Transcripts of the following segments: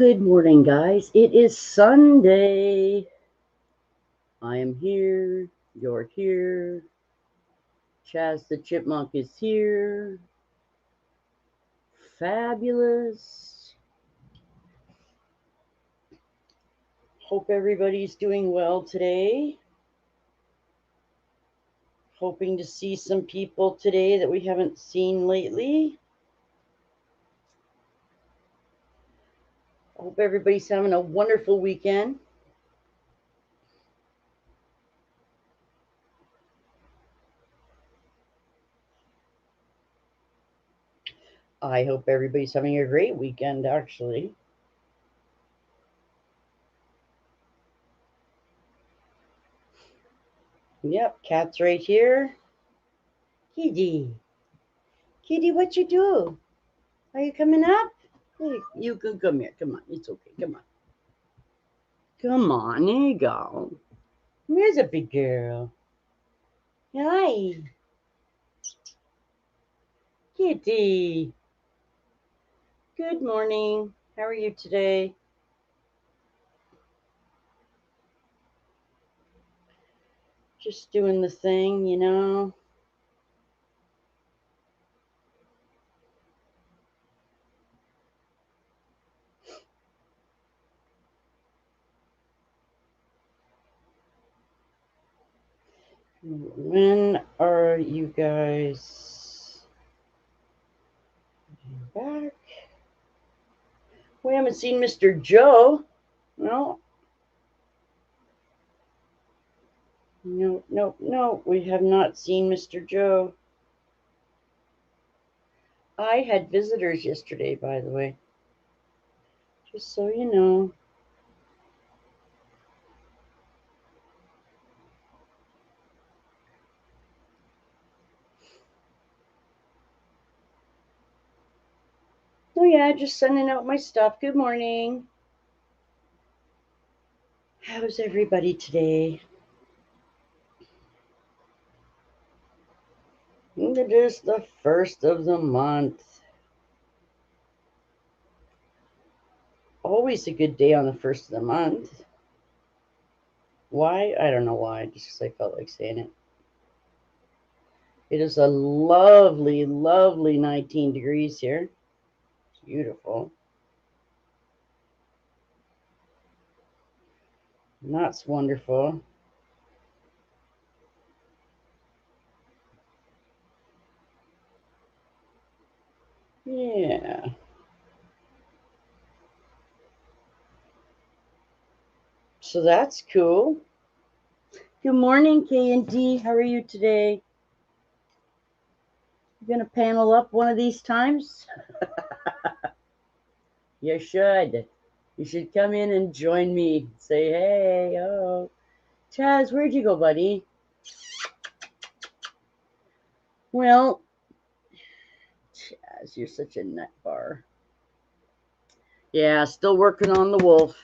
Good morning, guys. It is Sunday. I am here. You're here. Chaz the Chipmunk is here. Fabulous. Hope everybody's doing well today. Hoping to see some people today that we haven't seen lately. Hope everybody's having a wonderful weekend. I hope everybody's having a great weekend, actually. Yep, cat's right here. Kitty. Kitty, what you do? Are you coming up? You can come here. Come on. It's okay. Come on. Come on. There you go. Here's a big girl. Hi. Kitty. Good morning. How are you today? Just doing the thing, you know. When are you guys back? We haven't seen Mr. Joe. No. No. We have not seen Mr. Joe. I had visitors yesterday, by the way. Just so you know. Oh yeah, just sending out my stuff. Good morning. How's everybody today? It is the first of the month. Always a good day on the first of the month. Why? I don't know why. Just because I felt like saying it. It is a lovely, lovely 19 degrees here. It's beautiful. And that's wonderful. Yeah. So that's cool. Good morning, K and D. How are you today? You gonna panel up one of these times? You should. You should come in and join me. Say, hey, oh. Chaz, where'd you go, buddy? Well, Chaz, you're such a nut bar. Yeah, still working on the wolf.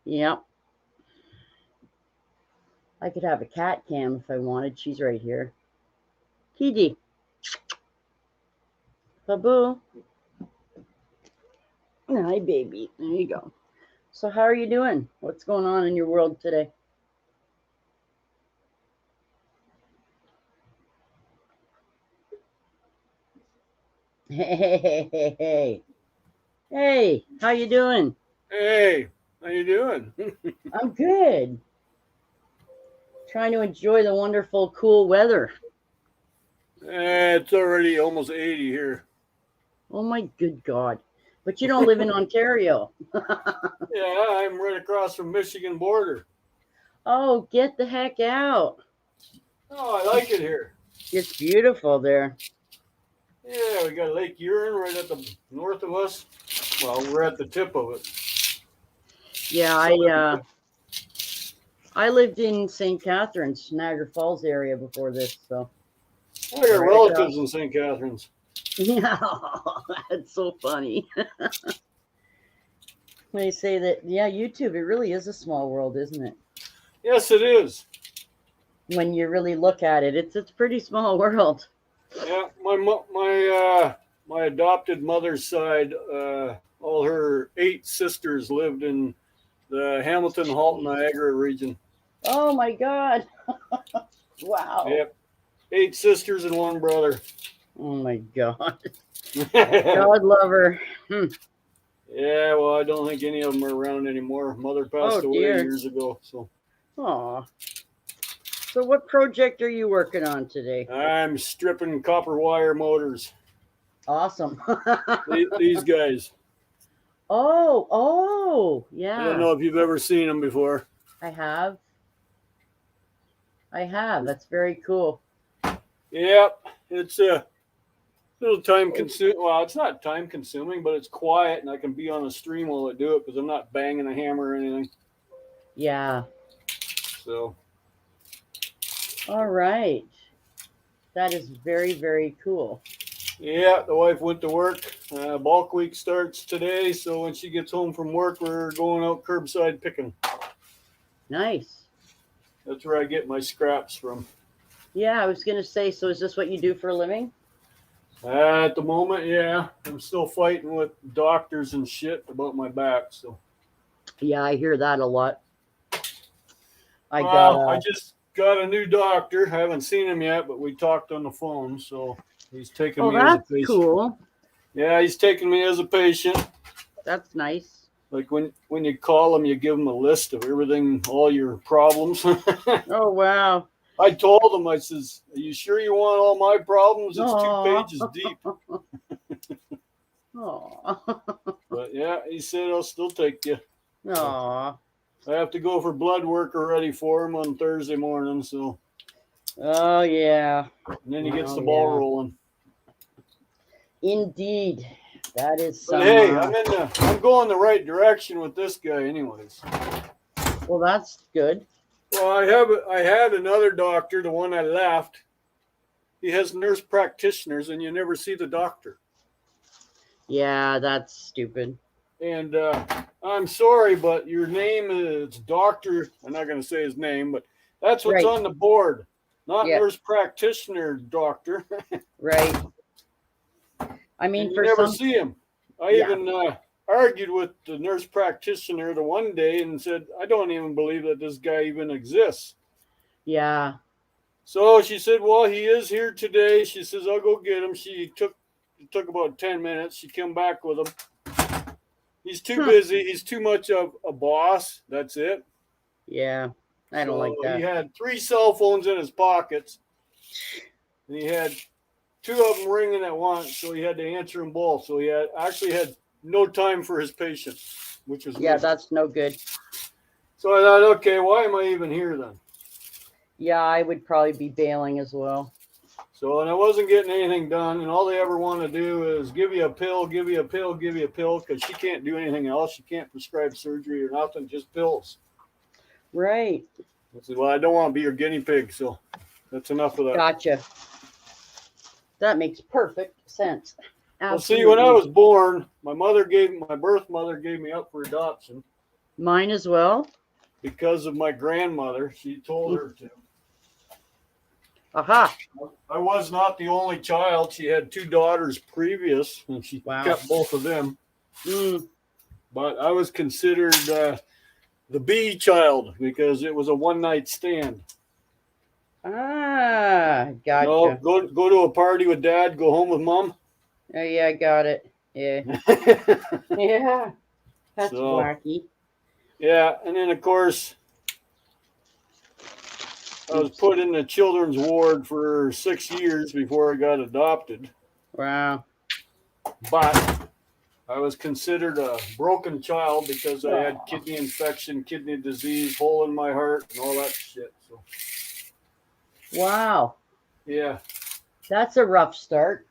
Yep. I could have a cat cam if I wanted. She's right here. Kitty. Babu. Hi, baby. There you go. So how are you doing? What's going on in your world today? Hey. Hey, how you doing? Hey, how you doing? I'm good. Trying to enjoy the wonderful cool weather. It's already almost 80 here. Oh my good God. But you don't live in Ontario. Yeah, I'm right across from Michigan border. Oh, get the heck out. Oh, I like it here. It's beautiful there. Yeah, we got Lake Huron right at the north of us. Well, we're at the tip of it. Yeah, I lived in St. Catharines, Niagara Falls area before this, so I got right relatives across. in St. Catharines. Yeah, that's so funny. They say that, yeah, YouTube, it really is a small world, isn't it? Yes, it is. When you really look at it, it's a pretty small world. Yeah, my my adopted mother's side, all her 8 sisters lived in the Hamilton, Halton, Niagara region. Oh my God. Wow. Yep, 8 sisters and 1 brother. Oh my God. Yeah, God love her. well, I don't think any of them are around anymore. Mother passed Oh away dear. years ago, so Aw. So what project are you working on today? I'm stripping copper wire motors. Awesome. These guys. Oh, I don't yeah. know if you've ever seen them before. I have. That's very cool. Yep, it's a little time consuming. Well, it's not time consuming, but it's quiet, and I can be on a stream while I do it because I'm not banging a hammer or anything. Yeah. So, All right. That is very, very cool. yeah, the wife went to work. Bulk week starts today, so when she gets home from work, we're going out curbside picking. Nice. That's where I get my scraps from. Yeah, I was going to say, so is this what you do for a living? At the moment, yeah, I'm still fighting with doctors and shit about my back. So, Yeah, I hear that a lot. I just got a new doctor. I haven't seen him yet, but we talked on the phone, so he's taking me as a patient. Cool. Yeah, he's taking me as a patient. That's nice. Like when you call him, you give him a list of everything, all your problems. Oh, wow. I told him, I says, "Are you sure you want all my problems? It's Aw. 2 pages deep." Aw. But yeah, he said, "I'll still take you." Aw. I have to go for blood work already for him on Thursday morning, so. Oh, yeah. And then he gets the ball rolling. Indeed. That is some... But hey, I'm going the right direction with this guy anyways. Well, that's good. Well, I had another doctor, the one I left. He has nurse practitioners, and you never see the doctor. Yeah, that's stupid. And I'm sorry, but your name is Doctor. I'm not going to say his name, but that's what's on the board, not nurse practitioner doctor. Right. I mean, you never see him. I even argued with the nurse practitioner the one day and said, I don't even believe that this guy even exists. Yeah. So she said, well, he is here today. She says, I'll go get him. It took about 10 minutes. She came back with him. He's too busy. He's too much of a boss. That's it. Yeah. I don't like that. He had 3 cell phones in his pockets. And he had 2 of them ringing at once, so he had to answer them both. So he actually had no time for his patient, which is that's no good. So I thought, okay, why am I even here then? Yeah, I would probably be bailing as well. So, and I wasn't getting anything done, and all they ever want to do is give you a pill, give you a pill, give you a pill, because she can't do anything else. She can't prescribe surgery or nothing, just pills. Right. I said, well, I don't want to be your guinea pig, so that's enough of that. Gotcha. That makes perfect sense. Absolutely. Well, see, when I was born, my birth mother gave me up for adoption. Mine as well? Because of my grandmother. She told her to. Aha. I was not the only child. She had 2 daughters previous, and she kept both of them. But I was considered the B child because it was a one-night stand. Ah, gotcha. No, go to a party with Dad, go home with Mom. Oh, yeah, I got it. Yeah. Yeah. That's wacky. Yeah, and then, of course, I was put in the children's ward for 6 years before I got adopted. Wow. But I was considered a broken child because I had kidney infection, kidney disease, hole in my heart, and all that shit. So. Wow. Yeah. That's a rough start.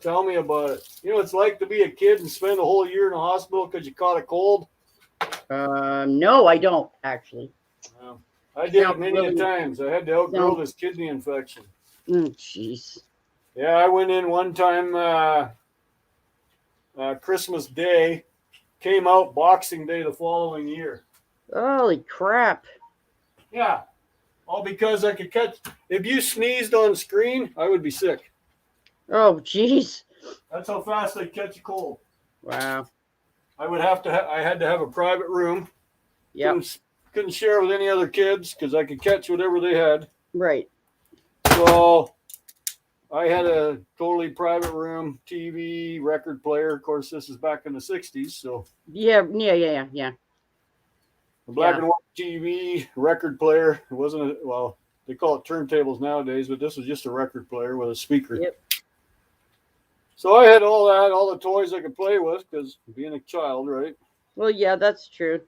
Tell me about it. You know what it's like to be a kid and spend a whole year in a hospital because you caught a cold? No, I don't, actually. I did it many times. I had to outgrow this kidney infection. Jeez. Yeah, I went in one time Christmas Day, came out Boxing Day the following year. Holy crap. Yeah. All because I could catch. If you sneezed on screen, I would be sick. Oh, jeez. That's how fast I catch a cold. Wow. I would have to. I had to have a private room. Yep. Couldn't share with any other kids because I could catch whatever they had. Right. So I had a totally private room, TV, record player. Of course, this is back in the '60s, so Yeah. a black and white TV, record player. It wasn't well. They call it turntables nowadays, but this was just a record player with a speaker. Yep. So I had all that, all the toys I could play with, because being a child, right? Well, yeah, that's true.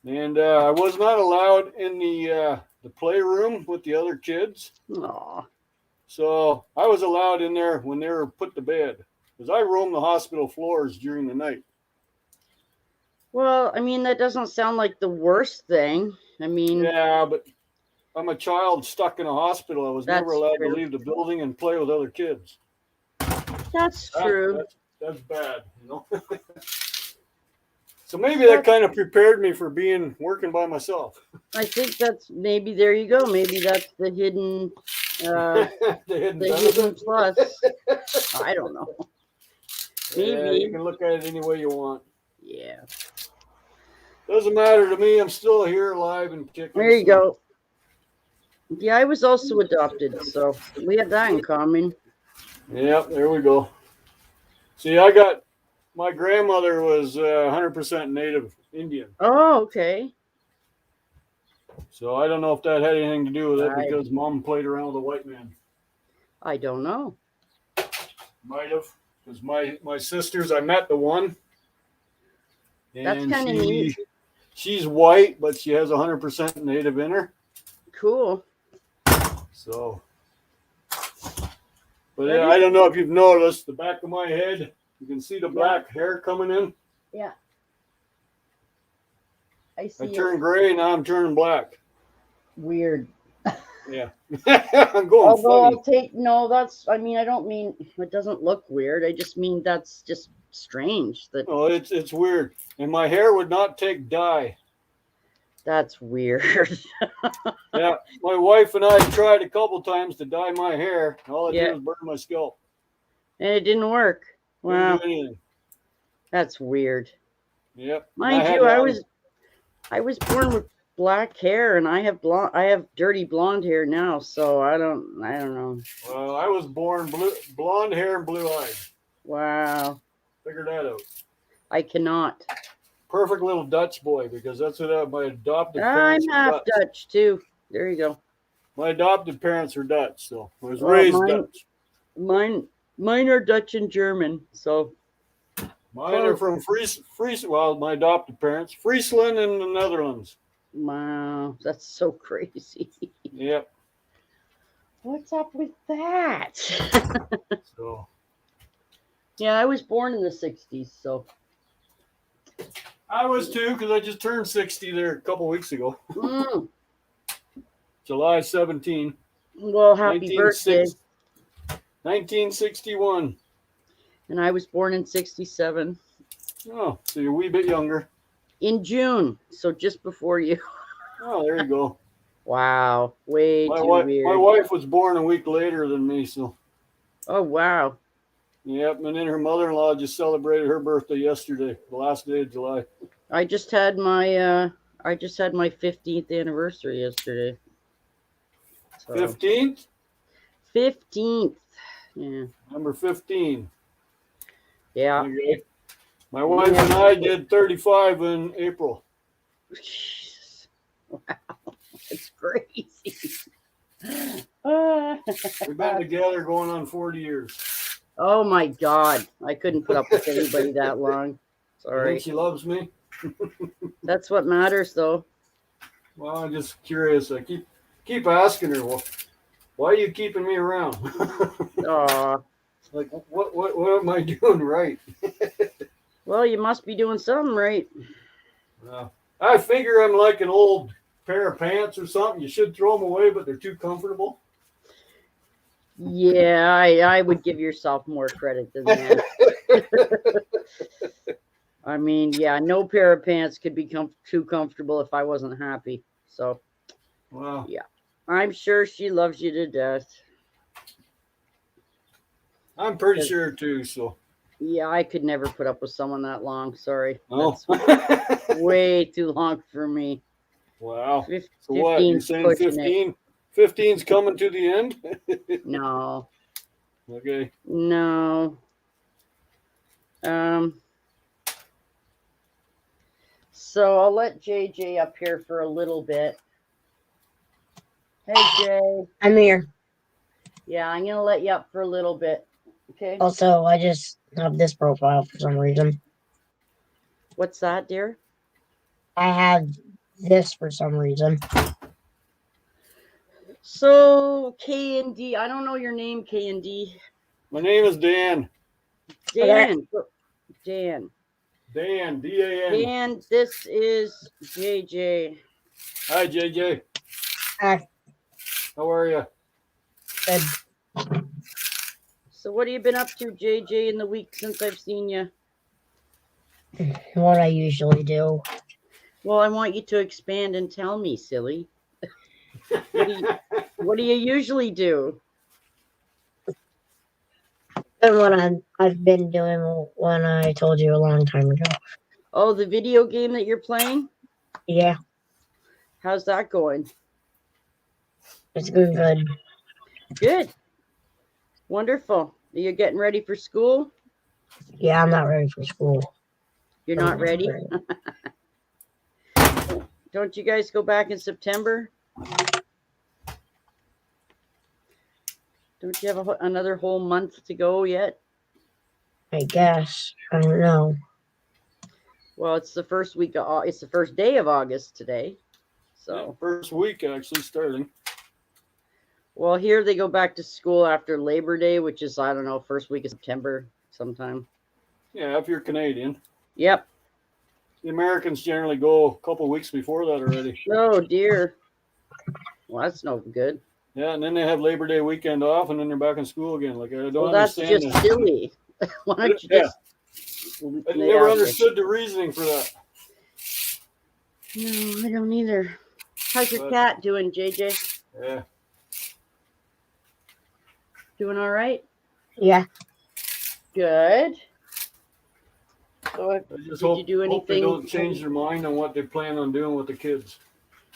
And I was not allowed in the playroom with the other kids. Aw. So I was allowed in there when they were put to bed, because I roamed the hospital floors during the night. Well, I mean, that doesn't sound like the worst thing. I mean, yeah, but I'm a child stuck in a hospital. I was never allowed to leave the building and play with other kids. That's true. That's bad, you know. So maybe that kind of prepared me for working by myself. I think that's maybe there you go. Maybe that's the hidden the hidden plus. I don't know. Maybe yeah, you can look at it any way you want. Yeah. Doesn't matter to me. I'm still here, alive and kicking. There you go. Yeah, I was also adopted, so we have that in common. Yep, there we go. See, my grandmother was 100% Native Indian. Oh, okay. So I don't know if that had anything to do with it because Mom played around with a white man. I don't know. Might have, because my sisters, I met the one. That's kind of neat. She's white, but she has 100% Native in her. Cool. So, but yeah, I don't know if you've noticed the back of my head. You can see the black hair coming in. Yeah. I see. I turned gray, now I'm turning black. Weird. Yeah. I'm going funny. I mean, I don't mean it doesn't look weird. I just mean that's just strange. Oh, it's weird. And my hair would not take dye. That's weird. Yeah, my wife and I tried a couple times to dye my hair. All I did was burn my scalp. And it didn't work. Wow. Didn't do anything. That's weird. Yep. Mind you, I was born with black hair, and I have dirty blonde hair now, so I don't know. Well, I was born blonde hair and blue eyes. Wow. Figure that out. I cannot. Perfect little Dutch boy, because that's what my adopted parents. I'm half Dutch too. There you go. My adopted parents are Dutch, so I was raised Dutch. Mine are Dutch and German, so. Mine are from well, my adopted parents, Friesland and the Netherlands. Wow, that's so crazy. Yep. What's up with that? So. Yeah, I was born in the 60s, so. I was too, because I just turned 60 there a couple weeks ago. July 17. Well, happy birthday. 1961. And I was born in 67. Oh, so you're a wee bit younger. In June, so just before you. Oh, there you go. Wow, way too weird. My wife was born a week later than me, so. Oh, wow. Yep, and then her mother-in-law just celebrated her birthday yesterday, the last day of July. I just had my 15th anniversary yesterday. So. 15th? 15th. Yeah. Number 15. Yeah. Okay. My wife and I did 35 in April. Wow, that's crazy. We've been together going on 40 years. Oh my God, I couldn't put up with anybody that long. Sorry. I think she loves me. That's what matters, though. Well, I'm just curious. I keep asking her, well, why are you keeping me around? Aw. Like, what am I doing right? Well, you must be doing something right. I figure I'm like an old pair of pants or something. You should throw them away, but they're too comfortable. Yeah, I would give yourself more credit than that. I mean, yeah, no pair of pants could be too comfortable if I wasn't happy. So, wow. Yeah, I'm sure she loves you to death. I'm pretty sure too. So yeah, I could never put up with someone that long. Sorry, oh, that's way too long for me. wow. So what? You're 15's saying pushing it. 15? 15's coming to the end? No, Okay. no. So I'll let JJ up here for a little bit. Hey, Jay. I'm here. Yeah, I'm gonna let you up for a little bit. Okay. Also, I just have this profile for some reason. What's that, dear? I have this for some reason. So K and D. I don't know your name, K and D. My name is Dan. Dan. Dan. Dan. D-A-N. Dan. This is JJ. Hi, JJ. Hi. How are you? Good. So what have you been up to, JJ, in the week since I've seen you? What I usually do. Well, I want you to expand and tell me, silly. What do you usually do? And what I've been doing when I told you a long time ago. Oh, the video game that you're playing? Yeah, How's that going? it's going good. Good. Wonderful. Are you getting ready for school? Yeah, I'm not ready for school. You're not ready? Don't you guys go back in September? Don't you have another whole month to go yet? I guess. I don't know. Well, it's the first week of it's the first day of August today. So Yeah, first week actually starting. well, here they go back to school after Labor Day, which is, I don't know, first week of September sometime. Yeah, if you're Canadian. Yep. The Americans generally go a couple weeks before that already. Oh dear. Well, that's no good. Yeah, and then they have Labor Day weekend off, and then they're back in school again. Like, I don't That's understand just that. silly. Why don't you Yeah. just? I never understood the reasoning for that. No, I don't either. How's your But- cat doing, JJ? Yeah. Doing all right? Yeah. Good. So, I just did hope, you do hope they anything? don't change their mind on what they plan on doing with the kids.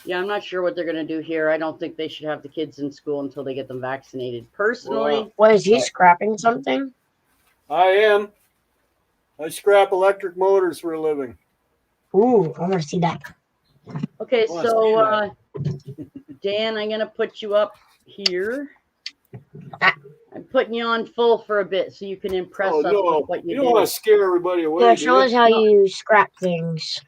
Yeah, I'm not sure what they're going to do here. I don't think they should have the kids in school until they get them vaccinated. Personally, What, is he scrapping something? I am. I scrap electric motors for a living. Ooh, I want to see that. okay, Well, so Dan, I'm going to put you up here. I'm putting you on full for a bit so you can impress us with what you don't want to do. scare everybody away. Yeah, do show you? us how you scrap things.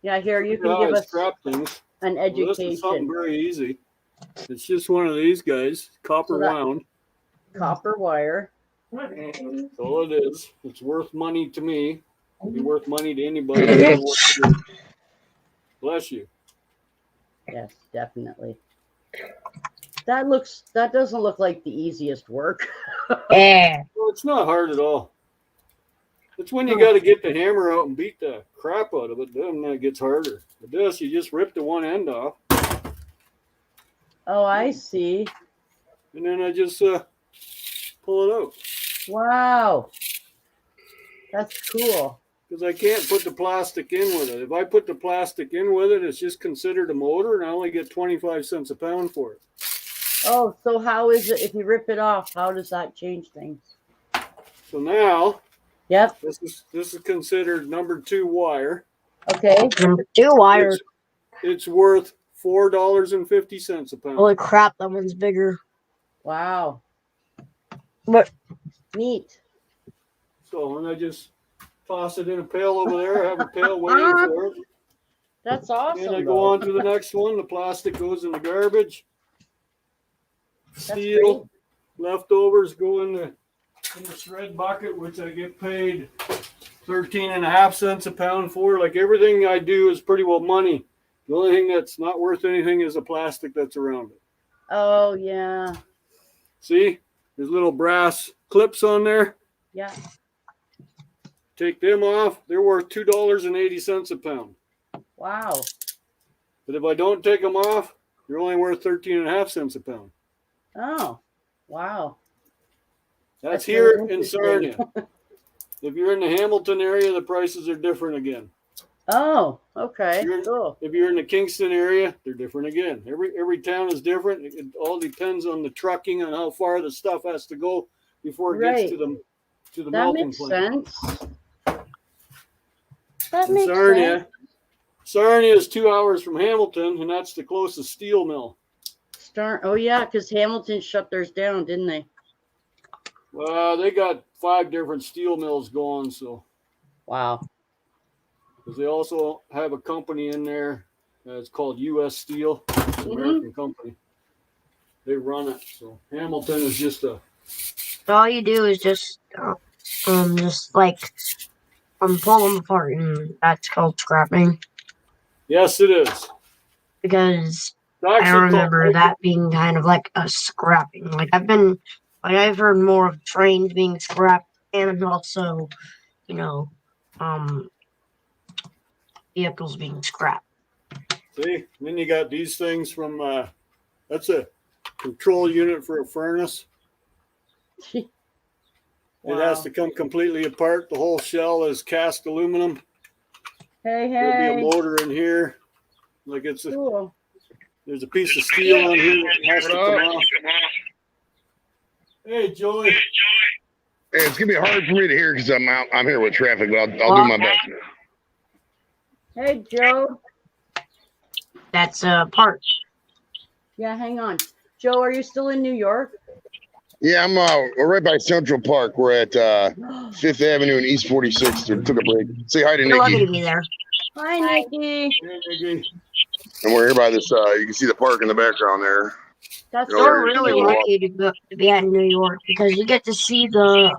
Yeah, here, you can Yeah, give I us scrap things. an Well, this is something education. very easy. It's just one of these guys, copper So that- wound. Copper wire. That's all it is. It's worth money to me. It'd be worth money to anybody. Who knows what to do. Bless you. Yes, definitely. That doesn't look like the easiest work. Yeah. Well, it's not hard at all. It's when you got to get the hammer out and beat the crap out of it. Then it gets harder. With this, you just rip the one end off, Oh, I see. and then I just pull it out. Wow. That's cool. Because I can't put the plastic in with it. If I put the plastic in with it, it's just considered a motor, and I only get 25 cents a pound for it. Oh, so how is it if you rip it off? How does that change things? So now, Yep. this is considered number 2 wire. Okay. Number 2 wire. It's worth $4.50 a pound. Holy crap, that one's bigger. Wow. But Neat. So and I just toss it in a pail over there. I have a pail waiting for it. That's awesome. And I go on to the next one. The plastic goes in the garbage. Steel leftovers go in the shred bucket, which I get paid 13.5 cents a pound for. Like everything I do is pretty well money. The only thing that's not worth anything is the plastic that's around it. Oh yeah. See, there's little brass clips on there. Yeah. Take them off. They're worth $2.80 a pound. Wow. But if I don't take them off, they're only worth 13.5 cents a pound. Oh. Wow. That's very here in interesting. Sarnia. If you're in the Hamilton area, the prices are different again. Oh, okay. Cool. If you're in the Kingston area, they're different again. Every town is different. It all depends on the trucking and how far the stuff has to go before it gets to the That melting makes plant. sense. That In makes Sarnia, sense. Sarnia is 2 hours from Hamilton, and that's the closest steel mill. Oh yeah, because Hamilton shut theirs down, didn't they? Well, they got 5 different steel mills going, so. Wow. Because they also have a company in there. It's called U.S. Steel. It's an American company. They run it. So Hamilton is just a. All you do is just like pull them apart, and that's called scrapping. Yes, it is. Because I remember that being kind of like a scrapping. Like I've heard more of trains being scrapped, and also, vehicles being scrapped. See, and then you got these things from. That's a control unit for a furnace. Wow. It has to come completely apart. The whole shell is cast aluminum. Hey. There'll be a motor in here. Like it's cool. There's a piece of steel on here that has to come off. Hey, Joey. Hey, it's gonna be hard for me to hear because I'm here with traffic, but I'll do my best. Hey, Joe. That's part. Yeah, hang on. Joe, are you still in New York? Yeah, we're right by Central Park. We're at 5th Avenue and East 46th. We took a break. Say hi to Nikki. You're lucky to be there. Hi, Nikki. Hey, Nikki. And we're here by this. You can see the park in the background there. That's You're really lucky to be at New York because you get to see the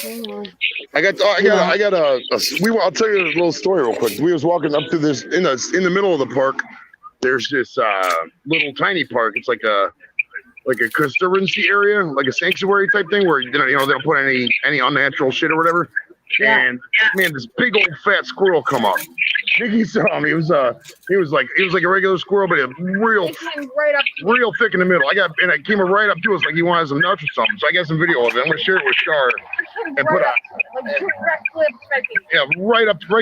Hang on. I'll tell you a little story real quick. We was walking up to this in the middle of the park. There's this little tiny park. It's like a conservancy area, like a sanctuary type thing where they don't put any unnatural shit or whatever. Yeah. And man, this big old fat squirrel come up. Nikki saw him. He was like a regular squirrel, but real thick in the middle. I came right up to us like he wanted some nuts or something. So I got some video of it. I'm gonna share it with Char and put right up to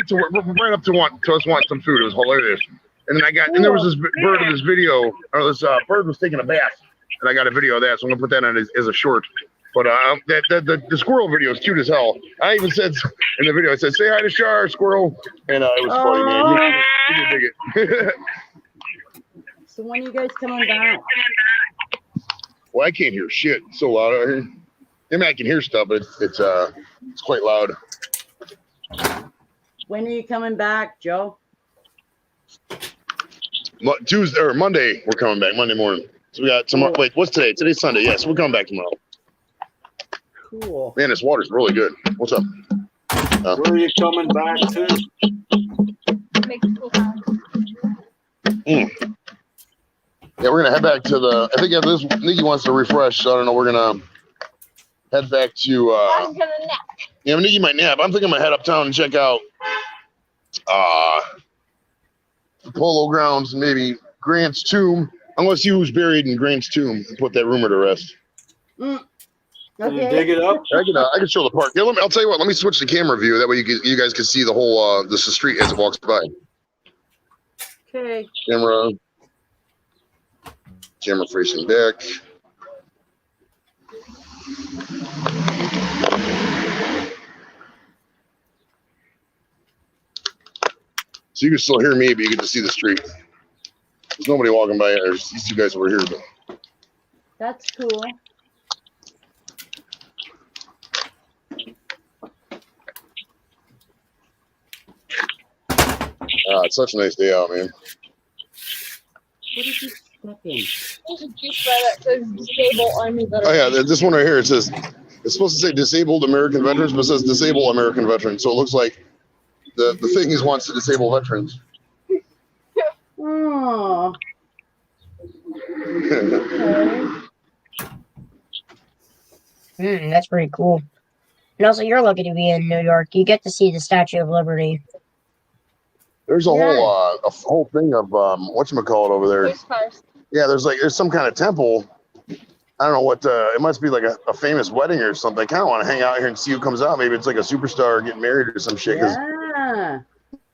us wanting some food. It was hilarious. And then and there was this bird in this video, or this bird was taking a bath, and I got a video of that. So I'm gonna put that on as a short. But the squirrel video is cute as hell. I even said in the video, I said, "Say hi to Char, squirrel," and it was funny, man. You dig it. So when are you guys coming back? Well, I can't hear shit. It's so loud out here. I mean, I can hear stuff, but it's quite loud. When are you coming back, Joe? Tuesday or Monday, we're coming back. Monday morning. So we got tomorrow. Wait, what's today? Today's Sunday. Yes, we're coming back tomorrow. Cool. Man, this water's really good. What's up? Where are you coming back to? Yeah, we're gonna head back to the. I think this Nikki wants to refresh. So I don't know. We're gonna head back to. I'm gonna nap. Yeah, Nikki might nap. I'm thinking I'm gonna head uptown and check out the Polo Grounds, maybe Grant's tomb. I'm gonna see who's buried in Grant's tomb and put that rumor to rest. Can you dig it up? I can show the park. Yeah, I'll tell you what. Let me switch the camera view. That way you guys can see the whole the street as it walks by. Okay. Camera facing back. So you can still hear me, but you get to see the street. There's nobody walking by. There's these two guys over here. But. That's cool. It's such a nice day out, man. What did you step in? There's a juice bar that says Disabled Army Veterans. Oh yeah, this one right here. It says it's supposed to say Disabled American Veterans, but it says Disabled American Veterans. So it looks like the thing is wants to disable veterans. Oh. Okay. That's pretty cool. And also, you're lucky to be in New York. You get to see the Statue of Liberty. There's a whole thing of whatchamacallit over there. There's cars. Yeah, there's some kind of temple I don't know what. It must be like a famous wedding or something. I kind of want to hang out here and see who comes out. Maybe it's like a superstar getting married or some shit. Yeah.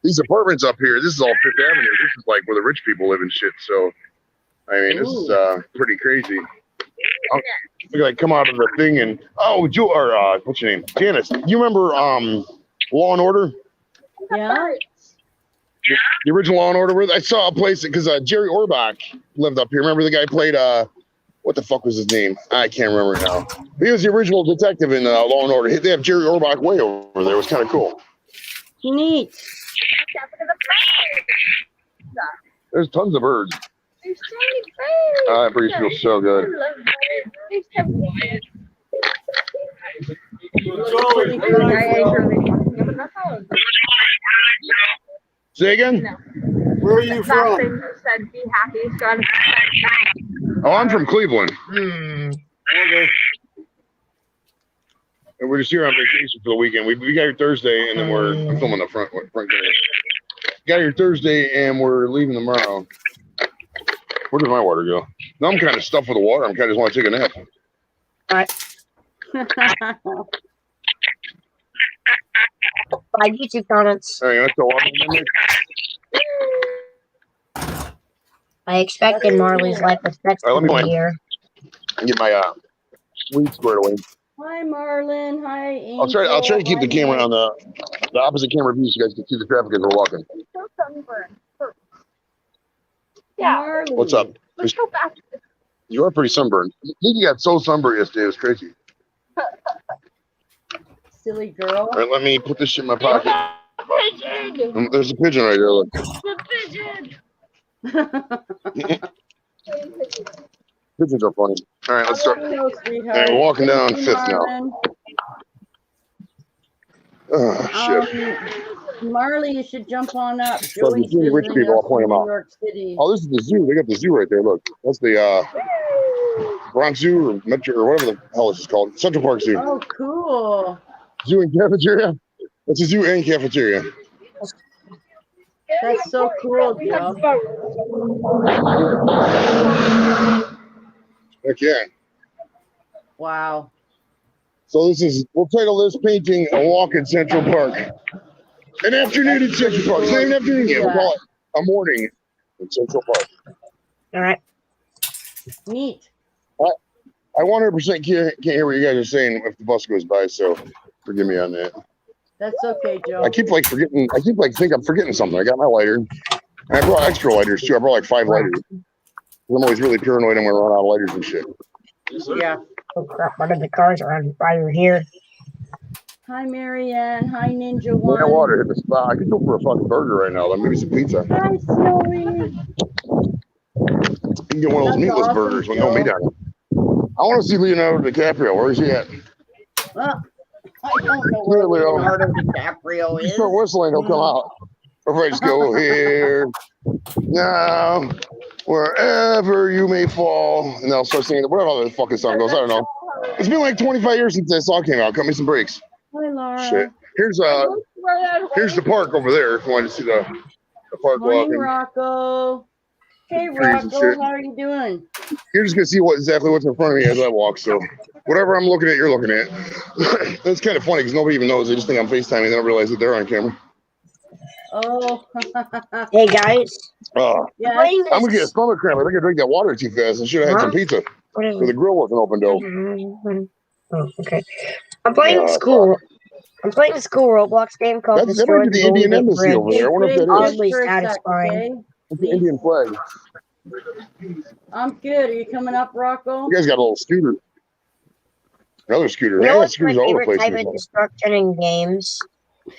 These apartments up here, this is all Fifth Avenue. This is like where the rich people live and shit. So, I mean, this is pretty crazy. I come out of the thing and what's your name, Janice? You remember Law and Order? Yeah. The original Law and Order. I saw a place because Jerry Orbach lived up here. Remember the guy played what the fuck was his name? I can't remember now. But he was the original detective in Law and Order. They have Jerry Orbach way over there. It was kind of cool. Neat. There's tons of birds. There's so many birds. That breeze feels so good. I love birds. They're so quiet. Say again? No. Where are you from? Thing said be happy. So I'm Oh, I'm from Cleveland. Okay. And we're just here on vacation for the weekend. We got here Thursday, and then we're filming the front camera. Got here Thursday, and we're leaving tomorrow. Where did my water go? Now I'm kind of stuffed with the water. I'm kind of just want to take a nap. All right. 5 YouTube comments. All right, let's go water. I expected Marley's life expectancy All right, let me to be play. here. And get my weed squared away. Hi, Marlon. Hi, Angel. I'll try to keep the camera on the opposite camera view so you guys can see the traffic as we're walking. so sunburned. Yeah. Marlon. What's up? Let's go back. You are pretty sunburned. I think you got so sunburned yesterday. It was crazy. Silly girl. All right, let me put this shit in my pocket. Pigeon. There's a pigeon right there. Look. The pigeon. Pigeons are funny. All right, let's start. Hello, And sweetheart. we're walking down Hey, 5th now. Marlon. Oh, shit. Marley, you should jump on up. Well, Joey's there's really rich visiting people. us I'll point from them out. New York City. Oh, this is the zoo. They got the zoo right there. Look. That's the Bronx Zoo or Metro or whatever the hell this is called. Central Park Zoo. Oh, cool. Zoo and cafeteria. That's a zoo and cafeteria. That's so cool, Joe. Heck yeah. Wow. So we'll title this painting A Walk in Central Park. An afternoon in Central Park. It's not even afternoon yet. We'll call it a morning in Central Park. All right. Neat. I 100% can't hear what you guys are saying if the bus goes by, so forgive me on that. That's okay, Joe. I keep think I'm forgetting something. I got my lighter. And I brought extra lighters too. I brought like 5 lighters. I'm always really paranoid I'm gonna run out of lighters and shit. Yeah. Oh crap! One of the cars are on fire here. Hi, Marianne. Hi, Ninja That One. water hit the spot. I could go for a fucking burger right now. Then maybe some pizza. Hi, Snowy. You can get one of those That's meatless awesome, burgers with no Joe. meat on it. I want to see Leonardo DiCaprio. Where is he at? Well, I don't know where Leo. Leonardo DiCaprio You is. start whistling, he'll come out. Everybody just go here, now, wherever you may fall. And they'll start singing whatever the fucking song goes. I don't know. It's been like 25 years since that song came out. Cut me some breaks. Hi, Laura. Shit. Here's the park over there if you want to see the park Morning, walking. Rocco. Hey, Trees and Rocco. shit. How are you doing? You're just gonna see exactly what's in front of me as I walk. So whatever I'm looking at, you're looking at. That's kind of funny because nobody even knows. They just think I'm FaceTiming. They don't realize that they're on camera. Oh. Hey guys. Yes. Playing I'm gonna get a this. stomach cramp. I think I drank that water too fast. I should have had some pizza. What is So the grill wasn't open though. Oh, okay. I'm playing school. I'm playing a school Roblox game called That Destroy might be the the Indian Golden Gate embassy over Bridge. there. I wonder if that is. Oddly For a sec, satisfying. okay? It's the Indian flag. I'm good. Are you coming up, Rocco? You guys got a little scooter. Another scooter. You They know got what's my scooters all over the favorite place. type of destruction in games? What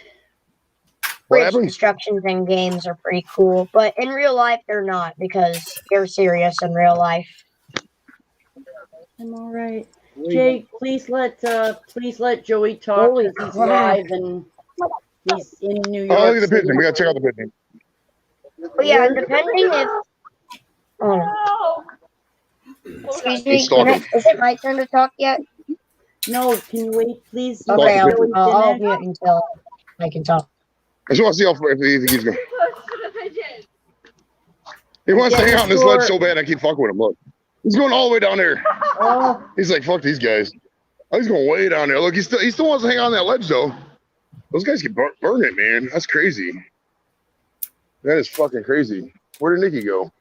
Bridge happened? destructions in games are pretty cool, but in real life they're not because they're serious in real life. I'm all right. Jake, please let Joey talk. Holy 'Cause he's crap. live and he's in New York. Oh, look at the City. pigeon. We gotta check out the pigeon. But yeah, depending if excuse me, He's stalking. is it my turn to talk yet? No, can you wait, please? Stalking Okay, the pigeon. I'll mute until I can talk. I just want to see how far if you think he's going. He wants to Yeah, hang out in his sure. ledge so bad I keep fucking with him. Look. He's going all the way down there. Oh, He's like, fuck these guys. Oh, he's going way down there. Look, he still wants to hang on that ledge though. Those guys can burn it, man. That's crazy. That is fucking crazy. Where did Nikki go?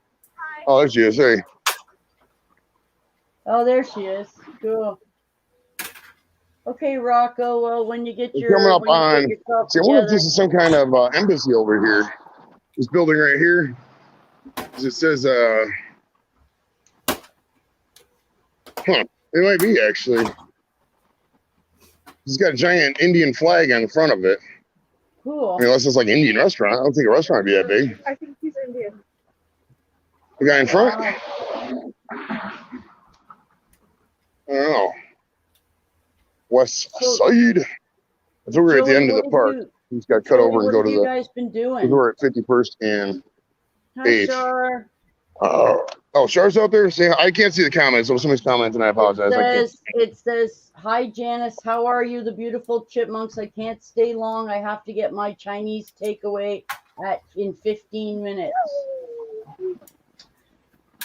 Oh, there she is. Hey. oh, there she is. Cool. Okay, Rocco. Well, when you get We're coming up on. yourself See, I wonder if together, this is some kind of embassy over here. This building right here. It says, it might be actually. It's got a giant Indian flag on the front of it. cool. I mean, unless it's like an Indian restaurant. I don't think a restaurant would be that big. I think he's Indian. The guy in front? Wow. I don't know. West side. I think we're at the end of the park. We just got cut over and go to What have you the. guys been doing? We're at 51st and Hi, 8th. Char. Oh, Char's out there. See, I can't see the comments. So if somebody's commenting, I apologize. It says, hi, Janice. How are you, the beautiful chipmunks? I can't stay long. I have to get my Chinese takeaway in 15 minutes.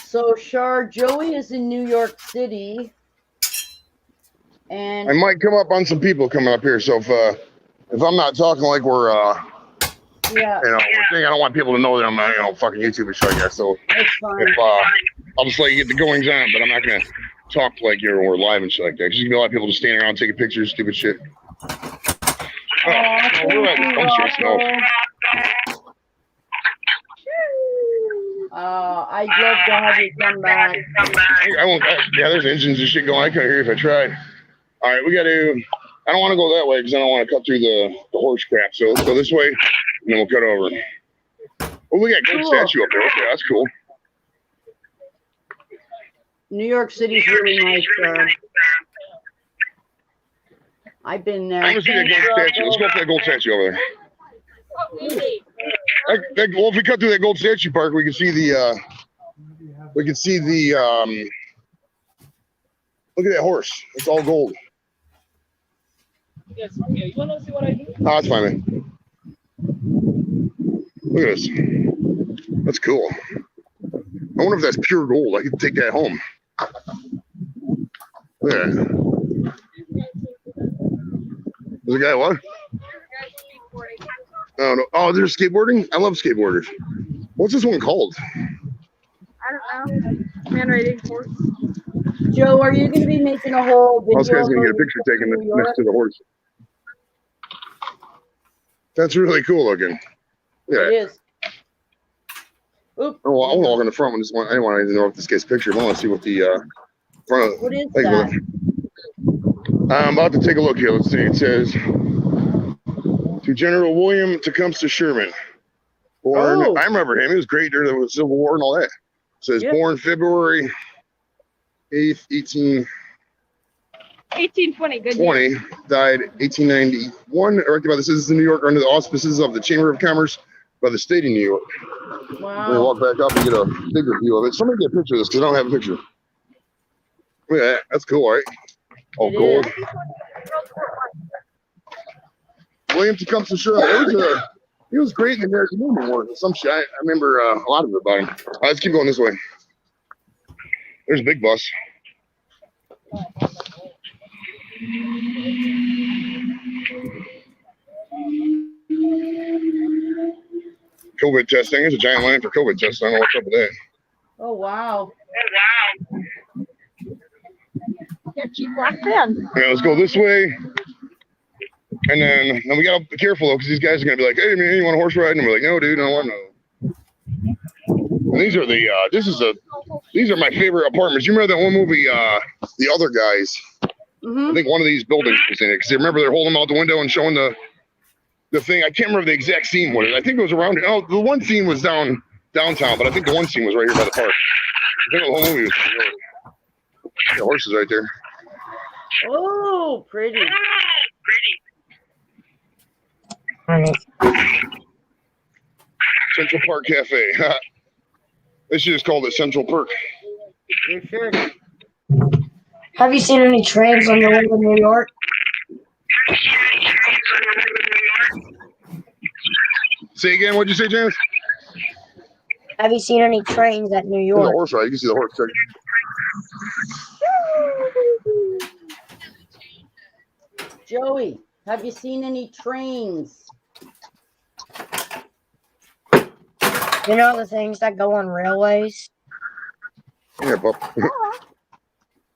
So, Char, Joey is in New York City. And I might come up on some people coming up here. So if I'm not talking like we're yeah, we're saying, I don't want people to know that I'm fucking YouTube and shit like that. So that's fine. if I'll just let you get the goings on, but I'm not gonna talk like we're live and shit like that. Because you can be a lot of people just standing around taking pictures, stupid shit. Thank you, Rocco. I'd love to have you come back. I won't. Yeah, there's engines and shit going. I couldn't hear if I tried. All right, we got to. I don't want to go that way because I don't want to cut through the horse crap. So let's go this way, and then we'll cut over. Oh, we got a gold statue up there. Okay, that's cool. New York City's really nice, sir. I've been there. I want to see that gold statue. Let's go up to that gold statue over there. Well, if we cut through that gold statue park, we can see the. We can see the. Look at that horse. It's all gold. Yes, okay. You want to see what I do? Oh, that's fine, man. Look at this. That's cool. I wonder if that's pure gold. I could take that home. Look at that. There's a guy, what? Oh, no. Oh, there's skateboarding? I love skateboarders. What's this one called? I don't know. Man riding horse. Joe, are you going to be making a whole video? This guy's going to get a picture taken next to the horse. That's really cool looking. Yeah. It is. Oop. Oh, I want to walk in the front one. I didn't want to know if this guy's picture. I want to see what the front of What is that? I'm about to take a look here. Let's see. It says, to General William Tecumseh Sherman. Born, I remember him. He was great during the Civil War and all that. It says, born February 8th, 1820. Good. 20, died 1891. Erected by the citizens of New York under the auspices of the Chamber of Commerce by the state of New York. Wow. We're going to walk back up and get a bigger view of it. Somebody get a picture of this because I don't have a picture. Look at that. That's cool, right? Oh, gold. William Tecumseh Sherman. He was great in the American Indian War. Some shit. I remember a lot of it about him. All right, let's keep going this way. There's a big bus. COVID testing. There's a giant line for COVID testing. I don't know what's up with that. Oh, wow. Yeah, cheap black fan. Yeah, let's go this way. And then we got to be careful, though, because these guys are going to be like, hey, man, you want a horse ride? And we're like, no, dude, I don't want no. And these are these are my favorite apartments. You remember that one movie, The Other Guys? Mm-hmm. I think one of these buildings was in it, because you remember they're holding them out the window and showing the thing. I can't remember the exact scene what it. I think it was around. Oh, the one scene was downtown, but I think the one scene was right here by the park. I think the whole movie was. The horses right there. Oh, pretty. Central Park Cafe. They should just call it Central Park. For sure. Have you seen any trains on your way to New York? Say again, what'd you say, James? Have you seen any trains at New The York? horse ride. You can see the horse. Joey, have you seen any trains? You know the things that go on railways? Yeah, pup.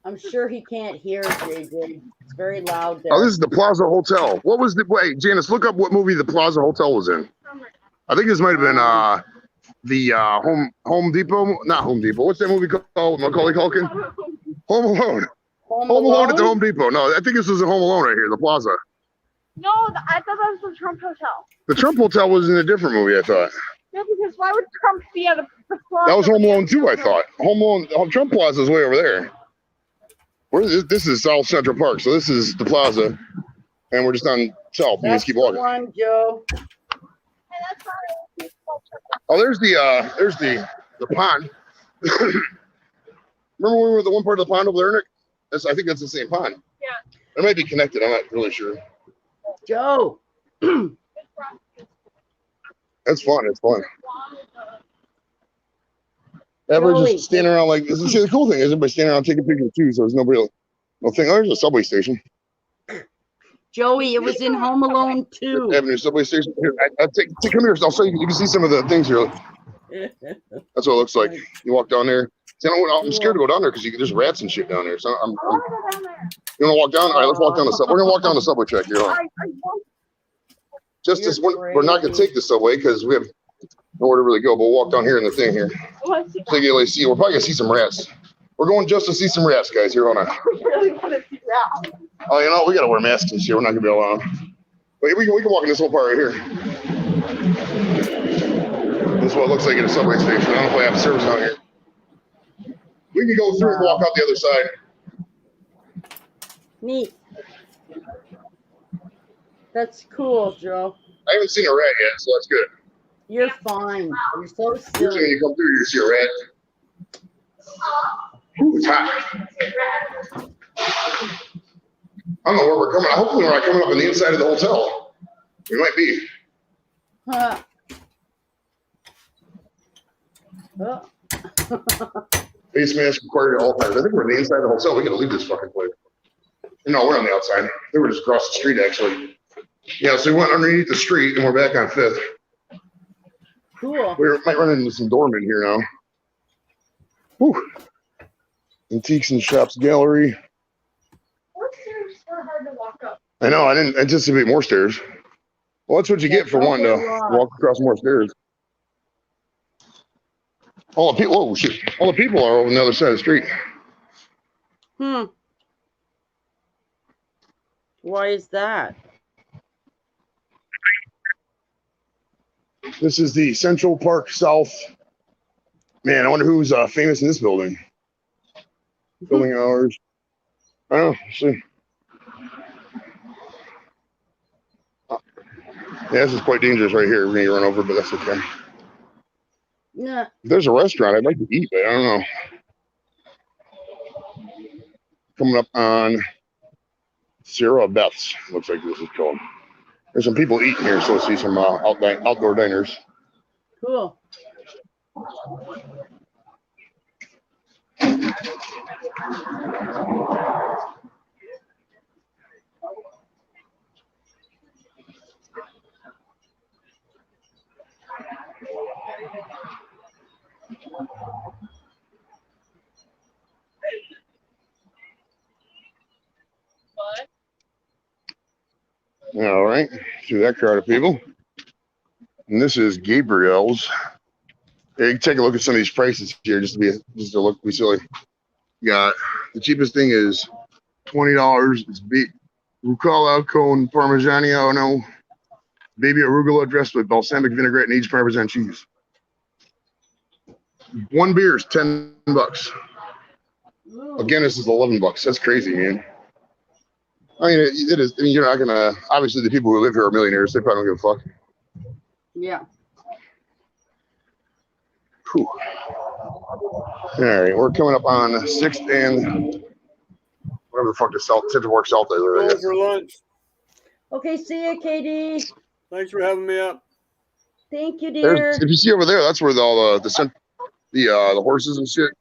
I'm sure he can't hear, JJ. It's very loud there. Oh, this is the Plaza Hotel. What was the wait, Janice? Look up what movie the Plaza Hotel was in. I think this might have been the Home Depot, not Home Depot. What's that movie called? Macaulay Culkin. Home Alone. Home Alone at the Home Depot. No, I think this was a Home Alone right here, the Plaza. No, I thought that was the Trump Hotel. The Trump Hotel was in a different movie, I thought. No, because why would Trump be at the plaza? That was Home Alone 2, I thought. Home Alone, Trump Plaza is way over there. This is South Central Park, so this is the Plaza, and we're just on South. You just keep walking. One, Joe. Oh, there's the pond. Remember when we were at the one part of the pond over there, Nick? I think that's the same pond. Yeah. It might be connected. I'm not really sure. Joe. That's fun. It's fun. Everybody's just standing around like this. See, the cool thing is everybody's standing around taking pictures too, so there's nobody. No thing. Oh, there's a subway station. Joey, it was in Home Alone 2. Avenue subway station. Here, come here. I'll show you. You can see some of the things here. That's what it looks like. You walk down there. See, I'm scared to go down there because there's rats and shit down there. So you want to walk down? All right, let's walk down the subway. We're gonna walk down the subway track here. Just as we're not gonna take the subway because we have nowhere to really go. But we'll walk down here in the thing here. So you can see. We're probably gonna see some rats. We're going just to see some rats, guys. Here, hold on. We're really gonna see rats. Oh, you know, we gotta wear masks and shit. We're not gonna be allowed. But we can walk in this whole part right here. This is what it looks like at a subway station. I don't know if I have service out here. We can go through and walk out the other side. Neat. That's cool, Joe. I haven't seen a rat yet, so that's good. You're fine. You're so Usually when silly. you come through, you see a rat. Ooh, it's hot. I don't know where we're coming. Hopefully we're not coming up on the inside of the hotel. We might be. Huh. Oh. Face mask required at all times. I think we're on the inside of the hotel. We gotta leave this fucking place. No, we're on the outside. They were just across the street, actually. Yeah, so we went underneath the street and we're back on 5th. Cool. We might run into some doormen here now. Whew. Antiques and Shops Gallery. Those stairs are hard to walk up. I know, I didn't anticipate more stairs. Well, that's what you get for one to walk across more stairs. All the people, oh shit! All the people are over on the other side of the street. Why is that? This is the Central Park South. Man, I wonder who's famous in this building. Building hours. I don't know. Let's see. Yeah, this is quite dangerous right here. We're gonna get run over, but that's okay. Yeah. If there's a restaurant I'd like to eat, but I don't know. Coming up on Sierra Beth's, looks like this is called. There's some people eating here, so let's see some outdoor diners. Cool. All right, see that crowd of people. And this is Gabriel's. Hey, take a look at some of these prices here, just to look be silly. Got the cheapest thing is $20. It's rucola cone parmigiano, no, baby arugula dressed with balsamic vinaigrette and aged Parmesan cheese. One beer is $10. Again, this is $11. That's crazy, man. I mean, it is. I mean, you're not gonna. Obviously, the people who live here are millionaires. They probably don't give a fuck. Yeah. Whew. All right, we're coming up on 6th and whatever the fuck the Central Park South is. Going for lunch. Okay, see you, Katie. Thanks for having me up. Thank you, dear. If you see over there, that's where all the horses and shit.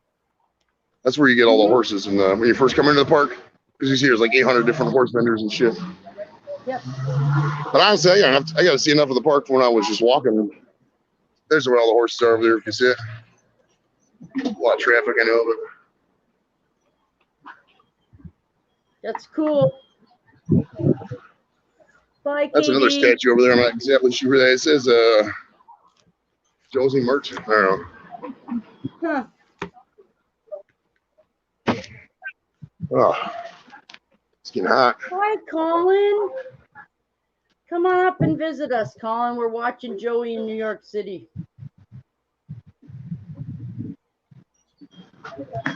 That's where you get all the horses, and when you first come into the park, because you see there's like 800 different horse vendors and shit. Yep. But honestly, I got to see enough of the park when I was just walking. There's where all the horses are over there. If you see it, a lot of traffic. I know, but That's cool. Bye, that's another Katie. statue over there. I'm not exactly sure who that is. It says Josie Merchant. I don't know. Huh. Oh, it's getting hot. Hi, Colin. Come on up and visit us, Colin. We're watching Joey in New York City.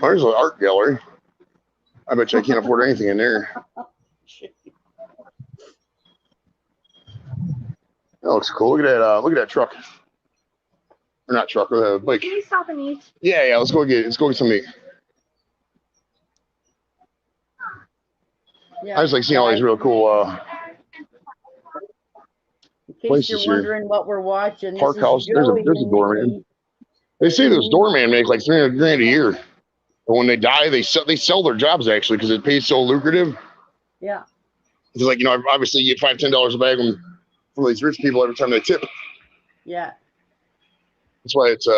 There's an art gallery. I bet you I can't afford anything in there. That looks cool. Look at that truck. Or not truck, bike. Can we stop and eat? Yeah. Let's go get some meat. Yeah. I just like seeing all these real cool in case places you're here. wondering what we're watching, Park house. There's a doorman. They say this doorman make like $300,000 a year. But when they die, they sell their jobs actually because it pays so lucrative. Yeah. It's like, obviously you get $5-10 a bag from these rich people every time they tip. Yeah. That's why it's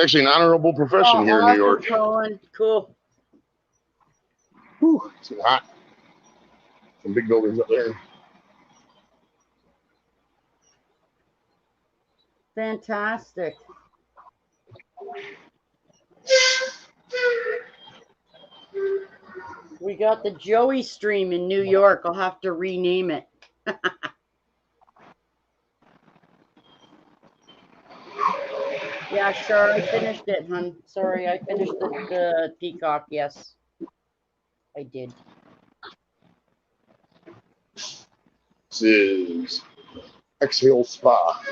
actually an honorable profession here in New York. Colin. Cool. Whew, it's hot. Some big buildings up there. Fantastic. We got the Joey stream in New York. I'll have to rename it. Yeah, sure. I finished it, hon. Sorry, I finished the Peacock. Yes, I did. This is Exhale Spa.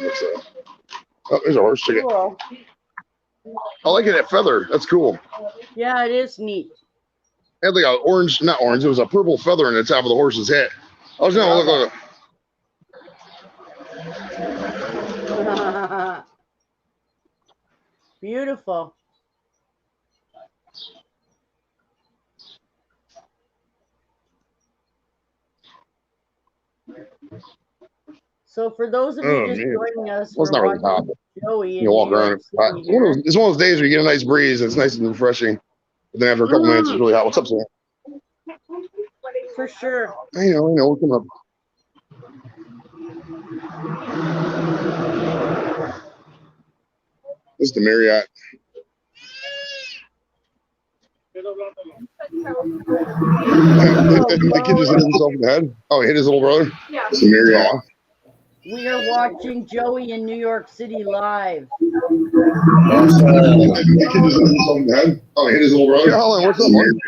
Oh, there's a horse ticket. Cool. I like it, that feather. That's cool. Yeah, it is neat. It had like an orange, not orange, it was a purple feather on the top of the horse's head. I was going to look. Beautiful. So for those of you just joining us, well, it's not really hot. Joey You walk around. It's one of those days where you get a nice breeze. It's nice and refreshing. But then after a couple minutes, it's really hot. What's up, Sam? For sure. I know. We'll come up. This is the Marriott. That kid just hit himself in the head. Oh, he hit his little brother? Yeah. It's the Marriott. We are watching Joey in New York City live. That kid just hit himself in the head. Oh, he hit his little brother? Colin, what's up, man?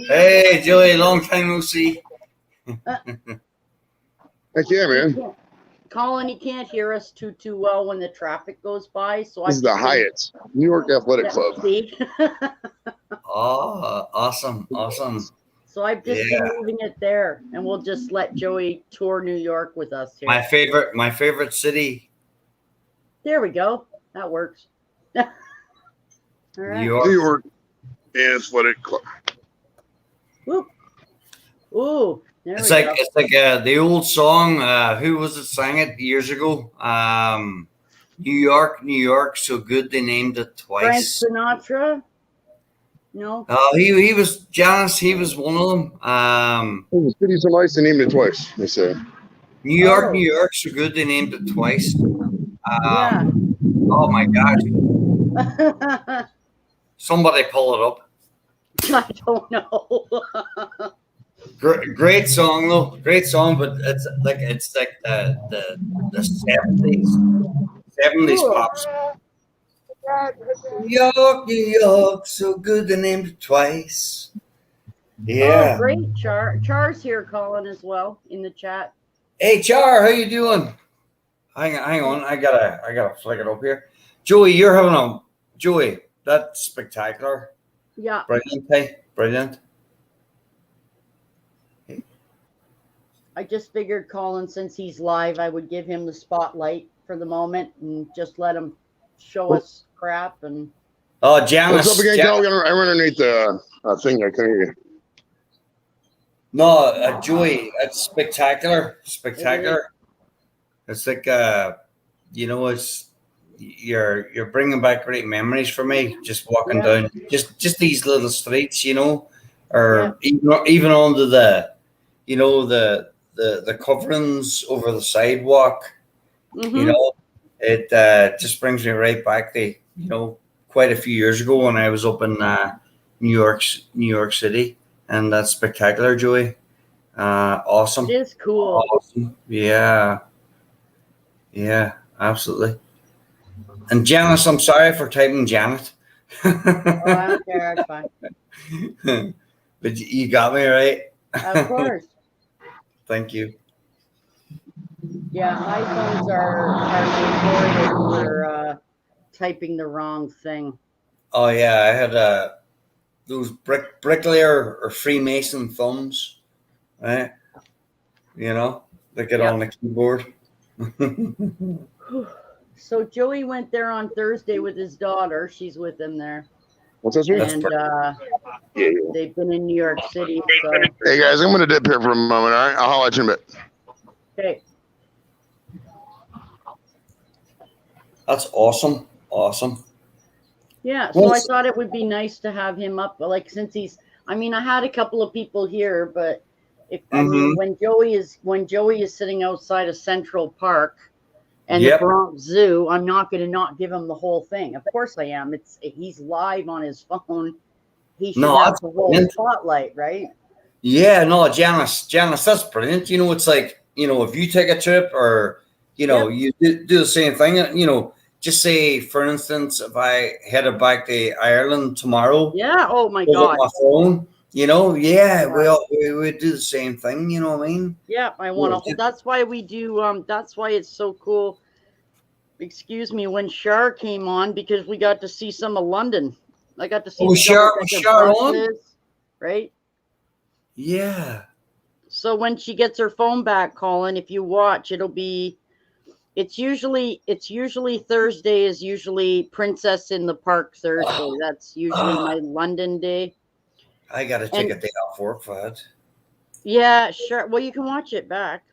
Hey, Joey, long time no see. Heck yeah, man. Colin, he can't hear us too well when the traffic goes by. So this is the Hyatt, New York Athletic Club. Oh, awesome. So I've just been moving it there, and we'll just let Joey tour New York with us here. My favorite city. There we go. That works. All right. New York Athletic Club. Whoop. Ooh. It's like the old song. Who was it sang it years ago? New York, so good they named it twice. Frank Sinatra. No. He was Janice. He was one of them. The city's so nice they named it twice. They say. New York, so good they named it twice. Yeah. Oh my gosh! Somebody pull it up. I don't know. Great song though, but it's like the 70s pops. New York, so good they named it twice. Yeah. Oh, great, Char's here, Colin, as well in the chat. Hey, Char, how you doing? Hang on, I gotta flick it up here. Joey, you're having Joey. That's spectacular. Yeah. Brilliant. Hey, brilliant. I just figured, Colin, since he's live, I would give him the spotlight for the moment and just let him show us crap. And oh, Janice. What's up again, Cal? I'm underneath the thing. I couldn't hear you. No, Joey, it's spectacular. It is. Spectacular. It's like you know, it's you're bringing back great memories for me. Just walking Yeah. down, just these little streets, you know, or Yeah. even onto the, you know, the coverings over the sidewalk. You Mm-hmm. know, it just brings me right back to, you know, quite a few years ago when I was up in New York City, and that's spectacular, Joey. It Awesome, is cool. awesome. Yeah, yeah, absolutely. And Janice, I'm sorry for typing Janet. Oh, I don't care. It's fine. But you got me right. Of course. Thank you. Yeah, my phones are notorious for typing the wrong thing. Oh yeah, I had those bricklayer or Freemason thumbs, right? You know, they get Yeah. on the keyboard. So Joey went there on Thursday with his daughter. She's with him there. What's this one? That's And Yeah. they've been in New York City. So, Hey guys, I'm gonna dip here for a moment. All right, I'll holler at you in a bit. okay. That's awesome. Awesome. Yeah, so I thought it would be nice to have him up, but like since I mean, I had a couple of people here, but I mean, when Joey is sitting outside of Central Park and the Bronx Zoo, I'm not going to not give him the whole thing. Of course I am. He's live on his phone. He should have the whole spotlight, right? Yeah, no, Janice, that's brilliant. You know, it's like, you know, if you take a trip or, you know, you do the same thing, you know, just say, for instance, if I headed back to Ireland tomorrow. Yeah. Oh my God. My phone, you know, we would do the same thing. You know what I mean? Yeah, I want to. That's why we do. That's why it's so cool. Excuse me, when Shar came on, because we got to see some of London. I got to see the Shar buses, right? Yeah. So when she gets her phone back, Colin, if you watch, it's usually Thursday is usually Princess in the Park Thursday. That's usually my London day. I got to take a day off work for that. Yeah, sure. Well, you can watch it back.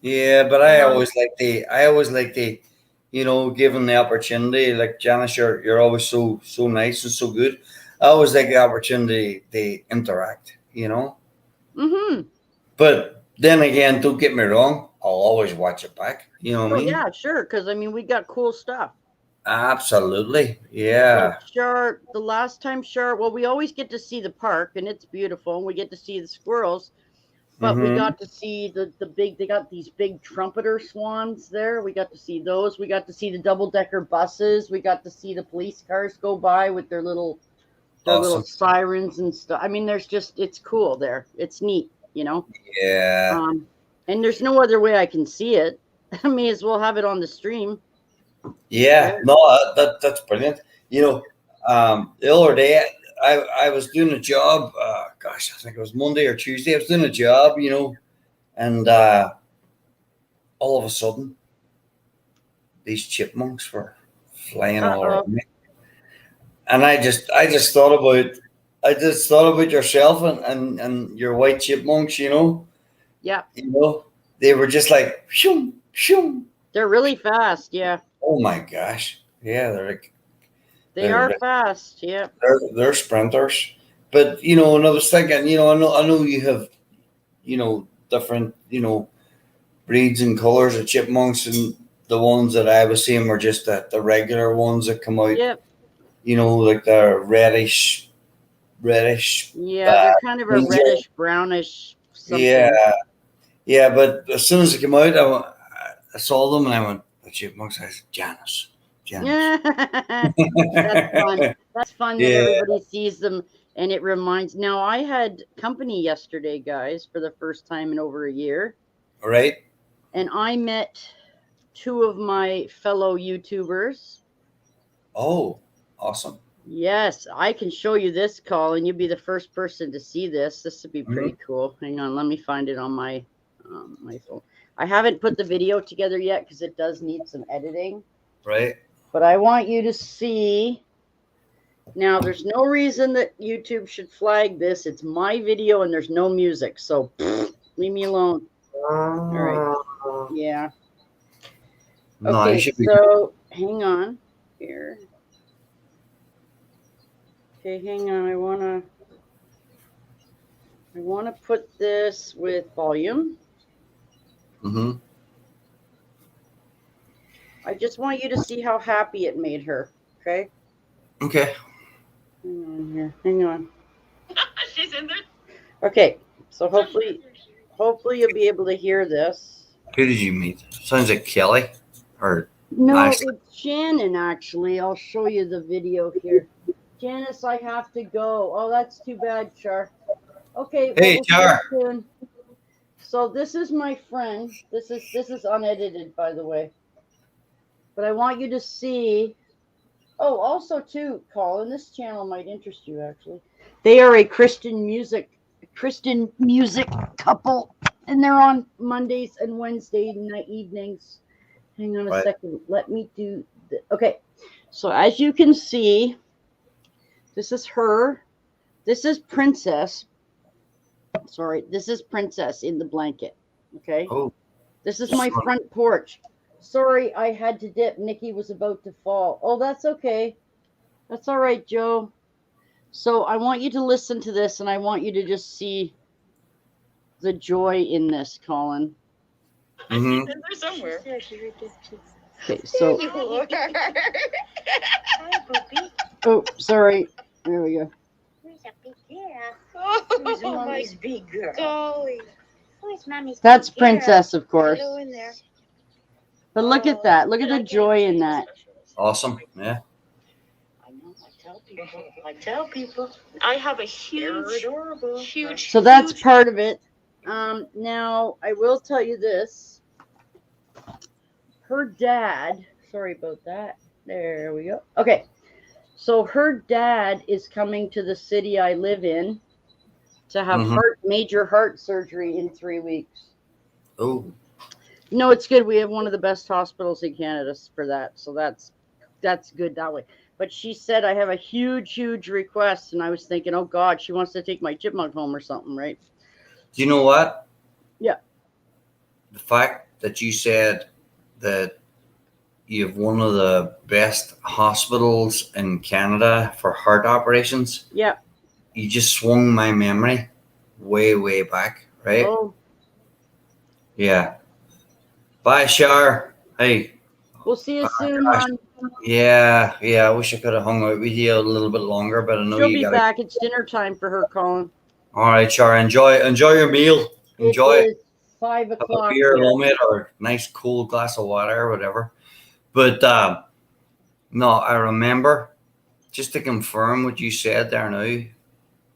Yeah, but I always like the, you know, given the opportunity, like Janice, you're always so nice and so good. I always like the opportunity to interact, you know. Mm-hmm. But then again, don't get me wrong, I'll always watch it back. You know what I mean? Yeah, sure. Because I mean, we got cool stuff. Absolutely, yeah. Like the last time well, we always get to see the park, and it's beautiful, and we get to see the squirrels. But we got to see the big. They got these big trumpeter swans there. We got to see those. We got to see the double-decker buses. We got to see the police cars go by with their little sirens and stuff. I mean, it's cool there. It's neat, you know. Yeah. And there's no other way I can see it. I may as well have it on the stream. Yeah. No, that's brilliant. You know, the other day I was doing a job. Gosh, I think it was Monday or Tuesday. I was doing a job, you know, and all of a sudden, these chipmunks were flying all around me, and I just thought about yourself and your white chipmunks, you know. Yeah. You know, they were just like shoom shoom. They're really fast. Yeah. Oh my gosh. Yeah, they're like. They are fast, yeah. They're sprinters, but you know, and I was thinking, you know, I know you have, you know, different, you know, breeds and colors of chipmunks, and the ones that I was seeing were just the regular ones that come out. Yep. You know, like they're reddish. Yeah, they're kind of a reddish brownish. Something. Yeah. But as soon as they came out, I saw them and I went, the chipmunks. I said, Janice. Yeah, that's fun. That's fun that everybody sees them, and it reminds. Now, I had company yesterday, guys, for the first time in over a year. Right. And I met 2 of my fellow YouTubers. Oh, awesome. Yes, I can show you this, Colin. You'll be the first person to see this. This would be pretty cool. Hang on, let me find it on my phone. I haven't put the video together yet because it does need some editing. Right. But I want you to see Now, there's no reason that YouTube should flag this. It's my video and there's no music. So leave me alone. All right. Yeah. No, Okay, you should be. so hang on here. Okay, hang on. I wanna put this with volume. Mm-hmm. I just want you to see how happy it made her. Okay. Okay. Hang on here. Hang on. She's in there. Okay. So hopefully you'll be able to hear this. Who did you meet? Sounds like Kelly. Or No, Ashley. it's Shannon actually. I'll show you the video here. Janice, I have to go. Oh, that's too bad, Char. Okay. Hey, we'll see Char. you soon. So this is my friend. This is unedited, by the way. But I want you to see. Oh, also too, Colin, this channel might interest you actually. They are a Christian music couple, and they're on Mondays and Wednesday night evenings. Hang on a second. Let me do okay. So as you can see, this is her. This is Princess. Sorry, this is Princess in the blanket. Okay. Oh. This is my front porch. Sorry, I had to dip. Nikki was about to fall. Oh, that's okay. That's all right, Joe. So I want you to listen to this, and I want you to just see the joy in this, Colin. Mm-hmm. She's in there somewhere. Okay, so. Oh, sorry. There we go. Who's mommy's big girl? Golly. Who's mommy's That's Princess, of course. Hello in there. But look at that. Look at the joy in that. Awesome. Yeah. I know. I tell people. I have a huge. So that's part of it. Now, I will tell you this. Her dad, sorry about that. There we go. Okay. So her dad is coming to the city I live in to have major heart surgery in 3 weeks. Oh. No, it's good. We have one of the best hospitals in Canada for that. So that's good that way. But she said, I have a huge request. And I was thinking, oh, God, she wants to take my chipmunk home or something, right? Do you know what? Yeah. The fact that you said that you have one of the best hospitals in Canada for heart operations. Yeah. You just swung my memory way back, right? Oh. Yeah. Bye, Shar. Hey. We'll see you soon, hon. Yeah. I wish I could have hung out with you a little bit longer, but I know She'll you be got back. It's dinner time for her, Colin. All right, Shar. Enjoy your meal. Enjoy it. Is 5 o'clock. Have a beer, a or a nice cool glass of water or whatever. But no, I remember, just to confirm what you said there now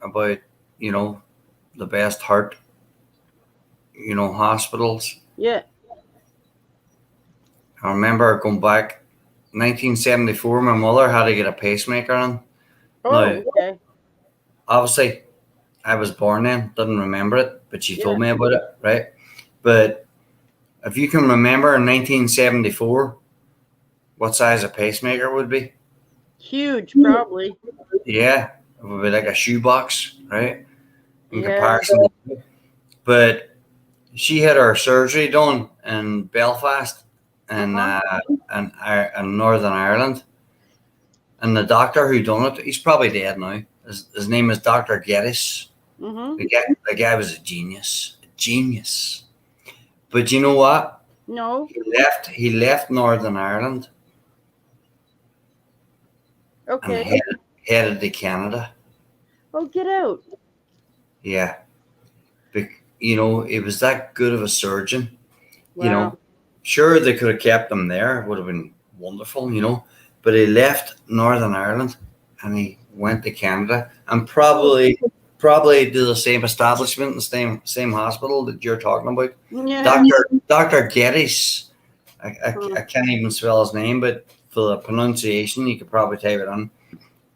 about, the best heart, hospitals. Yeah. I remember going back 1974, my mother had to get a pacemaker on. Oh, now, okay. Obviously, I was born then, didn't remember it, but she told me about it, right? But if you can remember in 1974, what size a pacemaker would be? Huge, probably. Yeah, it would be like a shoebox, right? In comparison. But she had her surgery done in Belfast and Northern Ireland. And the doctor who done it, he's probably dead now. His name is Dr. Geddes. Mm-hmm. The guy was a genius. But you know what? No. He left Northern Ireland. Okay. And headed to Canada. Oh, get out. Yeah. But, it was that good of a surgeon. Wow. Sure, they could have kept him there. It would have been wonderful, But he left Northern Ireland and he went to Canada and probably to the same establishment, the same hospital that you're talking about. Yeah. Dr. Geddes. I can't even spell his name, but for the pronunciation, you could probably type it on.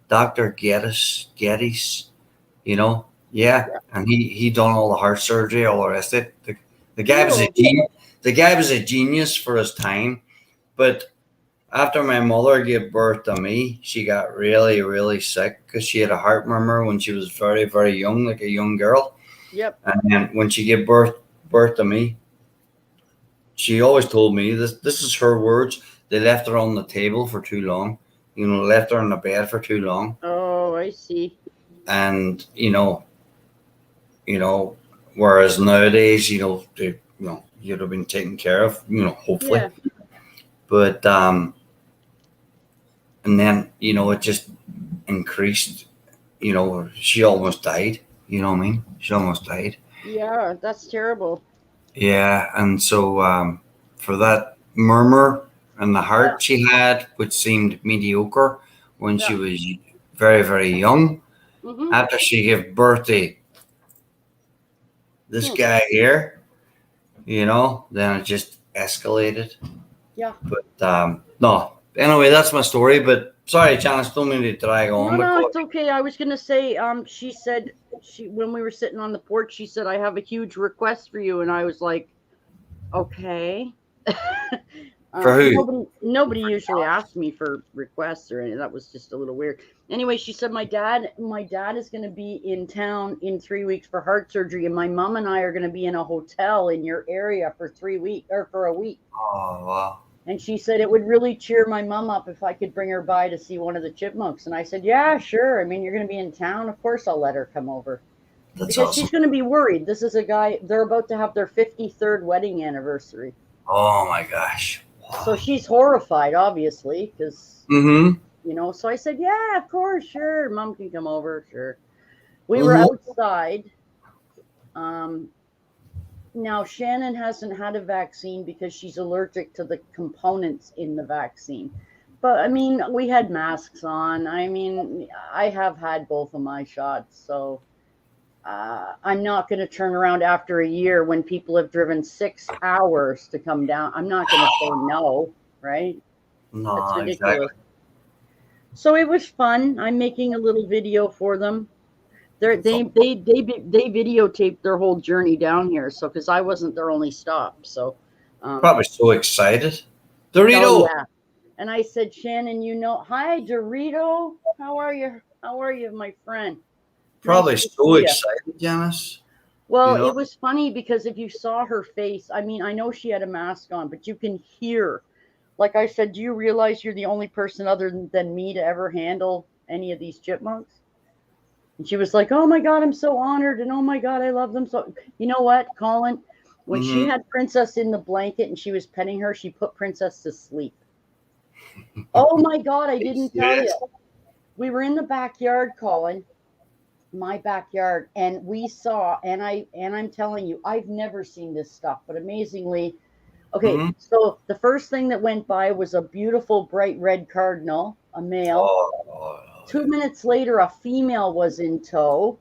Dr. Geddes, yeah. And he done all the heart surgery, all the rest of it. The guy was a genius. The guy was a genius for his time, but after my mother gave birth to me, she got really, really sick because she had a heart murmur when she was very, very young, like a young girl. Yep. And then when she gave birth to me, she always told me this. This is her words. They left her on the table for too long. You know, left her in the bed for too long. Oh, I see. And whereas nowadays, you'd have been taken care of. Hopefully. Yeah. But and then it just increased. She almost died. You know what I mean? She almost died. Yeah, that's terrible. Yeah, and so for that murmur and the heart she had, which seemed mediocre when she was very, very young, after she gave birth to this guy here, then it just escalated. Yeah. But no, anyway, that's my story. But sorry, Janice, don't mean to drag on. No, it's okay. I was gonna say, she said when we were sitting on the porch, she said, I have a huge request for you, and I was like, okay. For who? Nobody usually asks me for requests or anything. That was just a little weird. Anyway, she said my dad is going to be in town in 3 weeks for heart surgery, and my mom and I are going to be in a hotel in your area for 3 weeks or for a week. Oh wow! And she said it would really cheer my mom up if I could bring her by to see one of the Chipmunks. And I said, yeah, sure. I mean, you're going to be in town. Of course, I'll let her come over. That's because awesome. She's going to be worried. This is a guy. They're about to have their 53rd wedding anniversary. Oh my gosh! Wow. So she's horrified, obviously, because So I said, yeah, of course, sure. Mom can come over, sure. We were outside. Now Shannon hasn't had a vaccine because she's allergic to the components in the vaccine. But I mean, we had masks on. I mean, I have had both of my shots, so I'm not going to turn around after a year when people have driven 6 hours to come down. I'm not going to say no, right? No, that's ridiculous. Exactly. So it was fun. I'm making a little video for them. They videotaped their whole journey down here. So because I wasn't their only stop, so probably so excited. Dorito. Oh, yeah. And I said, Shannon, hi Dorito. How are you? How are you, my friend? Probably so excited, Janice. Well, it was funny because if you saw her face, I mean, I know she had a mask on, but you can hear. Like I said, do you realize you're the only person other than me to ever handle any of these chipmunks? And she was like, oh my God, I'm so honored. And oh my God, I love them so. You know what, Colin? When she had Princess in the blanket and she was petting her, she put Princess to sleep. Oh my God, I didn't tell you. We were in the backyard, Colin. My backyard, and we saw, and I'm telling you, I've never seen this stuff, but amazingly, okay, so the first thing that went by was a beautiful bright red cardinal, a male. 2 minutes later, a female was in tow.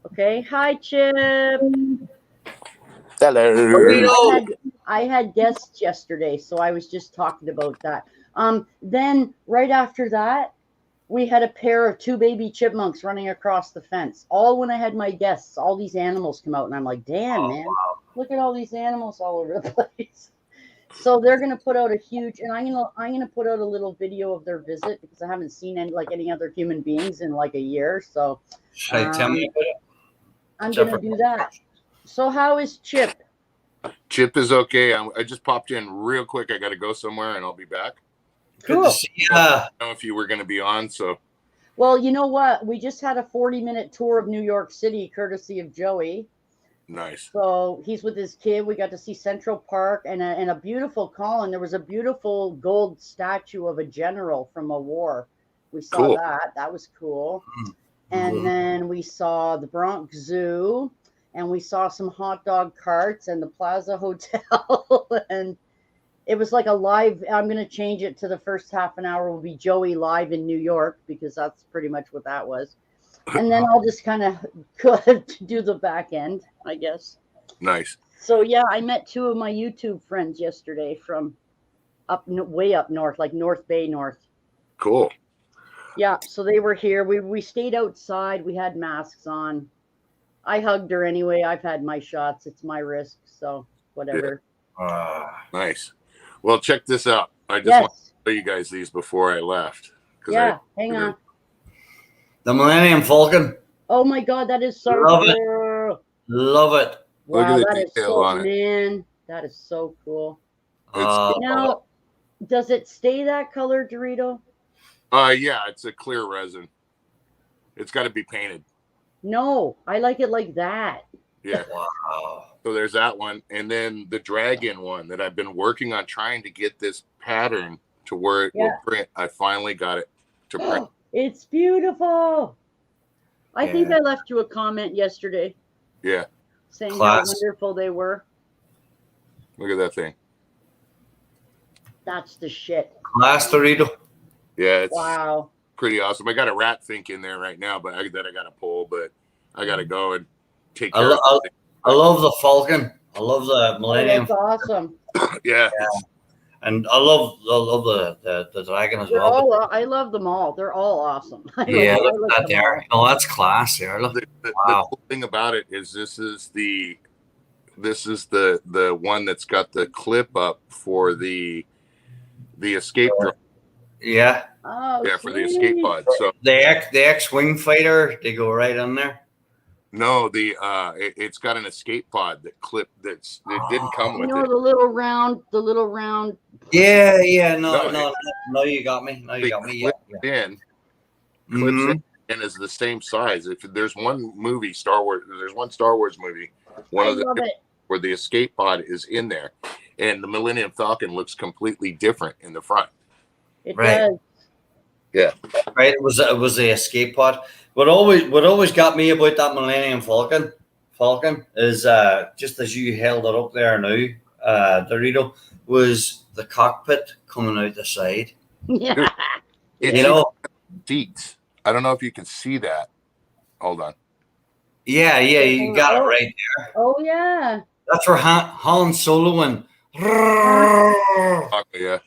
Okay, hi Chip. Hello. I had guests yesterday, so I was just talking about that. Then right after that, we had a pair of 2 baby chipmunks running across the fence. All when I had my guests, all these animals come out, and I'm like, damn, man, look at all these animals all over the place. So they're gonna put out a huge, and I'm gonna put out a little video of their visit because I haven't seen any other human beings in like a year. So tell me about it. I'm gonna do that. So how is Chip? Chip is okay. I just popped in real quick. I got to go somewhere, and I'll be back. Cool. Good to see you. I don't know if you were going to be on, so. Well, you know what? We just had a 40-minute tour of New York City, courtesy of Joey. Nice. So he's with his kid. We got to see Central Park and a beautiful Colin. There was a beautiful gold statue of a general from a war. We saw that. That was cool. And then we saw the Bronx Zoo, and we saw some hot dog carts and the Plaza Hotel. And it was like a live. I'm going to change it to the first half an hour will be Joey live in New York, because that's pretty much what that was. And then I'll just kind of do the back end, I guess. Nice. So, yeah, I met 2 of my YouTube friends yesterday from way up north, like North Bay North. Cool. Yeah, so they were here. We stayed outside. We had masks on. I hugged her anyway. I've had my shots. It's my risk, so whatever. Yeah. Nice. Well, check this out. I just Yes. want to show you guys these before I left. Yeah, hang on. The Millennium Falcon. Oh my God, that is so Love it. cool. Love it. Look Wow, at the that is detail so, on it. man, that is so cool. It's Now, does it stay that color, Dorito? yeah, it's a clear resin. It's got to be painted. No, I like it like that. Yeah. Wow. So there's that one, and then the dragon one that I've been working on trying to get this pattern to where it will print. I finally got it to print. It's beautiful. I think Yeah. I left you a comment yesterday Yeah. saying Class. how wonderful they were. Look at that thing. That's the shit. Class, Dorito. Yeah, it's Wow. pretty awesome. I got a rat fink in there right now, but I got to pull. But I got to go and take care of it. I love the Falcon. I love the Millennium. That's awesome. Yeah. And I love the dragon as They're well. all, I love them all. They're all awesome. Yeah, I look like at that them there. all. Oh, that's class there. Look. The Wow. cool thing about it is this is the one that's got the clip up for the escape drone. Yeah. Oh, Yeah, for the escape pod. So The X-wing fighter, they go right in there. no, it's got an escape pod that it didn't come You with know it. the little round. Yeah. No, No, you got me. No, you got me. Yeah. Clips Mhm. in and is the same size. If there's one movie, Star Wars, there's one Star Wars movie, one I of the love it. where the escape pod is in there, and the Millennium Falcon looks completely different in the front. It Right. does. Right. It was the escape pod. What always got me about that Millennium Falcon is just as you held it up there now, Dorito, was the cockpit coming out the side. Yeah. It's You know. seats. I don't know if you can see that. Hold on. Yeah. You got it right. Oh yeah. That's for Han Solo and Oh, yeah.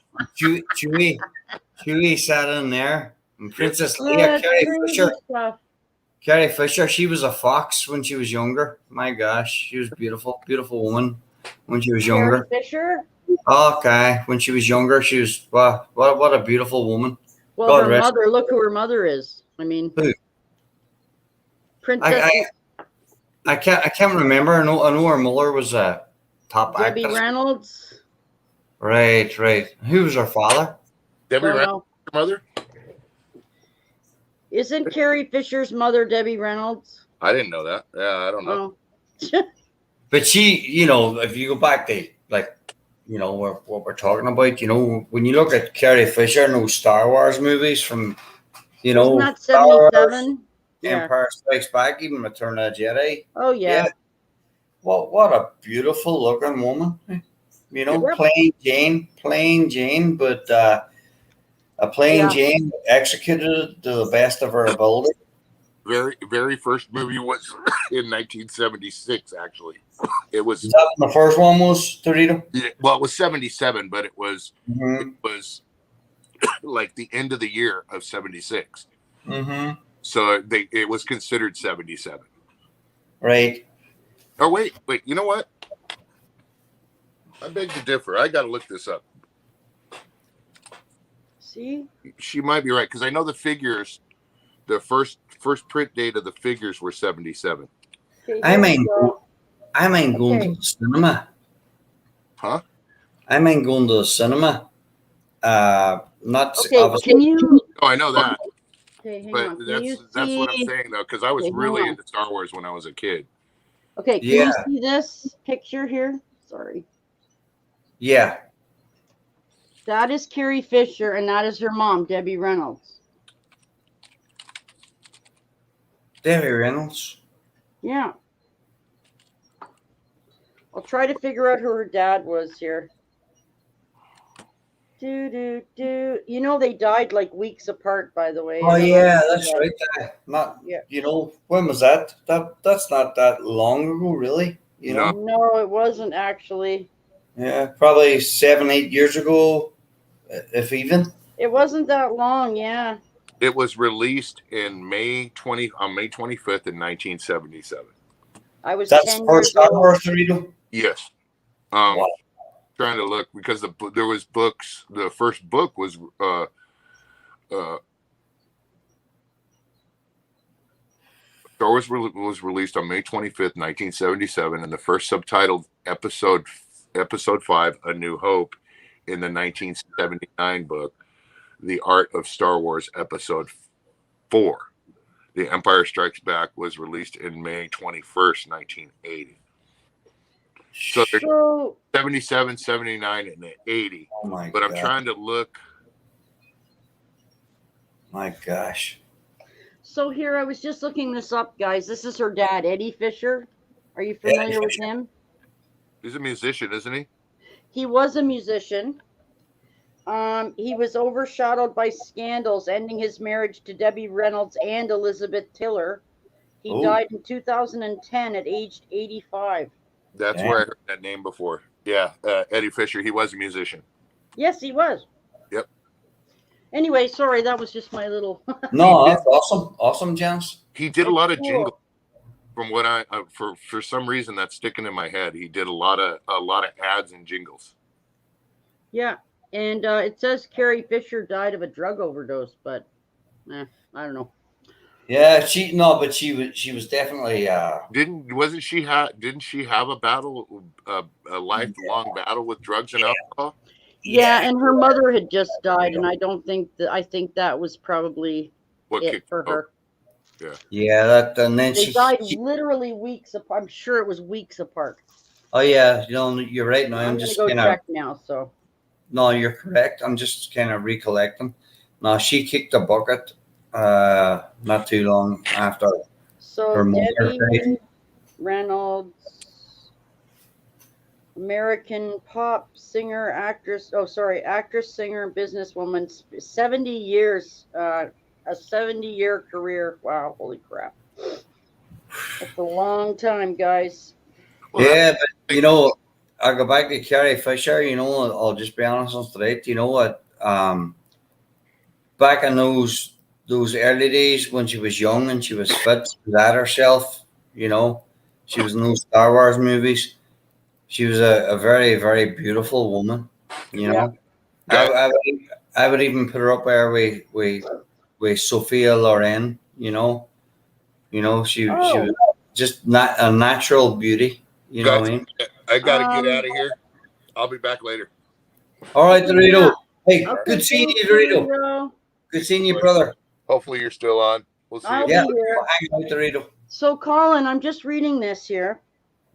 Chewie sat in there. And Princess Yeah, Leia, it's Carrie crazy Fisher. stuff. Carrie Fisher, she was a fox when she was younger. My gosh, she was beautiful, beautiful woman when she was younger. Carrie Fisher. Okay, when she was younger, she was wow, what a beautiful woman. Well, God her rest- mother. Look who her mother is. I mean, Who? Princess I can't remember. I know her mother was a top Debbie actress. Reynolds. Right. Who was her father? Debbie Don't Reynolds, know. your mother? Isn't Carrie Fisher's mother Debbie Reynolds? I didn't know that. Yeah, I don't know. Oh. But she, if you go back to what we're talking about, when you look at Carrie Fisher in those Star Wars movies from, Isn't that Star Wars, 77? Yeah. Empire Strikes Back, even Return of the Jedi. Oh yeah. Well, what a beautiful looking woman. Yep. Plain Jane, but a plain Yeah. Jane executed it to the best of her ability. Very, very first movie was in 1976. Actually, it was. Is that when the first one was, Dorito? Well, it was 77, but it was Mm-hmm. like the end of the year of 76. Mm-hmm. So it was considered 77. Right. Oh wait, you know what? I beg to differ. I got to look this up. See? She might be right because I know the figures. The first print date of the figures were 77. Okay, I here mean, we go. going Okay. to the cinema. Huh? I mean going to the cinema. Not Okay, obviously. can you? Oh, I know that, Okay, hang but on. Can you that's what I'm see? saying though, because I was Okay, hang really on. into Star Wars when I was a kid. Okay, can Yeah. you see this picture here? Sorry. Yeah. That is Carrie Fisher, and that is her mom, Debbie Reynolds. Debbie Reynolds. Yeah. I'll try to figure out who her dad was here. Do. They died like weeks apart, by the way. Oh yeah, that's right. Not Yeah. when was that? That's not that long ago, really. No. No, it wasn't actually. Yeah, probably 7-8 years ago, if even. It wasn't that long, yeah. It was released in May 25th in 1977. I was That's 10 the first years Star old. Wars, Dorito. Yes. Wow. trying to look because there was books. The first book was Star Wars was released on May 25th, 1977, and the first subtitled episode 5, A New Hope, in the 1979 book, The Art of Star Wars Episode 4. The Empire Strikes Back was released in May 21st, 1980. So there's 77, 79, and 80. Oh my but God. I'm trying to look. My gosh. So here, I was just looking this up, guys. This is her dad, Eddie Fisher. Are you familiar with him? He's a musician, isn't he? He was a musician. He was overshadowed by scandals, ending his marriage to Debbie Reynolds and Elizabeth Tiller. He died in 2010 at age 85. That's where I heard that name before. Yeah, Eddie Fisher. He was a musician. Yes, he was. Yep. Anyway, sorry, that was just my little. No, that's awesome, Jens. He did a lot of jingles. From what I for some reason that's sticking in my head. He did a lot of ads and jingles. Yeah, and it says Carrie Fisher died of a drug overdose, but I don't know. Yeah, she was definitely Didn't she have a battle, a lifelong battle with drugs and alcohol? Yeah, and her mother had just died, and I think that was probably what it for her. Yeah. Yeah, that and then they died literally weeks apart. I'm sure it was weeks apart. Oh yeah, you're right. No, I'm just gonna kind go check now. So. No, you're correct. I'm just kind of recollecting. No, she kicked the bucket not too long after her mother died. Reynolds, American pop singer, actress. Oh, sorry, actress, singer, businesswoman. 70 years. A 70-year career. Wow, holy crap! That's a long time, guys. Yeah, but I go back to Carrie Fisher. I'll just be honest on straight. You know what? Back in those early days when she was young and she was fit, she was at herself. She was in those Star Wars movies. She was a very, very beautiful woman. Yeah. I would even put her up there with Sophia Loren. She was just not a natural beauty. You know what I mean? I gotta get out of here. I'll be back later. All right, Dorito. Hey, Okay, good seeing you, Dorito. Good seeing you, brother. Hopefully you're still on. We'll see you. Yeah, hang out, Dorito. So, Colin, I'm just reading this here,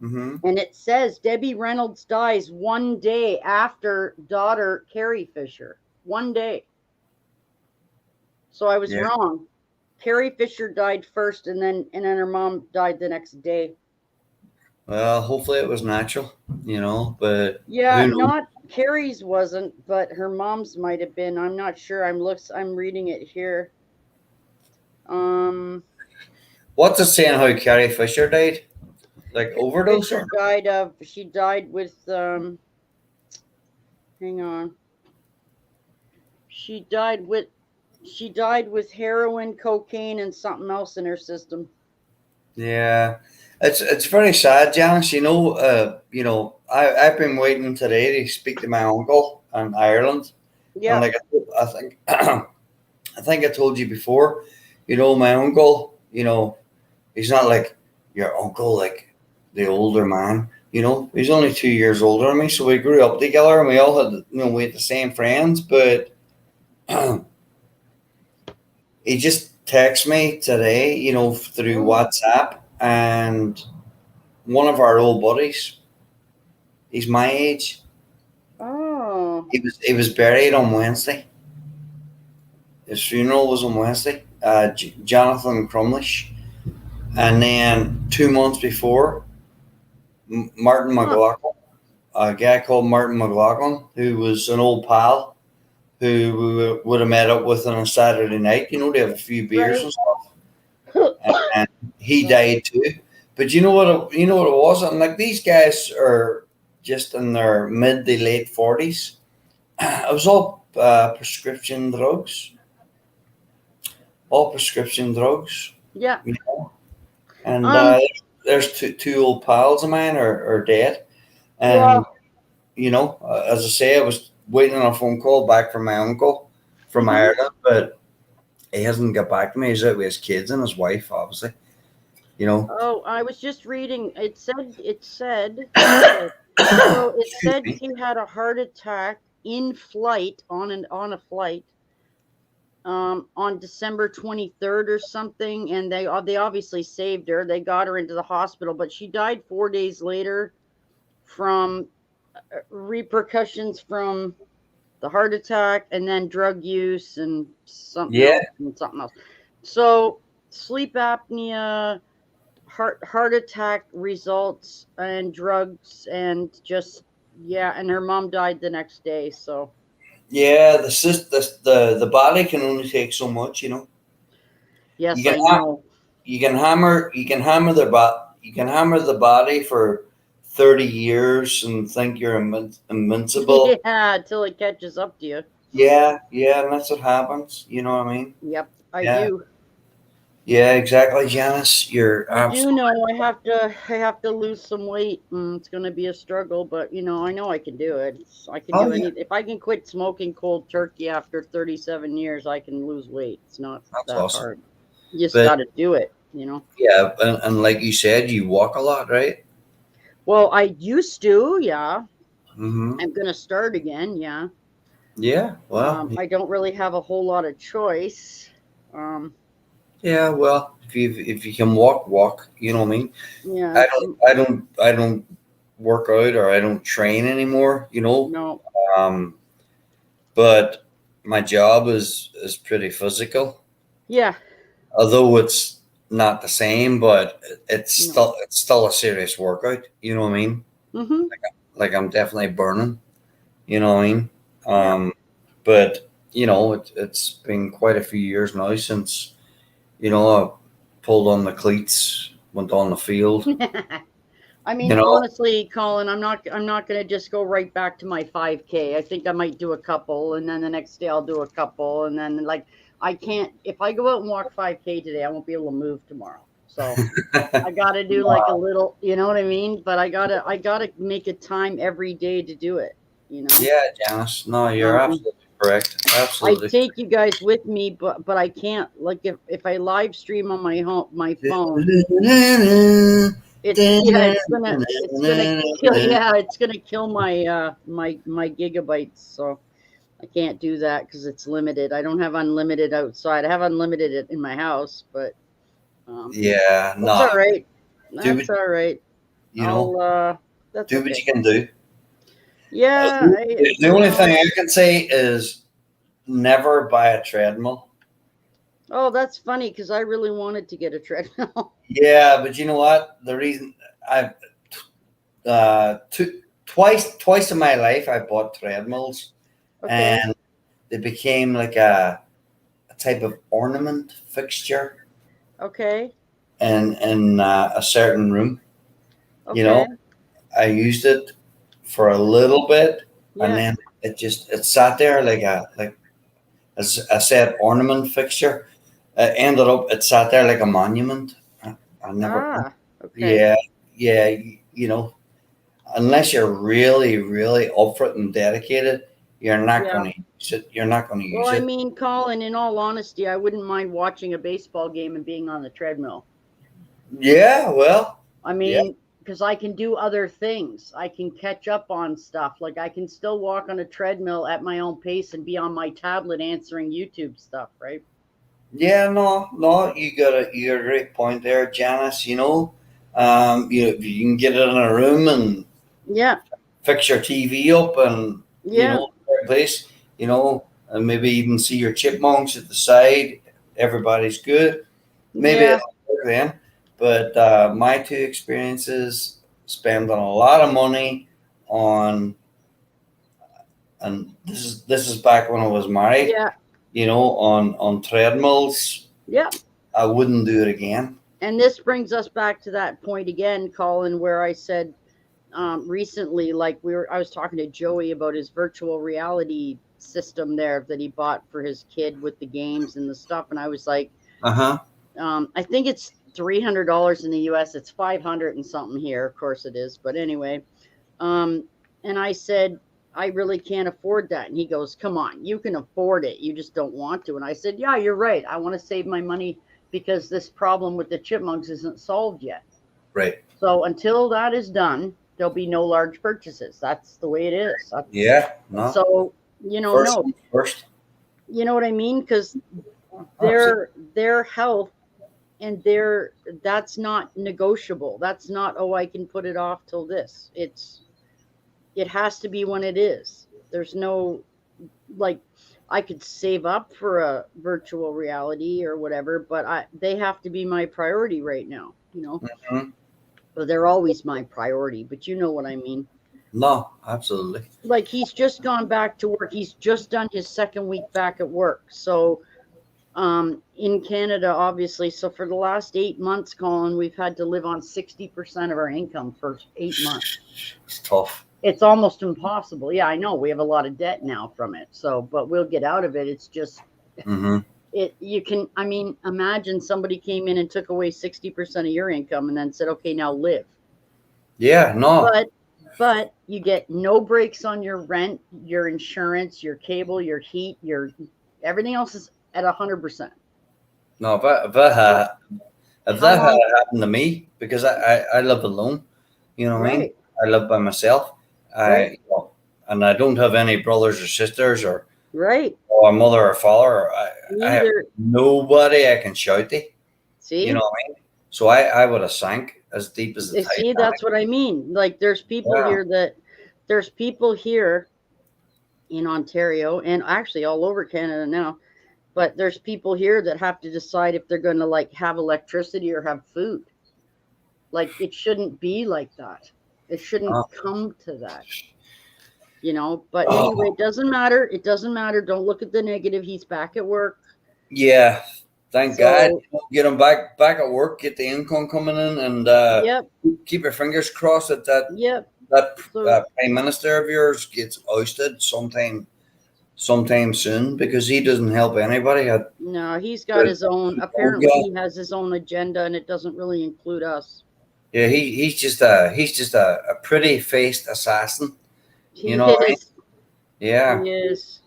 and it says Debbie Reynolds dies one day after daughter Carrie Fisher. One day. So I was wrong. Carrie Fisher died first, and then her mom died the next day. Well, hopefully it was natural, but yeah, not Carrie's wasn't, but her mom's might have been. I'm not sure. I'm reading it here. What's it saying how Carrie Fisher died? Like overdose? She died with hang on. She died with heroin, cocaine, and something else in her system. Yeah. It's very sad, Janice. I've been waiting today to speak to my uncle in Ireland. Yeah. And I think I think I told you before, my uncle, he's not like your uncle, like the older man, he's only 2 years older than me. So we grew up together and we all had, we had the same friends, but he just texted me today, through WhatsApp. And one of our old buddies, he's my age. Oh. He was buried on Wednesday. His funeral was on Wednesday. Jonathan Crumlish. And then 2 months before, Martin McLaughlin, a guy called Martin McLaughlin, who was an old pal, who we would have met up with on a Saturday night, to have a few beers and stuff. And he died too. But you know what it was? And like these guys are just in their mid to late 40s. It was all prescription drugs. All prescription drugs. Yeah. And there's two old pals of mine are dead. And as I say, I was waiting on a phone call back from my uncle from Ireland, but he hasn't got back to me. He's out with his kids and his wife, obviously. Oh, I was just reading. It said me. he had a heart attack in flight on a flight on December 23rd or something, and they obviously saved her. They got her into the hospital, but she died 4 days later from repercussions from the heart attack and then drug use and something Yeah, else and something else. So sleep apnea, heart attack results, and drugs, and just and her mom died the next day. So yeah. The body can only take so much. You yes, can I know. you can hammer the body for 30 years and think you're invincible. Yeah, until it catches up to you. Yeah, and that's what happens. You know what I mean? Yep, I Yeah, do. yeah, exactly, Janice. You're I do absolutely know I have to lose some weight. It's going to be a struggle, but I know I can do it. I can oh do yeah, any. If I can quit smoking cold turkey after 37 years, I can lose weight. It's not that's that awesome. hard. You just But got to do it. yeah, and like you said, you walk a lot, right? Well, I used to, yeah. Mm-hmm. I'm going to start again, yeah. Yeah, well, I don't really have a whole lot of choice. Um, yeah, well, if you can walk. You know what I mean? yeah, I don't work out or I don't train anymore. no, Um, but my job is pretty physical, yeah, although it's not the same, but it's no. still a serious workout. You know what I mean? Mm-hmm. Like I'm definitely burning. You know what I mean? Yeah. But it's been quite a few years now since I pulled on the cleats, went on the field. I mean, You know, honestly, Colin, I'm not going to just go right back to my 5K. I think I might do a couple, and then the next day I'll do a couple, and then like I can't. If I go out and walk 5K today, I won't be able to move tomorrow. So I got to do like a little. You know what I mean? But I gotta make a time every day to do it. You know. yeah, Janice. No, you're Um, absolutely correct. I Absolutely. take you guys with me, but I can't. Like if I live stream on my phone, it's gonna kill my gigabytes. So I can't do that because it's limited. I don't have unlimited outside. I have unlimited in my house, but Yeah, that's all no. right. Do what That's all right. you know. That's Do what okay. you can do. Yeah, The only thing I can say is never buy a treadmill. Oh, that's funny because I really wanted to get a treadmill. Yeah, but you know what? The reason I've twice in my life I bought treadmills, Okay. and they became like a type of ornament fixture Okay. in a certain room. You Okay. know, I used it for a little bit, and Yeah. then it sat there like as I said, ornament fixture. It ended up it sat there like a monument. I never. Ah. Okay. Yeah, yeah. Unless you're really, really up for it and dedicated, you're not Yeah. going to use it. You're not going to Well, use I it. mean, Colin, in all honesty, I wouldn't mind watching a baseball game and being on the treadmill. Yeah, well, I yeah, mean, because I can do other things. I can catch up on stuff. Like I can still walk on a treadmill at my own pace and be on my tablet answering YouTube stuff, right? yeah. No, you got a great point there, Janice. You can get it in a room and Yeah. fix your TV up and Yeah. place. And maybe even see your chipmunks at the side. Everybody's good. Maybe Yeah. it'll work then. But my two experiences spending a lot of money on, and this is back when I was married. Yeah. On treadmills. Yeah. I wouldn't do it again. And this brings us back to that point again, Colin, where I said recently, like I was talking to Joey about his virtual reality system there that he bought for his kid with the games and the stuff, and I was like, I think it's $300 in the U.S. It's 500 and something here. Of course it is, but anyway, And I said, I really can't afford that. And he goes, come on, you can afford it. You just don't want to. And I said, yeah, you're right. I want to save my money because this problem with the chipmunks isn't solved yet. Right. So until that is done, there'll be no large purchases. That's the way it is. Yeah. No. So, First. You know what I mean? Because Absolutely. their health and that's not negotiable. That's not, oh, I can put it off till this. It has to be when it is. There's no, like, I could save up for a virtual reality or whatever, but they have to be my priority right now, Mm-hmm. But they're always my priority, but you know what I mean. No, absolutely. Like, he's just gone back to work. He's just done his second week back at work. So in Canada, obviously. So for the last 8 months, Colin, we've had to live on 60% of our income for 8 months. It's tough. It's almost impossible. Yeah, I know. We have a lot of debt now from it. So, but we'll get out of it. It's just, imagine somebody came in and took away 60% of your income and then said, okay, now live. Yeah, no. But you get no breaks on your rent, your insurance, your cable, your heat, everything else is at 100%. No, if that had happened to me, because I live alone, you know what I mean? I live by myself. And I don't have any brothers or sisters or mother or father. I have nobody I can shout to. See? You know what I mean? So I would have sank as deep as the Titanic. See, that's what I mean. Like, there's people here in Ontario and actually all over Canada now. But there's people here that have to decide if they're going to like have electricity or have food. Like, it shouldn't be like that. It shouldn't come to that, But anyway, it doesn't matter. It doesn't matter. Don't look at the negative. He's back at work. Yeah, thank God. Get him back at work. Get the income coming in, and keep your fingers crossed that prime minister of yours gets ousted sometime soon, because he doesn't help anybody. No, he's got his own. Apparently, he has his own agenda, and it doesn't really include us. Yeah, he's just a pretty faced assassin. You know what I mean? Yeah. He is.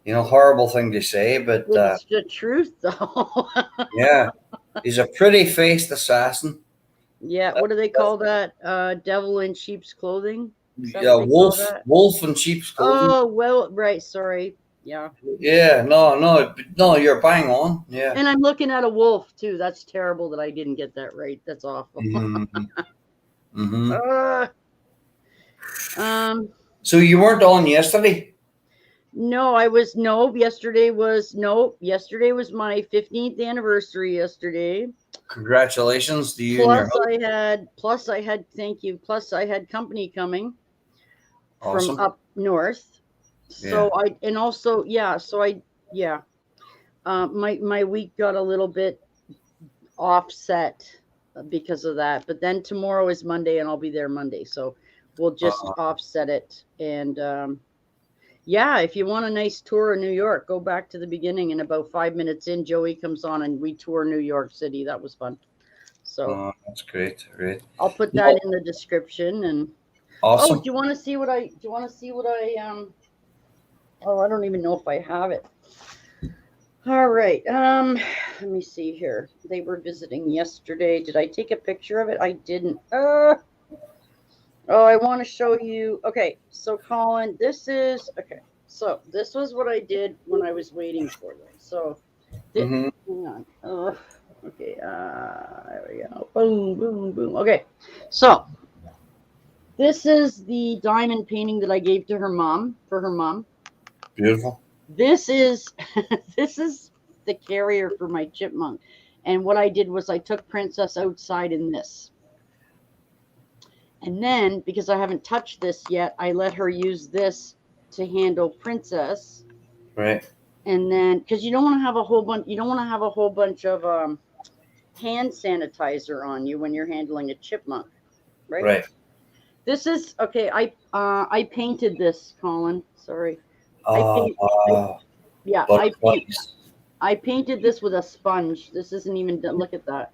Horrible thing to say, but it's the truth, though. Yeah, he's a pretty faced assassin. Yeah, what do they call that? Devil in sheep's clothing. Yeah, wolf in sheep's clothing. Oh, well, right. Sorry. Yeah. Yeah. No. You're bang on. Yeah. And I'm looking at a wolf too. That's terrible that I didn't get that right. That's awful. So you weren't on yesterday? No, I was. No, yesterday was my 15th anniversary. Yesterday. Congratulations to you. Plus I had. Thank you. Plus I had company coming. Awesome. From up north. So my week got a little bit offset because of that, but then tomorrow is Monday and I'll be there Monday, so we'll just offset it. And if you want a nice tour of New York, go back to the beginning, and about 5 minutes in, Joey comes on and we tour New York City. That was fun. So that's great. I'll put that in the description. And awesome. Do you want to see what I I don't even know if I have it. All right. Let me see here. They were visiting yesterday. Did I take a picture of it? I didn't. I want to show you. Okay. So Colin, so this was what I did when I was waiting for them. So hang on. Okay. There we go. Boom, boom, boom. Okay. So this is the diamond painting that I gave to her mom for her mom. Beautiful. This is the carrier for my chipmunk. And what I did was I took Princess outside in this. And then, because I haven't touched this yet, I let her use this to handle Princess. Right. And then, because you don't want to have a whole bunch of hand sanitizer on you when you're handling a chipmunk, right? Right. This is okay. I painted this, Colin. Sorry. I painted this with a sponge. This isn't even. Look at that.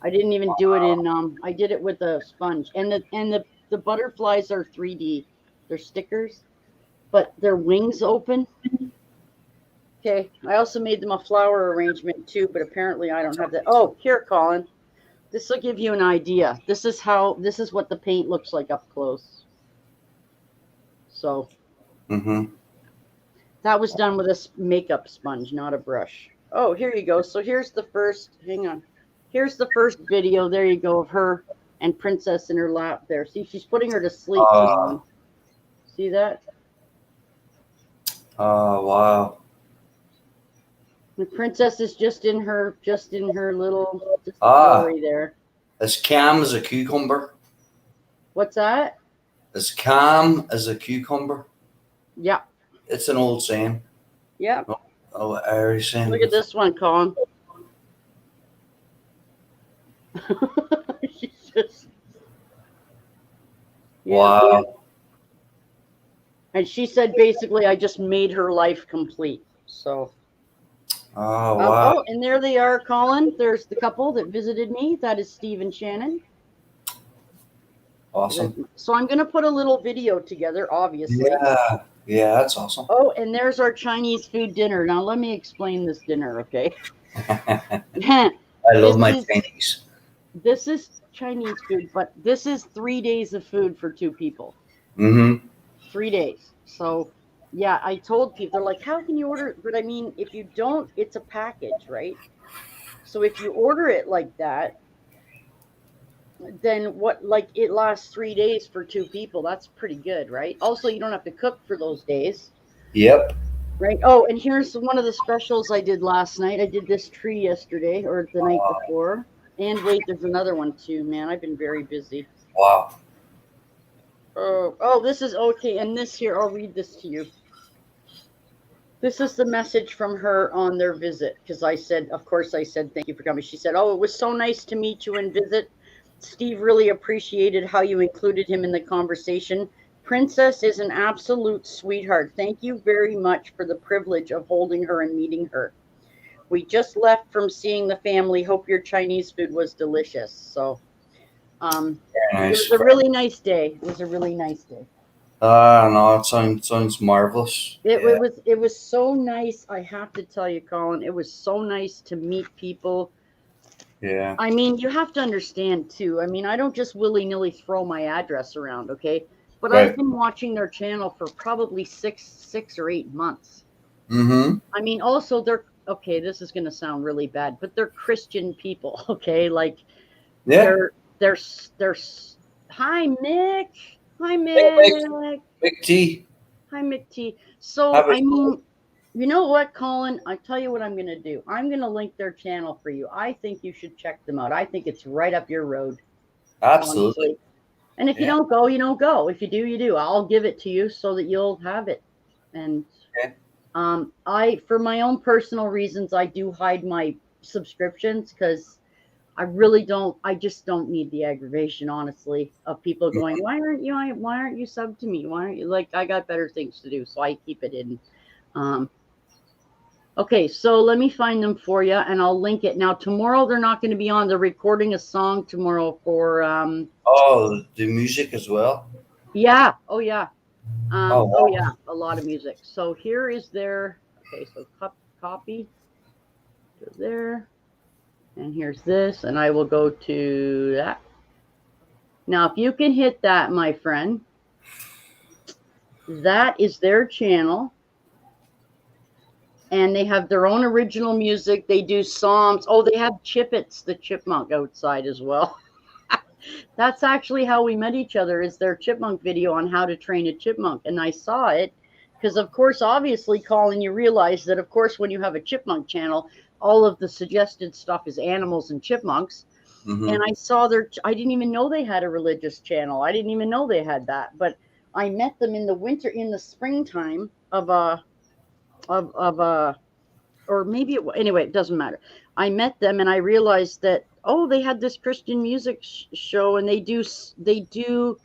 I didn't even do it in. I did it with a sponge, and the butterflies are 3D. They're stickers, but their wings open. Okay, I also made them a flower arrangement too, but apparently I don't have that. Oh, here, Colin. This will give you an idea. This is what the paint looks like up close. So that was done with a makeup sponge, not a brush. Oh, here you go. So here's the first, hang on. Here's the first video. There you go, of her and Princess in her lap there. See, she's putting her to sleep. See that? Oh, wow. The princess is just in her little glory there. As calm as a cucumber. What's that? As calm as a cucumber. Yeah. It's an old saying. Yeah. Oh, Irish saying. Look at this one, Colin. She's just, wow. And she said basically, I just made her life complete. So. Oh, wow. Oh, and there they are, Colin. There's the couple that visited me. That is Steve and Shannon. Awesome. So I'm going to put a little video together, obviously. Yeah, that's awesome. Oh, and there's our Chinese food dinner. Now, let me explain this dinner, okay? I love my Chinese. This is Chinese food, but this is 3 days of food for 2 people. 3 days. So, yeah, I told people, they're like, how can you order it? But I mean, if you don't, it's a package, right? So if you order it like that, then it lasts 3 days for 2 people. That's pretty good, right? Also, you don't have to cook for those days. Yep. Right. Oh, and here's one of the specials I did last night. I did this tree yesterday or the night before. And wait, there's another one too, man. I've been very busy. Wow. Oh, this is okay. And this here, I'll read this to you. This is the message from her on their visit. Because I said, thank you for coming. She said, oh, it was so nice to meet you and visit. Steve really appreciated how you included him in the conversation. Princess is an absolute sweetheart. Thank you very much for the privilege of holding her and meeting her. We just left from seeing the family. Hope your Chinese food was delicious. So it was a really nice day. No, it sounds marvelous. It was so nice. I have to tell you, Colin, it was so nice to meet people. Yeah. I mean, you have to understand too. I mean, I don't just willy-nilly throw my address around, okay? But right. I've been watching their channel for probably six or 8 months. I mean, also they're okay. This is going to sound really bad, but they're Christian people, okay? Like, they're. Hi, Mick. Hi, Mick. Mick T. Hi, Mick T. So I mean. You know what, Colin? I'll tell you what I'm going to do. I'm going to link their channel for you. I think you should check them out. I think it's right up your road. Absolutely. Honestly. And if you don't go, you don't go. If you do, you do. I'll give it to you so that you'll have it. And for my own personal reasons, I do hide my subscriptions because I just don't need the aggravation, honestly, of people going, why aren't you subbed to me? Why aren't you I got better things to do. So I keep it in. Okay, so let me find them for you, and I'll link it. Now, tomorrow they're not going to be on. They're recording a song tomorrow for... the music as well? Yeah. Oh, yeah. Oh, yeah. A lot of music. So here is their... Okay, so copy. Go there. And here's this, and I will go to that. Now, if you can hit that, my friend, that is their channel. And they have their own original music. They do psalms. Oh, they have Chippets, the chipmunk, outside as well. That's actually how we met each other, is their chipmunk video on how to train a chipmunk. And I saw it because, of course, obviously, Colin, you realize that, of course, when you have a chipmunk channel, all of the suggested stuff is animals and chipmunks. And I saw I didn't even know they had a religious channel. I didn't even know they had that. But I met them in the springtime or maybe anyway, it doesn't matter. I met them and I realized that, they had this Christian music show, and they do,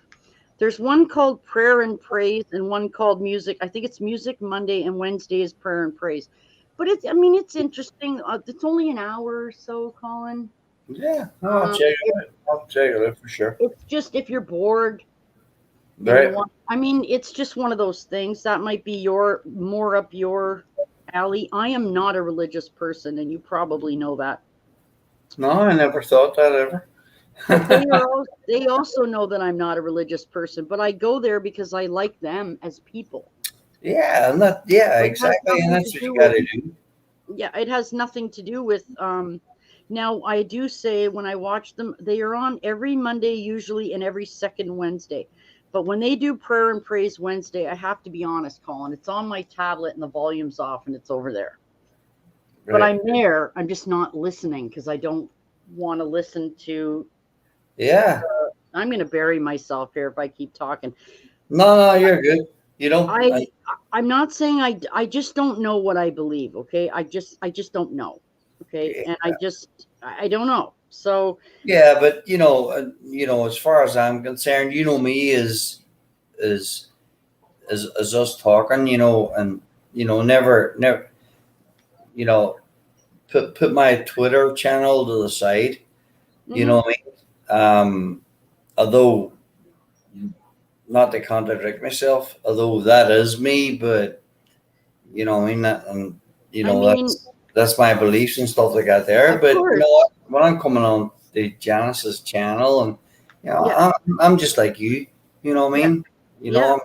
there's one called Prayer and Praise and one called Music. I think it's Music Monday and Wednesday is Prayer and Praise. But it's interesting. It's only an hour or so, Colin. Yeah, I'll check it out for sure. It's just, if you're bored, Right. I mean, it's just one of those things that might be more up your alley. I am not a religious person, and you probably know that. No, I never thought that ever. But they also know that I'm not a religious person, but I go there because I like them as people. Yeah, exactly, and that's what you got to do. Yeah, it has nothing to do with now I do say when I watch them, they are on every Monday usually and every second Wednesday. But when they do prayer and praise Wednesday, I have to be honest, Colin, it's on my tablet and the volume's off and it's over there. Right. But I'm there, I'm just not listening because I don't want to listen to. Yeah. I'm going to bury myself here if I keep talking. No, you're good. You know, I'm not saying I just don't know what I believe. Okay. I just don't know. Okay. Yeah. And I don't know. So. Yeah. But as far as I'm concerned, me is us talking, and, never, put my Twitter channel to the side, you know what I mean? Although, not to contradict myself, although that is me, but that's my beliefs and stuff like that there. But you know what? When I'm coming on the Janice's channel, and I'm just like you know what I mean? You know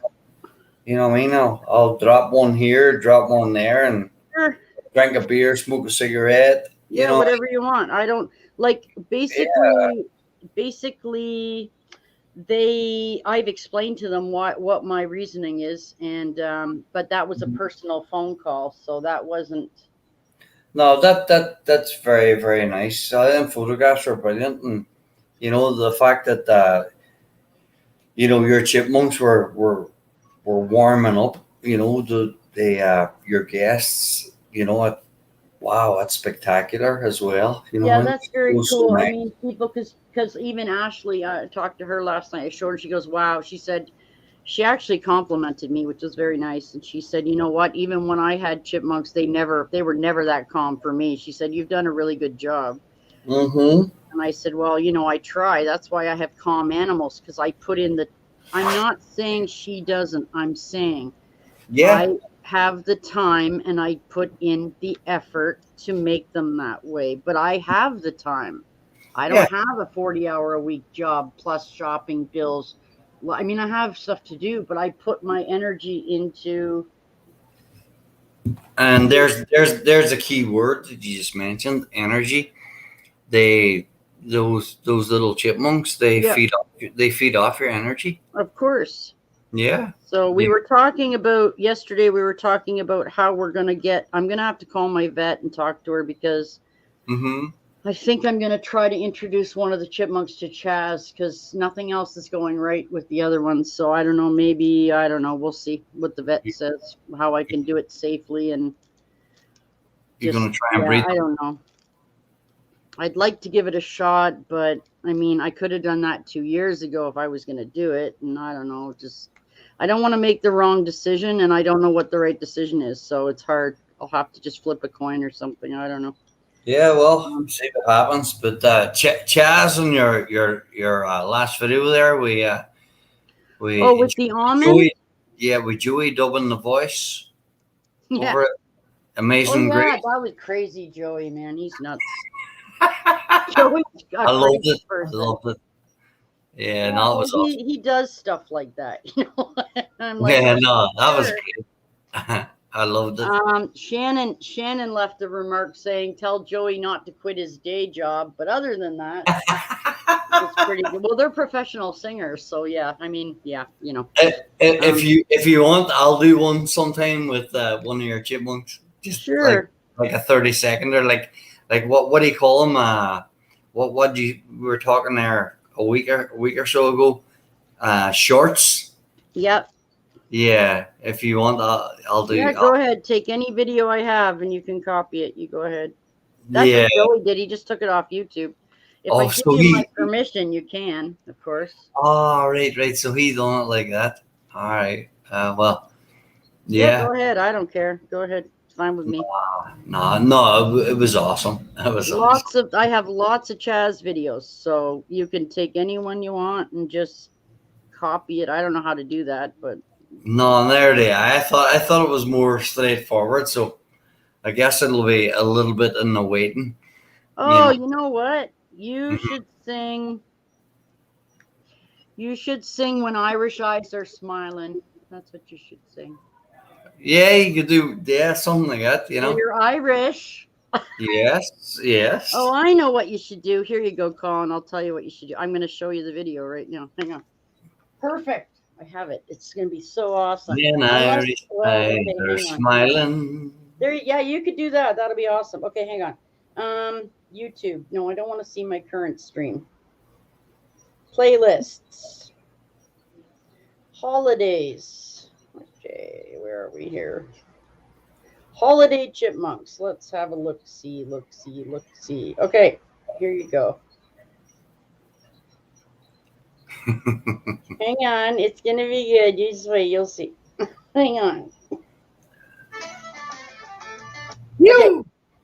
what I mean? I'll drop one here, drop one there, and drink a beer, smoke a cigarette. Whatever you want. I don't like basically I've explained to them what my reasoning is, and but that was a personal phone call, so that wasn't. No, that's very, very nice. Them photographs are brilliant, and the fact that your chipmunks were warming up. Your guests. Wow, that's spectacular as well. That's very cool. I mean, people, because even Ashley, I talked to her last night. I showed her. She goes, "Wow." She said, she actually complimented me, which was very nice. And she said, "You know what? Even when I had chipmunks, they were never that calm for me." She said, "You've done a really good job." And I said, "Well, I try. That's why I have calm animals, because I put in the. I'm not saying she doesn't. I'm saying, I have the time and I put in the effort to make them that way. But I have the time. I don't have a 40-hour-a-week job plus shopping bills. Well, I mean, I have stuff to do, but I put my energy into. And there's a key word that you just mentioned: energy. Those little chipmunks, they feed off your energy. Of course. Yeah. So we were talking about yesterday. We were talking about how we're gonna get. I'm gonna have to call my vet and talk to her because. I think I'm going to try to introduce one of the chipmunks to Chaz because nothing else is going right with the other ones. So I don't know. Maybe, I don't know. We'll see what the vet says, how I can do it safely. And you're going to try and breathe. I don't know. I'd like to give it a shot, but I mean, I could have done that 2 years ago if I was going to do it. And I don't know. I don't want to make the wrong decision and I don't know what the right decision is. So it's hard. I'll have to just flip a coin or something. I don't know. Yeah, well, see what happens. But Chaz, in your last video there, we with the almond, with Joey dubbing the voice over it. Amazing Grace. That was crazy, Joey. Man, he's nuts. I loved it. Yeah, no, it was awesome. He does stuff like that, I'm like, that was good. I loved it. Shannon left a remark saying, "Tell Joey not to quit his day job." But other than that, it's pretty good. Well, they're professional singers, so yeah. I mean, yeah, If you want, I'll do one sometime with one of your chipmunks. Just sure. Like a 30-seconder, like what do you call them? We were talking there a week or so ago. Shorts. Yep. Yeah, if you want, I'll do. Yeah, go ahead. Take any video I have, and you can copy it. You go ahead. That's what Joey did. He just took it off YouTube. If I give you my permission, you can, of course. Oh, right. So he's on it like that. All right. Well, yeah. Go ahead. I don't care. Go ahead. It's fine with me. No. It was awesome. It was awesome. I have lots of Chaz videos, so you can take any one you want and just copy it. I don't know how to do that, but No, there they are. I thought it was more straightforward, so I guess it'll be a little bit in the waiting. oh, you know what? You should sing. You should sing When Irish Eyes Are Smiling. That's what you should sing. Yeah, you could do something like that, you know. Well, you're Irish. Yes. Oh, I know what you should do. Here you go, Colin. I'll tell you what you should do. I'm going to show you the video right now. Hang on. Perfect. I have it. It's going to be so awesome. When Irish eyes are smiling. There, yeah, you could do that. That'll be awesome. Okay, hang on. YouTube. No, I don't want to see my current stream. Playlists. Holidays. Okay, where are we here? Holiday Chipmunks. Let's have a look-see. Okay, here you go. Hang on. It's going to be good. You just wait. You'll see. Hang on.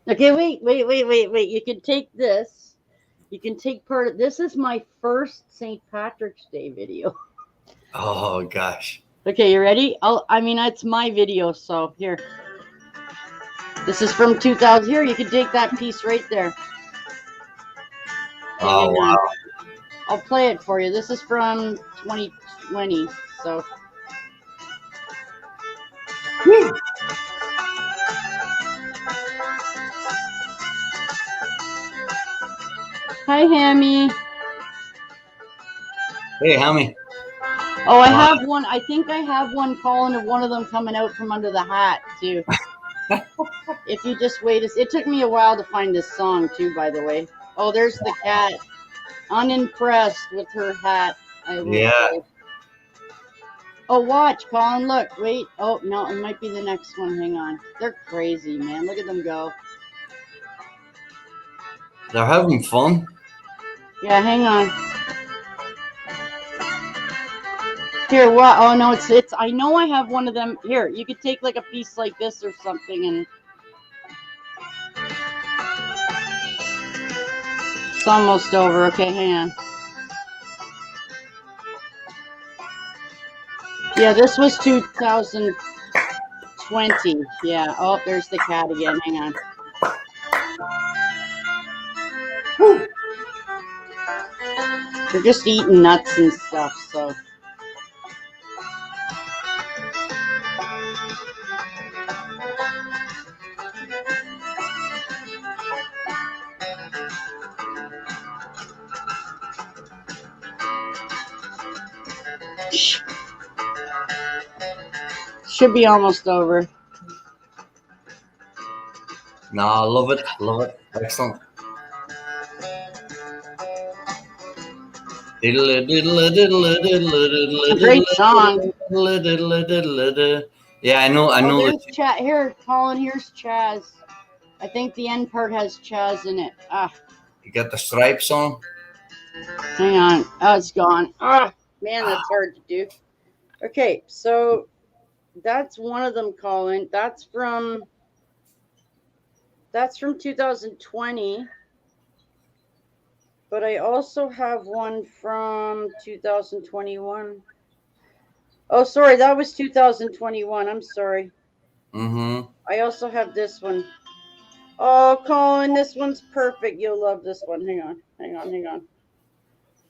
Okay, wait. You can take this. You can take part of this. Is my first St. Patrick's Day video. Oh gosh. Okay, you ready? I mean, it's my video, so here. This is from 2000. Here, you can take that piece right there. Oh wow. I'll play it for you. This is from 2020, so. Woo! Hi, Hammy. Hey, Hammy. Oh, I have one. I think I have one calling of one of them coming out from under the hat, too. If you just wait. It took me a while to find this song, too, by the way. Oh, there's the cat. Unimpressed with her hat. I will say. Oh, watch, Colin. Look. Wait. Oh, no. It might be the next one. Hang on. They're crazy, man. Look at them go. They're having fun. Yeah, hang on. Here, what? Oh, no, it's, I know I have one of them. Here, you could take like a piece like this or something and. It's almost over. Okay, hang on. Yeah, this was 2020. Yeah. Oh, there's the cat again. Hang on. Whew. They're just eating nuts and stuff, so. Should be almost over. No, I love it. Excellent. Great song. Yeah, I know. There's here, Colin. Here's Chaz. I think the end part has Chaz in it. You got the stripes on. Hang on. Oh, it's gone. Man, that's hard to do. Okay, so that's one of them, Colin. That's from 2020. But I also have one from 2021. Oh, sorry, that was 2021. I'm sorry. Mm-hmm. I also have this one. Oh, Colin, this one's perfect. You'll love this one. Hang on.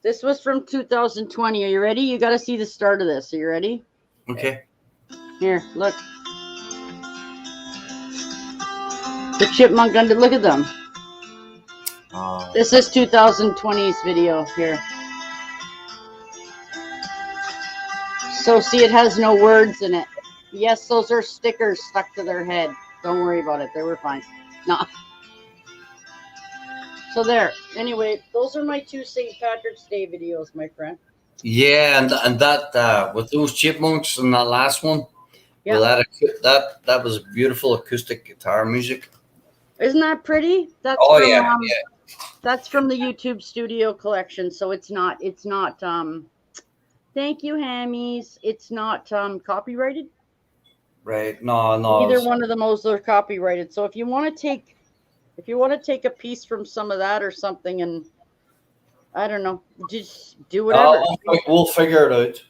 This was from 2020. Are you ready? You got to see the start of this. Are you ready? Okay. Here, look. The chipmunk under. Look at them. Oh. This is 2020's video here. So see, it has no words in it. Yes, those are stickers stuck to their head. Don't worry about it. They were fine. No. So there. Anyway, those are my two St. Patrick's Day videos, my friend. Yeah, and that with those chipmunks and that last one, yeah, well, that was beautiful acoustic guitar music. Isn't that pretty? That's from, yeah. That's from the YouTube Studio collection, so it's not thank you, Hammies. It's not copyrighted. Right. No. Either one of those are copyrighted. So if you want to take a piece from some of that or something, and I don't know, just do whatever. We'll figure it out.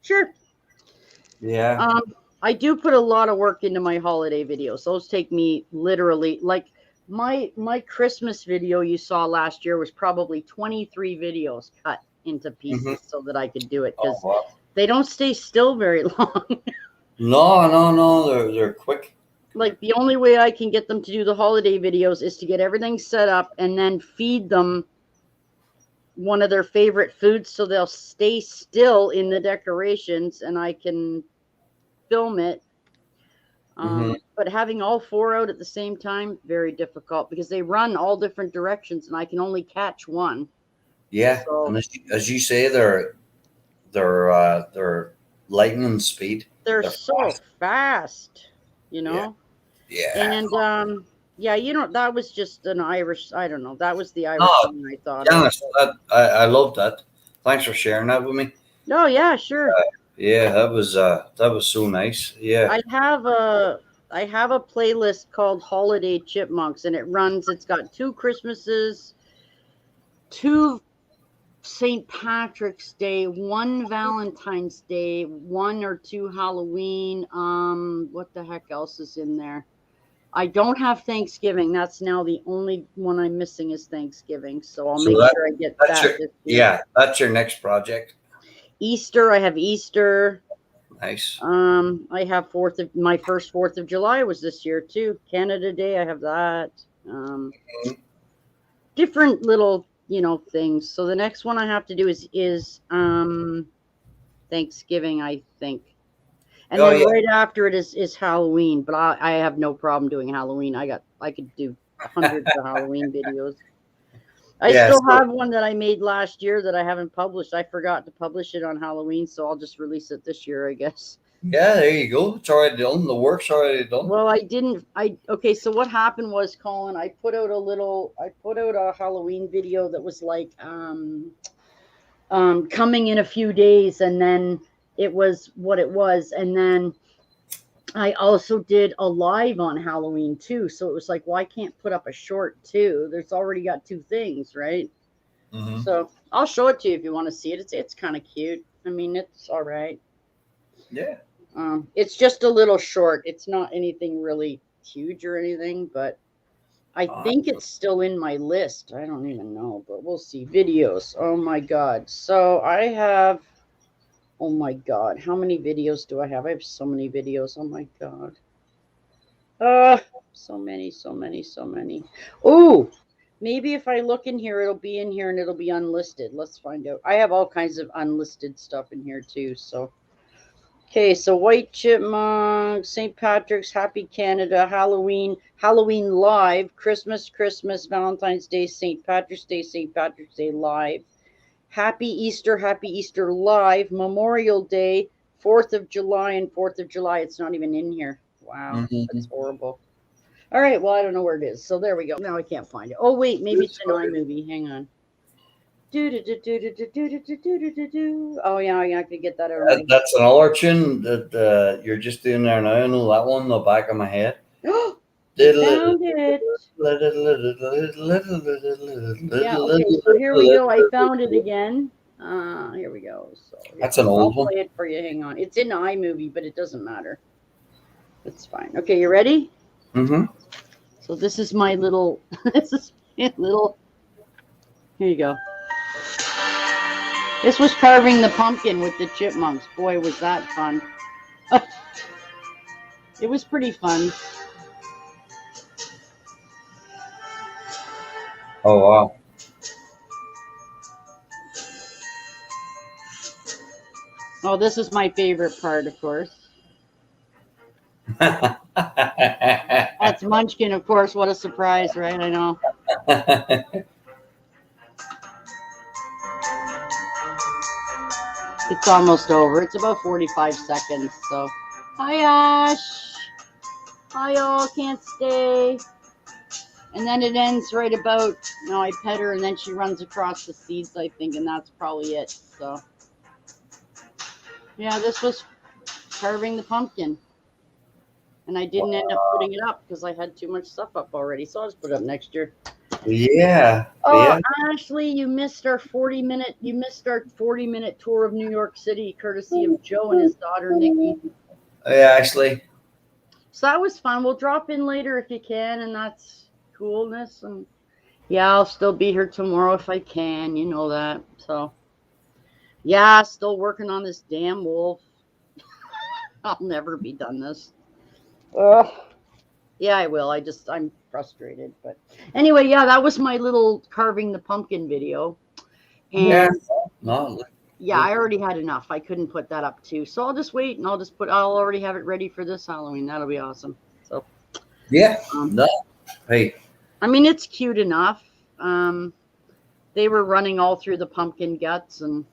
Sure. Yeah. I do put a lot of work into my holiday videos. Those take me literally, like my Christmas video you saw last year was probably 23 videos cut into pieces so that I could do it, because they don't stay still very long. No. They're quick. Like the only way I can get them to do the holiday videos is to get everything set up and then feed them one of their favorite foods so they'll stay still in the decorations and I can film it. But having all four out at the same time, very difficult because they run all different directions and I can only catch one. Yeah, So, and as you say, they're lightning speed. They're so fast, you know. Yeah. And yeah, that was just an Irish. I don't know. That was the Irish thing I thought. Janice, I love that. Thanks for sharing that with me. Oh yeah, sure. Yeah, that was so nice. Yeah. I have a playlist called Holiday Chipmunks, and it's got 2 Christmases, 2 St. Patrick's Day, 1 Valentine's Day, 1 or 2 Halloween. What the heck else is in there? I don't have Thanksgiving. That's now the only one I'm missing is Thanksgiving. So I'll make sure I get that. Yeah, that's your next project. Easter, I have Easter. Nice. I have my first 4th of July was this year too. Canada Day, I have that. Different little, things. So the next one I have to do is Thanksgiving, I think. And then right after it is Halloween, but I have no problem doing Halloween. I could do hundreds of Halloween videos. I still have one that I made last year that I haven't published. I forgot to publish it on Halloween, so I'll just release it this year, I guess. Yeah, there you go. It's already done. The work's already done. Well, okay, so what happened was, Colin, I put out a Halloween video that was like coming in a few days, and then it was what it was. And then I also did a live on Halloween too. So it was like, well, I can't put up a short too. There's already got 2 things, right? So I'll show it to you if you want to see it. It's kind of cute. I mean, it's all right. Yeah. It's just a little short. It's not anything really huge or anything, but I think it's still in my list. I don't even know, but we'll see. Videos. Oh my God. So I have, oh my God, how many videos do I have? I have so many videos. Oh my God. So many. Oh, maybe if I look in here, it'll be in here and it'll be unlisted. Let's find out. I have all kinds of unlisted stuff in here too. So, okay. So White Chipmunks, St. Patrick's, Happy Canada, Halloween live, Christmas, Valentine's Day, St. Patrick's Day live. Happy Easter live, Memorial Day, 4th of July, and 4th of July. It's not even in here. Wow, that's horrible. All right, well, I don't know where it is. So there we go. Now I can't find it. Oh, wait, maybe it's an iMovie. Hang on. Oh, yeah, I could get that out. That's another tune that you're just doing there now. I know that one in the back of my head. Found it. Yeah, okay, so here we go. I found it again. Here we go. So that's an old one. I'll play it for you. Hang on. It's in iMovie, but it doesn't matter. It's fine. Okay, you ready? So this is my little. Here you go. This was carving the pumpkin with the chipmunks. Boy, was that fun. It was pretty fun. Oh, wow. Oh, this is my favorite part, of course. That's Munchkin, of course. What a surprise, right? I know. It's almost over. It's about 45 seconds. So, hi, Ash. Hi, y'all. Can't stay. And then it ends right about, I pet her and then she runs across the seats, I think, and that's probably it. So, yeah, this was carving the pumpkin. And I didn't end up putting it up because I had too much stuff up already. So I'll just put it up next year. Yeah. Oh, Yeah. Ashley, you missed our 40-minute tour of New York City, courtesy of Joe and his daughter Nikki. Yeah, actually. So that was fun. We'll drop in later if you can, and that's coolness. And yeah, I'll still be here tomorrow if I can. You know that. So yeah, still working on this damn wolf. I'll never be done this. Ugh. Yeah, I will. I'm frustrated. But anyway, yeah, that was my little carving the pumpkin video. And Yeah. No. yeah, I already had enough. I couldn't put that up too. So I'll just wait and I'll already have it ready for this Halloween. That'll be awesome. So Yeah. No. Hey. I mean, it's cute enough. They were running all through the pumpkin guts and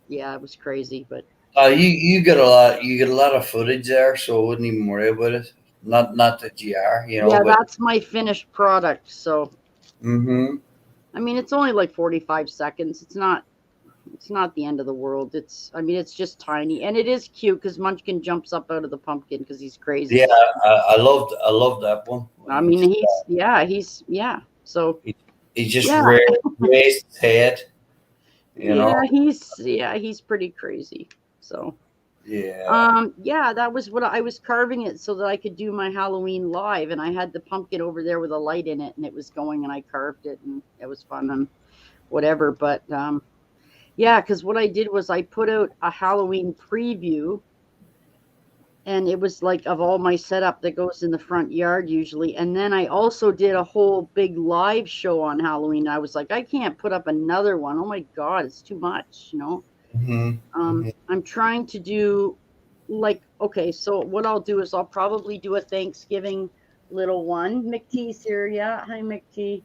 yeah, it was crazy, but You get a lot of footage there, so I wouldn't even worry about it. Not that you are, yeah, but that's my finished product. So mm-hmm. I mean, it's only like 45 seconds. It's not the end of the world. It's just tiny, and it is cute because Munchkin jumps up out of the pumpkin because he's crazy. Yeah, I loved that one. I mean, he's So he just raised his head. You know. He's pretty crazy. So yeah, that was what I was carving it so that I could do my Halloween live, and I had the pumpkin over there with a light in it, and it was going, and I carved it, and it was fun and whatever. But yeah, because what I did was I put out a Halloween preview, and it was like of all my setup that goes in the front yard usually. And then I also did a whole big live show on Halloween. I was like, I can't put up another one. Oh my God, it's too much, you know? Mm-hmm. I'm trying to do okay, so what I'll do is I'll probably do a Thanksgiving little one. McTee's here. Yeah. Hi, McTee.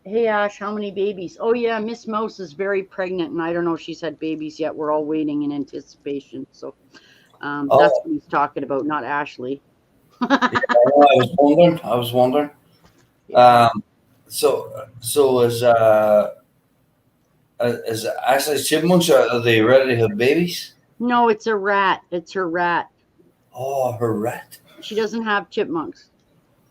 Hey Ash, how many babies? Oh yeah, Miss Mouse is very pregnant, and I don't know if she's had babies yet. We're all waiting in anticipation. So that's what he's talking about, not Ashley. I was wondering. Yeah. So is Ashley's chipmunks, are they ready to have babies? No, it's a rat. It's her rat. Oh, her rat. She doesn't have chipmunks.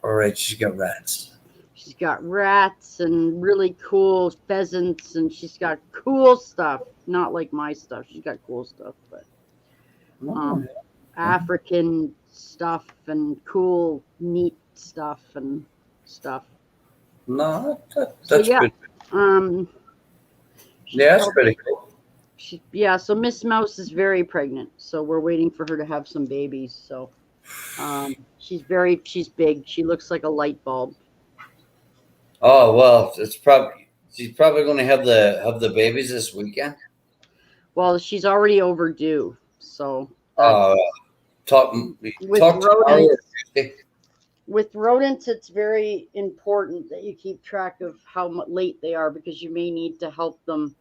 All right, she's got rats. She's got rats and really cool pheasants, and she's got cool stuff. Not like my stuff. She's got cool stuff, but African stuff and cool, neat stuff and stuff. No, that's good. Yeah, that's pretty cool. So Miss Mouse is very pregnant, so we're waiting for her to have some babies. So she's big. She looks like a light bulb. Oh well, she's probably going to have the babies this weekend. Well, she's already overdue. So with rodents, it's very important that you keep track of how late they are, because you may need to help them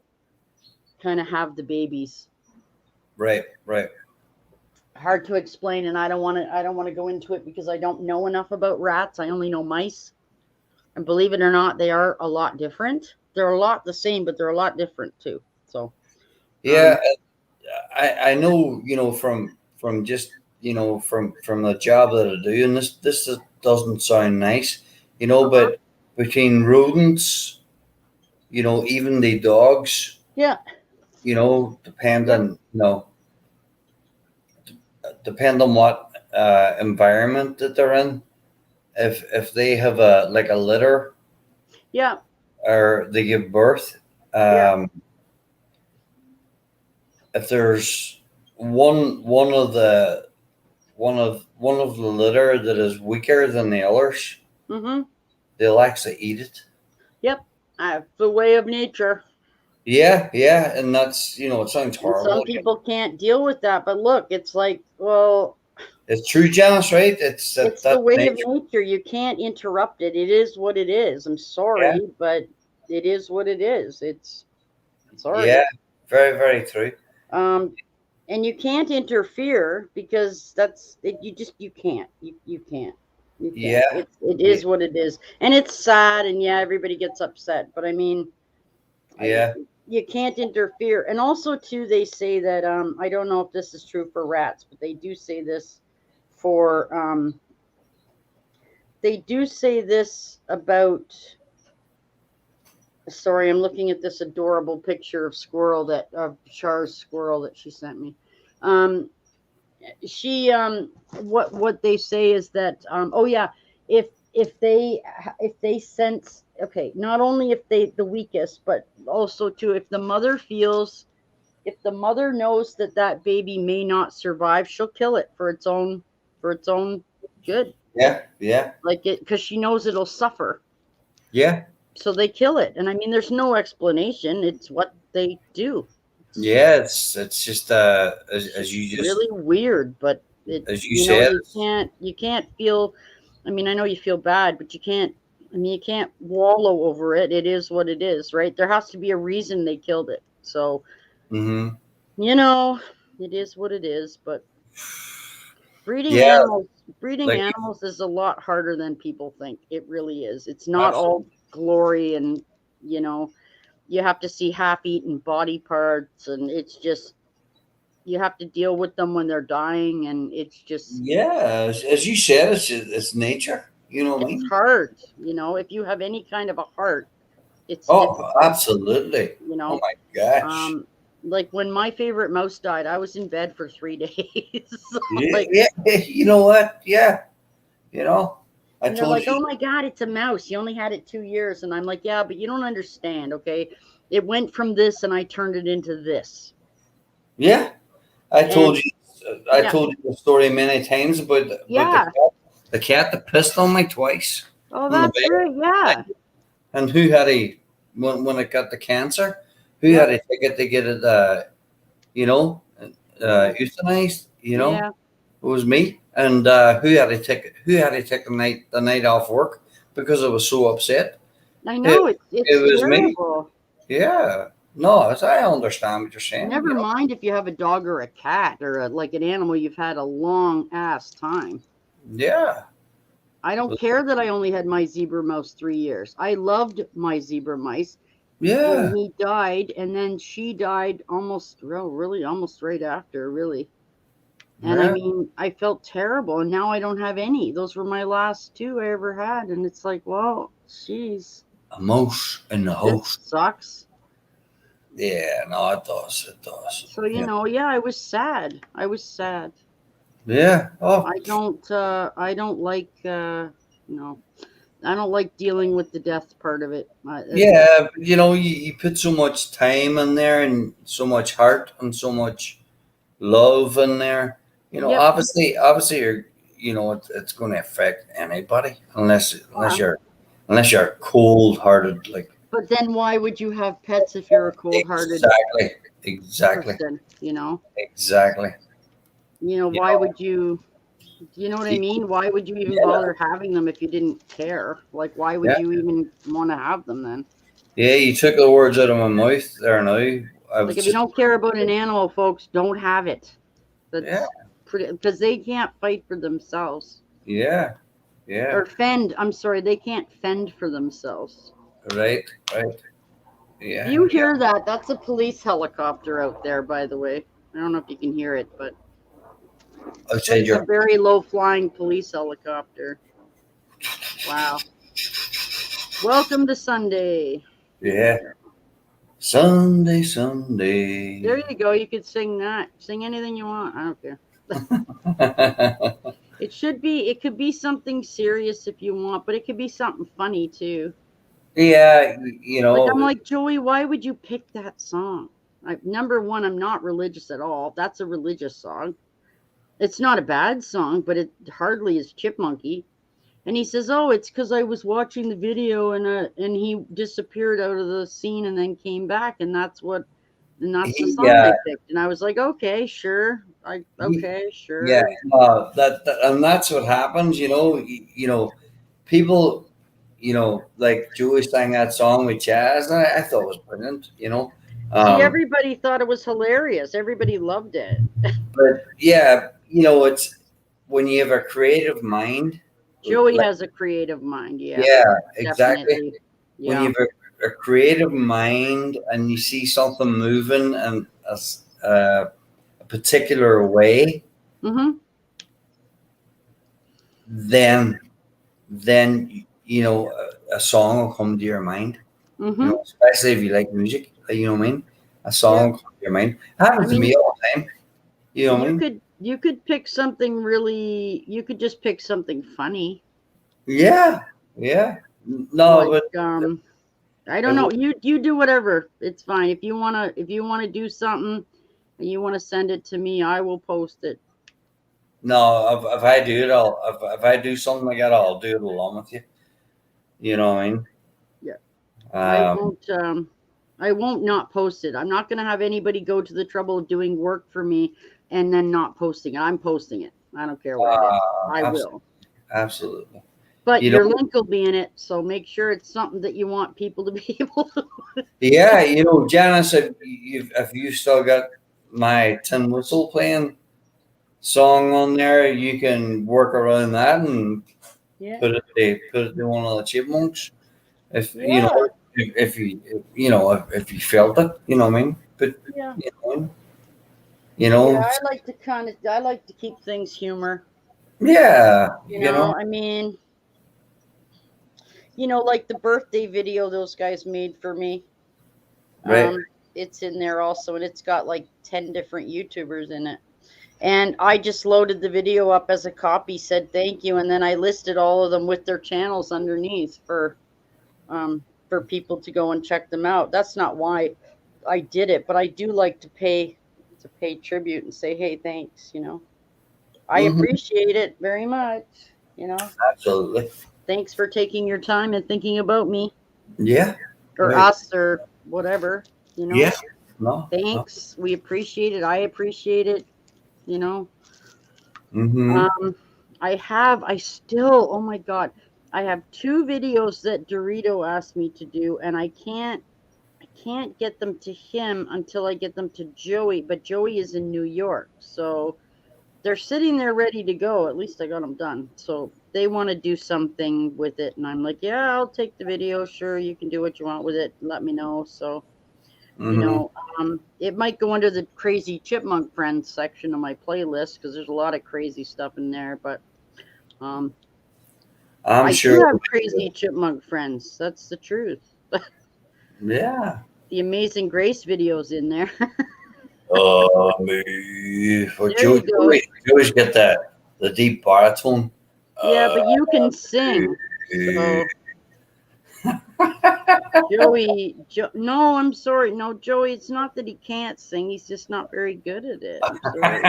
kind of have the babies. Right. Hard to explain, and I don't want to go into it because I don't know enough about rats. I only know mice. And believe it or not, they are a lot different. They're a lot the same, but they're a lot different too. So yeah, I know, from just, from the job that I do, and this doesn't sound nice, but between rodents, even the dogs, depend on what environment that they're in. If they have a litter, or they give birth, if there's one of the litter that is weaker than the others, they'll actually eat it. Yep, the way of nature. Yeah, and that's it sounds horrible. Some people can't deal with that, but look, it's like, well, it's true, Janice, right? It's the way of nature. You can't interrupt it. It is what it is. I'm sorry, but it is what it is. It's sorry. Yeah, very, very true. And you can't interfere because that's it. You can't. You can't. Yeah, it is what it is, and it's sad, and everybody gets upset. But I mean, you can't interfere. And also, too, they say that I don't know if this is true for rats, but they do say this for they do say this about. Sorry, I'm looking at this adorable picture of Char's squirrel that she sent me. Um, what they say is that oh yeah, if if they sense, okay, not only if they the weakest, but also too if the mother feels, if the mother knows that that baby may not survive, she'll kill it for its own good, Yeah, yeah, like it, because she knows it'll suffer, yeah, so they kill it. And I mean, there's no explanation, it's what they do. yeah. It's just as you just Really weird, but it, as you you know, said. you can't feel, I mean, I know you feel bad, but you can't, I mean, you can't wallow over it. It is what it is, right? There has to be a reason they killed it. So, Mm-hmm. you know, it is what it is, but breeding Yeah, animals breeding like animals is a lot harder than people think. It really is. It's not absolutely. all glory, and you know, you have to see half-eaten body parts, and it's just, you have to deal with them when they're dying, and it's just, Yeah, as you said, it's nature. You know what I it's mean? hard, you know, if you have any kind of a heart, it's Oh, difficult, absolutely. you Oh know. my gosh. um like when my favorite mouse died, I was in bed for 3 days. Yeah, Like, yeah. You know what? Yeah. You know, I and they're told like, you. oh my god, it's a mouse, you only had it 2 years, and I'm like, yeah, but you don't understand, okay? It went from this, and I turned it into this. Yeah, I told And you. I yeah, told you the story many times about yeah, the cat that pissed on me twice oh, on the that's bed, right, yeah, and who had a when it got the cancer, who yep, had a ticket to get it, you know, yeah, euthanized. You know, yeah, it was me. And who had a ticket? Who had to take the night off work because I was so upset? I It, know, it it's was me. terrible. Yeah. No, I understand what you're saying. Never mind if you have a dog or a cat or like an animal you've had a long ass time. Yeah. I don't care that I only had my zebra mouse 3 years. I loved my zebra mice when Yeah. he died, and then she died almost, well, really almost right after, really. And I Yeah. mean, I felt terrible, and now I don't have any. Those were my last two I ever had, and it's like, well, jeez, A mouse in the this house. sucks. Yeah, no, it does. It does. So, you Yeah. know, yeah, I was sad. I was sad. Yeah. Oh, I don't like, you know, I don't like dealing with the death part of it. yeah. You know, you put so much time in there and so much heart and so much love in there. You know, Yep. obviously, you know, it's going to affect anybody unless you're cold hearted. Like But then why would you have pets if you're a cold-hearted exactly, exactly, person, you know? exactly. You know, You why know, would you, do you know what I mean? Why would you even yeah, bother having them if you didn't care? Like, why would yeah, you even want to have them then? yeah. You took the words out of my mouth there. Now I Like, was if you just don't care about an animal, folks, don't have it. yeah, That's pretty, because they can't fight for themselves. yeah, yeah. Or fend, I'm sorry, they can't fend for themselves. Right, right. If Yeah, you yeah. hear that, that's a police helicopter out there, by the way. I don't know if you can hear it, but it's Outside like a your very low flying police helicopter. Wow. Welcome to Sunday. yeah. Sunday, There Sunday. you go. You could sing that. Sing anything you want. I don't care. It could be something serious if you want, but it could be something funny too. Yeah, you Like, I'm know, like, Joey, why would you pick that song? Number one, I'm not religious at all. That's a religious song. It's not a bad song, but it hardly is chipmunky. And he says, "Oh, it's because I was watching the video, and he disappeared out of the scene and then came back, and that's the he, song I picked." And I was like, "Okay, sure, he, okay, yeah, sure." and that's what happens. You know, people, like Joey sang that song with Chaz, and I thought it was brilliant. See, Um, everybody thought it was hilarious. Everybody loved it. but yeah, it's when you have a creative mind, Joey like has a creative mind. Yeah, yeah, exactly. definitely. When you Yeah. have a creative mind and you see something moving in a particular way, Mm-hmm. then then you know a song will come to your mind. You know, especially if you like music. You know what I mean? A song will come to your mind. It happens to me all the time. You know what I mean? You could pick something really. You could just pick something funny. Yeah. No, like, but I don't know. You do whatever. It's fine. If you wanna do something and you wanna send it to me, I will post it. no, if I do it, if I do something like that, I'll do it along with you. You know what I mean? Yeah. Um, I won't not post it. I'm not gonna have anybody go to the trouble of doing work for me and then not posting it. I'm posting it. I don't care what it is. I will. Absolutely. But You your know, link will be in it, so make sure it's something that you want people to be able to. yeah, you know, Janice, if you still got my Tin Whistle playing song on there, you can work around that and put it to one of the Chipmunks. If you know, if you felt it, you know what I mean. But Yeah. you know, Yeah, I like to keep things humor. yeah, You know, I mean, like the birthday video those guys made for me. right. It's in there also, and it's got like 10 different YouTubers in it. And I just loaded the video up as a copy, said thank you, and then I listed all of them with their channels underneath for people to go and check them out. That's not why I did it, but I do like to pay tribute and say, hey, thanks, I appreciate it very much, Absolutely. Thanks for taking your time and thinking about me. Yeah. Or us or whatever, Yeah. No. Thanks. We appreciate it. I appreciate it, Mm-hmm. I still, oh my God, I have 2 videos that Dorito asked me to do, and I can't get them to him until I get them to Joey, but Joey is in New York, so they're sitting there ready to go. At least I got them done. So they want to do something with it, and I'm like, yeah, I'll take the video. Sure, you can do what you want with it. Let me know. So, it might go under the crazy chipmunk friends section of my playlist because there's a lot of crazy stuff in there. But I sure. do have crazy chipmunk friends. That's the truth. Yeah. The Amazing Grace videos in there. Joey's got the deep baritone. Yeah, but you can sing. So no, I'm sorry. No, Joey, it's not that he can't sing. He's just not very good at it. I'm sorry.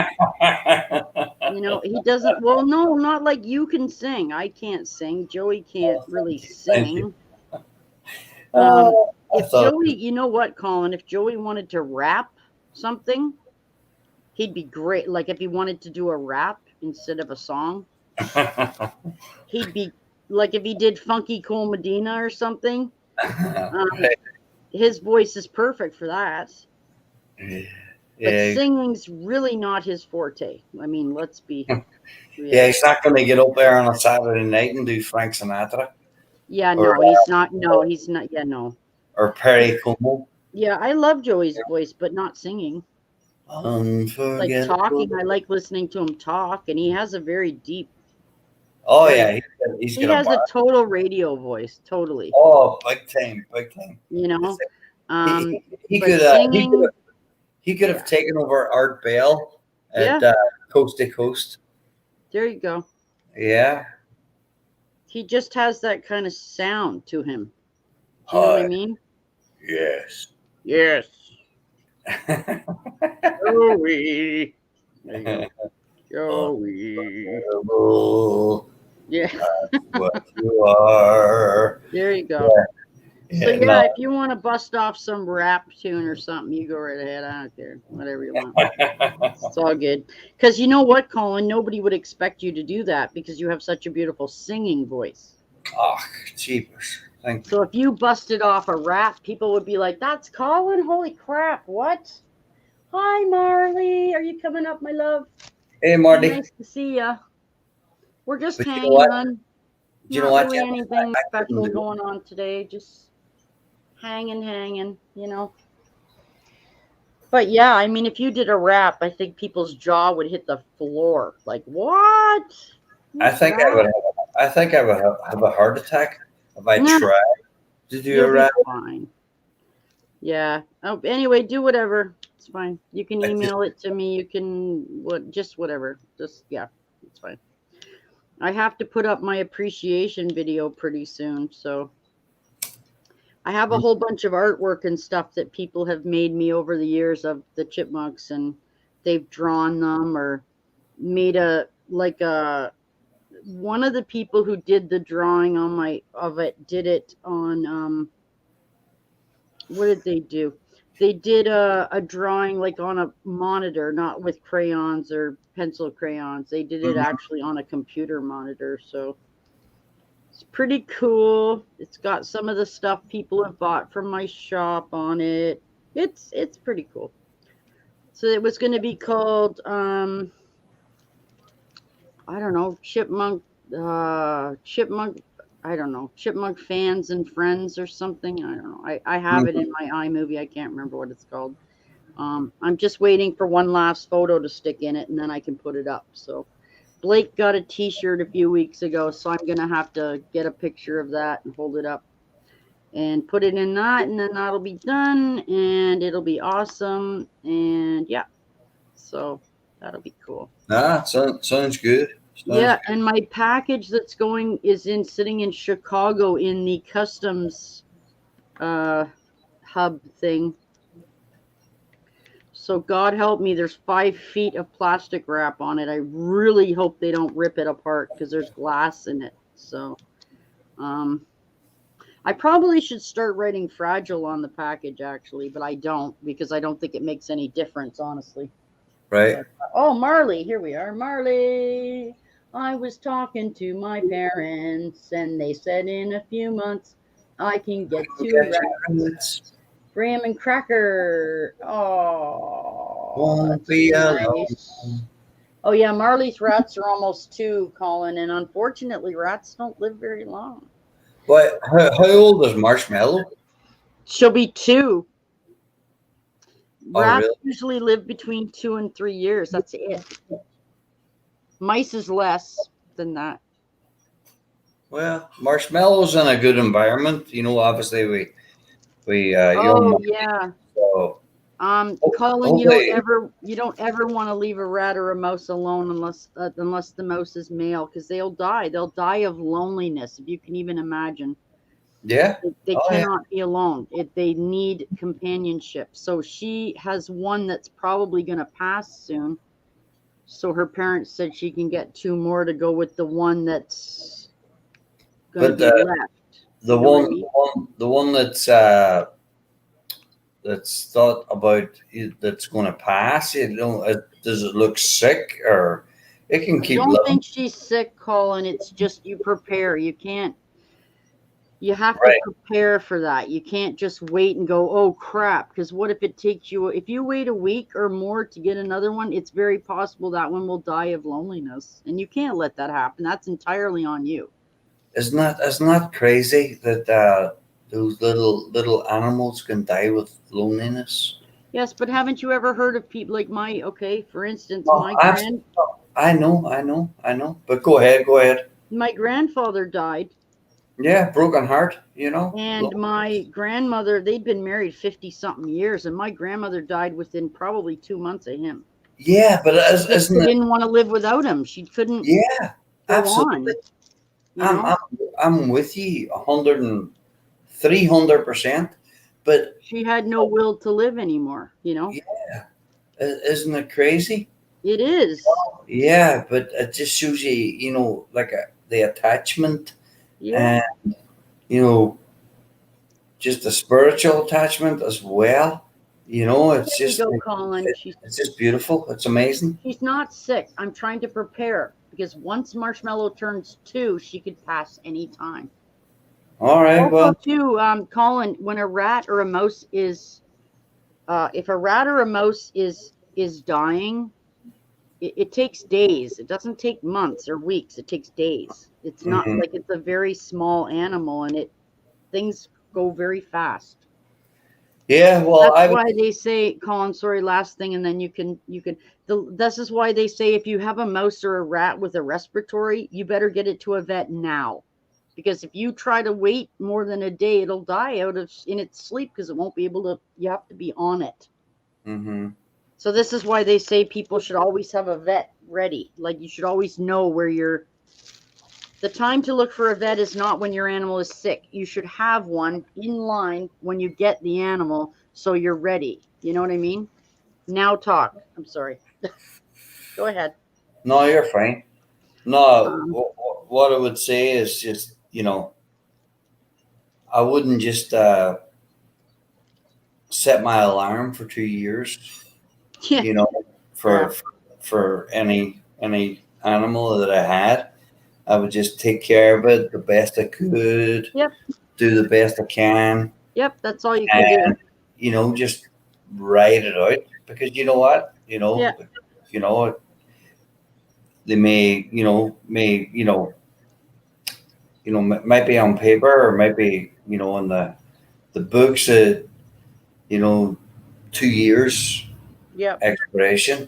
He doesn't. Well, no, not like you can sing. I can't sing. Joey can't really sing. If Joey, you know what, Colin? If Joey wanted to rap something, he'd be great. Like if he wanted to do a rap instead of a song, he'd be like if he did Funky Cole Medina or something. His voice is perfect for that. But singing's really not his forte. I mean, let's be. Yeah, he's not going to get up there on a Saturday night and do Frank Sinatra. Yeah, no, he's not. No, he's not. Yeah, no. Or Perry Como. Yeah, I love Joey's voice, but not singing. Like talking, I like listening to him talk, and he has a very deep. Oh yeah, he has a total radio voice, totally. Oh, big time. He could have taken over Art Bell at Coast to Coast. There you go. Yeah. He just has that kind of sound to him. Do you know what I mean? Yes. Yes. Joey. There you go. Joey. Yeah. What you are. There you go. So if you want to bust off some rap tune or something, you go right ahead. I don't care. Whatever you want. It's all good. Because you know what, Colin? Nobody would expect you to do that because you have such a beautiful singing voice. Oh, jeepers. Thank you. So if you busted off a rap, people would be like, that's Colin? Holy crap. What? Hi, Marley. Are you coming up, my love? Hey, Marty. Nice to see ya. We're just hanging on. Do you know what? Really anything special going on today. Just hanging, But yeah, I mean, if you did a rap, I think people's jaw would hit the floor. Like, what? I think I would have I think I would have a heart attack if I No, tried to do a you'll be rat. fine. Yeah. Oh, anyway, do whatever. It's fine. You can I just, email it to me. You can just whatever. Just yeah, it's fine. I have to put up my appreciation video pretty soon, so I have a whole bunch of artwork and stuff that people have made me over the years of the chipmunks, and they've drawn them or made one of the people who did the drawing of it did it on what did they do? They did a drawing like on a monitor, not with crayons or pencil crayons. They did it actually on a computer monitor, so it's pretty cool. It's got some of the stuff people have bought from my shop on it. It's pretty cool. So it was going to be called I don't know, chipmunk I don't know, chipmunk fans and friends or something. I don't know. I have it in my iMovie. I can't remember what it's called. I'm just waiting for one last photo to stick in it, and then I can put it up. So Blake got a t-shirt a few weeks ago, so I'm going to have to get a picture of that and hold it up and put it in that, and then that'll be done, and it'll be awesome. And yeah, so that'll be cool. Sounds good. Yeah, and my package that's going is sitting in Chicago in the customs hub thing. So God help me, there's 5 feet of plastic wrap on it. I really hope they don't rip it apart because there's glass in it. So I probably should start writing fragile on the package actually, but I don't because I don't think it makes any difference, honestly. Right. Oh, Marley, here we are. Marley, I was talking to my parents and they said in a few months I can get 2 rats. Graham and Cracker. Oh, Won't be nice. Oh yeah, Marley's rats are almost 2, Colin, and unfortunately, rats don't live very long. What? How old is Marshmallow? She'll be 2. Rats really? usually live between 2 and 3 years. That's it. Mice is less than that. Well, Marshmallow's in a good environment. You know, obviously we Oh yeah. So, Colin, you don't ever want to leave a rat or a mouse alone unless the mouse is male, because they'll die. They'll die of loneliness, if you can even imagine. Yeah. They cannot be alone. They need companionship. So she has one that's probably going to pass soon. So her parents said she can get 2 more to go with the one that's going to be left. The one that's thought about that's going to pass. You know, does it look sick or it can keep? I don't think she's sick, Colin. It's just you prepare. You can't. You have to prepare for that. You can't just wait and go, oh crap, because what if it takes you, if you wait a week or more to get another one, it's very possible that one will die of loneliness. And you can't let that happen. That's entirely on you. Isn't that crazy that those little animals can die with loneliness? Yes, but haven't you ever heard of people like for instance, I know. But go ahead. My grandfather died. Yeah, broken heart, you know. And my grandmother, they'd been married 50-something years, and my grandmother died within probably 2 months of him. Yeah, but she didn't want to live without him. She couldn't. Yeah, absolutely. I'm with you 300%. But she had no will to live anymore. You know. Yeah, isn't it crazy? It is. Yeah, but it just shows you, you know, like the attachment. Yeah. And, you know, just the spiritual attachment as well. You know, it's just Colin. It's just beautiful. It's amazing. She's not sick. I'm trying to prepare because once Marshmallow turns 2, she could pass any time. All right. Also, too, Colin, when a rat or a mouse is, if a rat or a mouse is dying, it takes days. It doesn't take months or weeks. It takes days. It's not like it's a very small animal, and things go very fast. Yeah, well, That's why they say, Colin, sorry, last thing, and then this is why they say if you have a mouse or a rat with a respiratory, you better get it to a vet now. Because if you try to wait more than a day, it'll die in its sleep because it won't be able to, you have to be on it. Mm-hmm. So this is why they say people should always have a vet ready. Like you should always know where the time to look for a vet is not when your animal is sick. You should have one in line when you get the animal so you're ready. You know what I mean? Now talk. I'm sorry. Go ahead. No, you're fine. No, Um, what I would say is just, I wouldn't just set my alarm for 2 years, yeah. you know, Yeah. for any animal that I had. I would just take care of it the best I could. Yep. Do the best I can. Yep. That's all you can do. Just ride it out, because you know what, Yeah. they might be on paper, or might be, in the books that, 2 years Yep. expiration,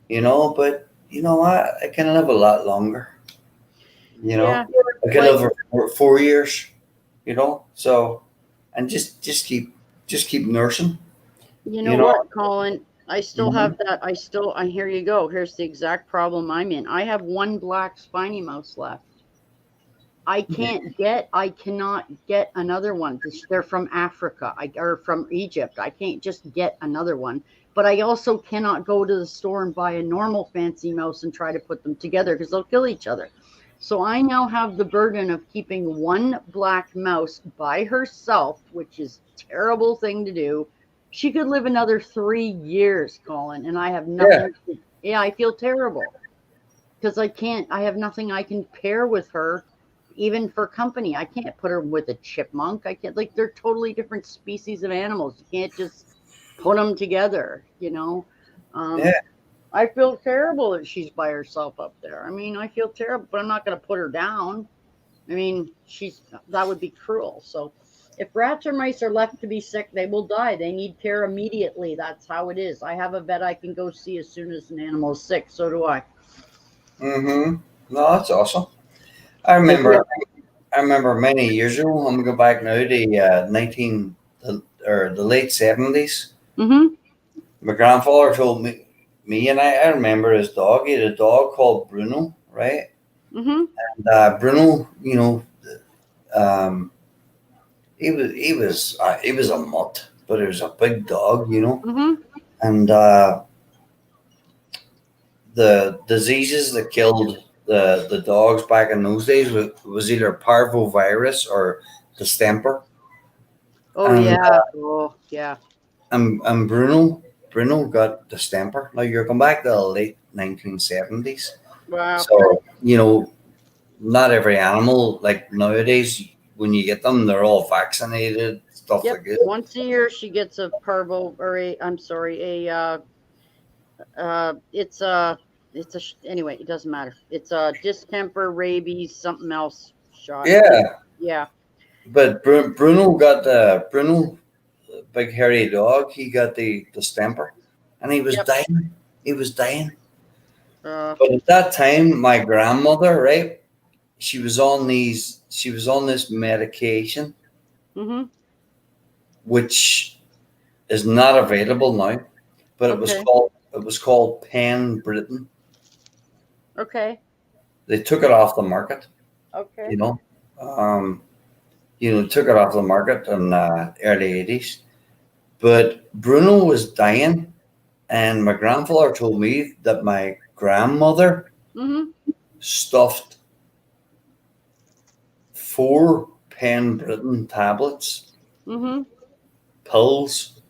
but you know what? I can live a lot longer. Yeah. I can live for 4 years, so, and just keep nursing. You know what, Colin? I still have that. Here you go. Here's the exact problem I'm in. I have one black spiny mouse left. I cannot get another one. They're from Africa or from Egypt. I can't just get another one. But I also cannot go to the store and buy a normal fancy mouse and try to put them together because they'll kill each other. So I now have the burden of keeping one black mouse by herself, which is a terrible thing to do. She could live another 3 years, Colin, and I have nothing. Yeah, I feel terrible because I have nothing I can pair with her. Even for company, I can't put her with a chipmunk. I can't, they're totally different species of animals. You can't just put them together, I feel terrible that she's by herself up there. I mean, I feel terrible, but I'm not going to put her down. I mean, that would be cruel. So if rats or mice are left to be sick, they will die. They need care immediately. That's how it is. I have a vet I can go see as soon as an animal is sick. So do I. Mm-hmm. No, that's awesome. I remember many years ago. I'm gonna go back now to the late 70s. Mm-hmm. My grandfather told me, and I remember his dog. He had a dog called Bruno, right? Mm-hmm. And Bruno, he was a mutt, but he was a big dog, Mm-hmm. And the diseases that killed the dogs back in those days was either parvovirus or distemper. Oh, yeah. Oh, yeah. And Bruno got distemper. Now you're going back to the late 1970s. Wow. So, not every animal, like nowadays, when you get them, they're all vaccinated, stuff like this. Once a year, she gets a parvo, or anyway, it doesn't matter. It's a distemper, rabies, something else shot. Yeah. Yeah. But Bruno got big hairy dog. He got the distemper, and he was dying. He was dying. But at that time, my grandmother, right? She was on this medication, which is not available now. But it was called Pen Britain. Okay. They took it off the market. Okay. Took it off the market in the early 80s. But Bruno was dying, and my grandfather told me that my grandmother stuffed 4 Pen Britain tablets, pills,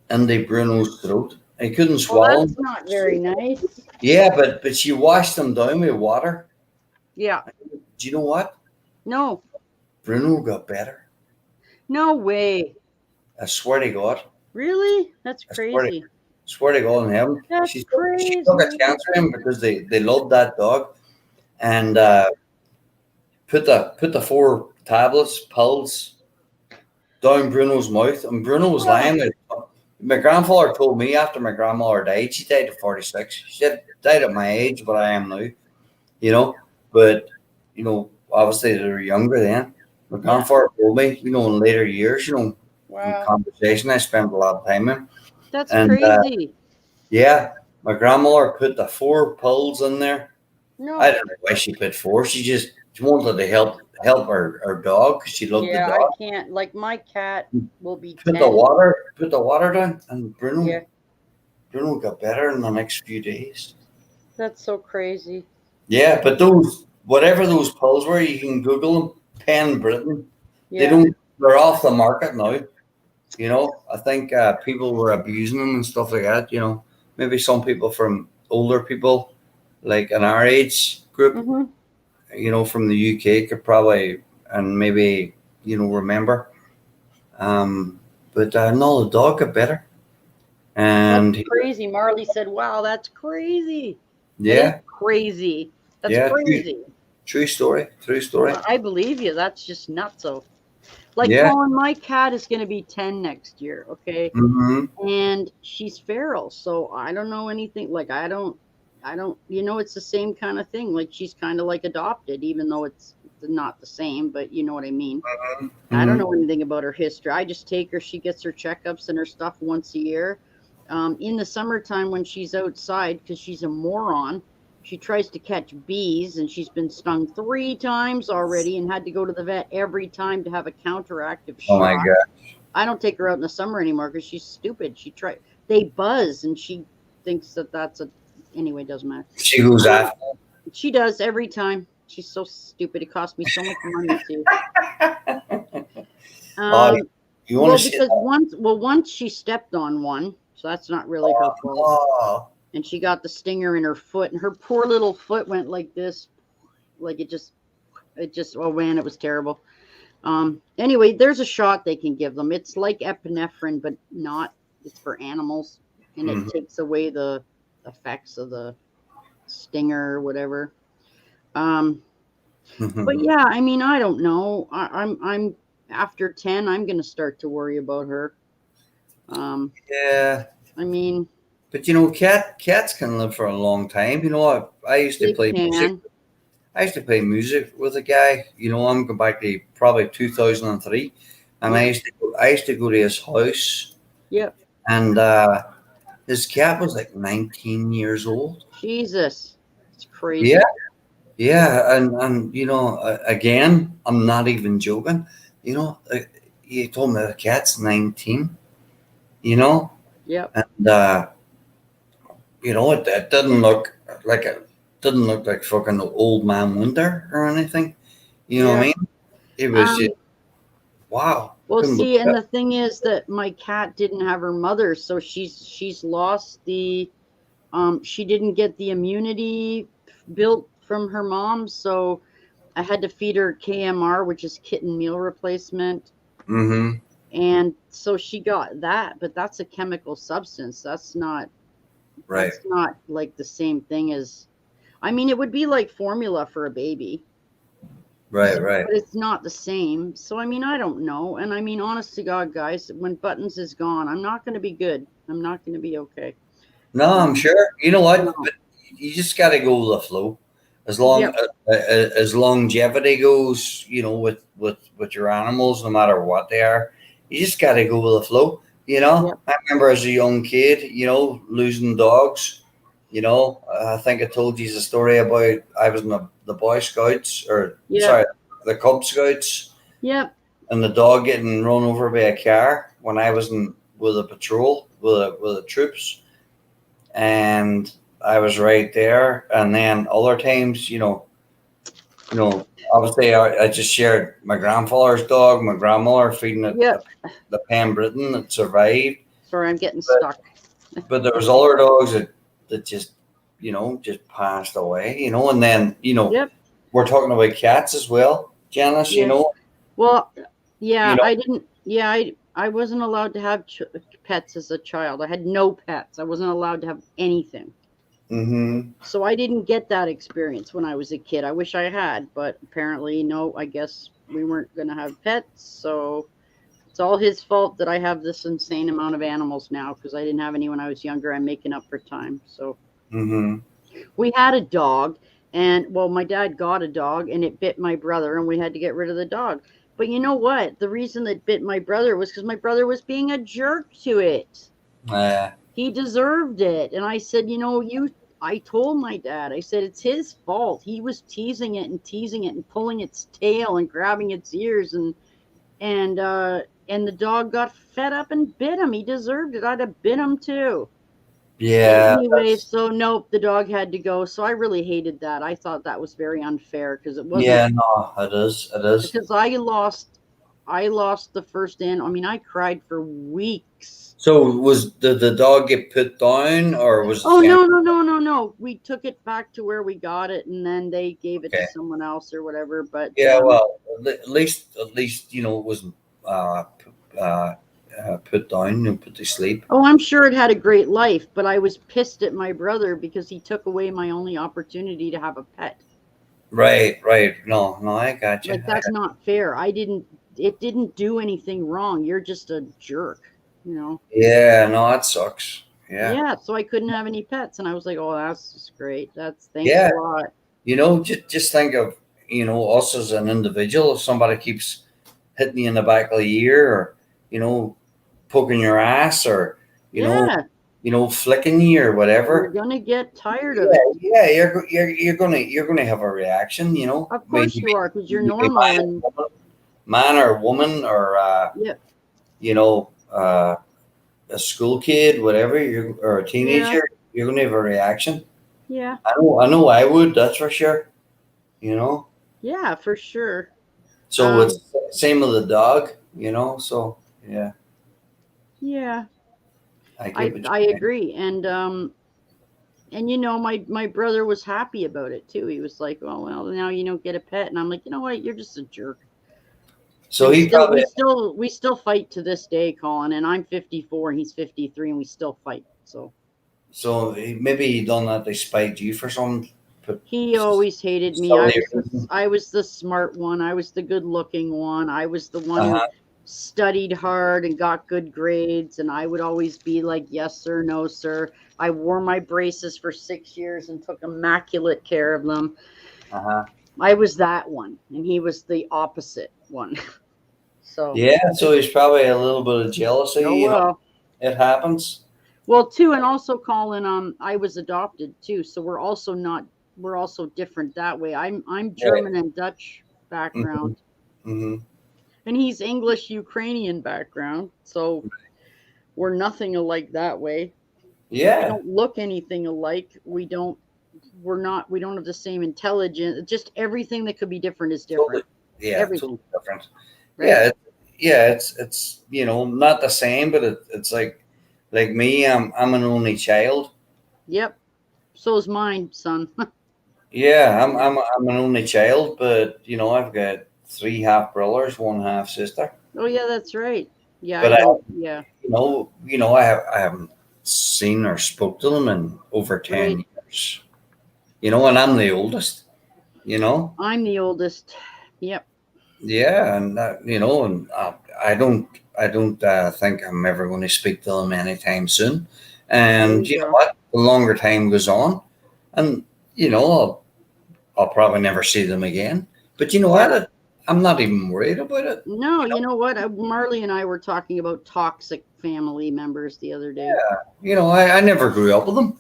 into Bruno's throat. He couldn't swallow. That's not very nice. Yeah, but she washed them down with water. Yeah. Do you know what? No. Bruno got better. No way. I swear to God. Really? That's crazy. Swear to God in heaven. That's crazy. She took a chance with him because they loved that dog, and put the 4 tablets, pills, down Bruno's mouth, and Bruno was lying there. My grandfather told me after my grandmother died, she died at 46. She died at my age, but I am now, you know. But, you know, obviously they were younger then. My grandfather told me, you know, in later years, you know, in conversation, I spent a lot of time in. That's crazy. Yeah, my grandmother put the 4 pills in there. No. I don't know why she put 4. She wanted to help her dog because she loved the dog. I can't. Like my cat will be Put 10. the water down, and Bruno got better in the next few days. That's so crazy. Yeah, but whatever those pills were, you can Google them. Penn Britain. Yeah. They're off the market now. You know, I think people were abusing them and stuff like that. You know, maybe some people from older people, like in our age group, you know, from the UK could probably and maybe, you know, remember. But no, the dog got better. And that's crazy. Marley said, "Wow, that's crazy." Yeah, crazy. That's crazy. True story. True story. I believe you. That's just nuts. So, like, Colin, my cat is going to be 10 next year. Okay, and she's feral, so I don't know anything. Like, I don't. You know, it's the same kind of thing. Like, she's kind of like adopted, even though it's not the same. But you know what I mean. I don't know anything about her history. I just take her. She gets her checkups and her stuff once a year. In the summertime when she's outside, because she's a moron, she tries to catch bees, and she's been stung 3 times already and had to go to the vet every time to have a counteractive shot. Oh my gosh. I don't take her out in the summer anymore because she's stupid. They buzz, and she thinks that's anyway, doesn't matter. She goes after. She does every time. She's so stupid. It cost me so much money too. You want to because once she stepped on one, so that's not really her fault. And she got the stinger in her foot, and her poor little foot went like this, like it just oh man, it was terrible. Anyway, there's a shot they can give them. It's like epinephrine, but not. It's for animals, and it takes away the effects of the stinger or whatever. But yeah, I mean, I don't know. I'm after 10. I'm gonna start to worry about her. Yeah. I mean, but you know, cats can live for a long time. You know, I used to play music. I used to play music with a guy. You know, I'm going back to probably 2003, and I used to go to his house. Yep. And his cat was like 19 years old. Jesus, it's crazy. Yeah. Yeah, and you know, again, I'm not even joking. You know, he told me the cat's 19. You know. Yep. And you know, it didn't look like fucking old man winter or anything. You know what I mean? It was just wow. Well, see, and the thing is that my cat didn't have her mother, so she's lost the she didn't get the immunity built from her mom, so I had to feed her KMR, which is kitten meal replacement. And so she got that, but that's a chemical substance. That's not right. That's not like the same thing as, I mean, it would be like formula for a baby. Right. But it's not the same. So, I mean, I don't know. And I mean, honest to God, guys, when Buttons is gone, I'm not going to be good. I'm not going to be okay. No, I'm sure. You know what? But you just got to go with the flow. As long as longevity goes, you know, with your animals, no matter what they are, you just got to go with the flow. You know, I remember as a young kid, you know, losing dogs. You know, I think I told you the story about I was in the Boy Scouts the Cub Scouts. Yep. And the dog getting run over by a car when I was with a patrol with the troops, and I was right there. And then other times, you know, obviously I just shared my grandfather's dog, my grandmother feeding it the Penn Britain that survived. Sorry, I'm getting stuck. But there was other dogs that just, you know, just passed away, you know, and then, you know, we're talking about cats as well, Janice, you know. Well, yeah, you know? I wasn't allowed to have pets as a child. I had no pets. I wasn't allowed to have anything. So I didn't get that experience when I was a kid. I wish I had, but apparently, no, I guess we weren't going to have pets. So It's all his fault that I have this insane amount of animals now because I didn't have any when I was younger. I'm making up for time. So we had a dog, and well, my dad got a dog, and it bit my brother, and we had to get rid of the dog. But you know what? The reason that bit my brother was because my brother was being a jerk to it. He deserved it. And I said, I told my dad, I said, it's his fault. He was teasing it and pulling its tail and grabbing its ears. And the dog got fed up and bit him. He deserved it. I'd have bit him too. Yeah. Anyway, so nope, the dog had to go. So I really hated that. I thought that was very unfair because it wasn't. Yeah, no, it is. It is. Because I lost the first animal. I mean, I cried for weeks. So did the dog get put down, or was? Oh no! We took it back to where we got it, and then they gave it to someone else or whatever. But yeah, well, at least it wasn't put down and put to sleep. Oh, I'm sure it had a great life, but I was pissed at my brother because he took away my only opportunity to have a pet. Right. No, I got you. Like, that's not fair. It didn't do anything wrong. You're just a jerk, Yeah, no, that sucks. Yeah. Yeah, so I couldn't have any pets, and I was like, "Oh, that's just great. Thanks a lot." Just think of us as an individual. If somebody keeps hitting you in the back of the ear, or poking your ass, or flicking you or whatever, you're gonna get tired of it. Yeah, you're gonna have a reaction. Of course you are, because you're normal. Man or woman, or a school kid, whatever, or a teenager, you're gonna have a reaction. Yeah. I know I would, that's for sure. Yeah, for sure. So it's same with the dog, so yeah. Yeah. I agree. And my brother was happy about it too. He was like, "Oh, well, now you don't get a pet." And I'm like, "You know what? You're just a jerk." So we still fight to this day, Colin, and I'm 54 and he's 53 and we still fight. So maybe he done that to spite you for some. He always hated me. I was the smart one. I was the good looking one. I was the one who studied hard and got good grades, and I would always be like, "Yes, sir, no, sir." I wore my braces for 6 years and took immaculate care of them. I was that one, and he was the opposite one. So he's probably a little bit of jealousy. It happens. Well, too, and also, Colin, I was adopted too, so we're also different that way. I'm German and Dutch background, and he's English Ukrainian background, so we're nothing alike that way. Yeah, we don't look anything alike. We don't have the same intelligence. Just everything that could be different is different. Everything different. Right? It's not the same, but it's like me. I'm an only child. Yep. So is mine, son. Yeah, I'm an only child, but I've got 3 half brothers, 1 half sister. Oh yeah, that's right. Yeah, but I haven't seen or spoke to them in over 10 years. And I'm the oldest. I'm the oldest. Yep. Yeah, and and I don't think I'm ever going to speak to them anytime soon. And you know what? The longer time goes on, and I'll probably never see them again. But you know what? I'm not even worried about it. No, you know what? Marley and I were talking about toxic family members the other day. Yeah, I never grew up with them.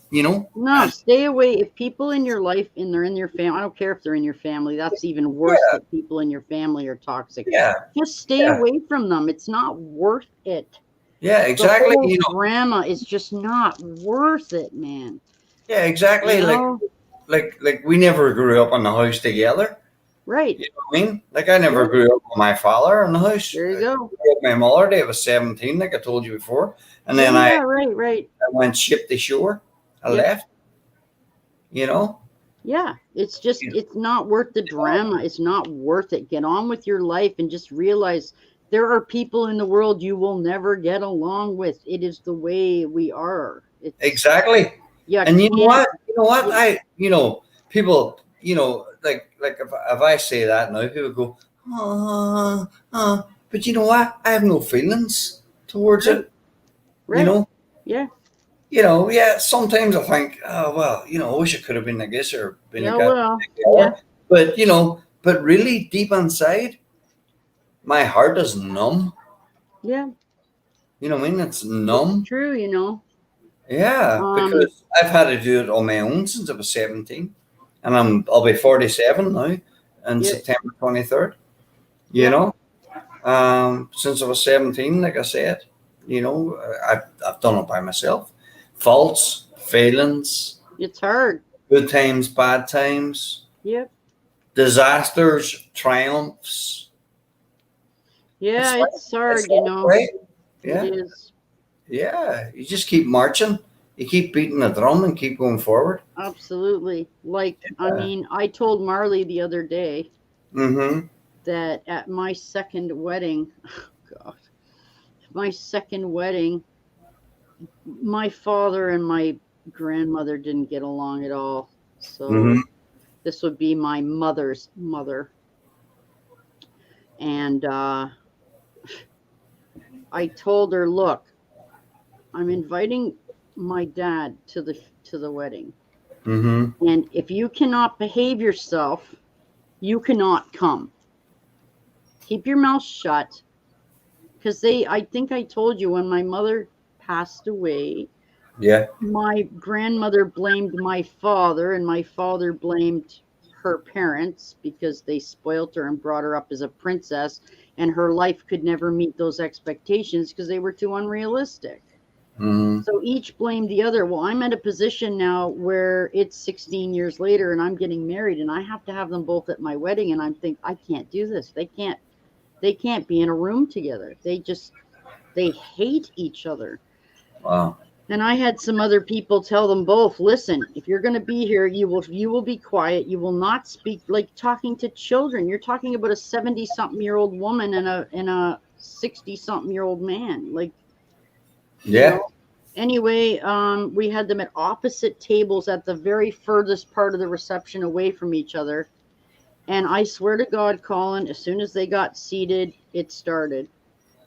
No, stay away. If people in your life and they're in your family, I don't care if they're in your family. That's even worse. That people in your family are toxic. Yeah, just stay away from them. It's not worth it. Yeah, exactly. The whole drama is just not worth it, man. Yeah, exactly. Like we never grew up in the house together. Right. You know what I mean? Like I never grew up with my father in the house. There you go. I grew up with my mother. They was 17, like I told you before. And then I went shipped ashore. I left. Yeah. It's just it's not worth the drama. It's not worth it. Get on with your life and just realize there are people in the world you will never get along with. It is the way we are. Exactly. Yeah. And you know what? People, like if I say that now, people go, But you know what? I have no feelings towards it. Right. You know? Yeah. You know, yeah, sometimes I think, oh, well, you know, I wish it could have been like this or been Yeah, like that. well, Yeah. yeah. But, you know, but really deep inside, my heart is numb. Yeah. You know what I mean? It's It's numb. true, you know. Yeah, because I've had to do it on my own since I was 17. And I'll be 47 now in Yeah. September 23rd. You Yeah. know? Since I was 17, like I said, you know, I've done it by myself. Faults, failings, It's hard. good times, bad times, Yep. disasters, triumphs. Yeah, It's it's hard, it's you life, know. right? It Yeah, is. yeah. You just keep marching. You keep beating the drum and keep going forward. Absolutely. Like, I Yeah. mean, I told Marley the other day Mm-hmm. that at my second wedding, oh God, my second wedding, my father and my grandmother didn't get along at all. So Mm-hmm. this would be my mother's mother. And I told her, look, I'm inviting my dad to the wedding. Mm-hmm. And if you cannot behave yourself, you cannot come. Keep your mouth shut. Because I think I told you when my mother passed away, Yeah. my grandmother blamed my father, and my father blamed her parents because they spoilt her and brought her up as a princess, and her life could never meet those expectations because they were too unrealistic. Mm-hmm. So each blamed the other. Well, I'm at a position now where it's 16 years later and I'm getting married and I have to have them both at my wedding, and I'm thinking, I can't do this. They can't be in a room together. They hate each other. Wow. And I had some other people tell them both, listen, if you're going to be here, you will be quiet. You will not speak like talking to children. You're talking about a 70-something-year-old woman and a 60-something-year-old man. Like, you Yeah. know. Anyway, we had them at opposite tables at the very furthest part of the reception away from each other. And I swear to God, Colin, as soon as they got seated, it started.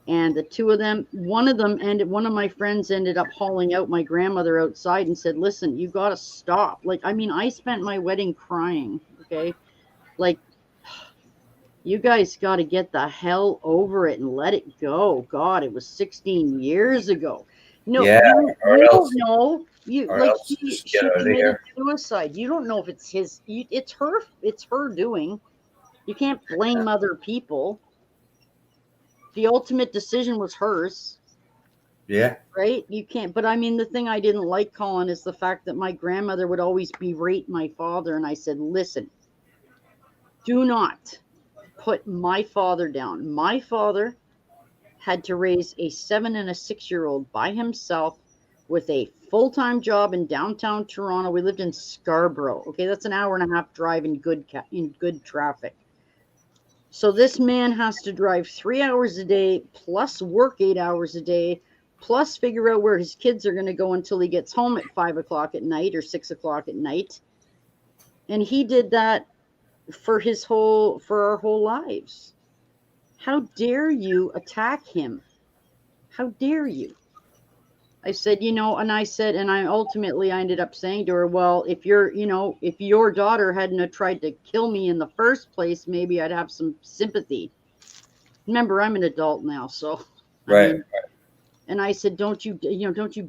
And the two of them, one of my friends ended up hauling out my grandmother outside and said, listen, you got to stop. Like, I mean, I spent my wedding crying. Okay. Like, you guys got to get the hell over it and let it go. God, it was 16 years ago. No, Yeah. you don't know. You Or like else just get she out of committed here. suicide. You don't know if it's it's her doing. You can't blame other people. The ultimate decision was hers, Yeah. right? You can't. But I mean, the thing I didn't like, Colin, is the fact that my grandmother would always berate my father, and I said, listen, do not put my father down. My father had to raise a 7 and a 6-year-old by himself with a full-time job in downtown Toronto. We lived in Scarborough. Okay, that's an hour and a half drive in good traffic. So this man has to drive 3 hours a day, plus work 8 hours a day, plus figure out where his kids are going to go until he gets home at 5 o'clock at night or 6 o'clock at night. And he did that for our whole lives. How dare you attack him? How dare you? I said, and I ended up saying to her, well, if your daughter hadn't tried to kill me in the first place, maybe I'd have some sympathy. Remember, I'm an adult now, so Right. and I said, don't you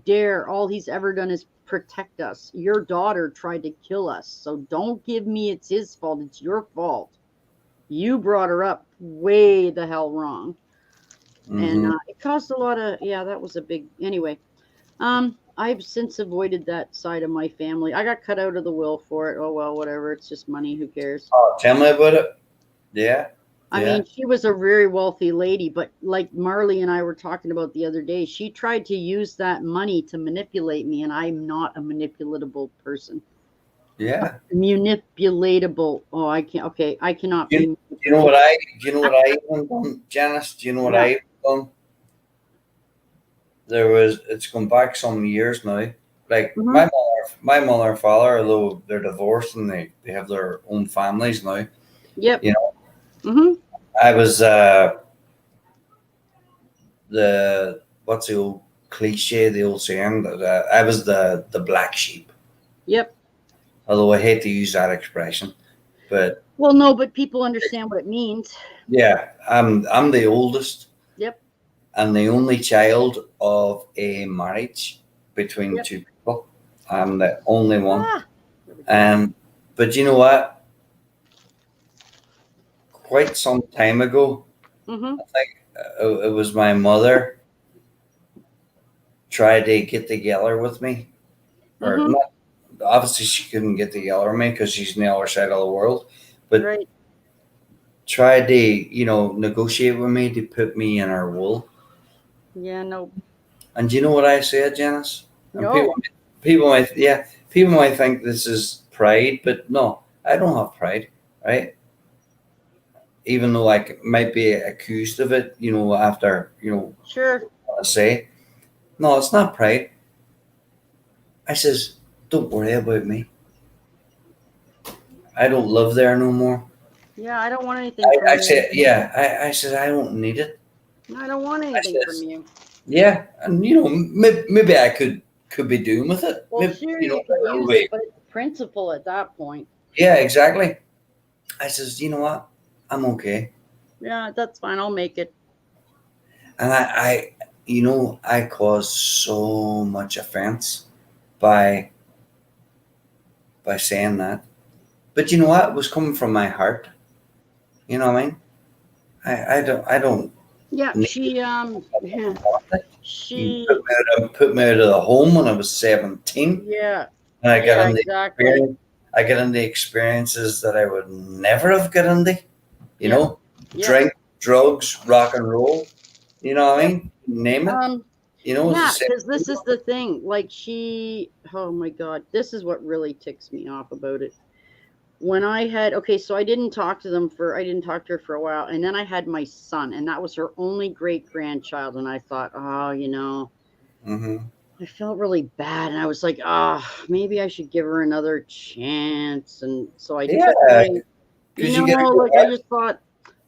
dare. All he's ever done is protect us. Your daughter tried to kill us. So don't give me it's his fault. It's your fault. You brought her up way the hell wrong. Mm-hmm. And it caused a lot of, that was a big, anyway. I've since avoided that side of my family. I got cut out of the will for it. Oh, well, whatever. It's just money. Who cares? Oh, tell me about it. Yeah. I mean, she was a very wealthy lady, but like Marley and I were talking about the other day, she tried to use that money to manipulate me, and I'm not a manipulatable person. Yeah. Manipulatable. Oh, I can't. Okay, I cannot be. Do you know what I even done, Janice? Do you know what I even done? It's gone back some years now. Like my mother and father, although they're divorced and they have their own families now. Yep. You know. Mm-hmm. I was what's the old cliche, the old saying that I was the black sheep. Yep. Although I hate to use that expression, but Well, no, but people understand what it means. yeah, I'm the oldest. Yep. And the only child of a marriage between Yep. two people. I'm the only one. Ah, But you know what? Quite some time ago, mm-hmm. I think it was my mother tried to get together with me, or Mm-hmm. not. Obviously, she couldn't get together with me because she's on the other side of the world. But Right. tried to, negotiate with me to put me in her wool. Yeah, no. And do you know what I said, Janice? And No. people might think this is pride, but no, I don't have pride, right? Even though I might be accused of it, after Sure. what I say, no, it's not pride. I says, don't worry about me. I don't live there no more. Yeah, I don't want anything from I you. said, yeah, I said I don't need it. I don't want anything says, from you. Yeah, and maybe I could be doing with it. Well, Maybe, sure, you could use it, but it's principle at that point. Yeah, exactly. I says, you know what? I'm okay. Yeah, that's fine. I'll make it. And I caused so much offense by saying that. But you know what? It was coming from my heart. You know what I mean? I don't. Yeah, she put me out of the home when I was 17. Yeah. And I got into exactly. I got into experiences that I would never have got into. You know, drink, drugs, rock and roll. You know what I mean? Name it. Yeah, because this is the thing. Like oh my God, this is what really ticks me off about it. When so I didn't talk to her for a while, and then I had my son, and that was her only great grandchild, and I thought, Mm-hmm. I felt really bad, and I was like, maybe I should give her another chance, and so I took I just thought,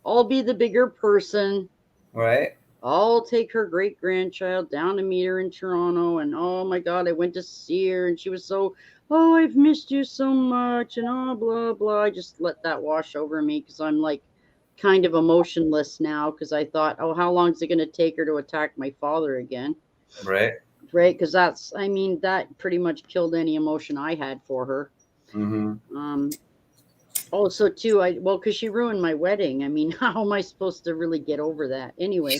I'll be the bigger person. Right. I'll take her great grandchild down to meet her in Toronto, and oh my God, I went to see her, and she was so, I've missed you so much, and blah blah. I just let that wash over me because I'm like kind of emotionless now because I thought, how long is it going to take her to attack my father again? Right. Right, because that pretty much killed any emotion I had for her. Mm-hmm. Also, too, because she ruined my wedding. I mean, how am I supposed to really get over that? Anyway,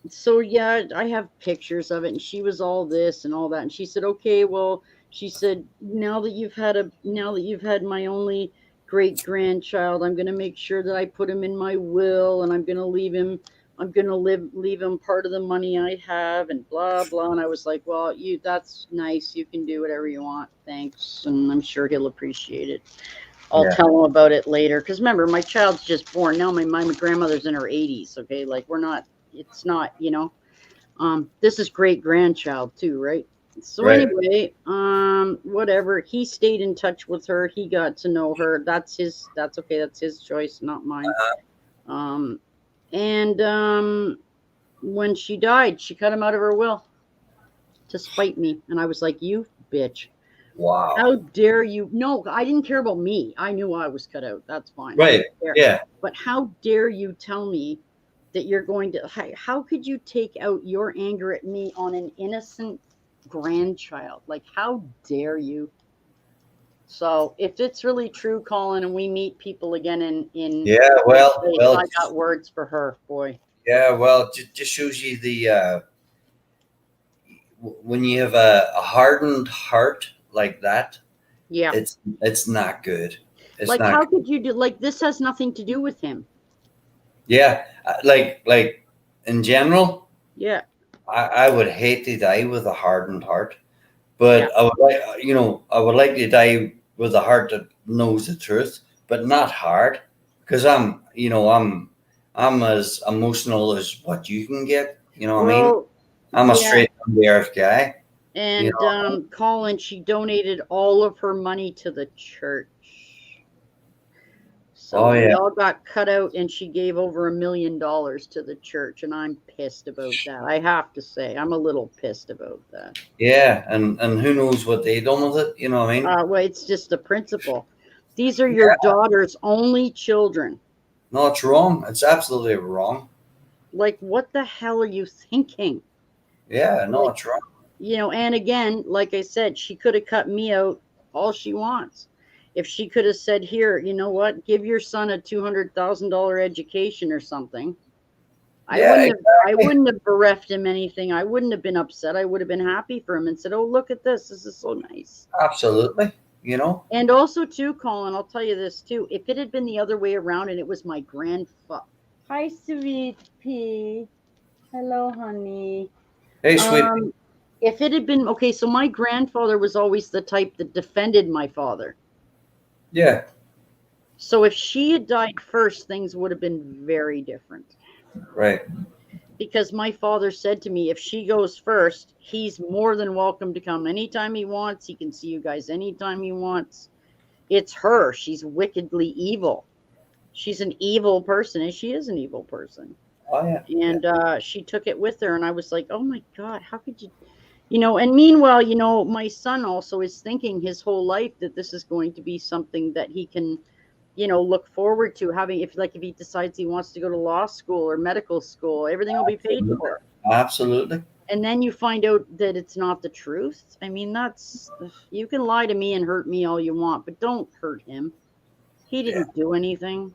so yeah, I have pictures of it, and she was all this and all that, and she said, okay, well, she said, now that you've had my only great grandchild, I'm going to make sure that I put him in my will, and I'm going to leave him part of the money I have, and blah blah. And I was like, well, that's nice, you can do whatever you want, thanks, and I'm sure he'll appreciate it. I'll tell him about it later, because remember, my child's just born now. My grandmother's in her 80s. Okay, like it's not, this is great grandchild too, right? So anyway, whatever, he stayed in touch with her, he got to know her. That's okay, that's his choice, not mine. And when she died, she cut him out of her will to spite me. And I was like, you bitch. Wow. How dare you? No, I didn't care about me. I knew I was cut out. That's fine. Right. Yeah. But how dare you tell me that you're going to, how could you take out your anger at me on an innocent grandchild? Like, how dare you? So if it's really true, Colin, and we meet people again I got words for her, boy. Yeah, well, just shows you the when you have a hardened heart like that. Yeah, it's not good. It's like, not how good. could you do? Like, this has nothing to do with him. Yeah, like in general. Yeah, I would hate to die with a hardened heart, but I would like to die with a heart that knows the truth, but not hard, because I'm as emotional as what you can get. You know what I mean? I'm a straight from the earth guy. And Colin, she donated all of her money to the church. So we all got cut out, and she gave over $1 million to the church, and I'm pissed about that. I have to say, I'm a little pissed about that. Yeah, and who knows what they done with it? You know what I mean? Well, it's just the principle. These are your daughter's only children. No, it's wrong. It's absolutely wrong. Like, what the hell are you thinking? Yeah, no, it's wrong. You know, and again, like I said, she could have cut me out all she wants. If she could have said, here, you know what, give your son a $200,000 education or something. I wouldn't have bereft him anything. I wouldn't have been upset. I would have been happy for him and said, oh, look at this. This is so nice. Absolutely. You know? And also, too, Colin, I'll tell you this, too. If it had been the other way around and it was my grandfather. Hi, sweet pea. Hello, honey. Hey, sweet. If it had been, okay, so my grandfather was always the type that defended my father. Yeah. So if she had died first, things would have been very different. Right. Because my father said to me, if she goes first, he's more than welcome to come anytime he wants. He can see you guys anytime he wants. It's her. She's wickedly evil. She's an evil person, and she is an evil person. Oh, yeah. And she took it with her, and I was like, oh, my God, how could you? You know, and meanwhile, you know, my son also is thinking his whole life that this is going to be something that he can, you know, look forward to having. If he decides he wants to go to law school or medical school, everything will be paid for. Absolutely. And then you find out that it's not the truth. I mean, you can lie to me and hurt me all you want, but don't hurt him. He didn't do anything,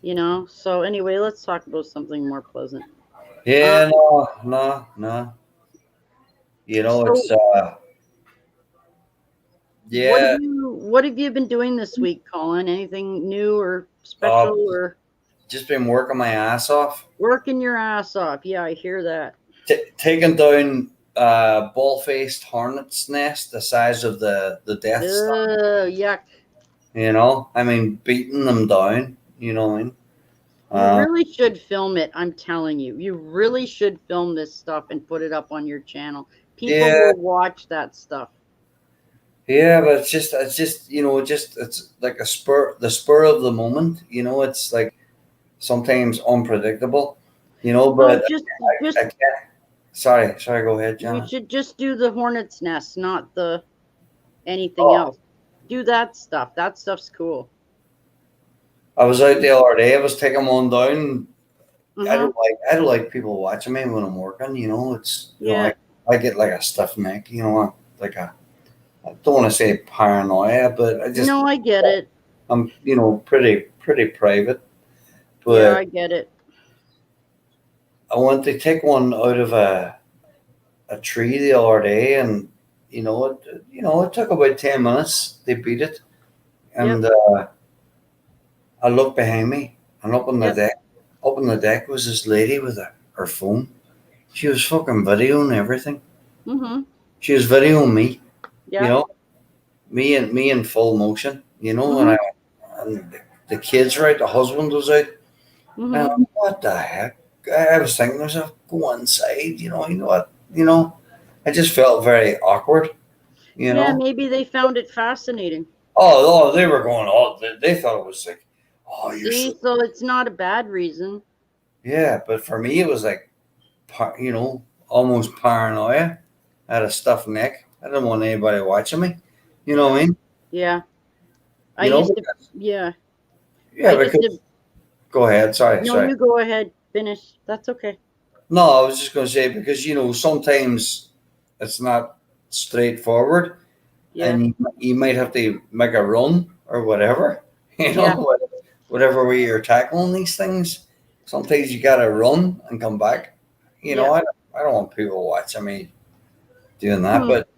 you know? So anyway, let's talk about something more pleasant. Yeah, no. You know, so, it's yeah. What have you been doing this week, Colin? Anything new or special or just been working my ass off? Working your ass off. Yeah, I hear that. Taking down ball-faced hornet's nest the size of the Death Star. Yuck. You know, I mean, beating them down, you know what I mean? You really should film it. I'm telling you, you really should film this stuff and put it up on your channel. People will watch that stuff. Yeah, but it's just, you know, it's like the spur of the moment, you know, it's like sometimes unpredictable, you know, but I can't. Sorry, go ahead, John. You should just do the hornet's nest, not anything else. Do that stuff. That stuff's cool. I was out the other day. I was taking one down. I don't like people watching me when I'm working. You know, it's you know, I get like a stiff neck. You know, like I don't want to say paranoia, but I just I get it. I'm pretty private. But yeah, I get it. I went to take one out of a tree the other day, and it took about 10 minutes. They beat it, and I looked behind me, and up on the deck. Up on the deck was this lady with her phone. She was fucking videoing everything. Mm-hmm. She was videoing me. Yeah. You know, me in full motion. You know, and the kids were out, the husband was out. Mm-hmm. And what the heck? I was thinking to myself, go inside. You know what? I just felt very awkward. You know. Yeah, maybe they found it fascinating. Oh, they were going. Oh, they thought it was like. Oh, you're so it's not a bad reason. Yeah, but for me, it was like, almost paranoia. I had a stuffed neck. I didn't want anybody watching me. You know what I mean? Yeah. Yeah, because... Go ahead. Sorry. You go ahead. Finish. That's okay. No, I was just going to say, because, sometimes it's not straightforward. Yeah. And you might have to make a run or whatever, whatever way you're tackling these things. Sometimes you got to run and come back. I don't want people watching me doing that. But,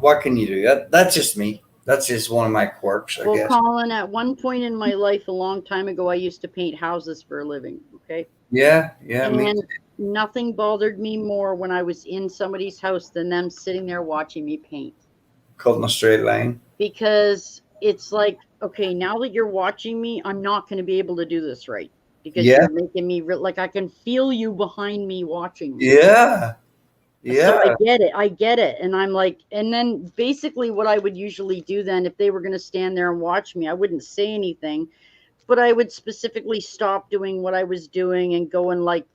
what can you do? That's just me. That's just one of my quirks, I guess. Well, Colin, at one point in my life, a long time ago, I used to paint houses for a living, okay? Yeah, and nothing bothered me more when I was in somebody's house than them sitting there watching me paint. Cutting a straight line. Because it's like, okay, now that you're watching me, I'm not going to be able to do this right. Because you're making me, like, I can feel you behind me watching me. Yeah. Yeah. So I get it. And I'm like, and then basically what I would usually do then, if they were going to stand there and watch me, I wouldn't say anything, but I would specifically stop doing what I was doing and go and like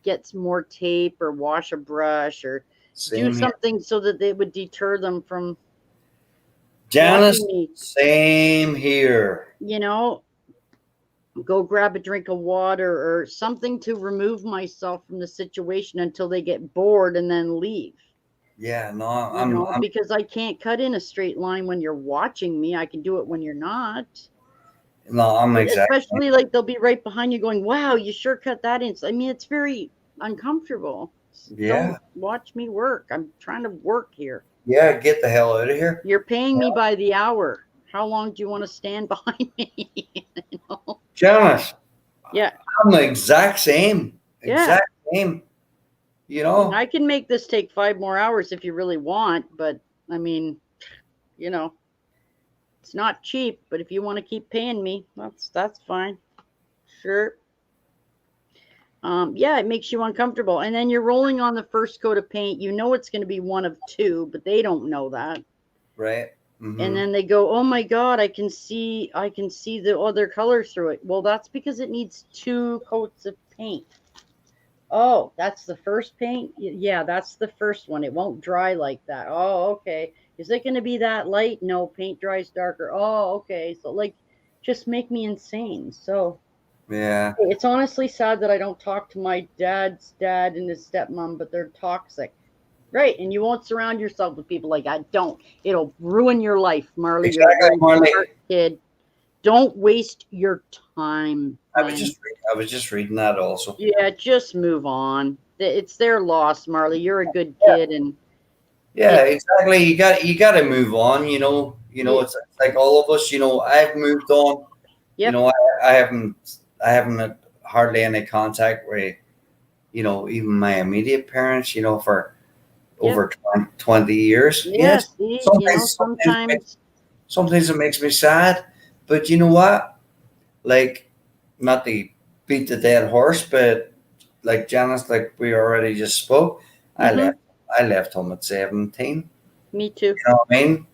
get some more tape or wash a brush or do Same here. something so that they would deter them from Janice, watching me. same here. You know, go grab a drink of water or something to remove myself from the situation until they get bored and then leave. Yeah, no, I'm because I can't cut in a straight line when you're watching me. I can do it when you're not. I'm exactly. Especially like they'll be right behind you going, wow, you sure cut that in. I mean, it's very uncomfortable. Yeah. Don't watch me work. I'm trying to work here. Yeah, get the hell out of here. You're paying me by the hour. How long do you want to stand behind me? You know? Janice. Yeah. I'm the exact same. Exact same. You know. I can make this take 5 more hours if you really want, but I mean, you know, it's not cheap, but if you want to keep paying me, that's fine. Sure. Yeah, it makes you uncomfortable. And then you're rolling on the first coat of paint. You know it's going to be one of two, but they don't know that. Right. Mm-hmm. And then they go, "Oh my God, I can see the other color through it." Well, that's because it needs 2 coats of paint. Oh, that's the first paint? Yeah, that's the first one. It won't dry like that. Oh, okay. Is it going to be that light? No, paint dries darker. Oh, okay. So like, just make me insane. So yeah, it's honestly sad that I don't talk to my dad's dad and his stepmom, but they're toxic. Right, and you won't surround yourself with people like that. Don't. It'll ruin your life, Marley. Exactly, You're a Marley. smart kid. Don't waste your time. I was just reading that also. Yeah, just move on. It's their loss, Marley. You're a good kid, and yeah, exactly. You got to move on. You know. It's like all of us. You know, I've moved on. Yep. You know, I haven't had hardly any contact with, even my immediate parents. You know, for over 20 years. Yes. Sometimes it makes me sad, but you know what? Like, not to beat the dead horse, but like Janice, like we already just spoke, I left home at 17. Me too. You know what I mean?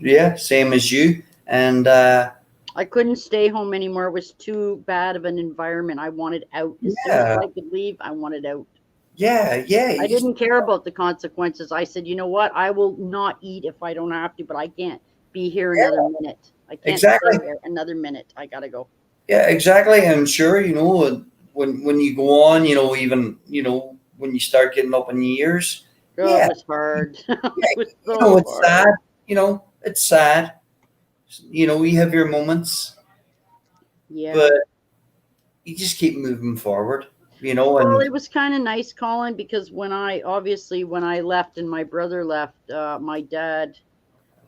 Yeah, same as you. And I couldn't stay home anymore. It was too bad of an environment. I wanted out. As soon as I could leave, I wanted out. Yeah. I didn't care about the consequences. I said, you know what? I will not eat if I don't have to, but I can't be here another minute. I can't stay here another minute. I gotta go. Yeah, exactly. I'm sure, when you go on, even, when you start getting up in years. It was hard. It was so it's hard. Sad. It's sad. You have your moments. Yeah. But you just keep moving forward. Well, it was kind of nice, Colin, because when I left and my brother left, my dad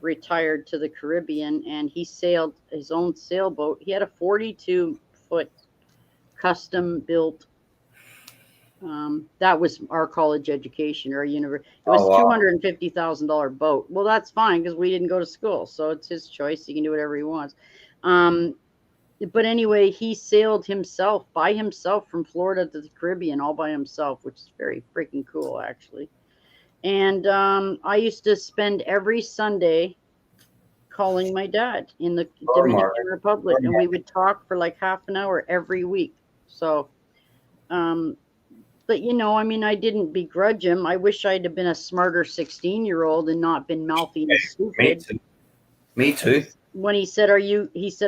retired to the Caribbean and he sailed his own sailboat. He had a 42-foot custom built. That was our college education or university. It was $250,000 boat. Well, that's fine because we didn't go to school, so it's his choice. He can do whatever he wants. But anyway, he sailed by himself from Florida to the Caribbean all by himself, which is very freaking cool, actually. And I used to spend every Sunday calling my dad in the Dominican Republic, and we would talk for like half an hour every week. So, but I didn't begrudge him. I wish I'd have been a smarter 16-year-old and not been mouthy and stupid. Me too. When he said,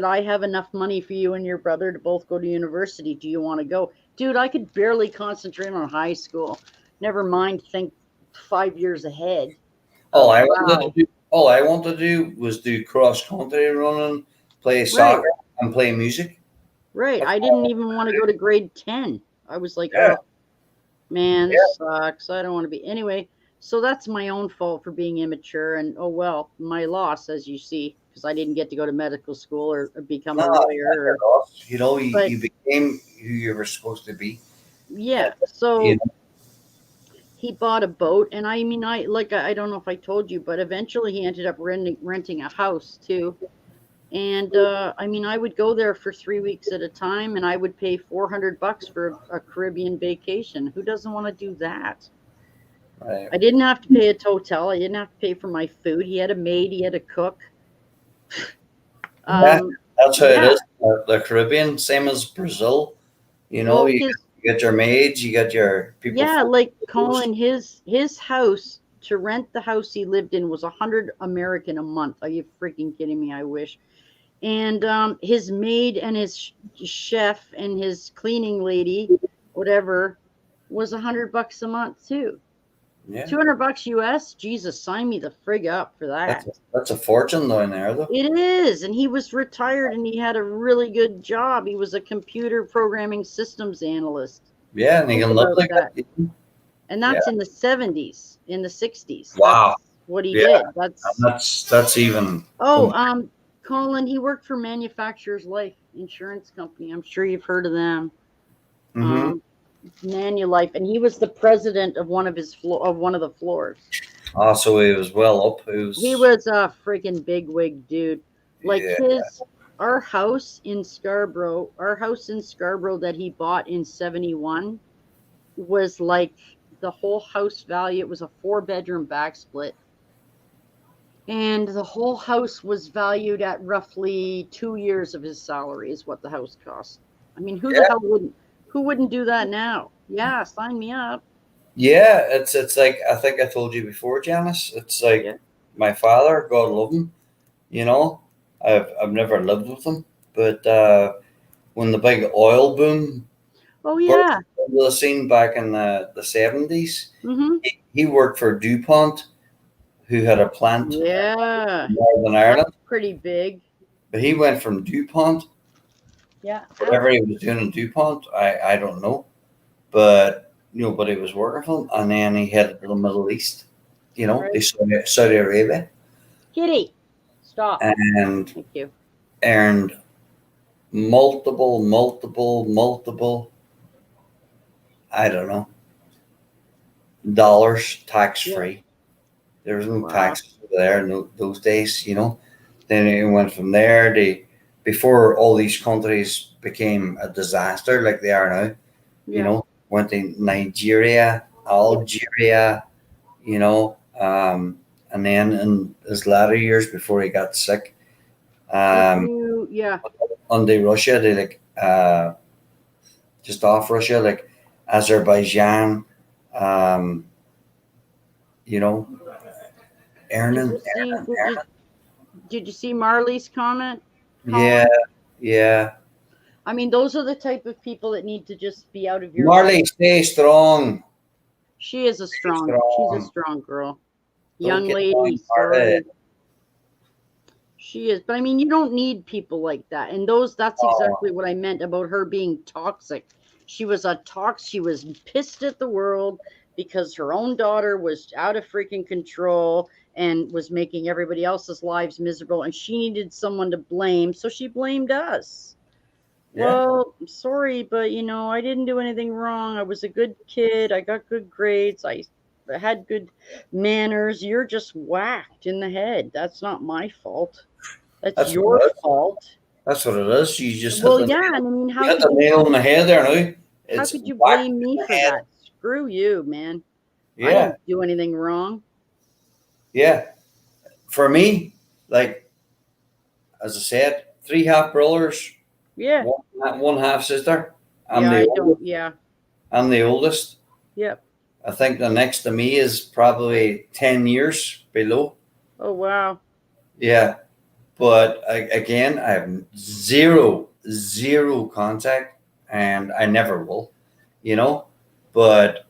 I have enough money for you and your brother to both go to university. Do you want to go? Dude, I could barely concentrate on high school. Never mind think 5 years ahead. All I wanted to do was do cross country running, play soccer, and play music. Right. I didn't even want to go to grade 10. I was like, oh, man, this sucks. I don't want to be. Anyway, so that's my own fault for being immature. And, oh, well, my loss, as you see, because I didn't get to go to medical school or become a lawyer. You became who you were supposed to be. Yeah. So he bought a boat. And I don't know if I told you, but eventually he ended up renting a house, too. And I would go there for 3 weeks at a time, and I would pay $400 for a Caribbean vacation. Who doesn't want to do that? Right. I didn't have to pay a hotel. I didn't have to pay for my food. He had a maid. He had a cook. Yeah, that's how it Yeah. is. The Caribbean, same as Brazil. You know, Well, you get your maids, you get your people. yeah, like Colin, his house, to rent the house he lived in was 100 American a month. Are you freaking kidding me? I wish. And his maid and his chef and his cleaning lady, whatever, was $100 a month too. Yeah, $200 US. Jesus, sign me the frig up for that. that's a fortune down there, though. It is, and he was retired, and he had a really good job. He was a computer programming systems analyst. Yeah, and you can live like that. And that's in the 70s, in the 60s. Wow. That's what he did. That's even. Colin, he worked for Manufacturers Life Insurance Company. I'm sure you've heard of them. Manulife, and he was the president of one of the floors. Oh, so he was well up. He was a freaking bigwig dude. Like our house in Scarborough that he bought in 71 was like the whole house value. It was a 4-bedroom back split. And the whole house was valued at roughly 2 years of his salary is what the house cost. I mean, who the hell wouldn't do that now? Yeah, sign me up. Yeah, it's like, I think I told you before, Janice. It's like my father, God love him. You know, I've never lived with him, but when the big oil boom, burst into the scene back in the 70s, he worked for DuPont, who had a plant in Northern Ireland. That's pretty big. But he went from DuPont. Yeah. Whatever he was doing in DuPont, I don't know. But, but he was working for him. And then he headed to the Middle East, to Saudi Arabia. Kitty, stop. And thank you. Earned multiple, I don't know, dollars tax-free. There was no taxes over there in those days, Then he went from there. Before all these countries became a disaster like they are now, went to Nigeria, Algeria, and then in his latter years before he got sick, under Russia, they just off Russia, like Azerbaijan, earning. Did you see Marley's comment? Yeah. I mean, those are the type of people that need to just be out of your Marley, stay strong. She's a strong girl. Young lady, sorry. She is, but I mean, you don't need people like that. And that's exactly what I meant about her being toxic. She was she was pissed at the world because her own daughter was out of freaking control and was making everybody else's lives miserable, and she needed someone to blame, so she blamed us. Well, I'm sorry, but I didn't do anything wrong. I was a good kid. I got good grades. I had good manners. You're just whacked in the head. That's not my fault. That's your fault. That's what it is. You just how hit the nail on the head there now. How could you blame me for that? Screw you, man. I didn't do anything wrong. Yeah. For me, like, as I said, 3 half brothers. Yeah. One half sister. I'm the oldest. Yep. I think the next to me is probably 10 years below. Oh, wow. Yeah. But again, I have zero contact, and I never will, but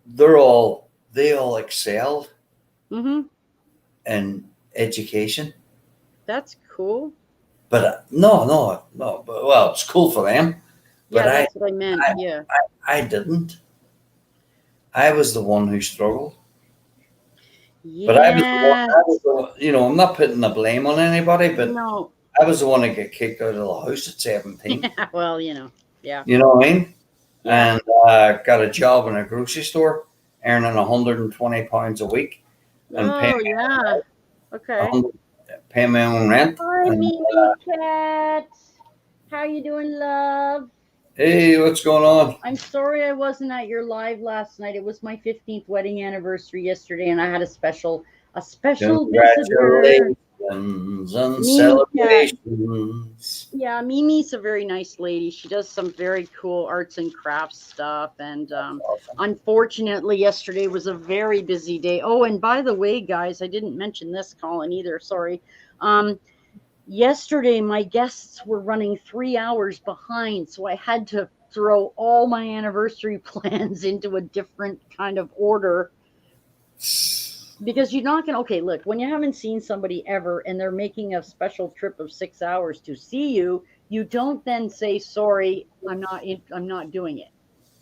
they all excelled in education. That's cool. But no. But, well, it's cool for them. Yeah, but that's what I meant. I didn't. I was the one who struggled. Yeah. But I was the one, I'm not putting the blame on anybody, but I was the one that got kicked out of the house at 17. Well, yeah. You know what I mean? And got a job in a grocery store, earning £120 a week, and paying my own rent. Hi, Mimi Cat. How you doing, love? Hey, what's going on? I'm sorry I wasn't at your live last night. It was my 15th wedding anniversary yesterday, and I had a special visitor. Congratulations and Mimi Cat. celebrations. Yeah, Mimi's a very nice lady. She does some very cool arts and crafts stuff. And Awesome. unfortunately, yesterday was a very busy day. Oh, and by the way, guys, I didn't mention this, Colin, either. Sorry. Yesterday, my guests were running 3 hours behind, so I had to throw all my anniversary plans into a different kind of order. Because you're not gonna, okay, look, when you haven't seen somebody ever and they're making a special trip of 6 hours to see you, you don't then say sorry, I'm not doing it.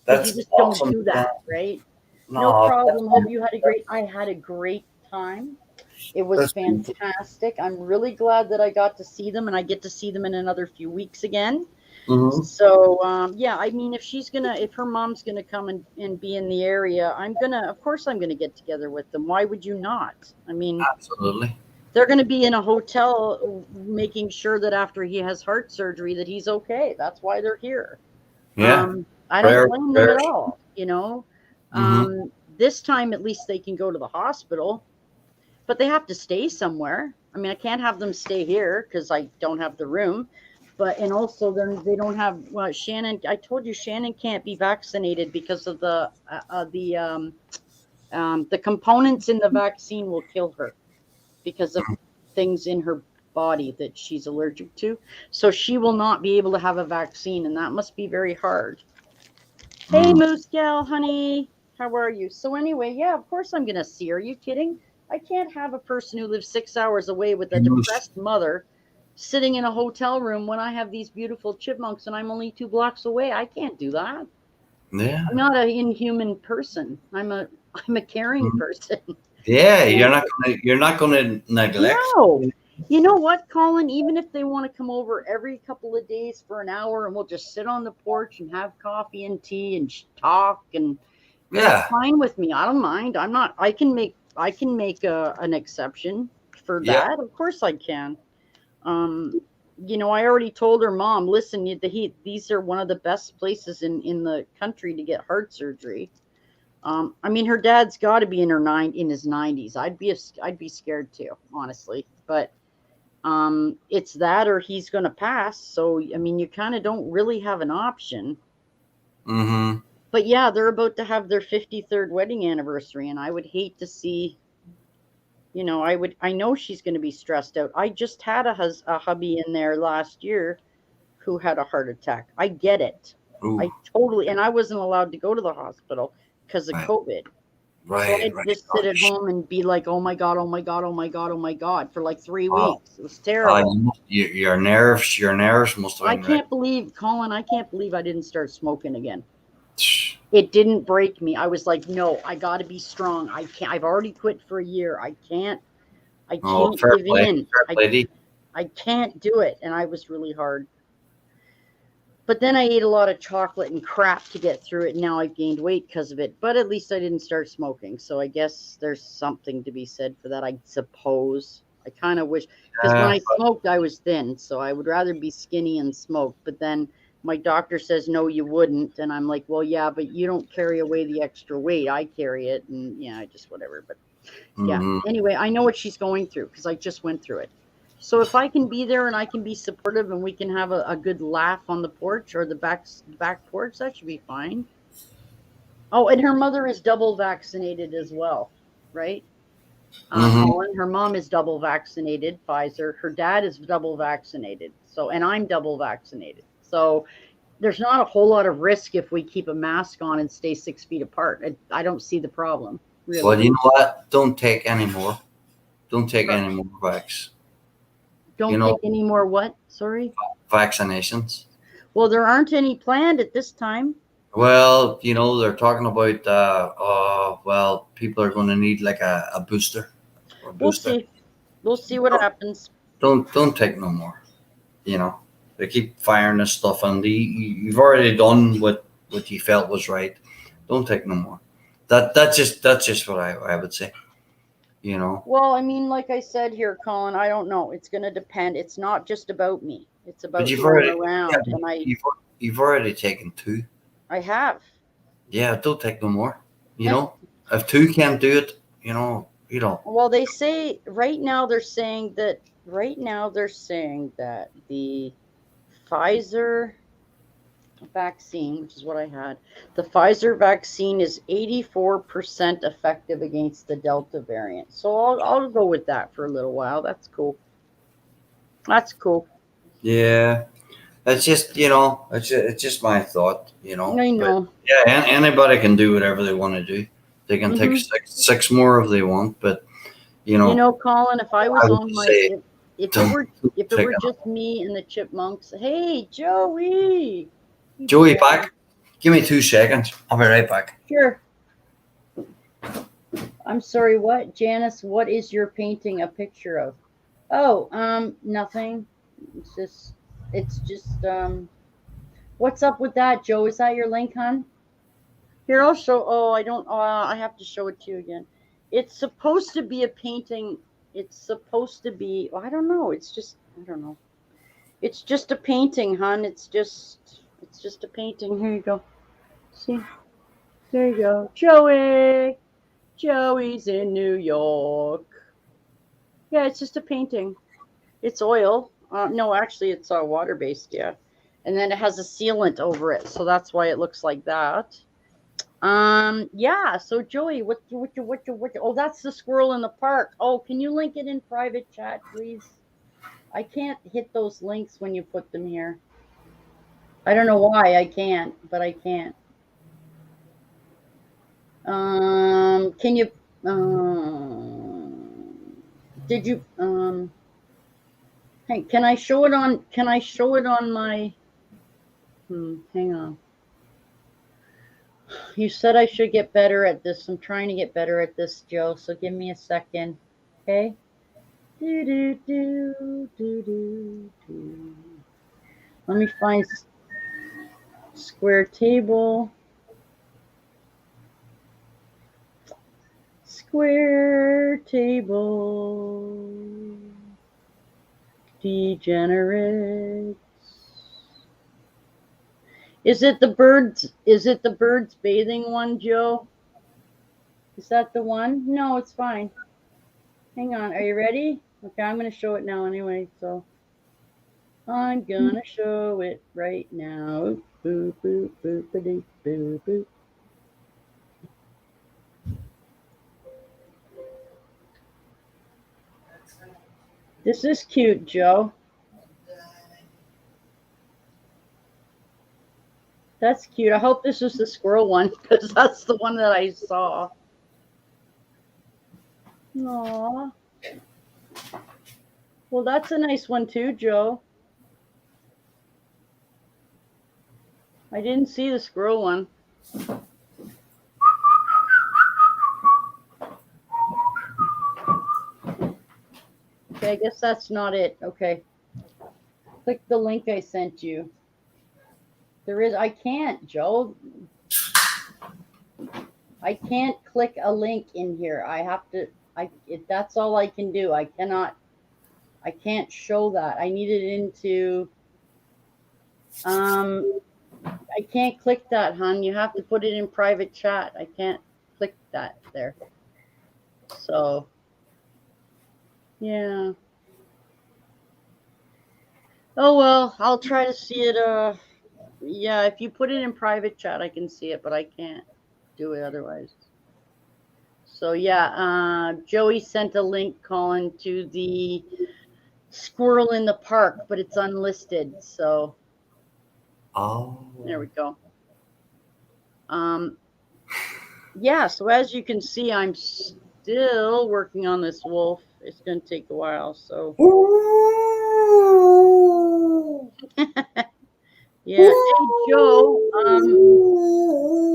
Because you That's just awesome. don't do that, right? No, No problem. Hope you had I had a great time. It was that's beautiful. fantastic. I'm really glad that I got to see them, and I get to see them in another few weeks again. Mhm. So yeah, I mean, if her mom's gonna come and be in the area, of course I'm gonna get together with them. Why would you not? I mean, Absolutely. they're gonna be in a hotel making sure that after he has heart surgery that he's okay. That's why they're here. Yeah. I Prayer- don't blame them prayers. at all, you know. Mhm. This time at least they can go to the hospital, but they have to stay somewhere. I mean, I can't have them stay here because I don't have the room. But and also they don't have Shannon. I told you Shannon can't be vaccinated because of the components in the vaccine will kill her because of things in her body that she's allergic to. So she will not be able to have a vaccine, and that must be very hard. Hey, Moose Gal, honey, how are you? So anyway, yeah, of course I'm gonna see her. Are you kidding? I can't have a person who lives 6 hours away with a depressed mother sitting in a hotel room when I have these beautiful chipmunks and I'm only 2 blocks away. I can't do that. Yeah. I'm not an inhuman person. I'm a caring person. Yeah, you're not gonna neglect. No. You know what, Colin? Even if they want to come over every couple of days for an hour and we'll just sit on the porch and have coffee and tea and talk, and Yeah. that's fine with me. I don't mind. I'm not. I can make an exception for Yeah. that. Of course I can. You know, I already told her mom, listen, these are one of the best places in the country to get heart surgery. I mean, her dad's got to be in his 90s. I'd be scared too, honestly. But it's that or he's going to pass. So I mean, you kind of don't really have an option. Mm-hmm. But yeah, they're about to have their 53rd wedding anniversary, and I would hate to see. You know, I know she's going to be stressed out. I just had a hubby in there last year who had a heart attack. I get it. Ooh. I totally, and I wasn't allowed to go to the hospital because of COVID. So I had to just sit at home and be like, oh my God, oh my God, oh my God, oh my God, for like 3 weeks. It was terrible. Your nerves must have been Colin, I can't believe I didn't start smoking again. It didn't break me. I was like, no, I got to be strong. I can't. I've already quit for a year. I can't give in. I can't do it. And I was really hard. But then I ate a lot of chocolate and crap to get through it. And now I've gained weight because of it. But at least I didn't start smoking. So I guess there's something to be said for that, I suppose. I kind of wish, because when I smoked, I was thin. So I would rather be skinny and smoke. But then my doctor says, no, you wouldn't. And I'm like, well, yeah, but you don't carry away the extra weight. I carry it. And yeah, I just whatever. But yeah, anyway, I know what she's going through because I just went through it. So if I can be there and I can be supportive and we can have a good laugh on the porch or the back porch, that should be fine. Oh, and her mother is double vaccinated as well, right? Her mom is double vaccinated, Pfizer. Her dad is double vaccinated. So, and I'm double vaccinated. So there's not a whole lot of risk if we keep a mask on and stay 6 feet apart. I don't see the problem, really. Well, you know what? Don't take any more. Don't take any more vax. Don't take any more what? Sorry? Vaccinations. Well, there aren't any planned at this time. Well, you know, they're talking about, well, people are going to need like a booster. We'll see. We'll see what happens. Don't take no more. You know, they keep firing this stuff, and you've already done what you felt was right. Don't take no more. That's just what I would say. You know. Well, I mean, like I said here, Colin, I don't know. It's going to depend. It's not just about me. It's about going around. Yeah, you've already taken 2. I have. Yeah, don't take no more. You know, if 2 can't do it, you know. Well, they say right now they're saying that the Pfizer vaccine, which is what I had, the Pfizer vaccine is 84% effective against the Delta variant. So I'll go with that for a little while. That's cool. That's cool. Yeah. It's just, it's just my thought, I know. But, yeah, anybody can do whatever they want to do. They can take six more if they want, but Colin, if I was on my if it were take just me and the Chipmunks, hey Joey. Joey, back. Give me 2 seconds. I'll be right back. Sure. I'm sorry, what? Janice, what is your painting a picture of? Oh, nothing. It's just what's up with that, Joe? Is that your link, hon? Here, I'll show. Oh, I have to show it to you again. It's supposed to be a painting. It's supposed to be, I don't know. It's just, I don't know. It's just a painting, hon. It's just a painting. Here you go. See? There you go. Joey. Joey's in New York. Yeah, it's just a painting. It's oil. No, actually, it's water-based, yeah. And then it has a sealant over it, so that's why it looks like that. Yeah, so Joey, what? Oh, that's the squirrel in the park. Oh, can you link it in private chat, please? I can't hit those links when you put them here. I don't know why I can't, but I can't. Can you, did you, hey, can I show it on my, hang on. You said I should get better at this. I'm trying to get better at this, Joe, so give me a second, okay? Let me find square table. Square table. Degenerates. Is it the birds bathing one, Joe? Is that the one? No, it's fine. Hang on. Are you ready? Okay, I'm going to show it now anyway. So I'm going to show it right now. Boop, boop, boop, boop, boop, boop. This is cute, Joe. That's cute. I hope this is the squirrel one because that's the one that I saw. Aww. Well, that's a nice one too, Joe. I didn't see the squirrel one. Okay, I guess that's not it. Okay. Click the link I sent you. I can't, Joe. I can't click a link in here. I have to, that's all I can do. I can't show that. I need it into, I can't click that, hon. You have to put it in private chat. I can't click that there. So, yeah. Oh, well, I'll try to see it. Yeah, if you put it in private chat, I can see it, but I can't do it otherwise. So, yeah, Joey sent a link, Colin, to the squirrel in the park, but it's unlisted. So, oh, there we go. Yeah, so as you can see, I'm still working on this wolf. It's going to take a while, so. Yeah. Hey, Joe.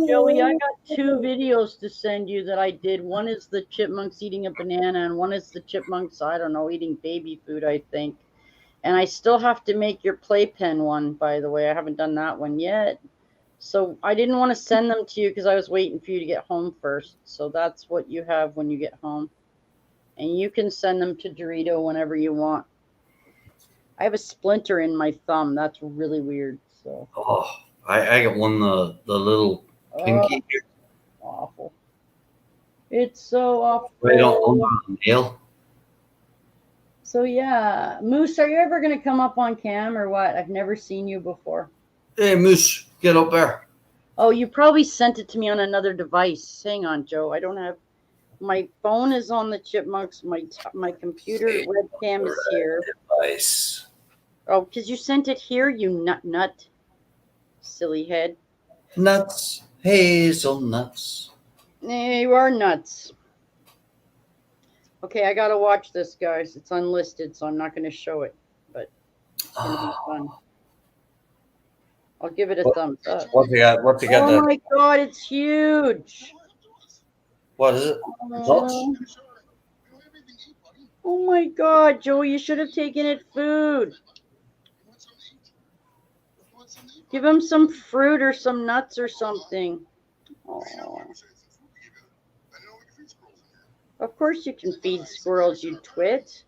Joey, I got 2 videos to send you that I did. One is the chipmunks eating a banana, and one is the chipmunks, I don't know, eating baby food, I think. And I still have to make your playpen one, by the way. I haven't done that one yet. So I didn't want to send them to you because I was waiting for you to get home first. So that's what you have when you get home. And you can send them to Dorito whenever you want. I have a splinter in my thumb. That's really weird. So. Oh, I got one the little pinky here. Awful. It's so awful. Right on the nail. So yeah, Moose, are you ever gonna come up on cam or what? I've never seen you before. Hey, Moose, get up there. Oh, you probably sent it to me on another device. Hang on, Joe. I don't have my phone is on the Chipmunks. My computer webcam is here. Device. Oh, because you sent it here, you nut, silly head. Nuts, hazelnuts. You are nuts. Okay, I gotta watch this, guys. It's unlisted, so I'm not gonna show it, but it's gonna be fun. I'll give it a thumbs up. What they got? What they got? Oh my God, it's huge. What is it? Nuts? Oh my God, Joe, you should have taken it food. Give him some fruit or some nuts or something. Oh. Of course you can feed squirrels, you twit.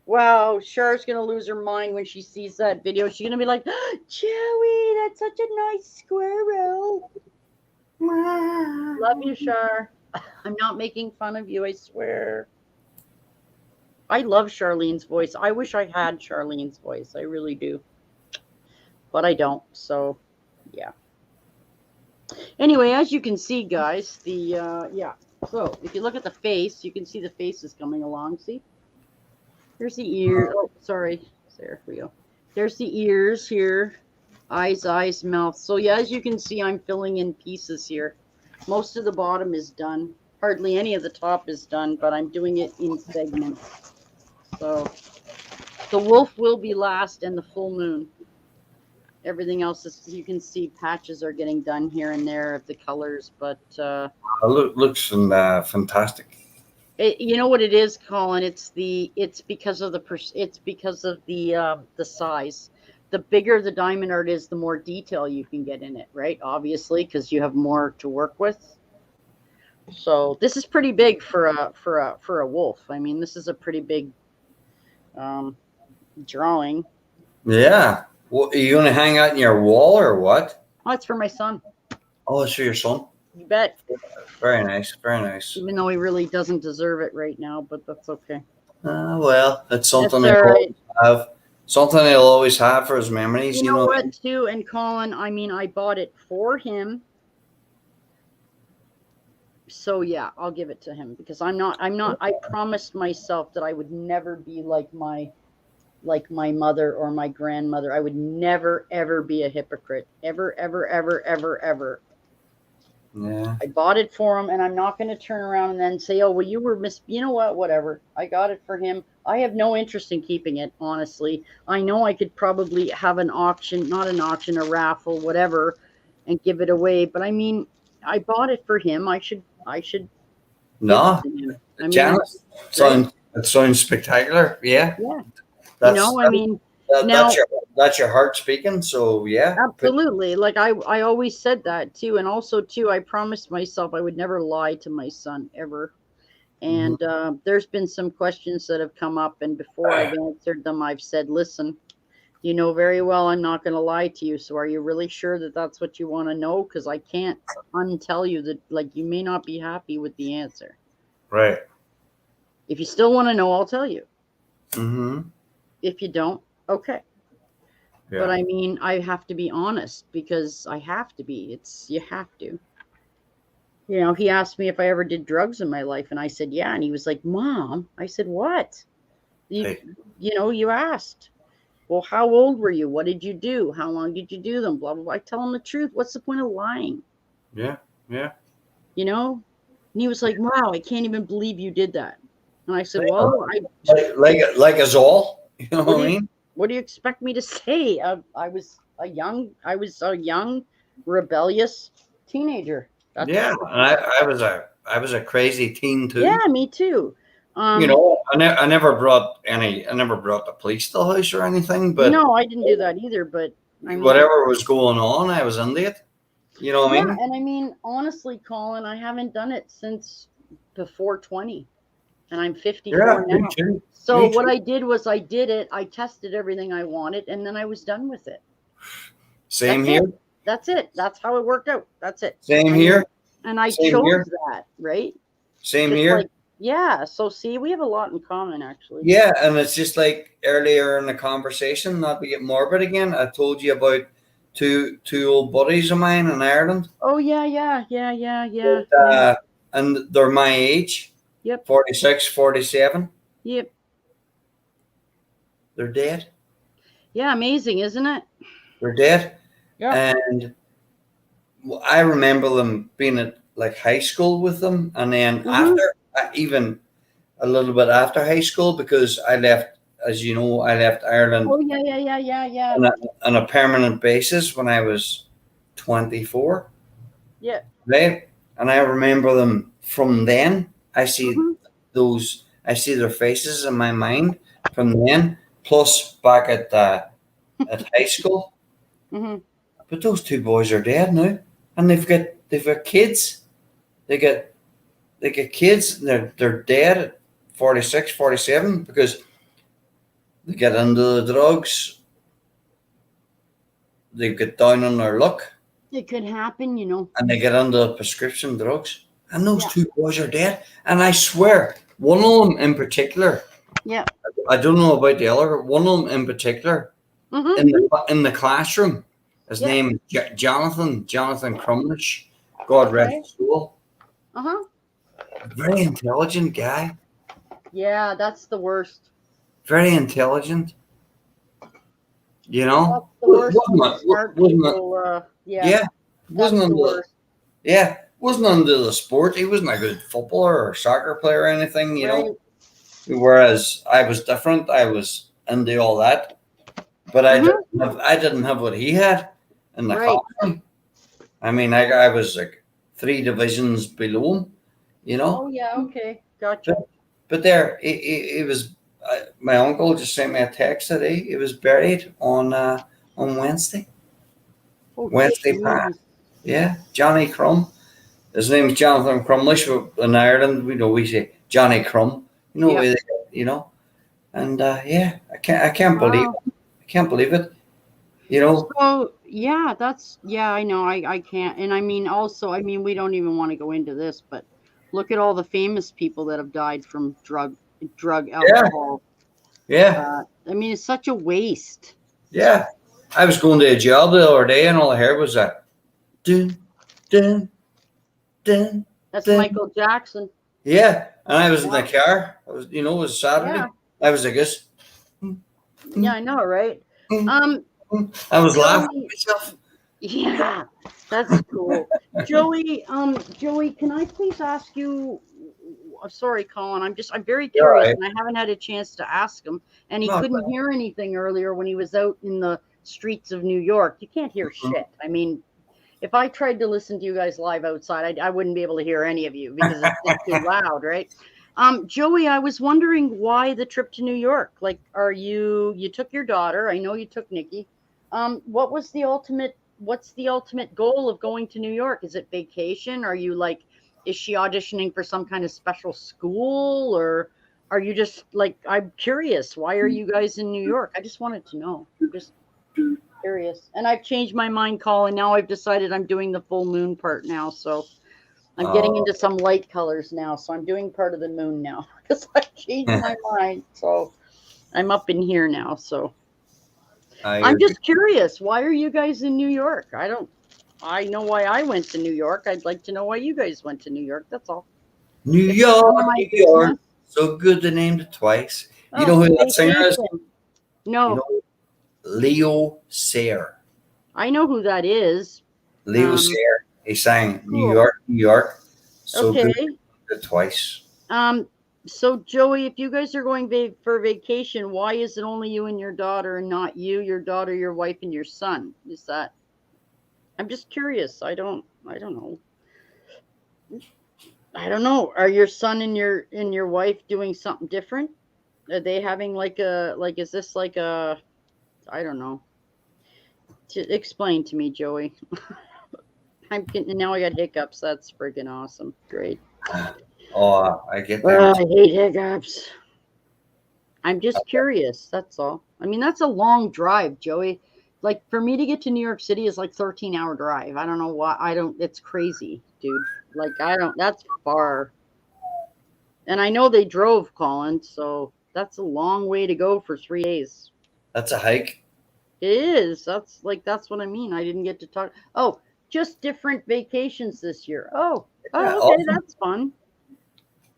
Wow, Char's going to lose her mind when she sees that video. She's going to be like, Joey, that's such a nice squirrel. Love you, Char. I'm not making fun of you, I swear. I love Charlene's voice. I wish I had Charlene's voice. I really do. But I don't, so yeah. Anyway, as you can see, guys, yeah. So if you look at the face, you can see the face is coming along. See? There's the ear. Oh, sorry. There we go. There's the ears here. Eyes, mouth. So yeah, as you can see, I'm filling in pieces here. Most of the bottom is done. Hardly any of the top is done, but I'm doing it in segments. So the wolf will be last and the full moon. Everything else is, you can see patches are getting done here and there of the colors, but looks fantastic. You know what it is, Colin? It's because of the size. The bigger the diamond art is, the more detail you can get in it, right? Obviously, because you have more to work with. So this is pretty big for a wolf. I mean, this is a pretty big drawing. Yeah. Well, are you going to hang out in your wall or what? Oh, it's for my son. Oh, it's for your son? You bet. Very nice. Very nice. Even though he really doesn't deserve it right now, but that's okay. Well, it's something That's he'll all right. always have. Something he'll always have for his memories. You know what, too? And Colin, I mean, I bought it for him. So yeah, I'll give it to him because I promised myself that I would never be like my mother or my grandmother. I would never, ever be a hypocrite. Ever, ever, ever, ever, ever. Yeah. I bought it for him, and I'm not going to turn around and then say, oh, well, you were you know what, whatever. I got it for him. I have no interest in keeping it, honestly. I know I could probably have an auction, not an auction, a raffle, whatever, and give it away. But I mean, I bought it for him. I should. No. Janice, that sounds spectacular. Yeah. Yeah. That's, you know, I mean, that's your heart speaking. So yeah. Absolutely. Like I always said that too. And also too, I promised myself I would never lie to my son ever. And there's been some questions that have come up, and before I've answered them, I've said, listen, you know very well I'm not going to lie to you. So are you really sure that that's what you want to know? Because I can't untell you that, like, you may not be happy with the answer. Right. If you still want to know, I'll tell you. Mm-hmm. If you don't, okay. Yeah. But I mean, I have to be honest because I have to be. You have to. You know, he asked me if I ever did drugs in my life, and I said, yeah. And he was like, Mom. I said, what? You know, you asked. Well, how old were you? What did you do? How long did you do them? Blah, blah, blah. I tell him the truth. What's the point of lying? Yeah. Yeah. You know? And he was like, wow, I can't even believe you did that. And I said, well, like us all. You know what I mean? What do you expect me to say? I was a young, rebellious teenager. That's I was a crazy teen too. Yeah, me too. You know, I never brought the police to the house or anything, but no, I didn't do that either. But I mean, whatever was going on, I was into it. You know what I mean? And I mean, honestly, Colin, I haven't done it since before 20. and I'm 54 me now. too. So Me what too. I did was I did it. I tested everything I wanted, and then I was done with it. Same That's here. it. That's it. That's how it worked out. That's it. Same I here. mean, and I Same chose here. that, right? Same Just here. like, yeah. So see, we have a lot in common, actually. Yeah, and it's just like earlier in the conversation, not to get morbid again. I told you about two old buddies of mine in Ireland. Oh yeah, yeah, yeah, yeah, yeah. And they're my age. Yep. 46, 47. Yep. They're dead. Yeah, amazing, isn't it? They're dead. Yeah. And I remember them being at like high school with them, and then after, even a little bit after high school, because I left, as you know, I left Ireland Oh yeah, yeah, yeah, yeah, yeah. on a permanent basis when I was 24. Yeah. Right? And I remember them from then. I see I see their faces in my mind from then, plus back at high school. But those two boys are dead now, and they've got kids. They get kids. And they're dead at 46, 47 because they get into the drugs. They get down on their luck. It could happen, you know. And they get into prescription drugs. And those two boys are dead. And I swear, one of them in particular. Yeah. I don't know about the other. One of them in particular, in the classroom. His name is Jonathan Crumlish. God rest his soul. Very intelligent guy. Yeah, that's the worst. Very intelligent. You know? That's the worst. Smart people, wasn't under the sport. He wasn't a good footballer or soccer player or anything, you know. Whereas I was different. I was into all that. But I didn't have what he had in the classroom. I mean, I was like 3 divisions below him, you know. Oh yeah, okay, gotcha. But there, it was. My uncle just sent me a text today. He was buried on Wednesday. Wednesday past. Yeah, Johnny Crumb. His name is Jonathan Crumlish. In Ireland, we say Johnny Crumb. You know, and I can't believe it. I can't believe it. You know. So yeah, I know. I can't. And I mean, also, we don't even want to go into this, but look at all the famous people that have died from drug alcohol. Yeah. I mean, it's such a waste. Yeah. I was going to a job the other day, and all I heard was that dun dun dun. That's Michael Jackson. Yeah, and I was in the car. It was Saturday. Yeah. I was like this. Yeah, I know, right? I was laughing at myself. Yeah, that's cool. Joey, can I please ask you? Sorry, Colin. I'm very curious, and I haven't had a chance to ask him. And he couldn't hear anything earlier when he was out in the streets of New York. You can't hear shit. I mean, if I tried to listen to you guys live outside, I wouldn't be able to hear any of you because it's just too loud, right? Joey, I was wondering why the trip to New York. Like, you took your daughter? I know you took Nikki. What's the ultimate goal of going to New York? Is it vacation? Are you like, is she auditioning for some kind of special school, or are you just like, I'm curious, why are you guys in New York? I just wanted to know. I'm just curious. And I've changed my mind, Colin. Now I've decided I'm doing the full moon part now. So I'm getting into some light colors now. So I'm doing part of the moon now because I changed my mind. So I'm up in here now. So I'm just curious. Why are you guys in New York? I know why I went to New York. I'd like to know why you guys went to New York. That's all. New York. So good to name it twice. You know who that singer is? No. You know, Leo Sayer. I know who that is. Leo Sayer. He sang New York, New York. So good to name it twice. So Joey, if you guys are going for vacation, why is it only you and your daughter and not you, your daughter, your wife, and your son? Is that? I'm just curious. I don't know. Are your son and your wife doing something different? Are they having is this like a, I don't know. Explain to me, Joey. Now I got hiccups. That's freaking awesome. Great. Oh, I get them. I hate hiccups. I'm just curious. That's all. I mean, that's a long drive, Joey. Like for me to get to New York City is like 13-hour drive. I don't know why. I don't. It's crazy, dude. Like I don't. That's far. And I know they drove, Colin. So that's a long way to go for 3 days. That's a hike. It is. That's what I mean. I didn't get to talk. Oh, just different vacations this year. Oh, Yeah, oh, okay, awesome. that's fun.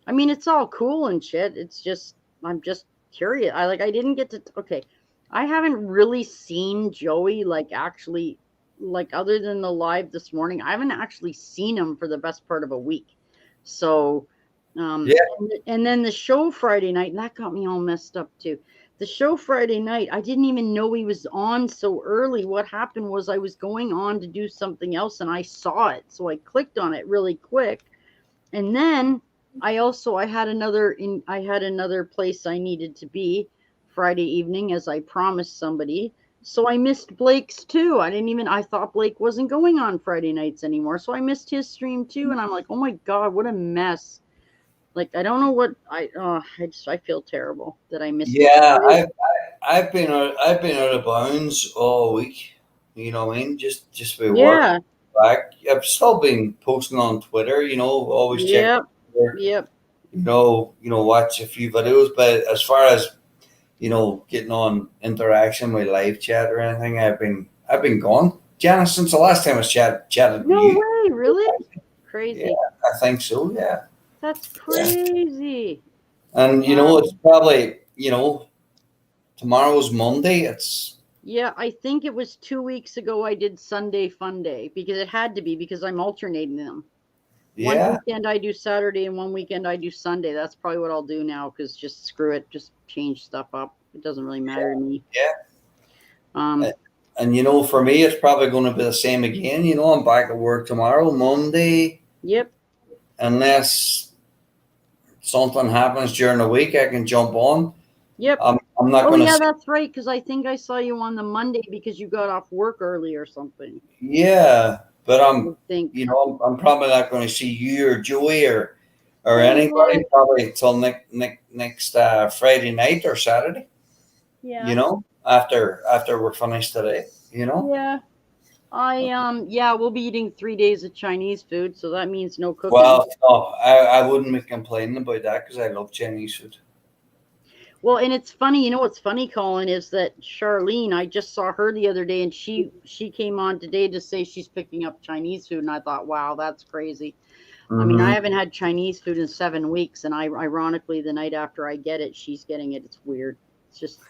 I mean, it's all cool and shit. It's just I'm just curious. I didn't get to. Okay, I haven't really seen Joey actually other than the live this morning. I haven't actually seen him for the best part of a week. So, Yeah. and then the show Friday night, and that got me all messed up too. The show Friday night, I didn't even know he was on so early. What happened was I was going on to do something else and I saw it. So I clicked on it really quick. And then I had another place I needed to be Friday evening as I promised somebody. So I missed Blake's too. I thought Blake wasn't going on Friday nights anymore. So I missed his stream too. And I'm like, oh my God, what a mess. Like, I don't know what I feel terrible that I missed it. Yeah, I've been out of bounds all week. You know what I mean? Just for work. Yeah. Back. I've still been posting on Twitter. Always check. Yep. Twitter, Yep. watch a few videos. But as far as getting on interaction with live chat or anything, I've been gone, Janice, since the last time I chatted with No you. way, really? Crazy. Yeah, I think so. Yeah. That's crazy. And it's probably tomorrow's Monday. Yeah, I think it was 2 weeks ago I did Sunday FUNDAY because it had to be because I'm alternating them. Yeah. One weekend I do Saturday and one weekend I do Sunday. That's probably what I'll do now because just screw it. Just change stuff up. It doesn't really matter to me. Yeah. And for me, it's probably going to be the same again. I'm back at work tomorrow, Monday. Yep. Unless something happens during the week, I can jump on. Yep. I'm not going to. Oh yeah, that's right. Because I think I saw you on the Monday because you got off work early or something. Yeah, but I'm probably not going to see you or Joey or anybody probably till next Friday night or Saturday. Yeah. After we're finished today. Yeah. We'll be eating 3 days of Chinese food, so that means no cooking. Well, no, I wouldn't be complaining about that because I love Chinese food. Well, and it's funny, what's funny, Colin, is that Charlene, I just saw her the other day and she came on today to say she's picking up Chinese food. And I thought, wow, that's crazy. Mm-hmm. I mean, I haven't had Chinese food in 7 weeks. And ironically, the night after I get it, she's getting it. It's weird. It's just,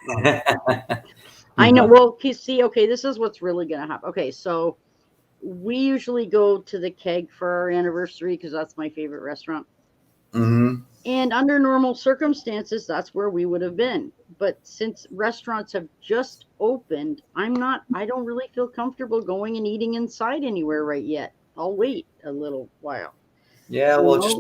I know. Well, see, okay, this is what's really going to happen. Okay. So we usually go to the Keg for our anniversary because that's my favorite restaurant. Mm-hmm. And under normal circumstances, that's where we would have been. But since restaurants have just opened, I don't really feel comfortable going and eating inside anywhere right yet. I'll wait a little while. Yeah, well, just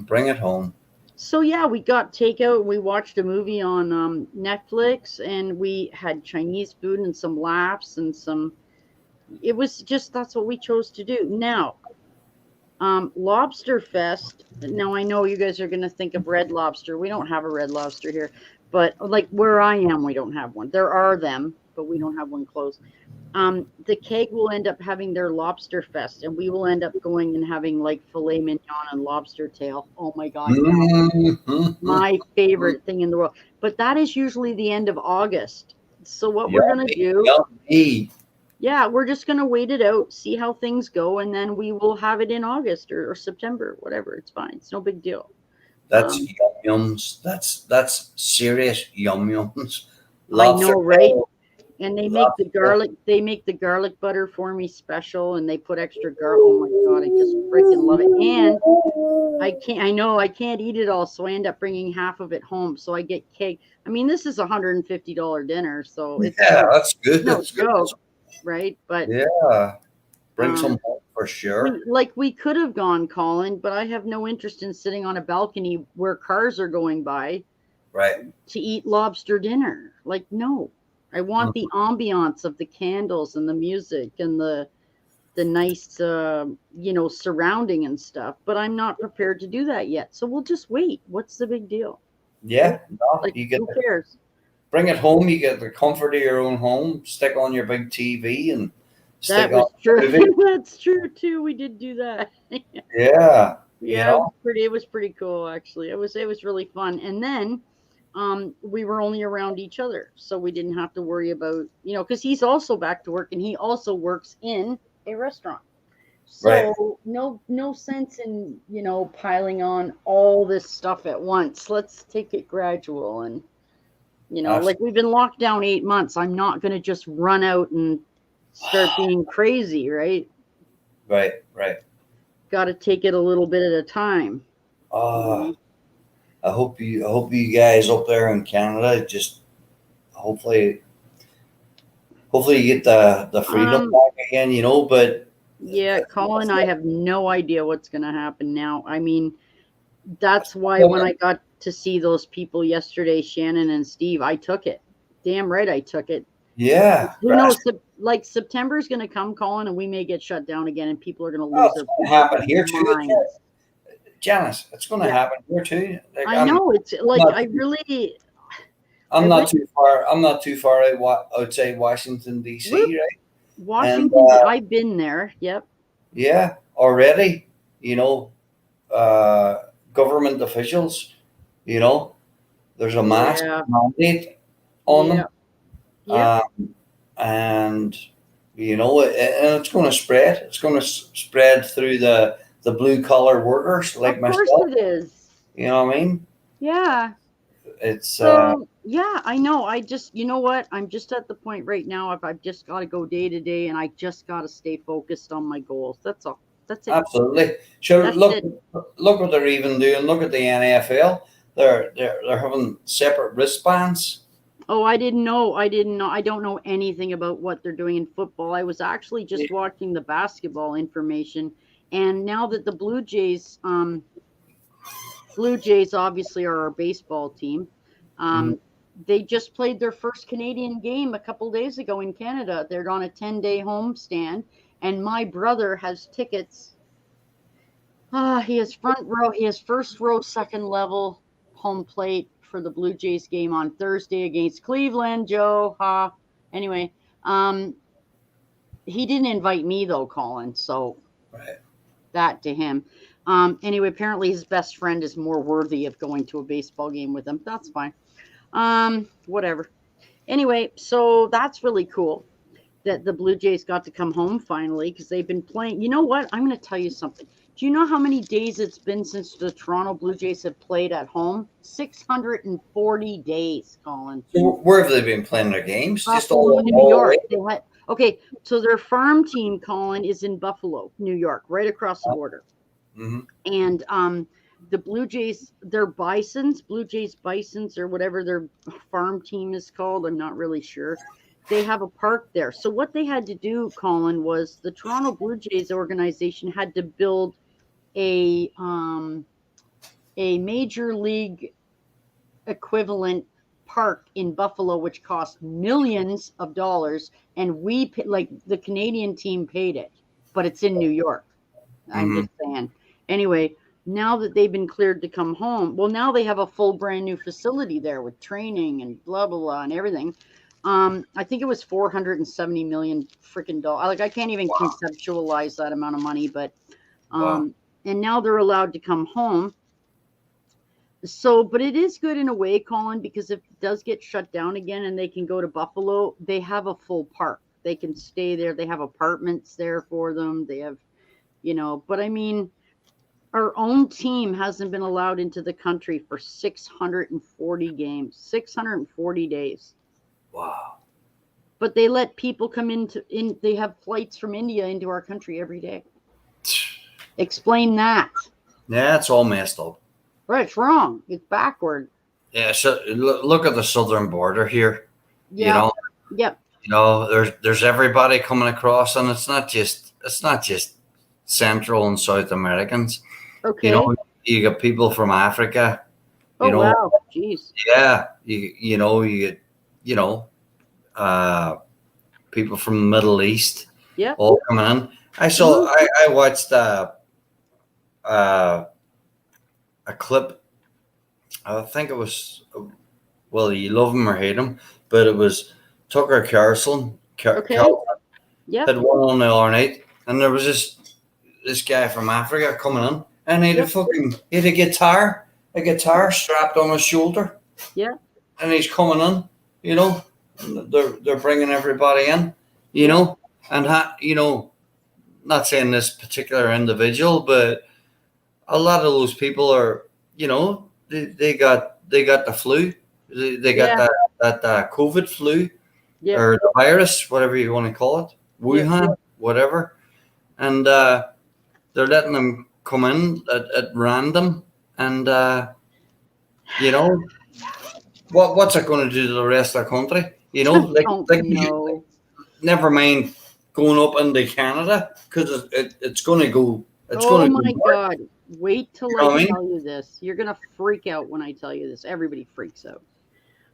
bring it home. So yeah, we got takeout. We watched a movie on Netflix and we had Chinese food and some laughs and it was just, that's what we chose to do. Now, Lobster Fest. Now I know you guys are going to think of Red Lobster. We don't have a Red Lobster here, but like where I am, we don't have one. There are them, but we don't have one close. The Keg will end up having their Lobster Fest, and we will end up going and having like filet mignon and lobster tail. Oh my God. My favorite thing in the world. But that is usually the end of August. So what we're going to do. Yeah, we're just going to wait it out, see how things go, and then we will have it in August or September, whatever. It's fine. It's no big deal. That's yum-yums. That's serious yum-yums. I know, right? And they make the garlic butter for me special, and they put extra garlic. Oh my God, I just freaking love it. And I can't eat it all, so I end up bringing half of it home. So I get cake. I mean, this is $150 dinner, so it's that's good. No joke. Right, but bring some home for sure. We could have gone, Colin, but I have no interest in sitting on a balcony where cars are going by, right, to eat lobster dinner. Like, no, I want the ambiance of the candles and the music and nice, surrounding and stuff. But I'm not prepared to do that yet. So we'll just wait. What's the big deal? Yeah, no, Like, you get who cares? bring it home. You get the comfort of your own home. Stick on your big TV and That stick was on true. TV. That's true too. We did do that. Yeah, Yeah, it was pretty cool actually. It was really fun. And then we were only around each other, so we didn't have to worry about, because he's also back to work and he also works in a restaurant. Right. So no sense in, piling on all this stuff at once. Let's take it gradual. And like we've been locked down 8 months. I'm not going to just run out and start being crazy, right? Right. Got to take it a little bit at a time. I hope you guys up there in Canada just hopefully you get the freedom back again, but yeah, Colin, I have no idea what's going to happen now. I mean, that's why when I got to see those people yesterday, Shannon and Steve, I took it. Damn right I took it. Yeah. Who knows? Like September is going to come, Colin, and we may get shut down again, and people are going to lose their it's going to happen here too. minds. Janice, it's going to happen here too. Like, I know it's like I'm not too far outside Washington D.C. Right? Washington. I've been there. Yep. Yeah, already. Government officials. There's a mask mandate on them. Yeah. And it's going to spread. It's going to spread through the blue collar workers like myself. Of course it is. You know what I mean? Yeah. It's yeah, I know. I just, you know what? I'm just at the point right now. I've just got to go day to day, and I just got to stay focused on my goals. That's all. That's it. Absolutely. Sure. Look what they're even doing. Look at the NFL. They're having separate wristbands. Oh, I didn't know. I don't know anything about what they're doing in football. I was actually just watching the basketball information, and now that the Blue Jays obviously are our baseball team. They just played their first Canadian game a couple days ago in Canada. They're on a 10-day homestand, and my brother has tickets. He has front row. He has first row, second level home plate for the Blue Jays game on Thursday against Cleveland. Joe. Anyway, he didn't invite me though, Colin. So that to him. Anyway, apparently his best friend is more worthy of going to a baseball game with him. That's fine. Whatever. Anyway, so that's really cool that the Blue Jays got to come home finally, because they've been playing. You know what? I'm going to tell you something. Do you know how many days it's been since the Toronto Blue Jays have played at home? 640 days, Colin. So where have they been playing their games? Just all New York. Okay, so their farm team, Colin, is in Buffalo, New York, right across the border. And the Blue Jays, their Blue Jays Bisons, or whatever their farm team is called, I'm not really sure. They have a park there. So what they had to do, Colin, was the Toronto Blue Jays organization had to build a major league equivalent park in Buffalo, which cost millions of dollars, and the Canadian team paid it, but it's in New York. I'm just saying. Anyway, now that they've been cleared to come home, well, now they have a full brand new facility there with training and blah blah blah and everything. I think it was $470 million freaking dollars. Like, I can't even conceptualize that amount of money, but and now they're allowed to come home. So, but it is good in a way, Colin, because if it does get shut down again and they can go to Buffalo, they have a full park. They can stay there. They have apartments there for them. They have, but I mean, our own team hasn't been allowed into the country for 640 games, 640 days. Wow. But they let people come they have flights from India into our country every day. Explain that. Yeah, it's all messed up. Right, it's wrong. It's backward. Yeah, so look at the southern border here. Yeah. Yep. There's everybody coming across, and it's not just Central and South Americans. Okay. You got people from Africa. Wow. Jeez. Yeah. You get people from the Middle East. Yeah. All coming in. I watched a clip. I think it was, well, you love him or hate him, but it was Tucker Carlson. Okay. Yep. Had one on the other night, and there was this guy from Africa coming in, and he had a guitar strapped on his shoulder. Yeah. And he's coming in, you know. They're bringing everybody in, you know, and not saying this particular individual, but a lot of those people are, you know, they got the flu, they got that COVID flu, or the virus, whatever you want to call it, Wuhan, whatever, and they're letting them come in at random, and you know, what's it going to do to the rest of the country? You know, never mind going up into Canada, because it's going to go. Oh my God! Wait till I tell you this. You're gonna freak out when I tell you this. Everybody freaks out.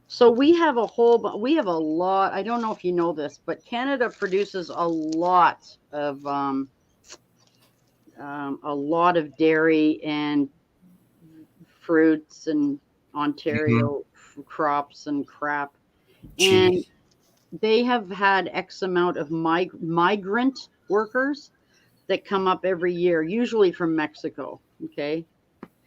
So we have a lot. I don't know if you know this, but Canada produces a lot of dairy and fruits and Ontario crops and crap. And they have had X amount of migrant workers that come up every year, usually from Mexico. Okay.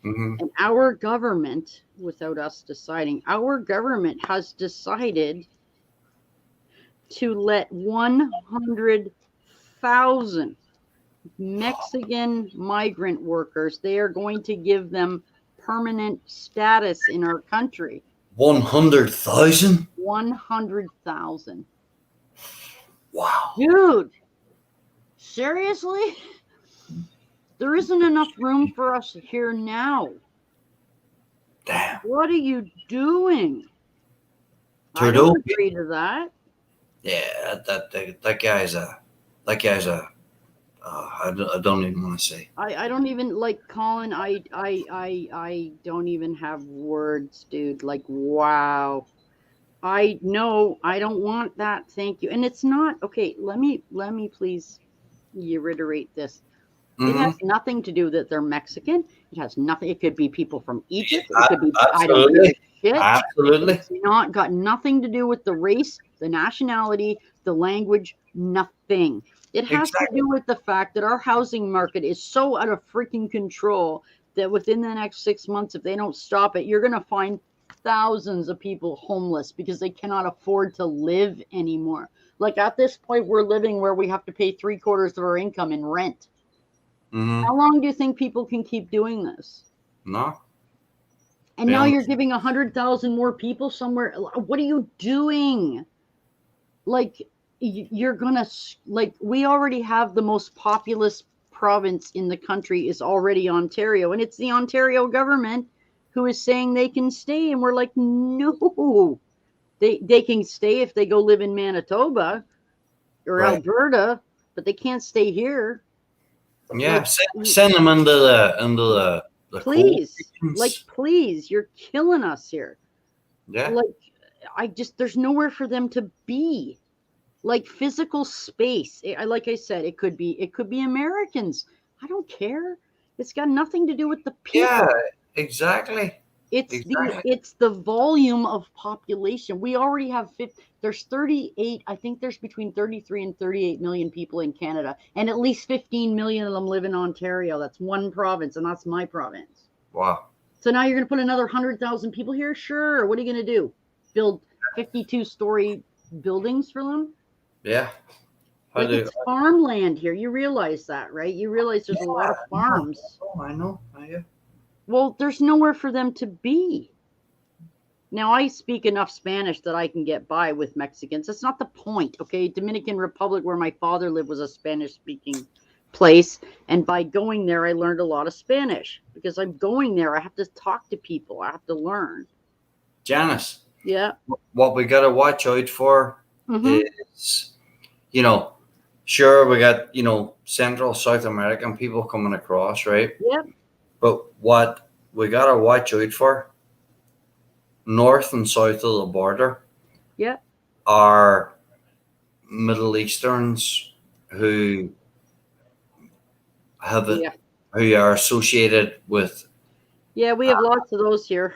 And our government, without us deciding, our government has decided to let 100,000 Mexican migrant workers, they are going to give them permanent status in our country. 100,000? 100,000. Wow. Dude, seriously? There isn't enough room for us here now. Damn. What are you doing? Trudeau. I don't agree to that. Yeah, that guy's I don't even want to say. I don't even, like, Colin, I don't even have words, dude. Like, wow. I know I don't want that. Thank you. And it's not okay. Let me please reiterate this. It has nothing to do that they're Mexican. It has nothing. It could be people from Egypt. It could be, I don't give a shit. Absolutely. It's not got nothing to do with the race, the nationality, the language, nothing. It has to do with the fact that our housing market is so out of freaking control that within the next 6 months, if they don't stop it, you're going to find thousands of people homeless because they cannot afford to live anymore. Like, at this point, we're living where we have to pay 3/4 of our income in rent. How long do you think people can keep doing this? No. And now you're giving 100,000 more people somewhere. What are you doing? Like, you're gonna, like, we already have the most populous province in the country is already Ontario, and it's the Ontario government who is saying they can stay, and we're like, no, they can stay if they go live in Manitoba or Alberta, but they can't stay here. Yeah, send them into the please, like, please, you're killing us here. Yeah, like, there's nowhere for them to be. Like, physical space. Like I said, it could be Americans. I don't care. It's got nothing to do with the people. Yeah, exactly. It's the volume of population. We already have there's 38, I think there's between 33 and 38 million people in Canada, and at least 15 million of them live in Ontario. That's one province, and that's my province. Wow. So now you're going to put another 100,000 people here? Sure. What are you going to do? Build 52-story buildings for them? Yeah. It's farmland here. You realize that, right? You realize there's a lot of farms. Oh, I know. Well, there's nowhere for them to be. Now, I speak enough Spanish that I can get by with Mexicans. That's not the point, okay? Dominican Republic, where my father lived, was a Spanish-speaking place. And by going there, I learned a lot of Spanish. Because I'm going there, I have to talk to people. I have to learn. Janice. Yeah. What we got to watch out for is, sure, we got, Central, South American people coming across, right? Yep. But what we got to watch out for, north and south of the border, are Middle Easterns who Yeah. who are associated with Yeah, we have lots of those here.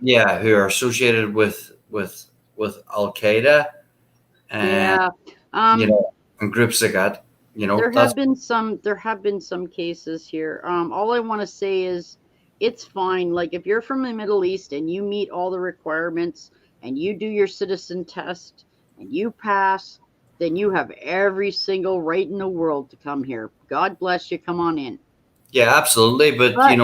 who are associated with Al Qaeda and Yeah. and groups like that. There That's have been some cases here. All I want to say is it's fine. Like if you're from the Middle East and you meet all the requirements and you do your citizen test and you pass, then you have every single right in the world to come here. God bless you. Come on in. yeah, absolutely. But But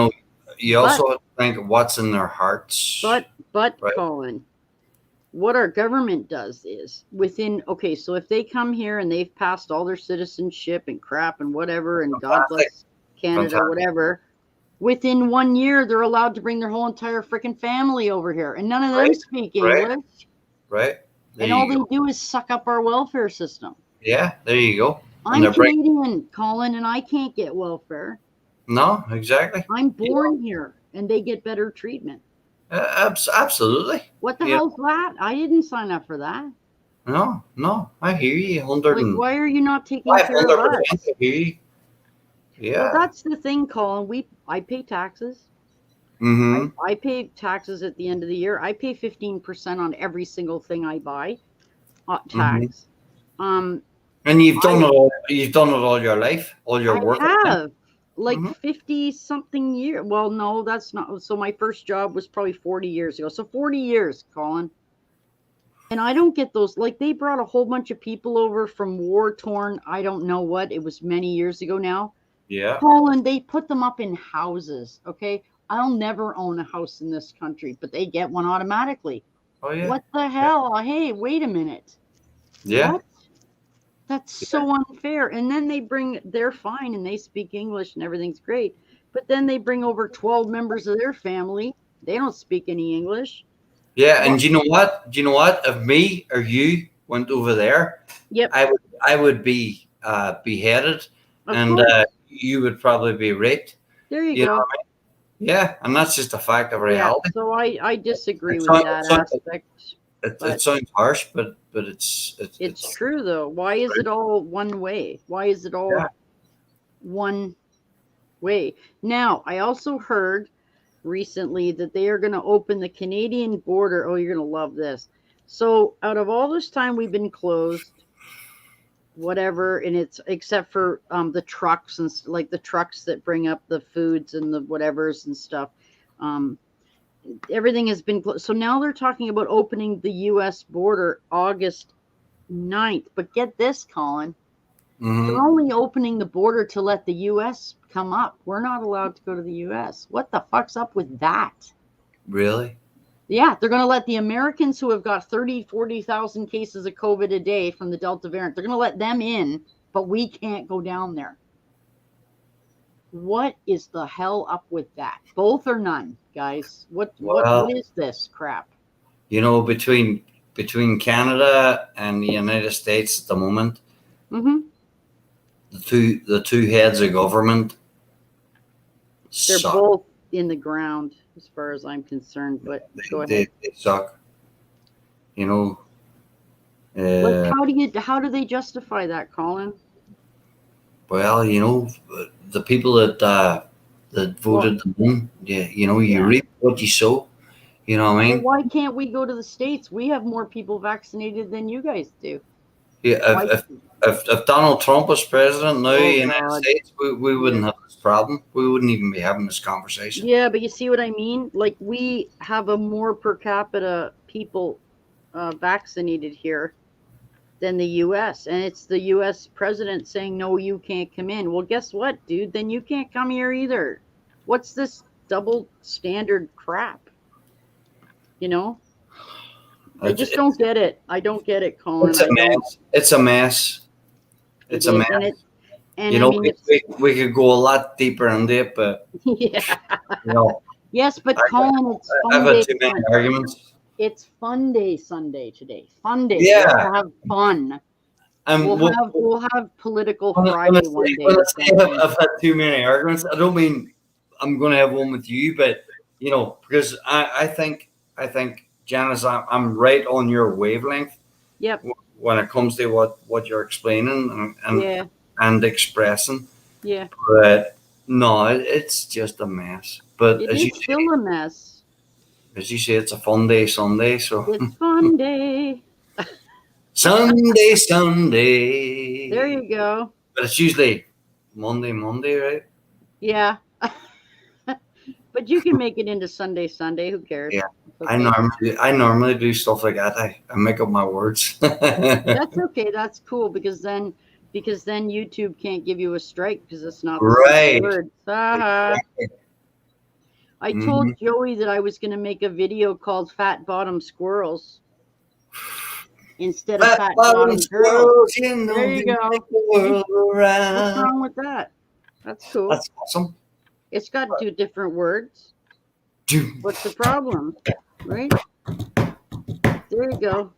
you also have to think of what's in their hearts. but Right. Colin, what our government does is so if they come here and they've passed all their citizenship and crap and whatever, and God bless Canada, Fantastic. whatever, within 1 year, they're allowed to bring their whole entire freaking family over here. And none of them speak English. Right. And all they do is suck up our welfare system. Yeah, there you go. I'm Canadian, Colin, and I can't get welfare. No, exactly. I'm born here, and they get better treatment. Absolutely. What the hell's that? I didn't sign up for that. No, I hear you. Why are you not taking care of us? I hear you. Yeah. Well, that's the thing, Colin. I pay taxes. Mm-hmm. I pay taxes at the end of the year. I pay 15% on every single thing I buy. Tax. And you've done it all. You've done it all your life, all your work. I have 50 something years. Well, no, that's not. So my first job was probably 40 years ago. So 40 years, Colin. And I don't get those. Like they brought a whole bunch of people over from war torn. I don't know what. It was many years ago now. Yeah. Colin, they put them up in houses. Okay. I'll never own a house in this country, but they get one automatically. Oh yeah. What the hell? Hey, wait a minute. Yeah. What? That's so unfair. And then they're fine and they speak English and everything's great. But then they bring over 12 members of their family. They don't speak any English. Yeah, and do you know what? If me or you went over there, yep, I would be beheaded, and you would probably be raped. There you go. Know what I mean? Yeah, and that's just a fact of reality. Yeah, so I disagree with that aspect. It sounds harsh, but it's true though. Why is it all one way? Why is it all one way? Now, I also heard recently that they are going to open the Canadian border. Oh, you're going to love this. So out of all this time we've been closed, whatever, and it's except for the trucks and like the trucks that bring up the foods and the whatevers and stuff, everything has been closed. So now they're talking about opening the U.S. border August 9th. But get this, Colin. Mm-hmm. They're only opening the border to let the U.S. come up. We're not allowed to go to the U.S. What the fuck's up with that? Really? Yeah, they're going to let the Americans who have got 40,000 cases of COVID a day from the Delta variant, they're going to let them in, but we can't go down there. What is the hell up with that? Both or none, guys? What is this crap? You know, between Canada and the United States at the moment, mm-hmm. the two heads of government, they're both in the ground as far as I'm concerned. But go ahead. They suck. You know. How do they justify that, Colin? Well, you know, the people that voted them in, you reap what you sow. You know what I mean? Well, why can't we go to the States? We have more people vaccinated than you guys do. Yeah, if Donald Trump was president now in the United States, we wouldn't have this problem. We wouldn't even be having this conversation. Yeah, but you see what I mean? Like we have a more per capita people vaccinated here than the U.S. And it's the U.S. president saying, no, you can't come in. Well, guess what, dude? Then you can't come here either. What's this double standard crap? You know? I just don't get it. I don't get it, Colin. It's a mess. It's a mess. It's a mess. And you know, we could go a lot deeper into it, but yeah. You know, yes, but Colin, it's I've had too many arguments. It's FUNDAY Sunday today. FUNDAY. Yeah. We'll have fun. We'll have political Friday one day. When I say I've had too many arguments, I don't mean I'm going to have one with you, but you know, because I think Janice, I'm right on your wavelength. Yep. When it comes to what you're explaining and expressing. Yeah. But No, it's just a mess. But It is still a mess. as you say, it's a fun day Sunday. So It's fun day. Sunday, Sunday. There you go. But it's usually Monday, right? Yeah. But you can make it into Sunday. Who cares? Yeah. Okay. I normally do stuff like that. I make up my words. That's okay. That's cool because then YouTube can't give you a strike because it's not the Right. word. Exactly. I told Joey that I was going to make a video called "Fat Bottom Squirrels" instead of "Fat Bottom Girls." There you go. What's wrong with that? That's cool. That's awesome. It's got two different words. What's the problem? Right? There you go.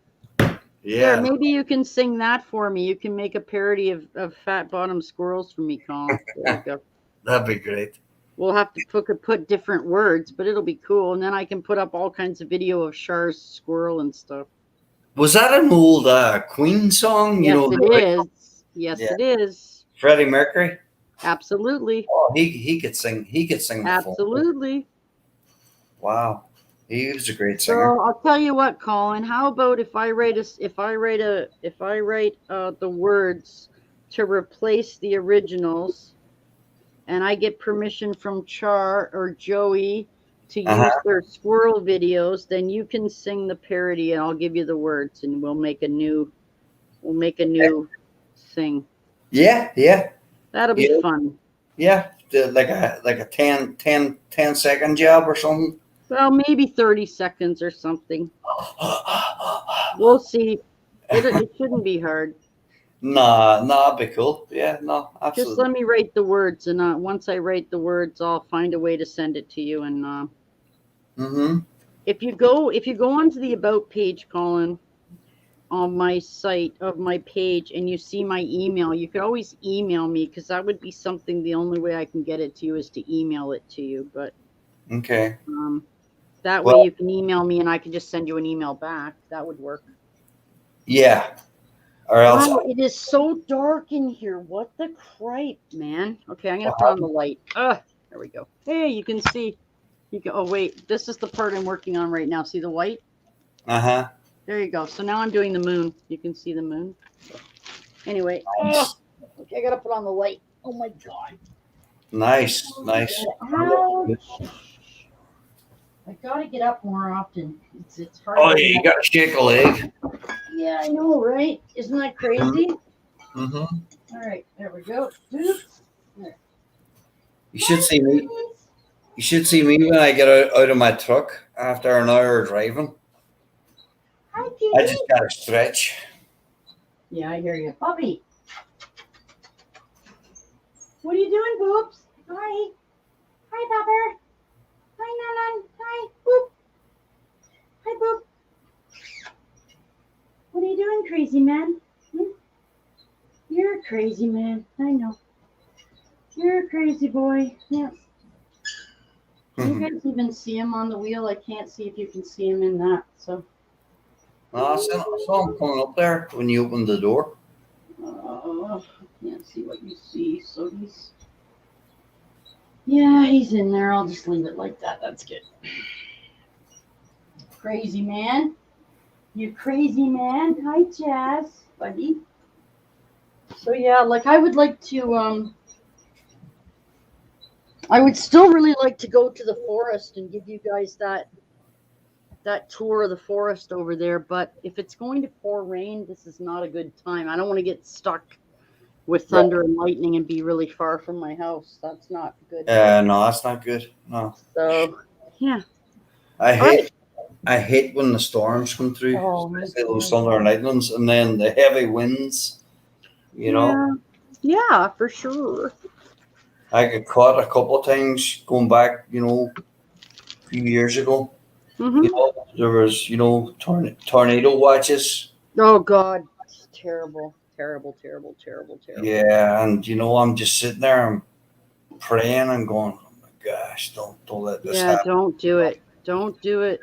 Yeah. There, maybe you can sing that for me. You can make a parody of Fat Bottom Squirrels for me, Colin. There you go. That'd be great. We'll have to put different words, but it'll be cool. And then I can put up all kinds of video of Char's squirrel and stuff. Was that an old Queen song? Yes, it is. Yes, it is. Freddie Mercury. Absolutely. Oh, he could sing. He could sing. Absolutely. Wow, he was a great singer. So I'll tell you what, Colin. How about if I write the words to replace the originals, and I get permission from Char or Joey to use their squirrel videos, then you can sing the parody, and I'll give you the words, and we'll make a new thing. Yeah. That'll be fun. Yeah, like a 10-second job or something. Well, maybe 30 seconds or something. We'll see. It shouldn't be hard. Nah, it'd be cool. Yeah, no, absolutely. Just let me write the words, and once I write the words, I'll find a way to send it to you. And if you go onto the About page, Colin, on my site of my page, and you see my email, you could always email me because that would be something. The only way I can get it to you is to email it to you. But okay. That way you can email me, and I can just send you an email back. That would work. Yeah. Or else. Wow, it is so dark in here. What the cripe, man? Okay, I'm gonna put on the light. There we go. Hey, you can see. Oh wait, this is the part I'm working on right now. See the white? There you go. So now I'm doing the moon. You can see the moon. Anyway. Nice. Okay, I gotta put on the light. Oh my god. Nice. Ouch. I gotta get up more often. It's hard. Oh, yeah, you gotta shake a leg. Yeah, I know, right? Isn't that crazy? All right, there we go. There. You should see me. You should see me when I get out of my truck after an hour of driving. I just gotta stretch. Yeah, I hear you. Puppy. What are you doing, Boobs? Hi. Hi, Pupper. Hi, Nanan. Hi, Boop. Hi, Boop. What are you doing, crazy man? You're a crazy man. I know. You're a crazy boy. Yeah. You guys even see him on the wheel? I can't see if you can see him in that. So. I saw him coming up there when you opened the door. I can't see what you see. So he's in there. I'll just leave it like that. That's good. Crazy man. You crazy man. Hi, Jazz, buddy. So like I would like to I would still really like to go to the forest and give you guys that tour of the forest over there, but if it's going to pour rain, this is not a good time. I don't want to get stuck with thunder and lightning and be really far from my house. That's not good. No, that's not good. No. So yeah. I hate when the storms come through, especially those thunder and lightnings, and then the heavy winds. You know. Yeah, for sure. I got caught a couple of times going back, a few years ago. There was, tornado watches. Oh God, it's terrible. Yeah, and I'm just sitting there and praying and going, oh my gosh, don't let this happen. Yeah, don't do it. Don't do it.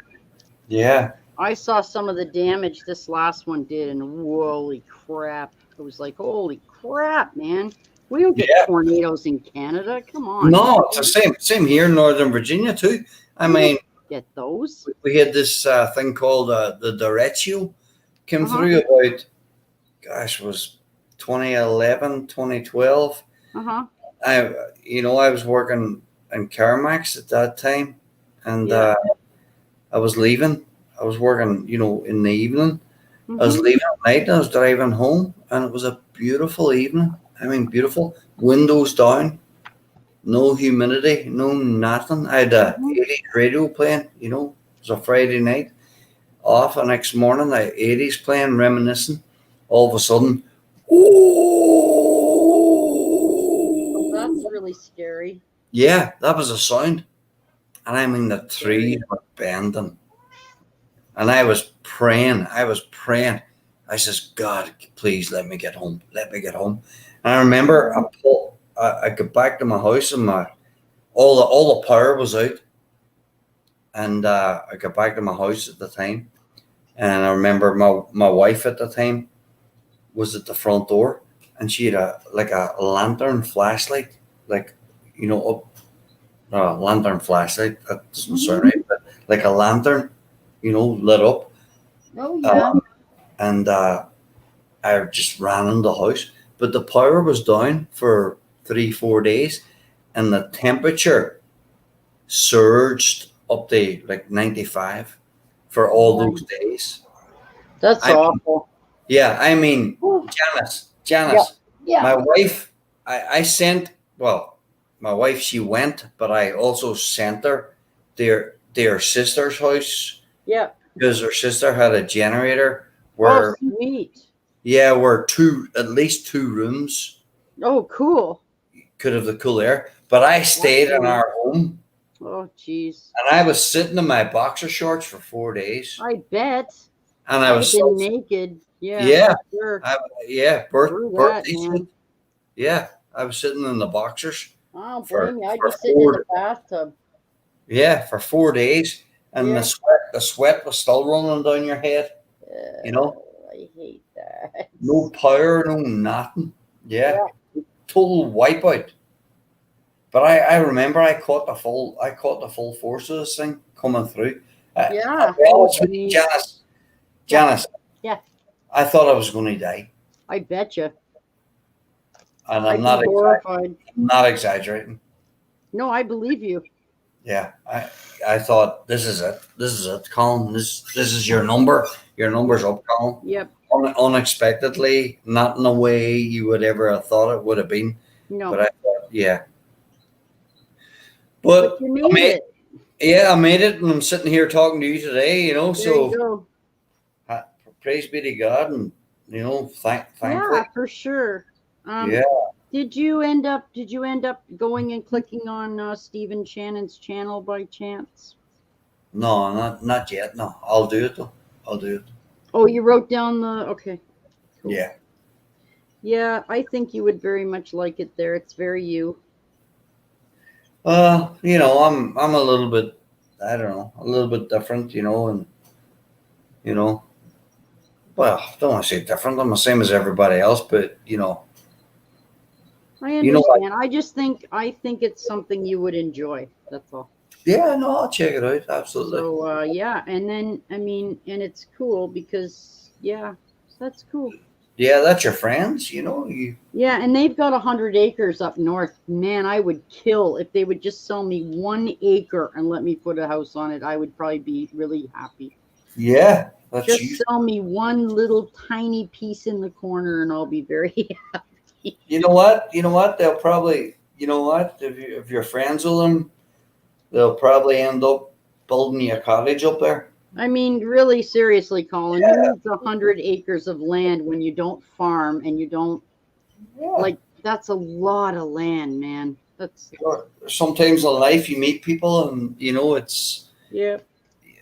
Yeah. I saw some of the damage this last one did, and holy crap. It was like, holy crap, man. We don't get tornadoes in Canada. Come on. No, it's the same here in Northern Virginia too. I mean, get those. We had this thing called the derecho came through about, gosh, it was 2011, 2012. I was working in CarMax at that time, and I was leaving. I was working, in the evening. I was leaving at night, and I was driving home, and it was a beautiful evening. I mean, beautiful. Windows down, no humidity, no nothing. I had a 80s radio playing, it was a Friday night. Off the next morning, the 80s playing, reminiscing. All of a sudden, oh, that's really scary. Yeah, that was a sound. And I mean, the trees were bending. And I was praying. I says, God, please let me get home. Let me get home. And I remember I got back to my house and all the power was out. And I got back to my house at the time. And I remember my wife at the time was at the front door, and she had a lantern flashlight, lantern flashlight. That doesn't sound right, but like a lantern, lit up. Oh yeah. And I just ran in the house, but the power was down for 3-4 days, and the temperature surged up to like 95 for all those days. That's awful. I mean, Janice, my wife, I sent, my wife, she went, but I also sent her their sister's house. Yeah. Because her sister had a generator where, sweet. Yeah, where at least 2 rooms. Oh, cool. Could have the cool air, but I stayed in our home. Oh, jeez. And I was sitting in my boxer shorts for 4 days. I bet. And I was so naked. Yeah. Yeah. Sure. Birthday suit. Yeah. I was sitting in the boxers. Oh, blame me. I just sit in the bathtub. Yeah, for 4 days. And the sweat was still running down your head. I hate that. No power, no nothing. Yeah. Total wipeout. But I remember I caught the full force of this thing coming through. Janice. Yeah. I thought I was going to die. I bet you. And I'm not horrified. I'm not exaggerating. No, I believe you. Yeah. I thought, this is it. This is it, Colin. This is your number. Your number's up, Colin. Yep. Unexpectedly, not in the way you would ever have thought it would have been. No. But I thought, yeah. But you made it. Yeah, I made it, and I'm sitting here talking to you today, There so you go. Praise be to God, and thankfully. Yeah, for sure. Did you end up going and clicking on Stephen Shannon's channel by chance? No, not yet. No, I'll do it though. I'll do it. Oh, you wrote down okay. Cool. Yeah. Yeah, I think you would very much like it there. It's very you. I'm a little bit, I don't know, a little bit different, and well, I don't want to say different. I'm the same as everybody else, but I understand. I think it's something you would enjoy. That's all. Yeah, no, I'll check it out. Absolutely. So and then and it's cool because that's cool. Yeah, that's your friends, Yeah, and they've got 100 acres up north. Man, I would kill if they would just sell me 1 acre and let me put a house on it. I would probably be really happy. Yeah, just sell me one little tiny piece in the corner, and I'll be very happy. You know what? They'll probably, if you're friends with them, they'll probably end up building you a cottage up there. I mean, really, seriously, Colin, who needs 100 acres of land when you don't farm and you don't that's a lot of land, man. That's sometimes in life you meet people and it's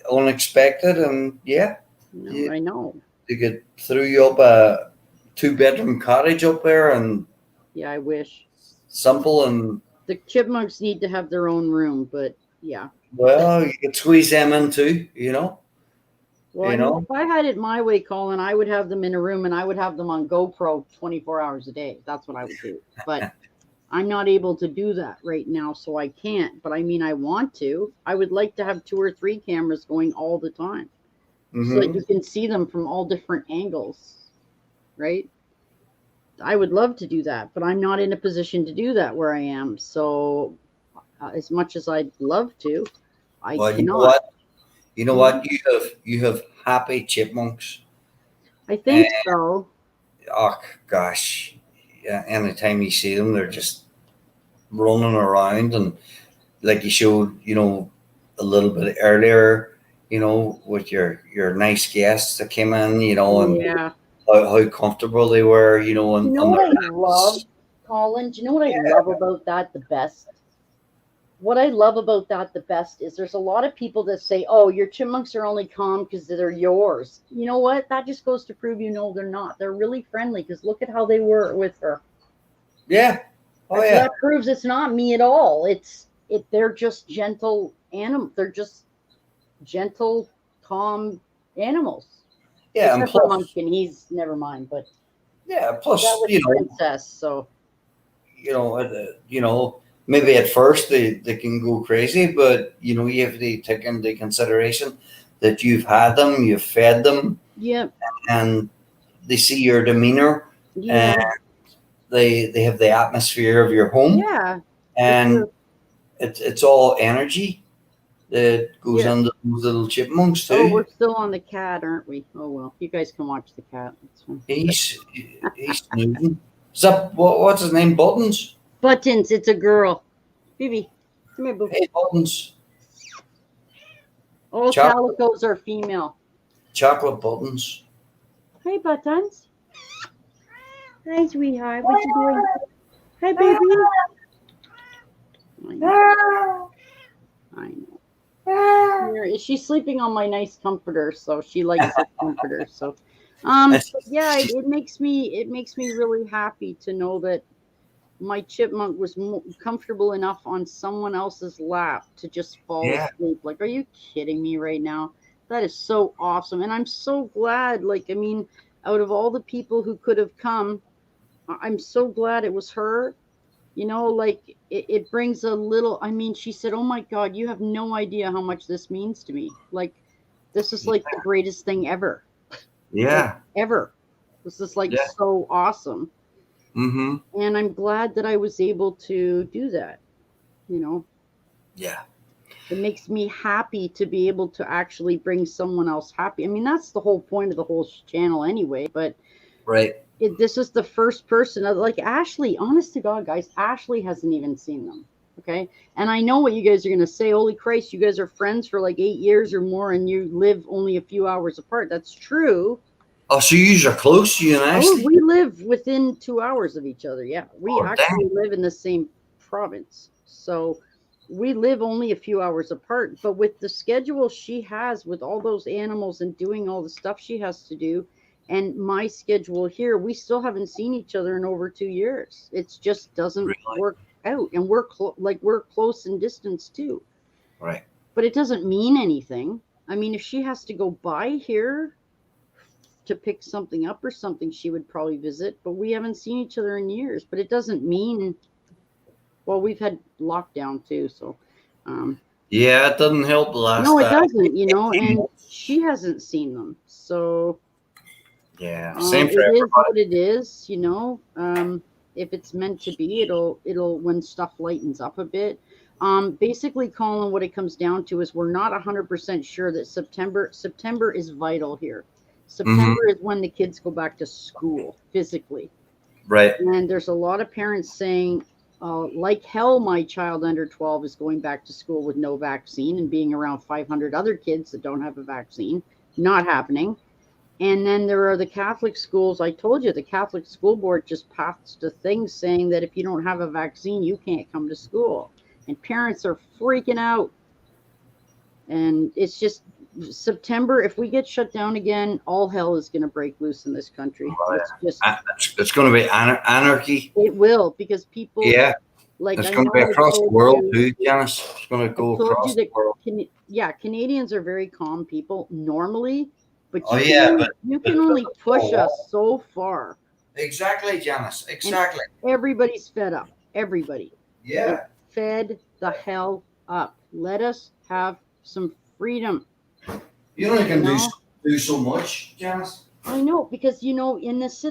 unexpected and I know. They could throw you up a 2-bedroom cottage up there and I wish. Simple and the chipmunks need to have their own room, but well, you could squeeze them in too, Well, I mean, if I had it my way, Colin, I would have them in a room and I would have them on GoPro 24 hours a day. That's what I would do. But I'm not able to do that right now, so I can't. But I mean, I want to. I would like to have 2 or 3 cameras going all the time so that you can see them from all different angles, right? I would love to do that, but I'm not in a position to do that where I am. So as much as I'd love to, I cannot. You know what? You know what? You have happy chipmunks. I think so. Oh gosh, yeah. Anytime you see them, they're just running around, and like you showed, a little bit earlier, with your nice guests that came in, and how comfortable they were, You know what I love, Colin? Do you know what I love about that the best? What I love about that the best is there's a lot of people that say, oh, your chipmunks are only calm because they're yours. You know what? That just goes to prove they're not. They're really friendly because look at how they were with her. Yeah. Oh, yeah. That proves it's not me at all. They're just gentle animals. They're just gentle, calm animals. Yeah, except for Munchkin, he's never mind. But yeah, plus that was Princess, so maybe at first they can go crazy, but you have to take into consideration that you've had them, you've fed them, and they see your demeanor, and they have the atmosphere of your home, and it's all energy that goes on those little chipmunks too. Oh, we're still on the cat, aren't we? Oh well, you guys can watch the cat. That's fine. He's snoozing. Is that what's his name? Buttons. Buttons. It's a girl. Phoebe, come here, boo. Hey, Buttons. All calicos are female. Chocolate Buttons. Hey, Buttons. Hi, sweetheart. What you doing? Hi, baby. I know. She's sleeping on my nice comforter, so she likes the comforter. So, yeah, it makes me really happy to know that my chipmunk was comfortable enough on someone else's lap to just fall asleep. Like, are you kidding me right now? That is so awesome, and I'm so glad. Like, I mean, out of all the people who could have come, I'm so glad it was her. Like it brings a little, I mean, she said, oh my God, you have no idea how much this means to me. Like, this is like the greatest thing ever. Yeah. Like, ever. This is like so awesome. Mm-hmm. And I'm glad that I was able to do that. Yeah. It makes me happy to be able to actually bring someone else happy. I mean, that's the whole point of the whole channel anyway, but right. This is the first person, like Ashley, honest to God, guys, Ashley hasn't even seen them. Okay. And I know what you guys are going to say. Holy Christ, you guys are friends for like 8 years or more and you live only a few hours apart. That's true. Oh, so you are close, you and Ashley? Oh, we live within 2 hours of each other. Yeah. We actually live in the same province. So we live only a few hours apart. But with the schedule she has with all those animals and doing all the stuff she has to do, and my schedule here, we still haven't seen each other in over 2 years. It just doesn't work out. And we're close in distance too. Right. But it doesn't mean anything. I mean, if she has to go by here to pick something up or something, she would probably visit. But we haven't seen each other in years. But it doesn't mean, well, we've had lockdown too. So, yeah, it doesn't help the last No, it doesn't, and she hasn't seen them. So, yeah, same for everybody. It is what it is, if it's meant to be, it'll when stuff lightens up a bit. Basically, Colin, what it comes down to is we're not 100% sure that September is vital here. September is when the kids go back to school physically. Right. And there's a lot of parents saying, like hell, my child under 12 is going back to school with no vaccine and being around 500 other kids that don't have a vaccine. Not happening. And then there are the Catholic schools. I told you the Catholic school board just passed a thing saying that if you don't have a vaccine, you can't come to school. And parents are freaking out. And it's just September. If we get shut down again, all hell is going to break loose in this country. It's going to be anarchy. It will, because people. Yeah. Like it's going to be across the world too, Janice. It's going to go across the world. Canadians are very calm people normally. But Oh yeah, but you can only push us so far. exactly, Janice. Exactly. And everybody's fed up. Everybody. Yeah. Like, fed the hell up. Let us have some freedom. You only can do so much, Janice. I know, because in this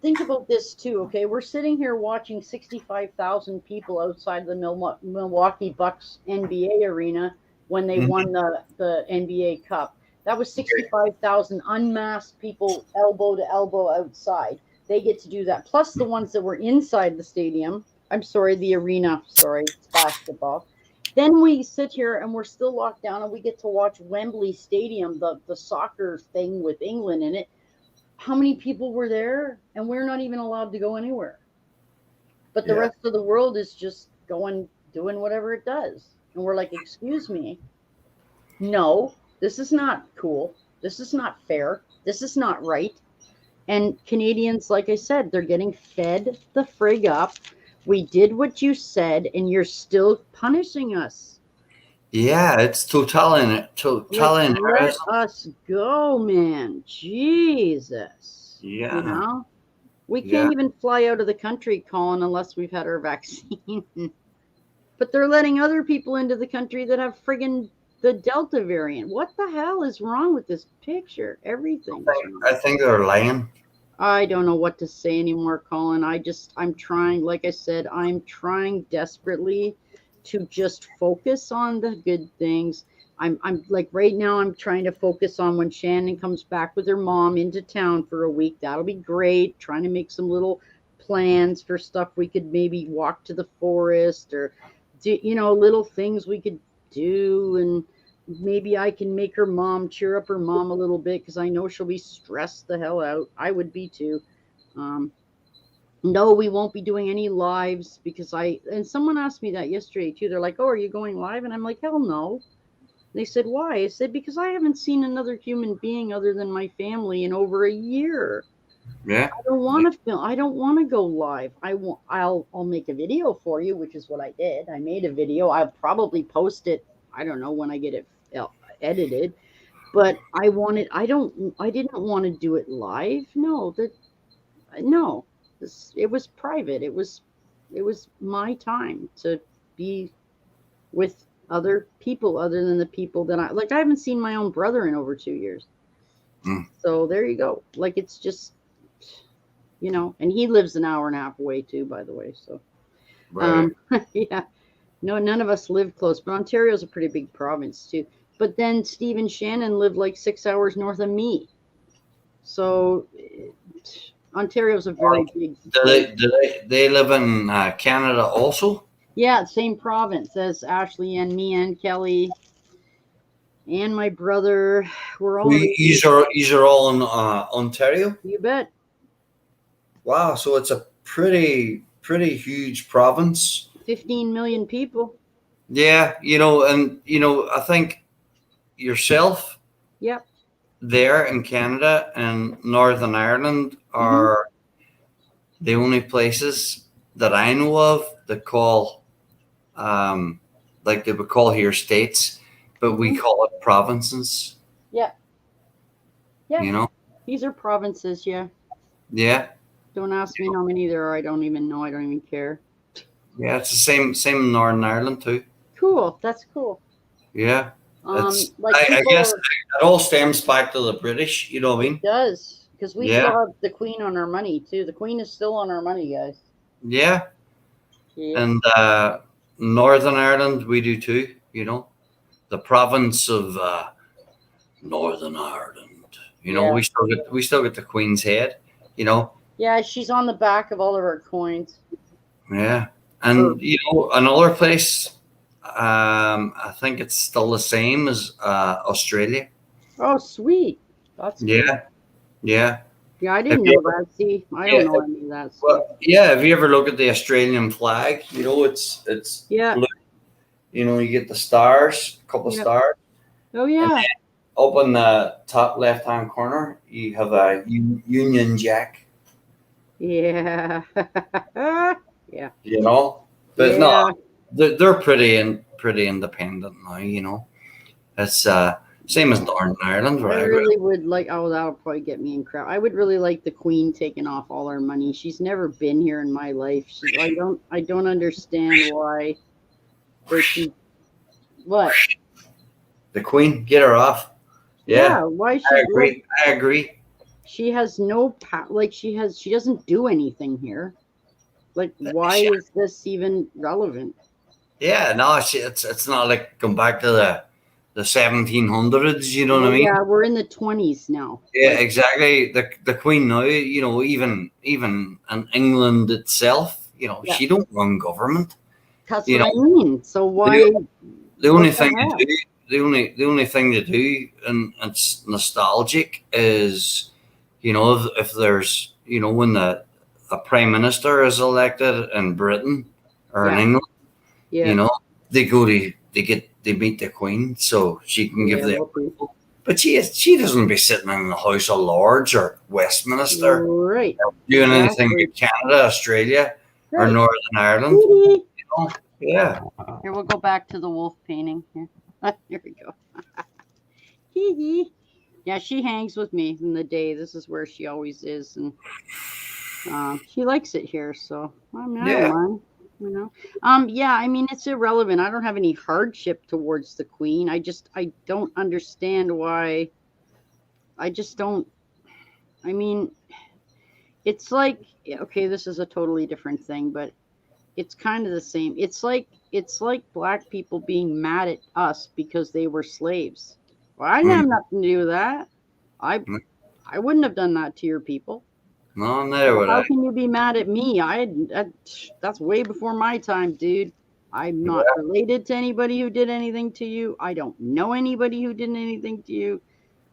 think about this too. Okay, we're sitting here watching 65,000 people outside the Milwaukee Bucks NBA arena when they won the NBA Cup. That was 65,000 unmasked people, elbow to elbow outside. They get to do that, plus the ones that were inside the stadium. I'm sorry, the arena. Sorry, it's basketball. Then we sit here and we're still locked down, and we get to watch Wembley Stadium, the soccer thing with England in it. How many people were there? And we're not even allowed to go anywhere. But the rest of the world is just doing whatever it does. And we're like, excuse me. No, this is not cool. This is not fair. This is not right. And Canadians, like I said, they're getting fed the frig up. We did what you said, and you're still punishing us. Yeah, it's totalitarianism. Let us go, man. Jesus. Yeah. We can't even fly out of the country, Colin, unless we've had our vaccine. But they're letting other people into the country that have friggin' the Delta variant. What the hell is wrong with this picture? Everything. I think they're lying. I don't know what to say anymore, Colin. I'm trying, like I said, I'm trying desperately to just focus on the good things. I'm like right now I'm trying to focus on when Shannon comes back with her mom into town for a week. That'll be great. Trying to make some little plans for stuff we could maybe walk to the forest or do, little things we could do, and maybe I can make her mom cheer up her mom a little bit, because I know she'll be stressed the hell out. I would be too. No, we won't be doing any lives because and someone asked me that yesterday too. They're like, oh, are you going live? And I'm like, hell no. They said, why? I said, because I haven't seen another human being other than my family in over a year. Yeah. I don't want to film. I don't want to go live. I'll make a video for you, which is what I did. I made a video. I'll probably post it. I don't know when I get it edited, but I didn't want to do it live. No. It was private. It was my time to be with other people other than the people that I haven't seen my own brother in over 2 years. So there you go. Like, it's just, and he lives an hour and a half away too, by the way. So, Right. yeah, no, none of us live close, but Ontario's a pretty big province too. But then Steve and Shannon live like 6 hours north of me. So Ontario's a very big. Do they live in Canada also? Yeah, same province as Ashley and me and Kelly and my brother. We're all. These are all in Ontario. You bet. Wow, so it's a pretty huge province. 15 million people. Yeah, I think yourself. Yep. There in Canada and Northern Ireland are the only places that I know of that call, like they would call here states, but we call it provinces. Yeah. Yeah. These are provinces. Yeah. Yeah. Don't ask me how many there are. I don't even know. I don't even care. Yeah, it's the same in Northern Ireland too. Cool. That's cool. Yeah. I guess it all stems back to the British, you know what I mean? It does, because we still have the Queen on our money too. The Queen is still on our money, guys. Yeah. And Northern Ireland, we do too, the province of Northern Ireland. We still get the Queen's head, Yeah, she's on the back of all of our coins. Yeah. And another place, I think it's still the same as Australia. Oh, sweet. That's cool. Yeah. Yeah, I didn't know that. See, I don't know any of that stuff. Well, yeah, if you ever look at the Australian flag, it's blue. You get the stars, a couple stars. Oh, yeah. Up in the top left-hand corner, you have a Union Jack. Yeah. Yeah. But no, they're pretty independent now. It's Same as Northern Ireland, I right? really would like. Oh, that'll probably get me in crowd. I would really like the Queen taking off all our money. She's never been here in my life. I don't understand why they keep. What? The Queen, get her off. Yeah, Why I she? agree. I agree. She has no power. Like she doesn't do anything here. Like why is this even relevant? Yeah, no, it's not like going back to the 1700s. You know what I mean? Yeah, we're in the 20s now. Yeah, exactly. The Queen now, you know, even in England itself, you know, she don't run government. That's you what know, I mean. So why? The only what the thing to heck? do, the only thing to do, and it's nostalgic, is if there's when a prime minister is elected in Britain or in Yeah. England, Yeah. they meet the Queen so she can give Yeah, their well, approval. But she doesn't be sitting in the House of Lords or Westminster Right. doing anything in Canada, Australia, or Right. Northern Ireland. Hee Yeah. Here, we'll go back to the wolf painting. Here, here we go. Hee hee. Yeah, she hangs with me in the day. This is where she always is, and she likes it here. So I don't mind. Yeah, I mean, it's irrelevant. I don't have any hardship towards the Queen. I don't understand why. I just don't. I mean, it's like, okay, this is a totally different thing, but it's kind of the same. It's like black people being mad at us because they were slaves. Well, I didn't have nothing to do with that. I wouldn't have done that to your people. No, never would How I. can you be mad at me? That's way before my time, dude. I'm not related to anybody who did anything to you. I don't know anybody who did anything to you.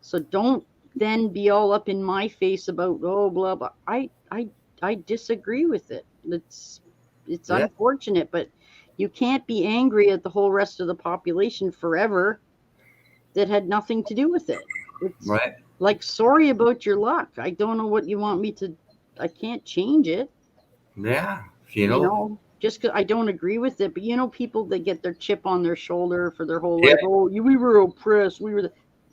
So don't then be all up in my face about blah blah. I disagree with it. It's unfortunate, but you can't be angry at the whole rest of the population forever that had nothing to do with it. It's like, sorry about your luck. I don't know what you want me to. I can't change it. Yeah, just because I don't agree with it. But people that get their chip on their shoulder for their whole life. Oh, we were oppressed.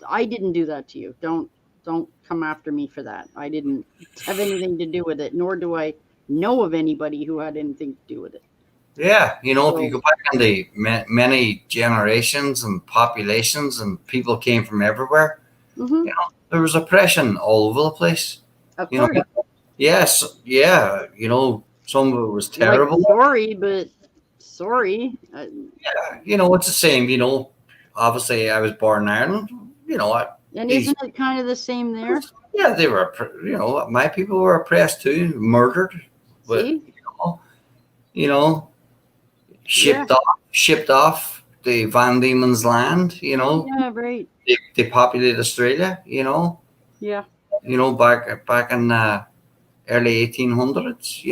I didn't do that to you. Don't come after me for that. I didn't have anything to do with it, nor do I know of anybody who had anything to do with it. Yeah, if you go back into many generations and populations and people came from everywhere, there was oppression all over the place. Of course. Yes, yeah, some of it was terrible. Like, sorry. Yeah, it's the same, obviously I was born in Ireland, And isn't it kind of the same there? Yeah, they were, my people were oppressed too, murdered. But, shipped off the Van Diemen's land, Yeah, right. They populated Australia, Yeah. Back in early 1800s,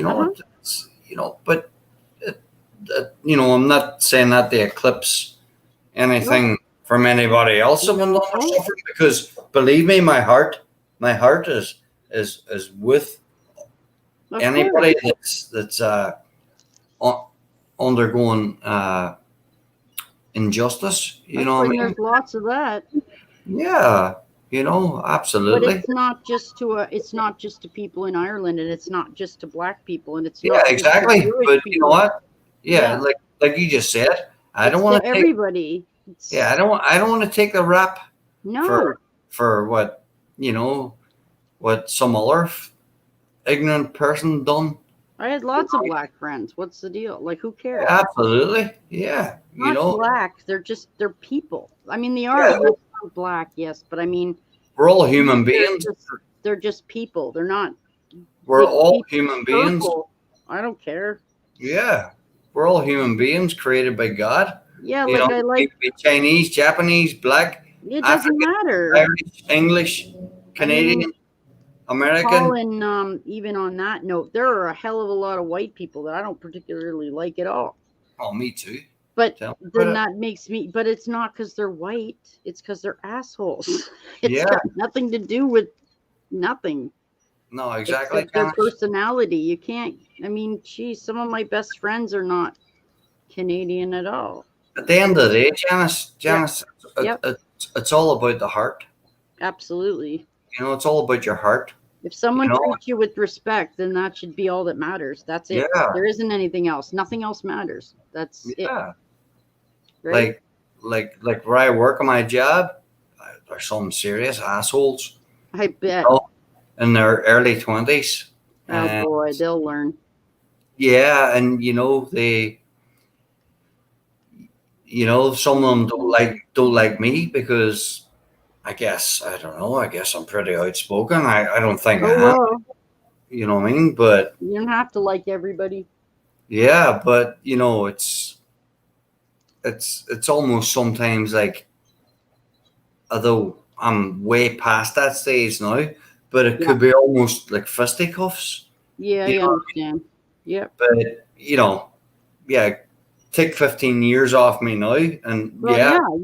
but I'm not saying that they eclipse anything from anybody else because believe me, my heart is with anybody that's undergoing injustice. You know what I mean? There's lots of that. Yeah, absolutely. But it's not just to people in Ireland, and it's not just to black people, and it's not exactly. But you know what? Yeah, like you just said, I don't want to take everybody. I don't want to take the rap. No. For what what some other ignorant person done. I had lots of black friends. What's the deal? Like, who cares? Absolutely, yeah. Not black. They're people. I mean, they are black, yes, but I mean, we're all human beings. They're just people. They're not. We're all human beings. I don't care. Yeah, we're all human beings created by God. Yeah, I like Chinese, Japanese, black. It doesn't matter. Irish, English, Canadian, American. Paul, and even on that note, there are a hell of a lot of white people that I don't particularly like at all. Oh, me too. But then that makes me. But it's not because they're white. It's because they're assholes. It's got nothing to do with nothing. No, exactly. Their personality. You can't. I mean, geez, some of my best friends are not Canadian at all. At the end of the day, Janice, it's all about the heart. Absolutely. You know, it's all about your heart. If someone You know? treats you with respect, then that should be all that matters. That's it. Yeah. There isn't anything else. Nothing else matters. That's it. Yeah. Right? Like where I work on my job, there's some serious assholes. I bet. You know, in their early 20s. Oh boy, they'll learn. Yeah, and you know, some of them don't like me because I guess I don't know. I guess I'm pretty outspoken. I don't think I am. Well, You know what I mean? But you don't have to like everybody. yeah, but you know, it's almost sometimes like, although I'm way past that stage now, but it could be almost like fisticuffs. Yeah, I understand. Yep. But you know, yeah, take 15 years off me now, and Well,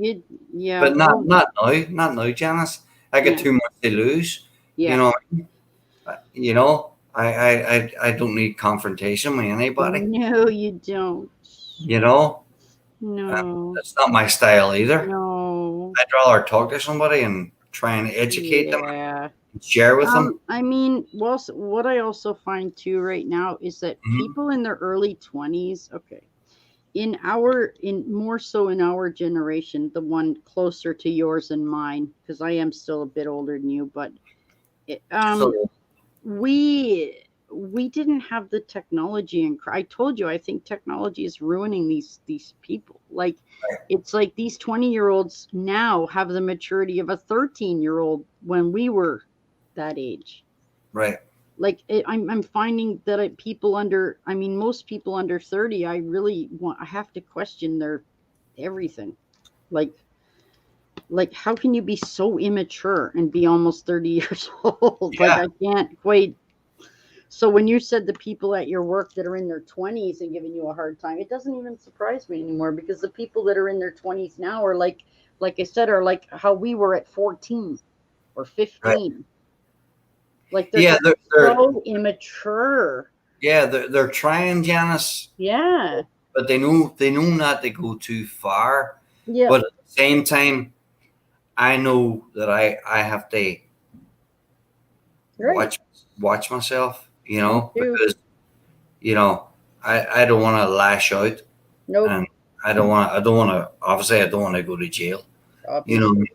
yeah, but not now, Janice. I get too much to lose. Yeah. You know, I don't need confrontation with anybody. No, you don't. You know, No. that's not my style either. No. I'd rather talk to somebody and try and educate them and share with them. I mean, well, what I also find too right now is that people in their early 20s, in more so in our generation, the one closer to yours and mine, because I am still a bit older than you, but we didn't have the technology, and I told you I think technology is ruining these people. Like it's like these 20-year-olds now have the maturity of a 13-year-old when we were that age. Right. Like I'm finding that most people under 30, I have to question their everything. Like how can you be so immature and be almost 30 years old? Yeah. Like I can't quite. So when you said the people at your work that are in their 20s and giving you a hard time, it doesn't even surprise me anymore, because the people that are in their 20s now are like I said, are like how we were at 14 or 15. Right. Like they're so immature. Yeah, they're trying, Janice. Yeah. But they know not to go too far. Yeah. But at the same time, I know that I have to watch myself, you know, because you know, I don't want to lash out. Nope. And I don't want to obviously I don't want to go to jail. Obviously.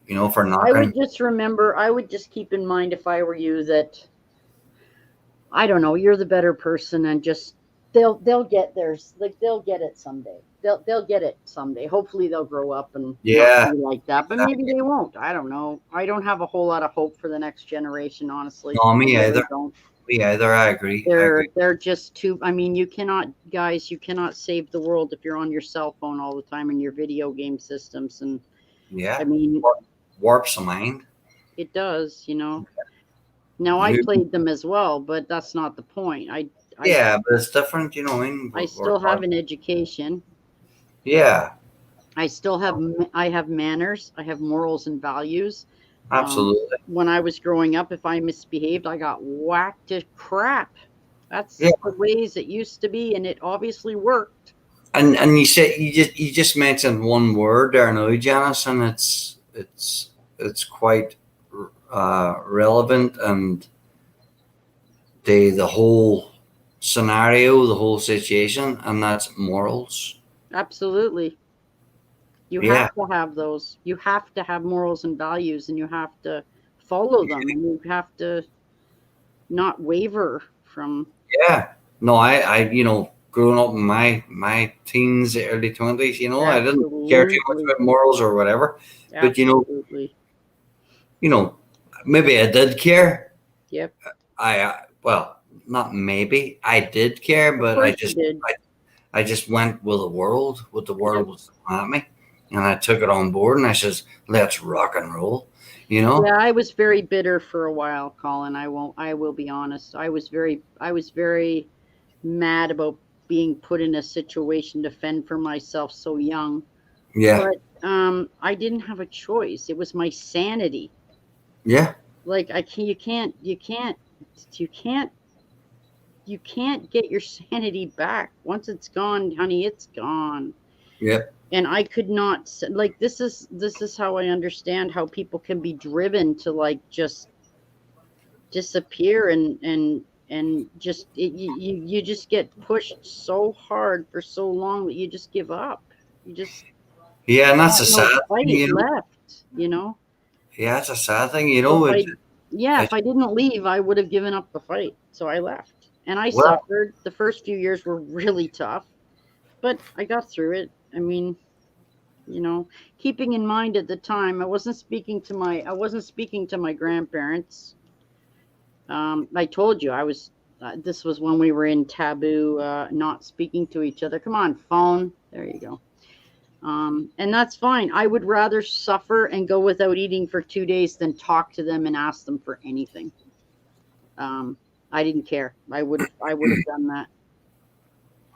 You know, for knocking. I would just keep in mind, if I were you, that I don't know, you're the better person, and just they'll get theirs. Like they'll get it someday. They'll get it someday. Hopefully they'll grow up and not be like that, but maybe they won't. I don't know. I don't have a whole lot of hope for the next generation, honestly. No, me either. Me either. I agree. They're just too. I mean, you cannot save the world if you're on your cell phone all the time and your video game systems. And I mean, warps the mind. It does, you know. Now I played them as well, but that's not the point. But it's different, you know. I still have an education. Yeah. I have manners. I have morals and values. Absolutely. When I was growing up, if I misbehaved, I got whacked to crap. That's the ways it used to be, and it obviously worked. And you said you just mentioned one word there now, Janice, and it's quite relevant, and the whole scenario, the whole situation, and that's morals. Absolutely. You have to have those. You have to have morals and values, and you have to follow them, and you have to not waver from. Yeah. No, I you know, growing up in my teens, early 20s, you know, I didn't care too much about morals or whatever. But you know, maybe I did care. Yep. Well, not maybe. I did care, but I just went with the world. What the world was at me. And I took it on board, and I says, "Let's rock and roll," you know. Yeah, I was very bitter for a while, Colin. I will be honest. I was very mad about being put in a situation to fend for myself so young. Yeah. But I didn't have a choice. It was my sanity. Yeah. Like you can't get your sanity back. Once it's gone, honey, it's gone. Yeah. and I could not like this is how I understand how people can be driven to like just disappear and just you just get pushed so hard for so long that you just give up. You just Yeah, and that's got a no sad thing, fight you know. left, you know. Yeah, it's a sad thing, you So know. if I didn't leave, I would have given up the fight. So I left, and I Well, suffered. The first few years were really tough, but I got through it. I mean, you know, keeping in mind at the time, I wasn't speaking to my grandparents. I told you I was. This was when we were in taboo, not speaking to each other. Come on, phone. There you go. And that's fine. I would rather suffer and go without eating for 2 days than talk to them and ask them for anything. Um, I didn't care. I would have done that.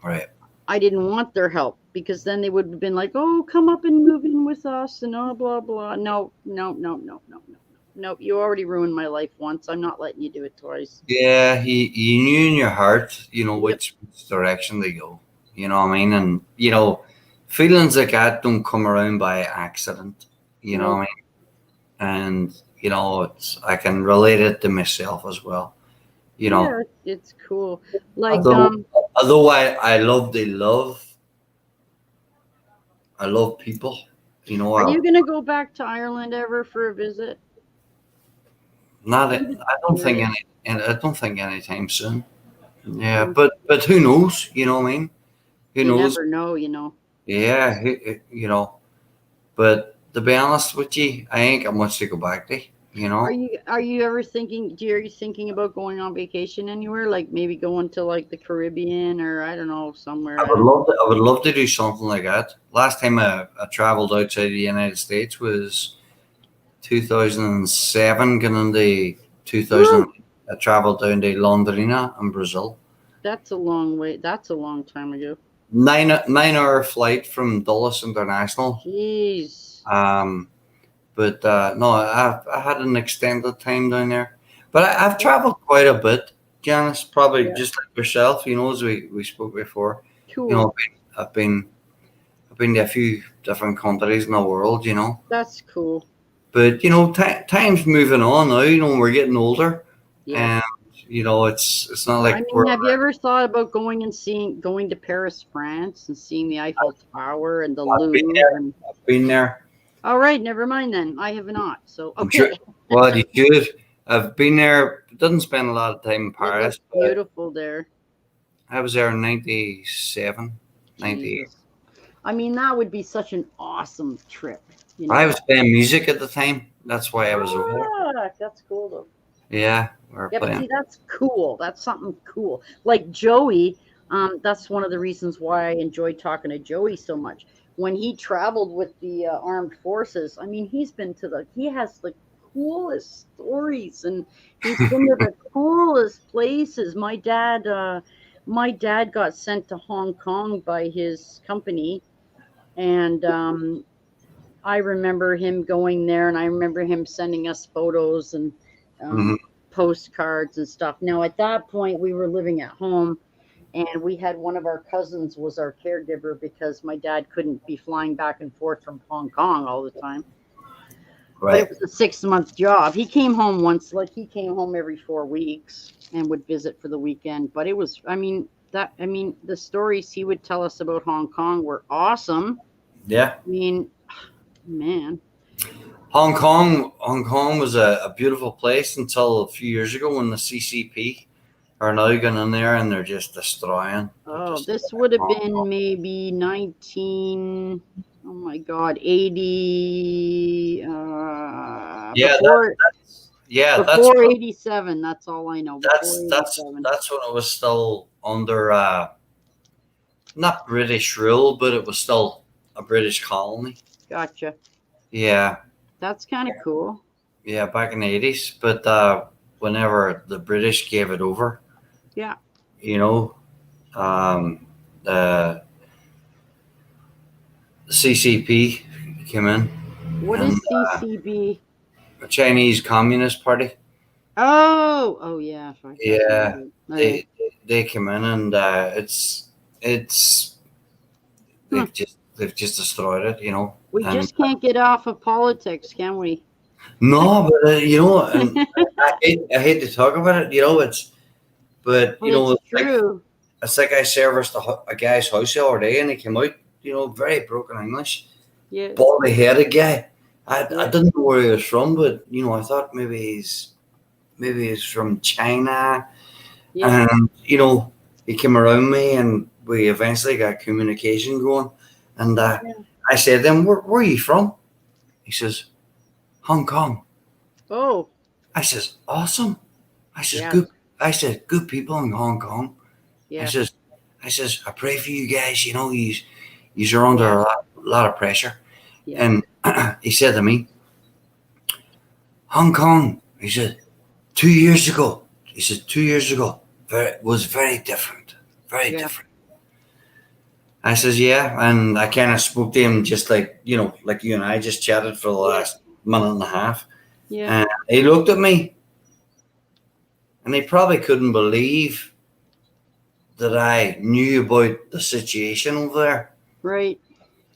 right. I didn't want their help because then they would have been like, "Oh, come up and move in with us," and oh, blah blah. No, no, no, no, no, no, no. You already ruined my life once. I'm not letting you do it twice. Yeah, you knew in your heart, you know, Yep. which direction they go. You know what I mean? And you know, feelings like that don't come around by accident. You know No. what I mean? And you know, I can relate it to myself as well. You know, Yeah, it's cool. Like, although I love people. You know, are you gonna go back to Ireland ever for a visit? I'm just I don't think curious. and I don't think anytime soon. Yeah, Mm, but who knows? You know what I mean? Who You knows? never know, you know. Yeah, you know. But to be honest with you, I ain't got much to go back to. You know, Are you ever thinking? Are you thinking about going on vacation anywhere? Like maybe going to like the Caribbean or I don't know somewhere. I don't know. I would love to do something like that. Last time I traveled outside the United States was 2007, going into 2000. Woo! I traveled down to Londrina in Brazil. That's a long way. That's a long time ago. 9 hour flight from Dulles International. Jeez. Um, but no, I had an extended time down there. But I've traveled quite a bit, Janice, probably Yeah. just like yourself, you know, as we spoke before. You Cool. know, I've been I've been to a few different countries in the world, you know. That's cool. But you know, time's moving on now. You know, we're getting older, Yeah. and you know, it's not I like mean, we're. have you ever thought about going to Paris, France, and seeing the Eiffel Tower and the I've been Louvre? there. And I've been there. all right, never mind then. I have not. So I'm sure. okay, Well, you should. I've been there. Didn't spend a lot of time in it looks Paris, but beautiful there. I was there in 97, 98. Jesus. I mean, that would be such an awesome trip, you I know. was playing music at the time. That's why I was over there. Ah, that's cool though. Yeah, we were Yeah, but playing. see, that's cool. That's something cool. Like Joey, that's one of the reasons why I enjoyed talking to Joey so much. When he traveled with the armed forces, I mean, he has the coolest stories, and he's been to the coolest places. My dad got sent to Hong Kong by his company, and I remember him going there, and I remember him sending us photos and Hmm. um, postcards and stuff. Now, at that point, we were living at home, and we had one of our cousins was our caregiver because my dad couldn't be flying back and forth from Hong Kong all the time. But it Right. was a 6 month job. He came home once, like he came home every 4 weeks and would visit for the weekend. But it was, I mean, the stories he would tell us about Hong Kong were awesome. Yeah. I mean, man. Hong Kong was a beautiful place until a few years ago when the CCP are now going in there and they're just destroying. Oh, this would have been maybe 19, oh my God, 80, Yeah, that's before 87. That's all I know. Before 87. that's when it was still under not British rule, but it was still a British colony. Gotcha. Yeah, That's kind of cool. yeah, back in the 80s. But whenever the British gave it over, Yeah. you know, the CCP came in, What and is CCB? the Chinese Communist Party. Oh, yeah. Yeah, Okay. they came in, and it's Hmm. they've just they've just destroyed it, you know. We And just can't get off of politics, can we? no, but you know, and I hate to talk about it, you know. But you know, it's true. It's like I serviced a guy's house the other day, and he came out, you know, very broken English, Yeah. baldly headed guy. I didn't know where he was from, but you know, I thought maybe he's from China, and you know, he came around me, and we eventually got communication going. And I said to him, "Where are you from?" He says, "Hong Kong." Oh. I says, "Awesome." I says, "Good." I said, "Good people in Hong Kong." Yeah. I says, "I pray for you guys. You know, you're under a lot of pressure." Yeah. And he said to me, "Hong Kong," he said, 2 years ago. He said, 2 years ago, was very different. Very different. I says, "Yeah." And I kind of spoke to him just like, you know, like you and I just chatted for the last minute and a half. Yeah. And he looked at me, and he probably couldn't believe that I knew about the situation over there. Right.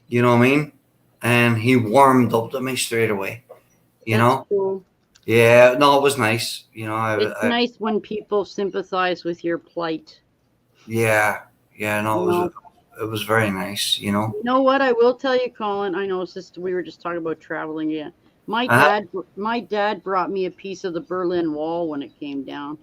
You know what I mean? And he warmed up to me straight away. You know? Cool. Yeah. No, it was nice. You know, it's nice when people sympathize with your plight. Yeah. Yeah. No, it was very nice, you know? You know what? I will tell you, Colin, I know we were just talking about traveling again. My dad brought me a piece of the Berlin Wall when it came down.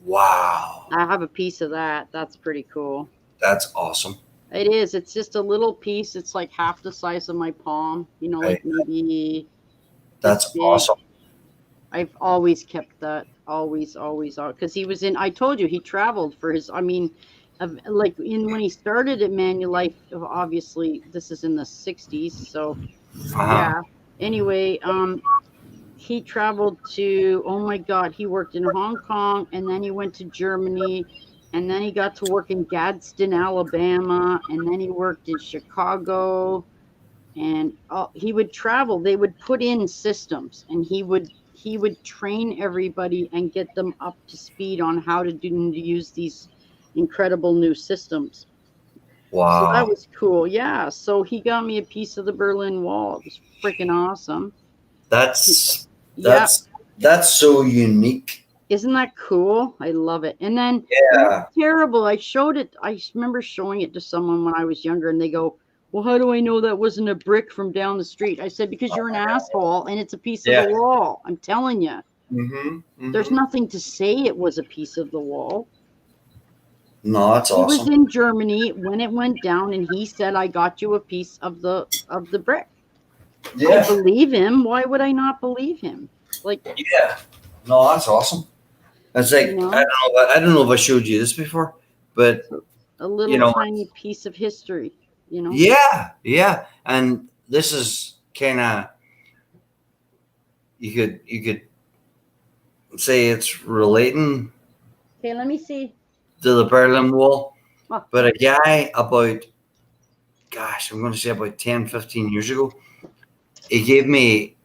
Wow. I have a piece of that. That's pretty cool. That's awesome. It is. It's just a little piece. It's like half the size of my palm. You know, like maybe. That's awesome. I've always kept that. Always. Because he was I told you, he traveled for his, I mean, like when he started at Manulife, obviously this is in the 60s. So, yeah. Anyway, he traveled to, oh my God, he worked in Hong Kong, and then he went to Germany, and then he got to work in Gadsden, Alabama, and then he worked in Chicago, and he would travel. They would put in systems, and he would train everybody and get them up to speed on how to use these incredible new systems. Wow. So that was cool. Yeah. So he got me a piece of the Berlin Wall. It was freaking awesome. That's so unique. Isn't that cool? I love it. And then terrible. I remember showing it to someone when I was younger, and they go, "Well, how do I know that wasn't a brick from down the street?" I said, "Because you're an asshole, and it's a piece of the wall. I'm telling you." There's nothing to say it was a piece of the wall. No, that's awesome. He was in Germany when it went down, and he said, "I got you a piece of the brick." Yeah. I believe him. Why would I not believe him? Like, yeah. No, that's awesome. It's like, you know? I don't know if I showed you this before, but a little tiny piece of history, you know? Yeah. And this is kind of, you could say it's relating. Okay, let me see. To the Berlin Wall. But a guy about, I'm going to say about 10, 15 years ago, he gave me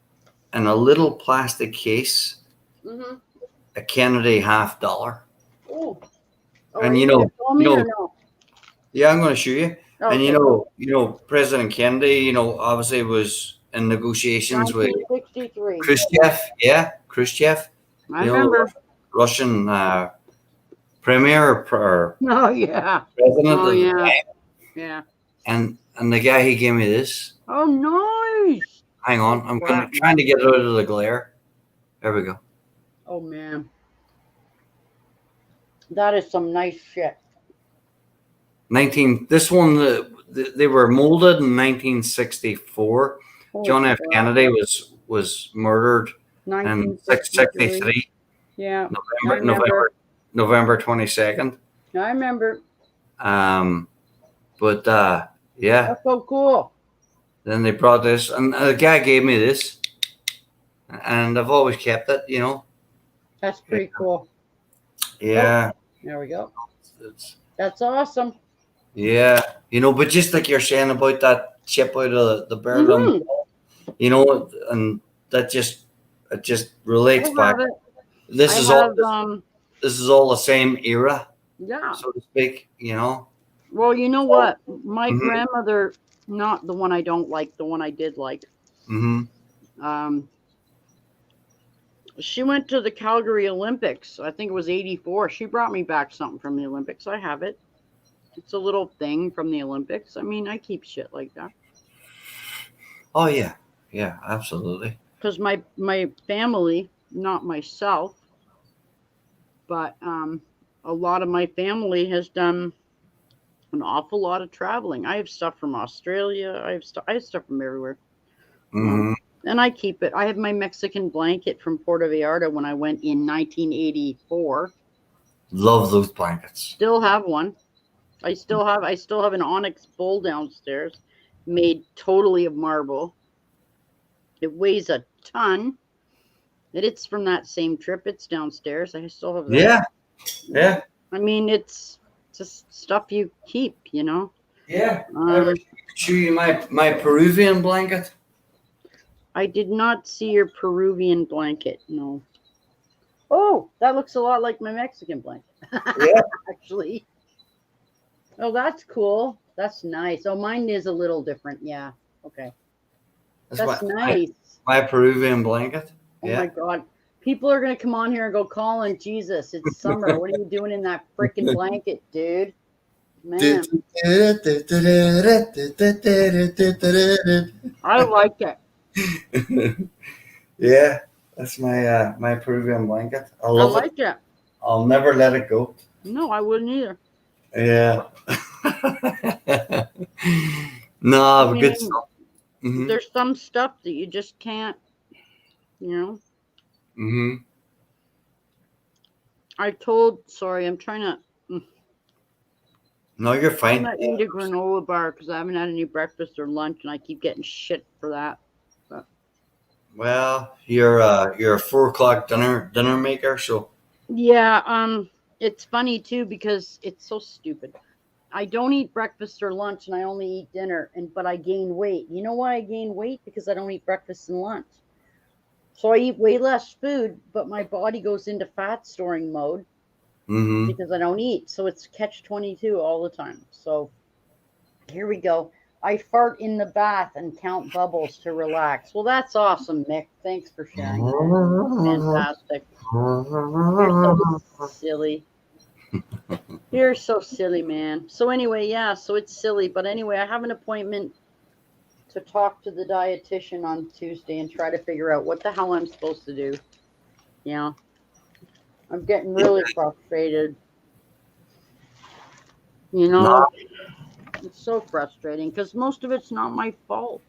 in a little plastic case a Kennedy $50. Oh. And no? Yeah, I'm going to show you. Okay. And you know, President Kennedy, obviously was in negotiations with Khrushchev. Yeah, Khrushchev. I remember. Russian premier or president. Oh yeah. Yeah. And the guy, he gave me this. Oh, nice. Hang on, I'm trying to get it out of the glare. There we go. Oh man, that is some nice shit. This one, they were molded in 1964. John F. Kennedy was murdered in 1963. Yeah. November 22nd. I remember. But yeah. That's so cool. Then they brought this, and the guy gave me this, and I've always kept it, That's pretty cool. Yeah. Oh, there we go. That's awesome. Yeah. But just like you're saying about that chip out of the Berlin Wall, and that just relates back. This is all the same era. Yeah. So to speak, Well, you know what? My Mhm. grandmother, not the one I don't like, the one I did like. Mm-hmm. She went to the Calgary Olympics. I think it was '84. She brought me back something from the Olympics. I have it. It's a little thing from the Olympics. I mean, I keep shit like that. Oh yeah, yeah, absolutely. Because my family, not myself, but a lot of my family has done an awful lot of traveling. I have stuff from Australia. I have stuff from everywhere. Um, Mm-hmm. and I keep it. I have my Mexican blanket from Puerto Vallarta when I went in 1984. Love those blankets. Still have one. I still have an onyx bowl downstairs, made totally of marble. It weighs a ton. It's from that same trip. It's downstairs. I still have that. Yeah, yeah, I mean, it's just stuff you keep, you know. yeah. I wish I could show you my Peruvian blanket. I did not see your Peruvian blanket. No. Oh, that looks a lot like my Mexican blanket. Yeah. Actually. Oh, that's cool. That's nice. Oh, mine is a little different. Yeah. Okay. That's nice. My Peruvian blanket. Oh Yeah. my God. People are going to come on here and go, Colin, Jesus, it's summer. What are you doing in that freaking blanket, dude? Man. I like it. Yeah, that's my Peruvian blanket. I love it. Like it. I'll never let it go. No, I wouldn't either. Yeah. No, I mean, good stuff. Mm-hmm. There's some stuff that you just can't, you know. Mm-hmm. Sorry, I'm trying to. No, you're fine. I'm not eat a granola bar because I haven't had any breakfast or lunch, and I keep getting shit for that. But. Well, you're a 4 o'clock dinner maker, so. Yeah, it's funny too because it's so stupid. I don't eat breakfast or lunch, and I only eat dinner, but I gain weight. You know why I gain weight? Because I don't eat breakfast and lunch. So I eat way less food, but my body goes into fat storing mode because I don't eat. So it's catch-22 all the time. So here we go. I fart in the bath and count bubbles to relax. Well, that's awesome, Mick. Thanks for sharing that. Fantastic. You're so silly. You're so silly, man. So anyway, yeah, so it's silly. But anyway, I have an appointment to talk to the dietitian on Tuesday and try to figure out what the hell I'm supposed to do. Yeah. I'm getting really frustrated. You know, it's so frustrating because most of it's not my fault.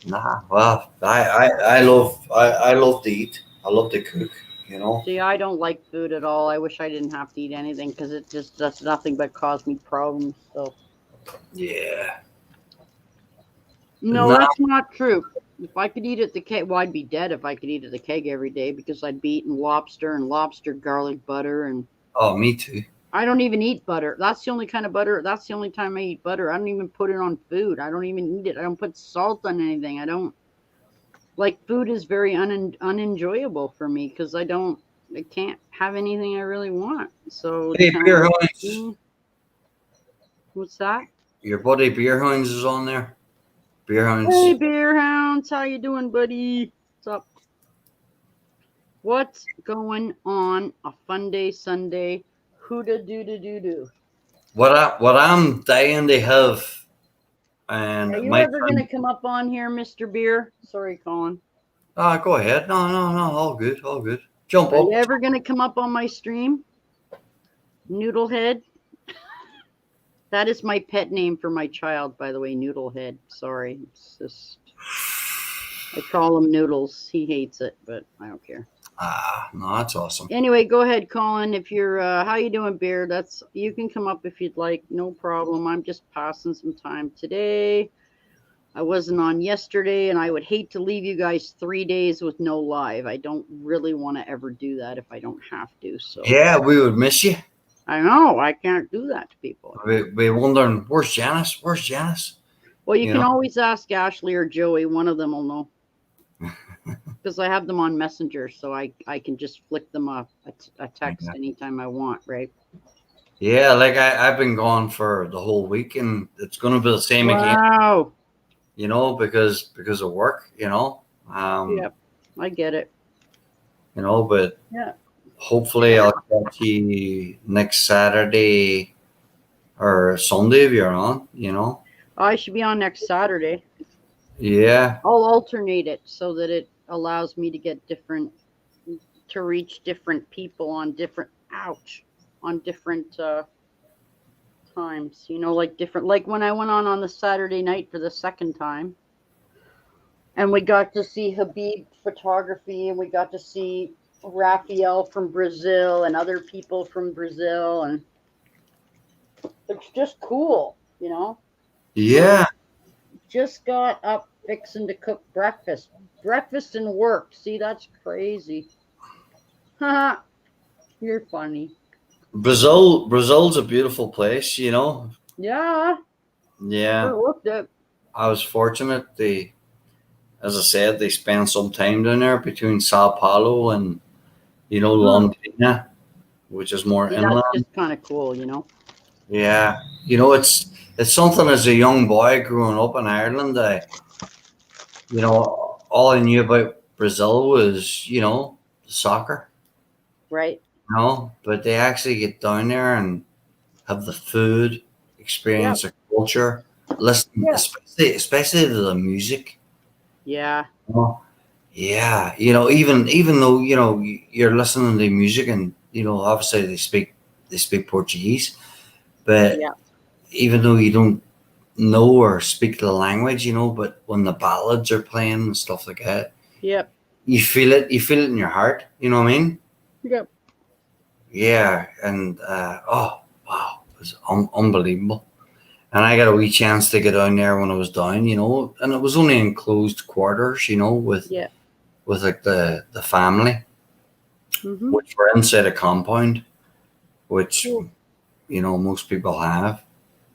Nah, well, I love to eat. I love to cook. You know. See, I don't like food at all. I wish I didn't have to eat anything because it just does nothing but cause me problems. So. Yeah. No, that's not true. If I could eat at the keg, well, I'd be dead if I could eat at the keg every day because I'd be eating lobster and lobster garlic butter and. Oh, me too. I don't even eat butter. That's the only kind of butter. That's the only time I eat butter. I don't even put it on food. I don't even eat it. I don't put salt on anything. I don't. Like, food is very unenjoyable for me because I can't have anything I really want. So. Hey, beer hounds. What's that? Your buddy Beer Hounds is on there. Beer Hounds. Hey, Beer Hounds. How you doing, buddy? What's up? What's going on? A fun day Sunday. Hooda dooda doo doo. What I'm dying to have. And are you ever going to come up on here, Mr. Beer? Sorry, Colin. Go ahead. No. All good. Jump up. Are you ever going to come up on my stream? Noodlehead? That is my pet name for my child, by the way, Noodlehead. Sorry. It's just. I call him Noodles. He hates it, but I don't care. No, that's awesome. Anyway, go ahead, Colin. If you're, how you doing, Beer? You can come up if you'd like. No problem. I'm just passing some time today. I wasn't on yesterday, and I would hate to leave you guys 3 days with no live. I don't really want to ever do that if I don't have to. So. Yeah, we would miss you. I know. I can't do that to people. We're wondering, where's Janice? Well, you can always ask Ashley or Joey. One of them will know. Because I have them on Messenger, so I can just flick them a text anytime I want, right? Yeah, like I've been gone for the whole week, and it's going to be the same again. Wow. You know, because of work. You know. Yep. I get it. You know, but Yeah. hopefully I'll catch you next Saturday or Sunday if you're on. You know. I should be on next Saturday. Yeah. I'll alternate it so that it allows me to get to reach different people on different times, like different, like when I went on the Saturday night for the second time, and we got to see Habib photography, and we got to see Raphael from Brazil and other people from Brazil, and it's just cool. Yeah. Just got up fixing to cook breakfast and work. See, that's crazy. Haha. You're funny. Brazil's a beautiful place, you know. Yeah. Yeah. Sure looked it. I was fortunate. As I said, they spent some time down there between Sao Paulo and Londrina, which is more See, inland. that's just kind of cool, Yeah, it's something as a young boy growing up in Ireland. All I knew about Brazil was soccer. Right. But they actually get down there and have the food, experience the culture, listen, especially to the music. Yeah. Yeah, even though you're listening to music and obviously they speak Portuguese, but even though you don't know or speak the language, but when the ballads are playing and stuff like that, yep, you feel it in your heart. You know what I mean? Yep. Yeah, and oh wow, it was unbelievable. And I got a wee chance to get down there when I was down, and it was only in closed quarters, with like the family, which were inside a compound, which most people have,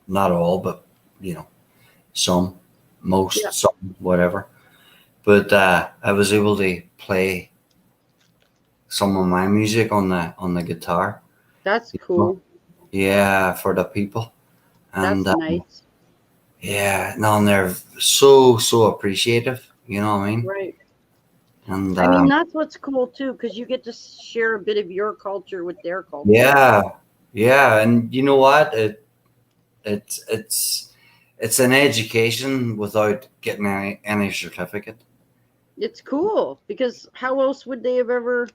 not all, but some, some, whatever. But I was able to play some of my music on the guitar. That's cool. Yeah, for the people. And that's nice. Yeah, no, and they're so appreciative. You know what I mean? Right. And I mean, that's what's cool too, because you get to share a bit of your culture with their culture. Yeah, and you know what? It's an education without getting any certificate. It's cool because how else would they have ever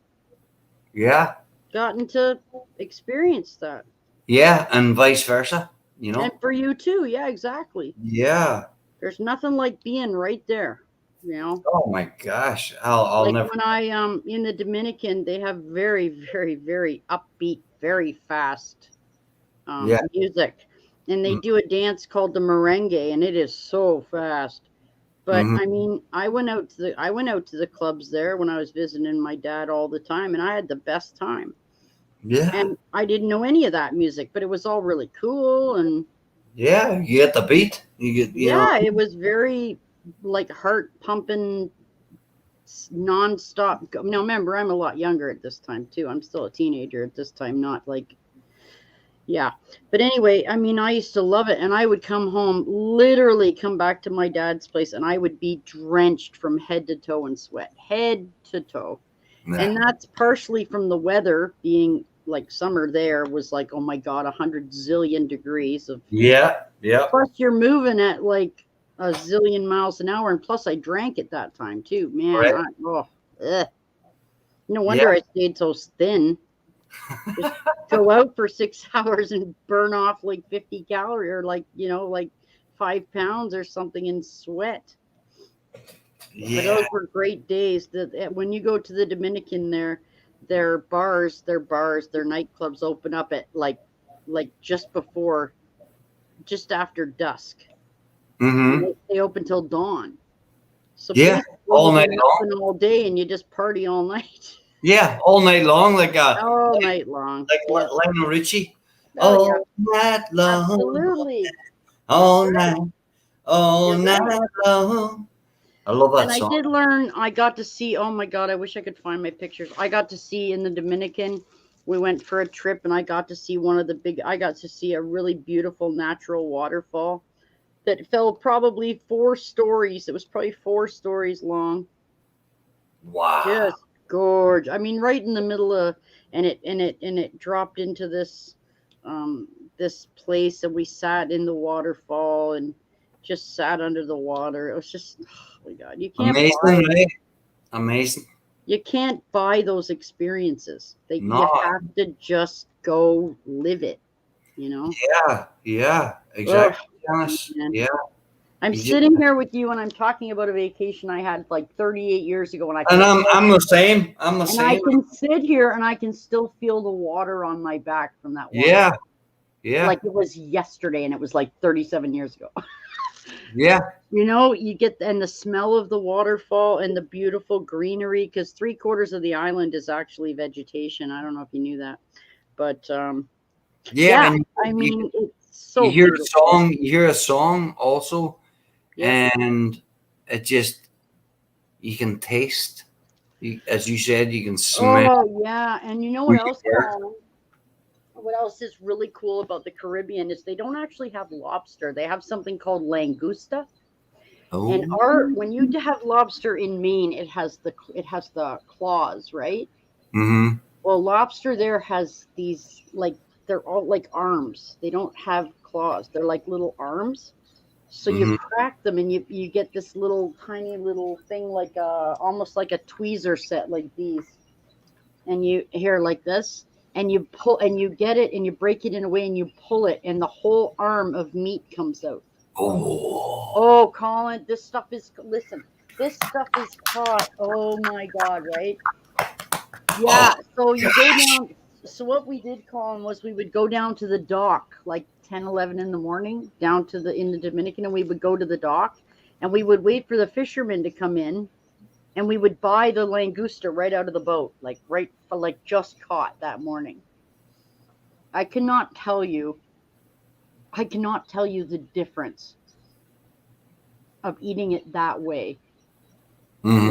gotten to experience that? Yeah, and vice versa, And for you too, yeah, exactly. Yeah. There's nothing like being right there, Oh my gosh, I'll never. When I in the Dominican, they have very, very, very upbeat, very fast music, and they do a dance called the merengue, and it is so fast. But I mean, I went out to the clubs there when I was visiting my dad all the time, and I had the best time. Yeah. And I didn't know any of that music, but it was all really cool, and yeah, you get the beat. You get it was very like heart pumping, nonstop. Now remember, I'm a lot younger at this time too. I'm still a teenager at this time, not like. Yeah. But anyway, I mean, I used to love it. And I would literally come back to my dad's place, and I would be drenched from head to toe in sweat, head to toe. Yeah. And that's partially from the weather being like summer there was like, oh my God, 100 zillion degrees of. Yeah. Plus you're moving at like a zillion miles an hour. And plus I drank at that time too, man. Right. No wonder I stayed so thin. Just go out for 6 hours and burn off like 50 calories or like 5 pounds or something in sweat. But those were great days. When you go to the Dominican, their nightclubs open up at like just after dusk. Mm-hmm. They open till dawn. So all night long, all day, and you just party all night. Yeah, all night long, all night long, like Lionel Richie. All night long, absolutely. All night long. I love that song. I did learn. I got to see. Oh my God! I wish I could find my pictures. I got to see in the Dominican we went for a trip, and I got to see I got to see a really beautiful natural waterfall that fell probably 4 stories. It was probably 4 stories long. Wow. Just gorge. I mean, right in the middle of, and it dropped into this place, and we sat in the waterfall and just sat under the water. It was just, oh my God, Amazing, right? Amazing. You can't buy those experiences. No. You have to just go live it, you know? Yeah, exactly. Yeah. I'm sitting here with you, and I'm talking about a vacation I had like 38 years ago. And I'm the same. I'm the same. I can sit here and I can still feel the water on my back from that water. Yeah. Like it was yesterday, and it was like 37 years ago. Yeah. You know, you get and the smell of the waterfall and the beautiful greenery, because 3/4 of the island is actually vegetation. I don't know if you knew that, but yeah. I mean, it's so you hear beautiful. a song. You hear a song also, and it just you can taste. As you said, you can smell. Oh yeah, and you know what else? What else is really cool about the Caribbean is they don't actually have lobster. They have something called langosta. Oh. And when you have lobster in Maine, it has the claws, right? Mm-hmm. Well, lobster there has these they're all like arms. They don't have claws. They're like little arms. So you crack them, and you get this little tiny little thing like almost like a tweezer set like these, and you here like this. And you pull, and you get it, and you break it in a way, and you pull it, and the whole arm of meat comes out. Oh, Colin, this stuff is caught. Oh my God, right? Yeah. So you go down. So what we did, Colin, was we would go down to the dock like 10, 11 in the morning, down to in the Dominican, and we would go to the dock, and we would wait for the fishermen to come in. And we would buy the langosta right out of the boat, like just caught that morning. I cannot tell you the difference of eating it that way. Mm-hmm.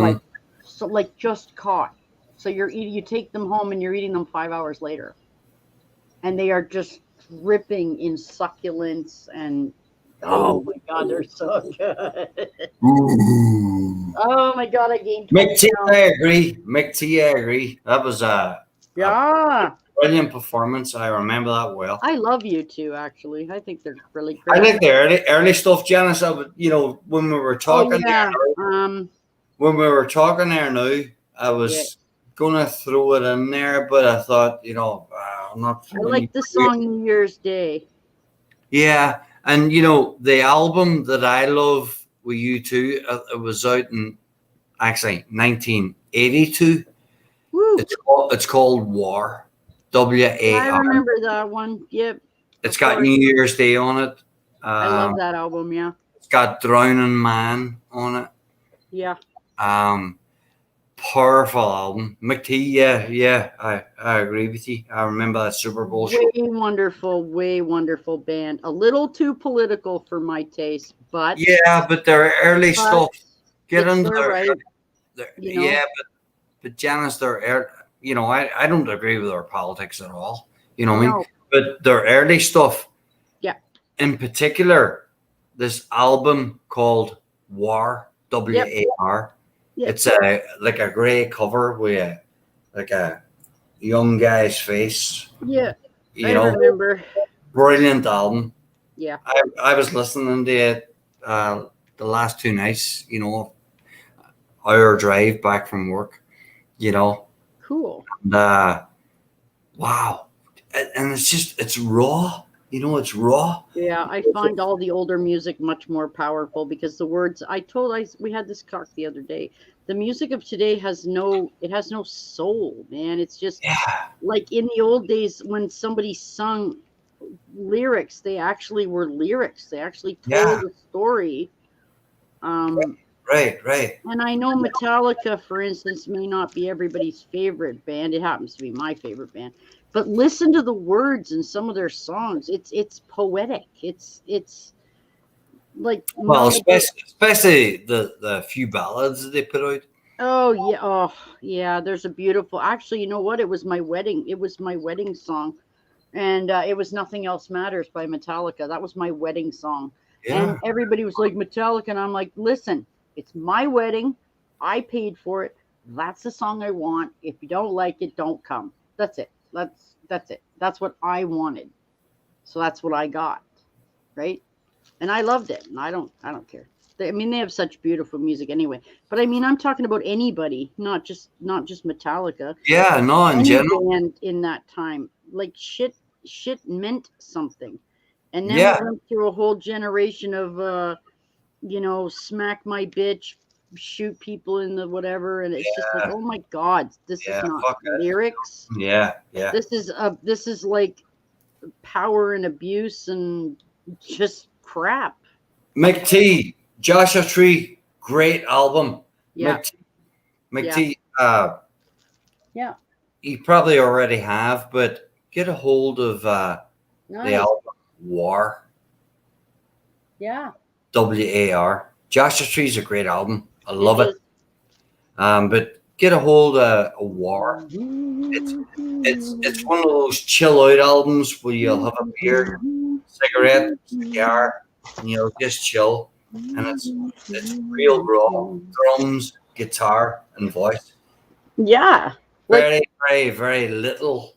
Like just caught. So you take them home, and you're eating them 5 hours later. And they are just dripping in succulence, and oh my God, they're so good. Oh my God, I gained 20 pounds. Mick T, I agree. That was a brilliant performance. I remember that well. I love you too, actually. I think they're really great. I like the early stuff, Janice. When we were talking when we were talking there now, I was gonna throw it in there, but I thought, I'm not. I like the song New Year's Day. Yeah, and the album that I love with you too, it was out in actually 1982. Woo. It's called War. WAR. I remember that one. Yep. It's got New Year's Day on it. I love that album. Yeah. It's got Drowning Man on it. Yeah. Powerful album. McT, yeah, I agree with you. I remember that Super Bowl show. Way wonderful band. A little too political for my taste, but but their early stuff. Get into their right. But Janice, I don't agree with their politics at all. You know what I mean? But their early stuff. Yeah. In particular, this album called War, WAR. Yep. It's like a grey cover with a young guy's face. Yeah. I remember. Brilliant album. Yeah. I was listening to it the last 2 nights, hour drive back from work, Cool. And, wow. And it's raw. It's raw. Yeah, I find all the older music much more powerful because the words. We had this talk the other day. The music of today has no soul, man. It's just like in the old days when somebody sung lyrics. They actually were lyrics. They actually told a story. Right. And I know Metallica, for instance, may not be everybody's favorite band. It happens to be my favorite band. But listen to the words in some of their songs. It's poetic. It's like especially the few ballads that they put out. Oh yeah, oh yeah. There's a beautiful. Actually, you know what? It was my wedding. It was my wedding song, and it was "Nothing Else Matters" by Metallica. That was my wedding song, and Yeah. everybody was like Metallica, and I'm like, listen, it's my wedding. I paid for it. That's the song I want. If you don't like it, don't come. That's it. That's it. That's what I wanted. So that's what I got, right? And I loved it. And I don't care. I mean, they have such beautiful music anyway. But I mean, I'm talking about anybody, not just Metallica. Yeah, no, in Any general. band in that time, like shit meant something. And then we Yeah, went through a whole generation of smack my bitch, shoot people in the whatever, and it's just like, yeah, oh my god, this is yeah. not Fuck it. lyrics. Yeah, yeah. This is like power and abuse and just crap. McT, Joshua Tree, great album. Yeah, yeah, McT, yeah. you probably already have, but get a hold of the Nice. album War, Yeah, WAR. Joshua Tree's a great album. I love it it. is. But get a hold of War. It's one of those chill out albums where you'll have a beer, cigarette, cigar, and you'll just chill. And it's real raw drums, guitar, and voice. Yeah. Like, Very, very, very little.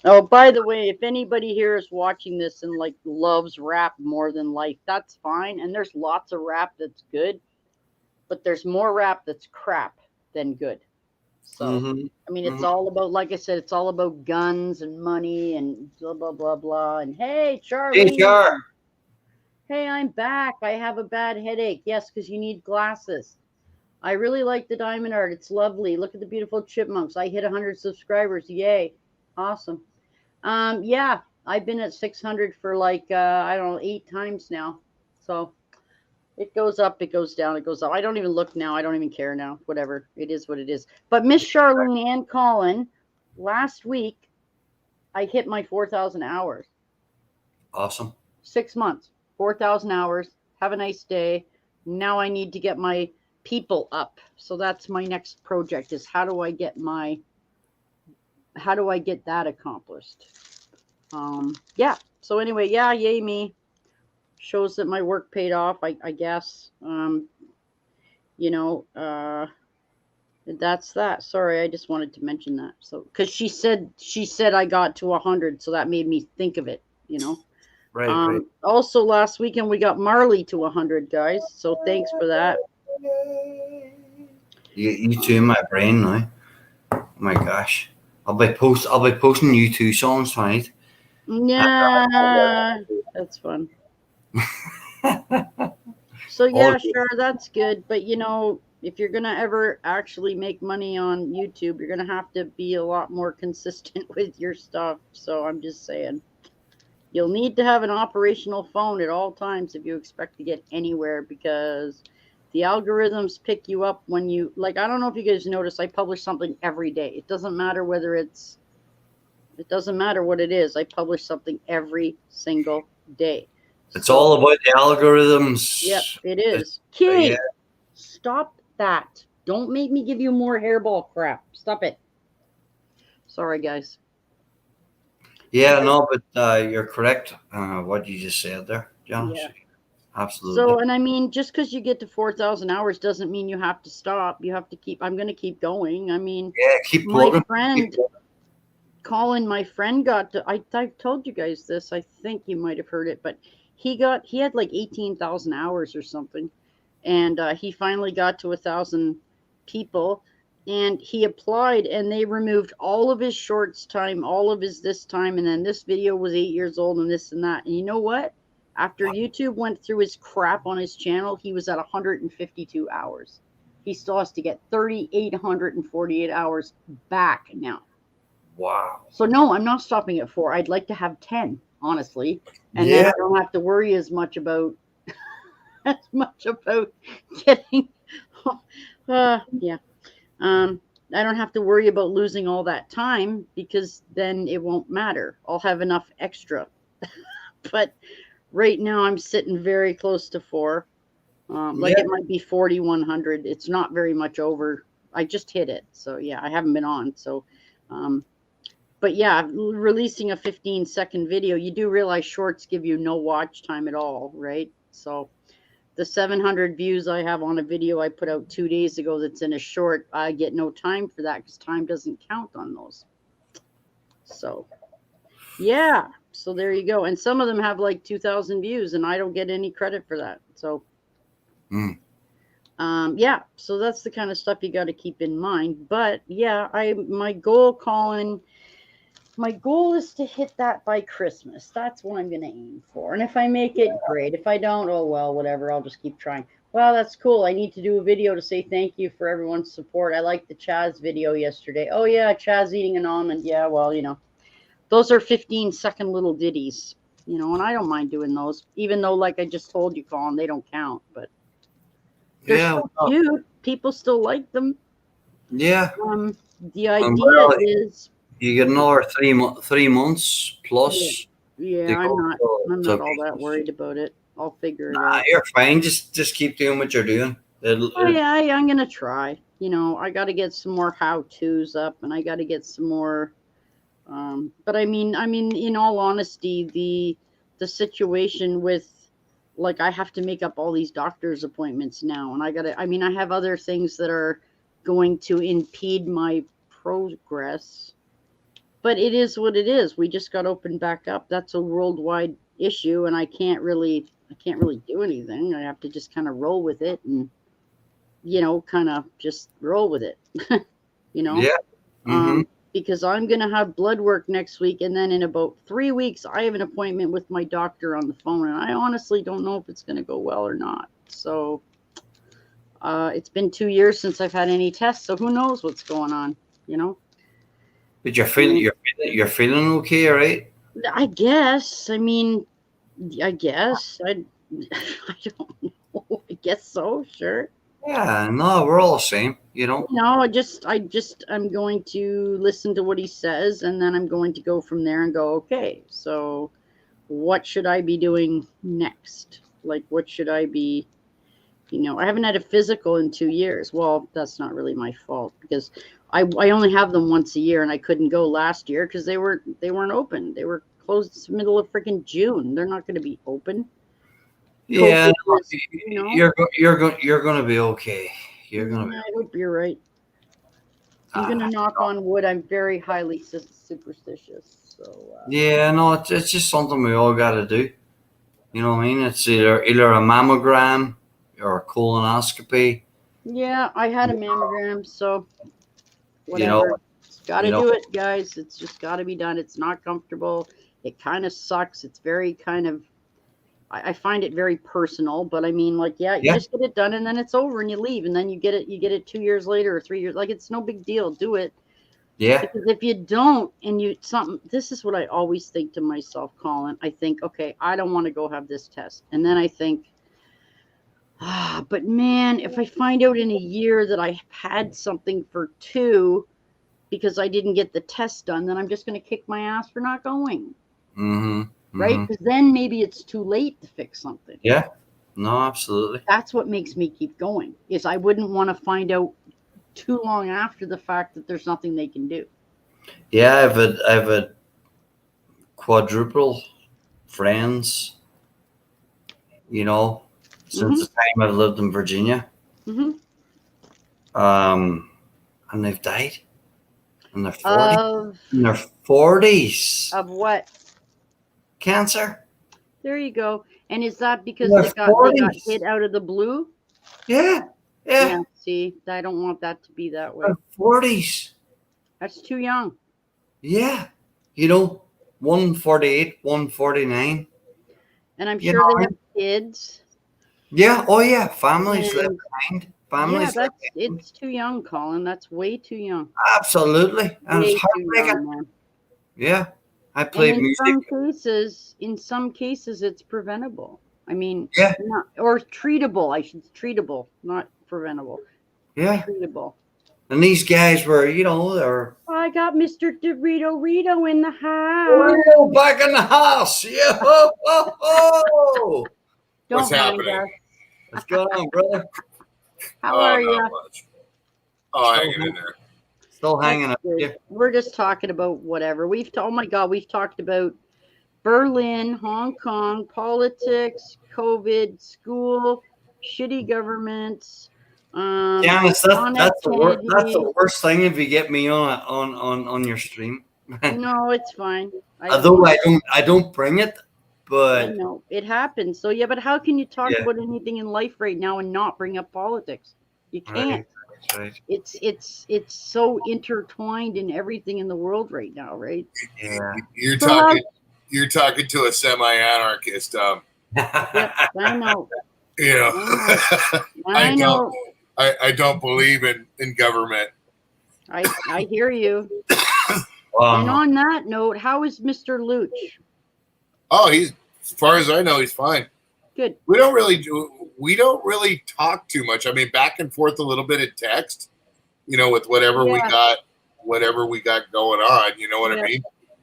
oh, by the way, if anybody here is watching this and like loves rap more than life, that's fine. And there's lots of rap that's good, but there's more rap that's crap than good. So, Mhm, I mean, it's mhm. all about, like I said, it's all about guns and money and blah, blah, blah, blah. And hey, Hey, Charlie, sure. hey, I'm back. I have a bad headache. Yes, because you need glasses. I really like the diamond art. It's lovely. Look at the beautiful chipmunks. I hit 100 subscribers. Yay. Awesome. Yeah, I've been at 600 for like, I don't know, 8 times now. So it goes up, it goes down, it goes up. I don't even look now. I don't even care now. Whatever. It is what it is. But Miss Charlene and Colin, last week, I hit my 4,000 hours. Awesome. 6 months, 4,000 hours. Have a nice day. Now I need to get my people up. So that's my next project is how do I get that accomplished? Yeah. So anyway, yeah, yay me. Shows that my work paid off, I guess. You know, that's that. Sorry, I just wanted to mention that. So, because she said I got to 100, so that made me think of it. You know. Right. Also, last weekend we got Marley to 100, guys. So thanks for that. You two in my brain now. Oh my gosh. I'll be posting you two songs tonight. Yeah, that's fun. So yeah, sure, that's good. But if you're gonna ever actually make money on YouTube, you're gonna have to be a lot more consistent with your stuff. So I'm just saying. You'll need to have an operational phone at all times if you expect to get anywhere because the algorithms pick you up when you like. I don't know if you guys notice, I publish something every day. It doesn't matter what it is. I publish something every single day. It's all about the algorithms. Yep, it is. Yeah. Kate, stop that. Don't make me give you more hairball crap. Stop it. Sorry, guys. Yeah, no, but you're correct. What you just said there, Josh. Yeah. Absolutely. So, and I mean, just because you get to 4,000 hours doesn't mean you have to stop. You have to keep. I'm going to keep going. I mean, yeah, keep my plugging. friend, Colin, my friend got to. I've told you guys this. I think you might have heard it, but he had like 18,000 hours or something, and he finally got to 1,000 people. And he applied, and they removed all of his shorts time, all of his this time, and then this video was 8 years old, and this and that. And you know what? After YouTube went through his crap on his channel, he was at 152 hours. He still has to get 3,848 hours back now. Wow. So no, I'm not stopping at 4. I'd like to have 10, honestly, and then I don't have to worry as much about getting. Yeah. I don't have to worry about losing all that time because then it won't matter. I'll have enough extra. But right now I'm sitting very close to 4. It might be 4,100. It's not very much over. I just hit it. So yeah, I haven't been on. So, but yeah, releasing a 15-second video, you do realize shorts give you no watch time at all, right? So the 700 views I have on a video I put out 2 days ago that's in a short, I get no time for that because time doesn't count on those. So yeah, so there you go. And some of them have like 2,000 views and I don't get any credit for that. So yeah, so that's the kind of stuff you got to keep in mind. But yeah, my goal, Colin, my goal is to hit that by Christmas. That's what I'm going to aim for. And if I make it, great. If I don't, oh well, whatever. I'll just keep trying. Well, that's cool. I need to do a video to say thank you for everyone's support. I liked the Chaz video yesterday. Oh yeah, Chaz eating an almond. Yeah, well, you know, those are 15-second little ditties, you know, and I don't mind doing those, even though, like I just told you, Colin, they don't count, but they're still cute. People still like them. Yeah. The idea is you get another 3 months plus. Yeah, I'm not all that worried about it. I'll figure it out. You're fine. Just keep doing what you're doing. Yeah, I'm gonna try. You know, I got to get some more how-tos up, and I got to get some more. But I mean, in all honesty, the situation with, like, I have to make up all these doctor's appointments now, and I have other things that are going to impede my progress. But it is what it is. We just got opened back up. That's a worldwide issue, and I can't really do anything. I have to just kind of roll with it, and you know, kind of just roll with it. You know. Yeah. Because I'm going to have blood work next week. And then in about 3 weeks, I have an appointment with my doctor on the phone. And I honestly don't know if it's going to go well or not. So it's been 2 years since I've had any tests. So who knows what's going on, you know? But you're feeling okay, right? I guess. I mean, I guess. I don't know. I guess so. Sure. Yeah, no, we're all the same, you know. No, I'm going to listen to what he says, and then I'm going to go from there and go, okay, so what should I be doing next? Like, what should I be, you know, I haven't had a physical in 2 years. Well, that's not really my fault because I only have them once a year, and I couldn't go last year because they weren't open. They were closed middle of freaking June. They're not going to be open. Yeah, you know? you're gonna be okay. You're gonna be. I hope you're right. I'm gonna knock on wood. I'm very highly superstitious. So yeah, no, it's just something we all got to do. You know what I mean? It's either a mammogram or a colonoscopy. Yeah, I had a mammogram, so whatever. You know, got to do it, guys. It's just got to be done. It's not comfortable. It kind of sucks. It's very kind of. I find it very personal, but I mean, like, you just get it done and then it's over and you leave and then you get it 2 years later or 3 years. Like, it's no big deal. Do it. Yeah. Because if you don't and this is what I always think to myself, Colin. I think, okay, I don't want to go have this test. And then I think, but man, if I find out in a year that I had something for 2 because I didn't get the test done, then I'm just going to kick my ass for not going. Mm-hmm. Right? Because then maybe it's too late to fix something. Yeah. No, absolutely. That's what makes me keep going, is I wouldn't want to find out too long after the fact that there's nothing they can do. Yeah, I've had quadruple friends, you know, since the time I've lived in Virginia. Mm-hmm. And they've died in their 40s. In their 40s. Of what? Cancer. There you go. And is that because they got hit out of the blue? Yeah. See, I don't want that to be that way. 40s. That's too young. Yeah. You know, 148, 149. And I'm sure they have kids. Yeah. Oh, yeah. Families left behind. It's too young, Colin. That's way too young. Absolutely. And way it's heartbreaking. Man. Yeah. I played music. In some cases, it's preventable. I mean, yeah. Or treatable. Treatable, not preventable. Yeah. Treatable. And these guys were, you know, they're. I got Mr. Dorito in the house. Dorito back in the house. Yeah. Oh. What's happening? What's going on, brother? How are you? Oh, hanging in there. Still hanging That's up. good. Yeah. We're just talking about whatever. Oh my God, we've talked about Berlin, Hong Kong, politics, COVID, school, shitty governments. Janice, John F. that's Kennedy. the worst thing if you get me on your stream. No, it's fine. Although I don't bring it, I but know it happens. So yeah, but how can you talk Yeah. about anything in life right now and not bring up politics? You can't. right. It's so intertwined in everything in the world right now, right? Yeah. You're So talking to a semi-anarchist. Yep, I know. You know, I know. I don't believe in government. I hear you. Wow. And on that note, how is Mr. Luch? Oh, he's, as far as I know, he's fine. Good. We don't really talk too much. I mean, back and forth a little bit in text, you know, with whatever we got going on. You know what I mean?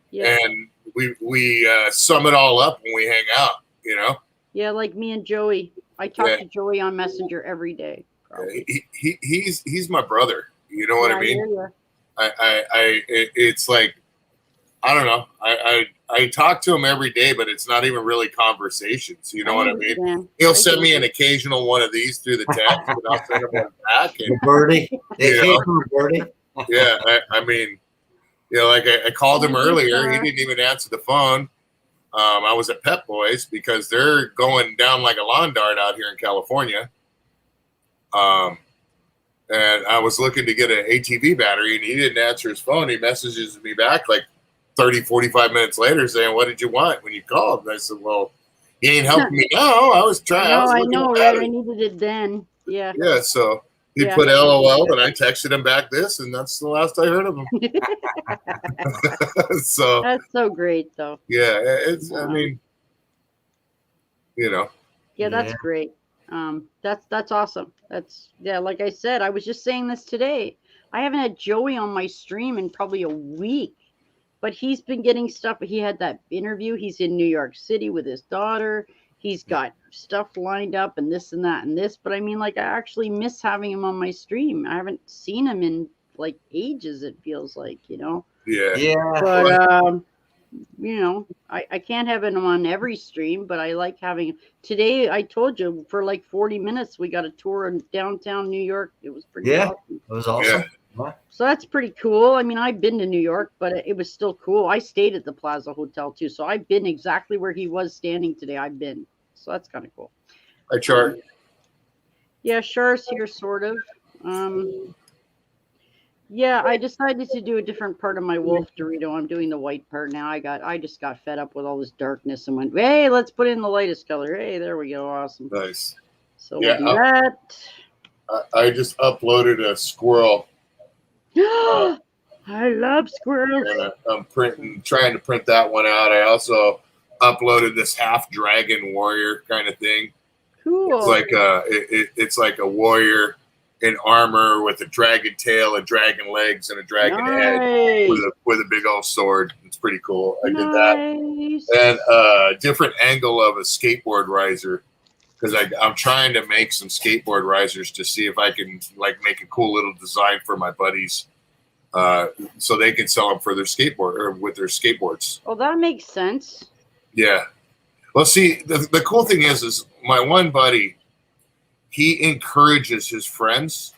Yeah. And we sum it all up when we hang out. You know? Yeah, like me and Joey. I talk to Joey on Messenger every day. He's my brother. You know what I mean? hear ya. It's like, I don't know. I talk to him every day, but it's not even really conversations. You know what I mean? He'll send me an occasional one of these through the text, and I'll send him one back. And, birdie. Birdie. Yeah, I mean, you know, like I called him earlier. He didn't even answer the phone. I was at Pep Boys because they're going down like a lawn dart out here in California. And I was looking to get an ATV battery, and he didn't answer his phone. He messages me back like 30, 45 minutes later saying, "What did you want when you called?" And I said, "Well, he ain't helping me now. I was trying." No, I know, right? I needed it then. Yeah. Yeah, so he put LOL, and I texted him back this, and that's the last I heard of him. So that's so great, though. Yeah, it's. I mean, you know. Yeah, that's great. That's awesome. Like I said, I was just saying this today. I haven't had Joey on my stream in probably a week, but he's been getting stuff. He had that interview. He's in New York City with his daughter. He's got stuff lined up and this and that and this. But I mean, like, I actually miss having him on my stream. I haven't seen him in like ages. It feels like, you know. Yeah. But you know, I can't have him on every stream, but I like having him. Today, I told you, for like 40 minutes, we got a tour in downtown New York. It was pretty awesome. It was awesome. Yeah. So that's pretty cool. I mean, I've been to New York, but it was still cool. I stayed at the Plaza Hotel, too. So I've been exactly where he was standing today. I've been. So that's kind of cool. Hi, Char. Yeah, Char's here, sort of. Yeah, I decided to do a different part of my wolf Dorito. I'm doing the white part now. I just got fed up with all this darkness and went, hey, let's put in the lightest color. Hey, there we go. Awesome. Nice. So we'll do that. I just uploaded a squirrel. I love squirrels. And I'm trying to print that one out. I also uploaded this half dragon warrior kind of thing. Cool. It's like a warrior in armor with a dragon tail, a dragon legs, and a dragon head with a big old sword. It's pretty cool. I did that. And a different angle of a skateboard riser, because I'm trying to make some skateboard risers to see if I can like make a cool little design for my buddies, so they can sell them for their skateboard or with their skateboards. Well, that makes sense. Yeah. Well, see, the cool thing is my one buddy, he encourages his friends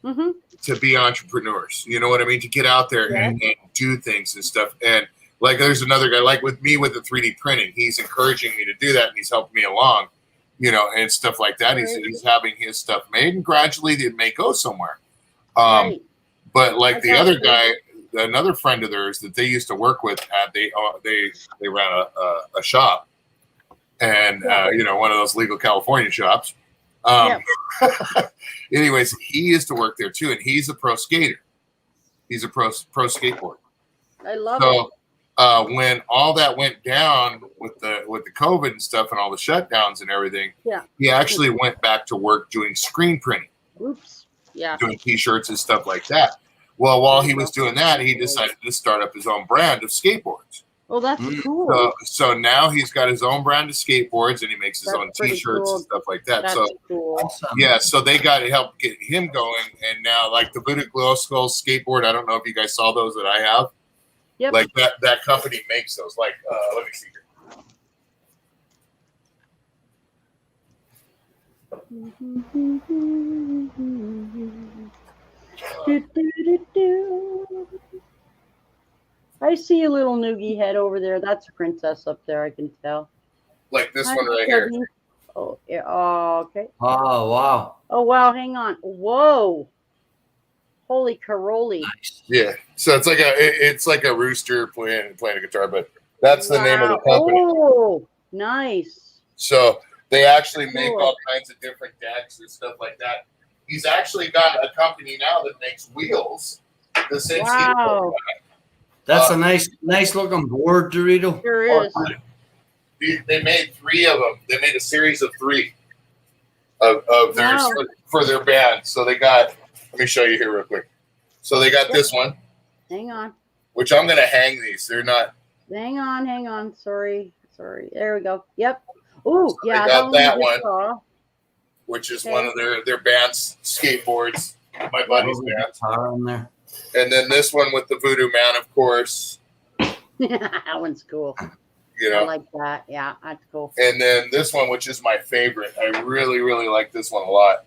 to be entrepreneurs. You know what I mean? To get out there and do things and stuff. And like, there's another guy, like with me with the 3D printing, he's encouraging me to do that, and he's helping me along, you know, and stuff like that. He's having his stuff made, and gradually it may go somewhere. But like the other guy, another friend of theirs that they used to work with, they ran a shop, and you know, one of those legal California shops. Anyways, he used to work there too, and he's a pro skater. He's a pro skateboarder. I love it. So when all that went down with the COVID and stuff and all the shutdowns and everything, he actually went back to work doing screen printing. Oops. Yeah. Doing T-shirts and stuff like that. Well, while he was doing that, he decided to start up his own brand of skateboards. Oh, that's cool. So now he's got his own brand of skateboards, and he makes his That's own pretty T-shirts cool. and stuff like that. That's so cool. Awesome. yeah, so they got to help get him going. And now, like the Voodoo Glow Skull skateboard, I don't know if you guys saw those that I have. Yep. Like that company makes those. Like, let me see here. I see a little noogie head over there. That's a princess up there, I can tell. Like this Hi, one right here. Debbie. Oh, yeah. Oh, okay. Oh, wow. Oh, wow. Hang on. Whoa. Holy caroli. Nice. Yeah. So it's like a rooster playing a guitar, but that's the name of the company. Oh, nice. So they actually make Cool. all kinds of different decks and stuff like that. He's actually got a company now that makes wheels. The same Wow. That's a nice looking board, Dorito. Sure is. They made 3 of them. They made a series of 3 of theirs Wow. for their band. So they got, let me show you here real quick. So they got this one, Hang on. which I'm going to hang these. They're not. Hang on. Sorry. There we go. Yep. Oh, So yeah. they got that one, Saw. which is Okay. one of their band's skateboards, my buddy's band. Guitar in there. And then this one with the Voodoo Man, of course, That one's cool. you I know. like that. Yeah, that's cool. And then this one, which is my favorite. I really, really like this one a lot.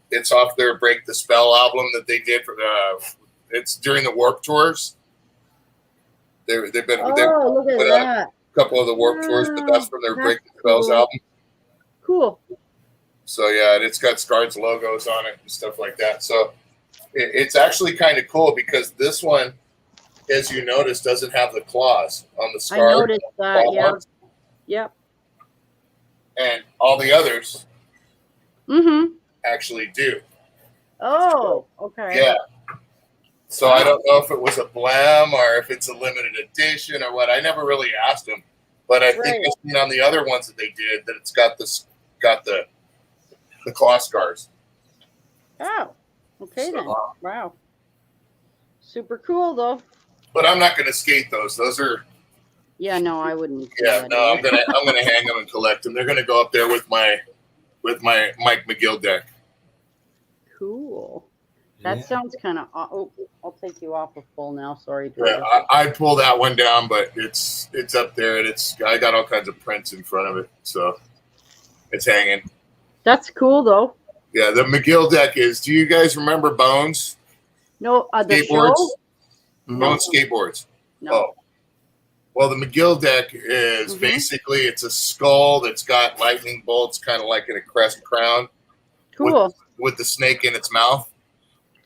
It's off their Break the Spell album that they did for it's during the Warp Tours. They've Oh, put look at out that. a couple of the Warp Tours, but that's from their That's Break the Spells cool. album. Cool. So yeah, and it's got Scar's logos on it and stuff like that. So it's actually kind of cool because this one, as you notice, doesn't have the claws on the I Scar. noticed that. claw Yeah. marks, Yep. and all the others Mm-hmm. actually do. Oh, okay. Yeah. So I don't know if it was a blam or if it's a limited edition or what. I never really asked him, but I think Right. I've seen on the other ones that they did that it's got the claw scars. Oh, okay So- then. Wow. Super cool though. But I'm not going to skate those. Those are Yeah, no, I wouldn't. do yeah. that No, I'm either. gonna hang them and collect them. They're gonna go up there with my Mike McGill deck. Cool. That Yeah. sounds kind of. Oh, I'll take you off of full now. Sorry. Yeah, Drew. I pull that one down, but it's up there and I got all kinds of prints in front of it, so it's hanging. That's cool though. Yeah, the McGill deck is. Do you guys remember Bones? No, the Skateboards? show. Bones skateboards. No. Oh, well, the McGill deck is Mhm. basically it's a skull that's got lightning bolts, kind of like in a crescent crown, Cool. with the snake in its mouth,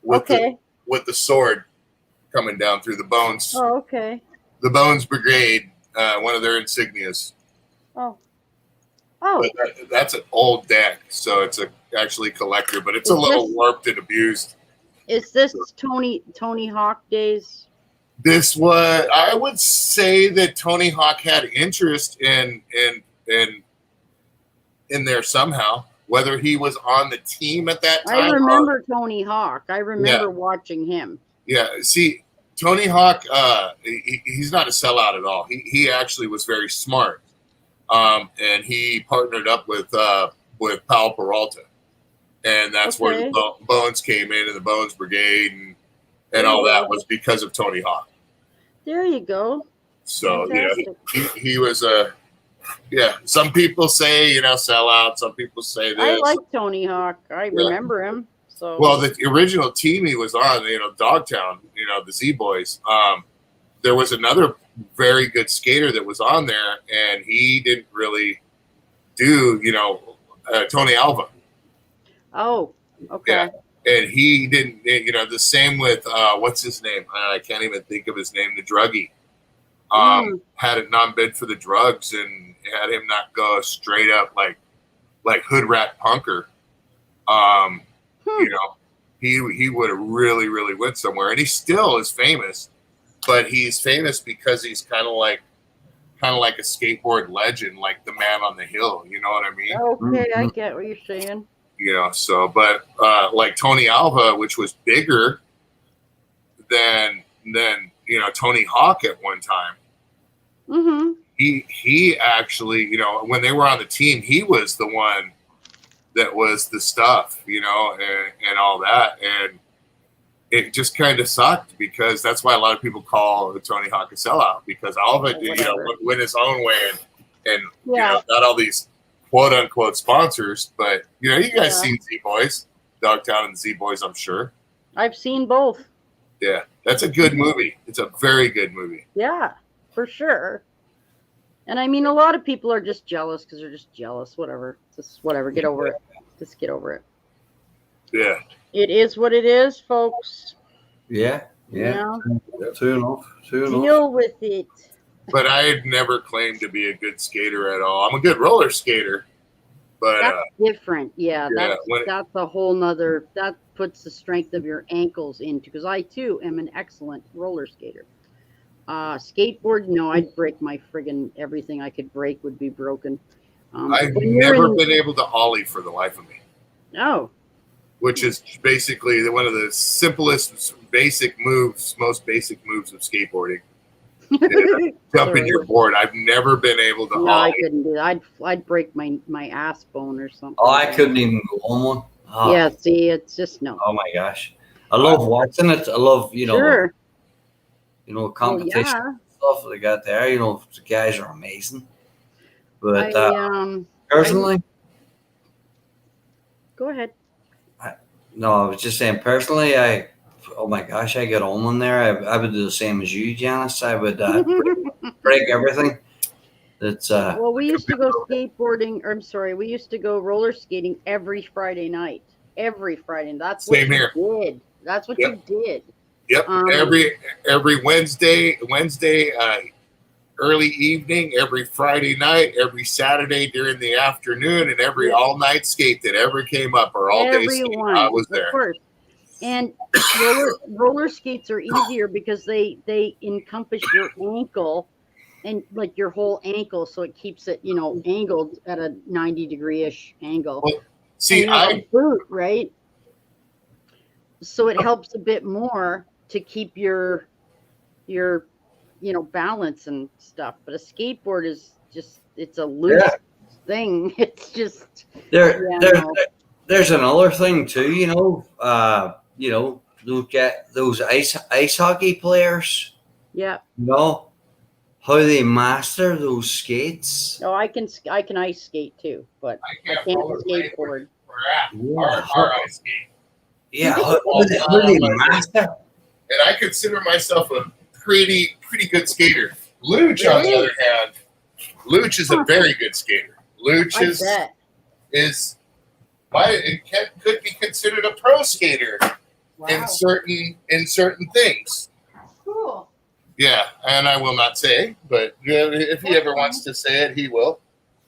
with Okay. the sword coming down through the bones. Oh, okay. The Bones Brigade, one of their insignias. Oh. Oh. But that's an old deck, so it's actually collector, but it's a Is little this- warped and abused. Is this Tony Hawk days? This was, I would say that Tony Hawk had interest in there somehow. Whether he was on the team at that time. I remember Tony Hawk. I remember watching him. Yeah, see, Tony Hawk, he's not a sellout at all. He actually was very smart, and he partnered up with Powell Peralta, and that's where Okay. the Bones came in, and the Bones Brigade, and all that was because of Tony Hawk. There you go. So Fantastic. he was a Some people say sellout. Some people say this. I like Tony Hawk. I remember him. So Well, the original team he was on, Dogtown, the Z Boys. There was another very good skater that was on there, and he didn't really do, Tony Alva. Oh, okay. Yeah. And he didn't, the same with, what's his name? I can't even think of his name, the druggie. Had it not been for the drugs and had him not go straight up like hood rat punker, he would have really, really went somewhere. And he still is famous, but he's famous because he's kind of like a skateboard legend, like the man on the hill. You know what I mean? Okay, I get what you're saying. But like Tony Alva, which was bigger than Tony Hawk at one time. he actually, when they were on the team, he was the one that was the stuff, and all that. And it just kind of sucked because that's why a lot of people call Tony Hawk a sellout, because all of it, went his own way and got all these quote unquote sponsors. But you guys seen Z Boys, Dogtown and Z Boys, I'm sure. I've seen both. Yeah, that's a good movie. It's a very good movie. Yeah, for sure. And I mean, a lot of people are just jealous because they're just jealous. Whatever. Just whatever. Get over it. Just get over it. Yeah. It is what it is, folks. Yeah. True enough. Deal with it. But I had never claimed to be a good skater at all. I'm a good roller skater, but that's different. Yeah, that's a whole nother. That puts the strength of your ankles into. Because I too am an excellent roller skater. Skateboard, no, I'd break my friggin' everything I could break would be broken. I've never been able to ollie for the life of me. No. Which is basically one of the simplest, most basic moves of skateboarding. Jumping your board. I've never been able to ollie. I couldn't do that. I'd break my ass bone or something. Oh, I couldn't even go on one. Oh. Yeah, see, it's just no. Oh my gosh. I love watching it. I love, Sure. Competition stuff they got there. The guys are amazing. But personally, go ahead. I was just saying personally, oh my gosh, I get on one there. I would do the same as you, Janice. I would break everything. That's well, we used to go skateboarding. Or I'm sorry, we used to go roller skating every Friday night. Every Friday. That's what you did. That's what you did. Yep. Every Wednesday, early evening, every Friday night, every Saturday during the afternoon, and every all night skate that ever came up or all day skate, I was there. Of course. And roller skates are easier because they encompass your ankle and like your whole ankle, so it keeps it angled at a 90-degree-ish angle. Well, see, I boot right, so it helps a bit more to keep your balance and stuff. But a skateboard is just, it's a loose thing. It's just there's another thing too, look at those ice hockey players. Yeah. How they master those skates. Oh, I can ice skate too, but I can't skateboard. Our ice skate. Yeah, how do they master? And I consider myself a pretty good skater. Luch, on the other hand, Luch is a very good skater. Luch could be considered a pro skater in certain things. Cool. Yeah, and I will not say, but if he ever wants to say it, he will.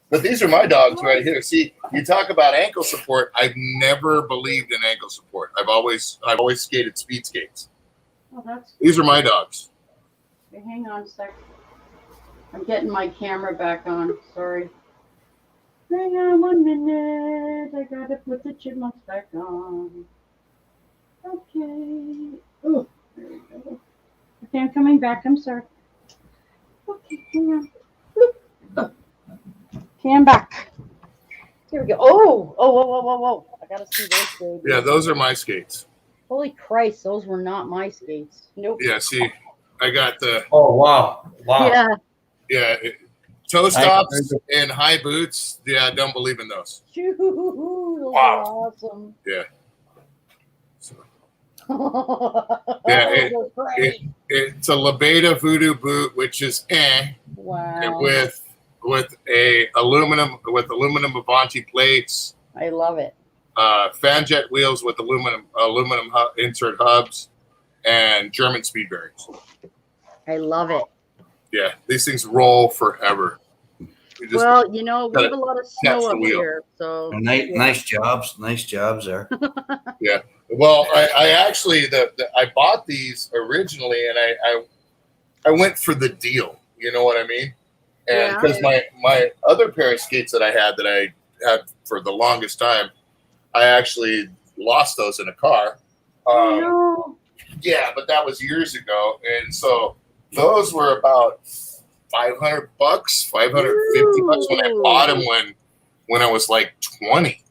But these are my dogs right here. See, you talk about ankle support. I've never believed in ankle support. I've always skated speed skates. Oh, these are my dogs. Okay, hang on a sec. I'm getting my camera back on. Sorry. Hang on 1 minute. I gotta put the chipmunks back on. Okay. Oh, there we go. Okay, I'm coming back. I'm sorry. Okay, hang on. Okay, I'm back. Here we go. Oh. I gotta see those babies. Yeah, those are my skates. Holy Christ, those were not my skates. Nope. Yeah, see, I got the. Oh, wow. Yeah. Toe stops and high boots. Yeah, I don't believe in those. Those are awesome. Yeah. Yeah, it's a Labeta Voodoo boot, which is wow. with aluminum Avanti plates. I love it. Fanjet wheels with aluminum insert hubs and German speed bearings. I love it. Yeah, these things roll forever. We have a lot of snow up here, so nice jobs there. Yeah. Well, I actually I bought these originally, and I went for the deal. You know what I mean? And because my other pair of skates that I had for the longest time, I actually lost those in a car. No. Yeah, but that was years ago, and so those were about $500, $550 when I bought them when I was like 20.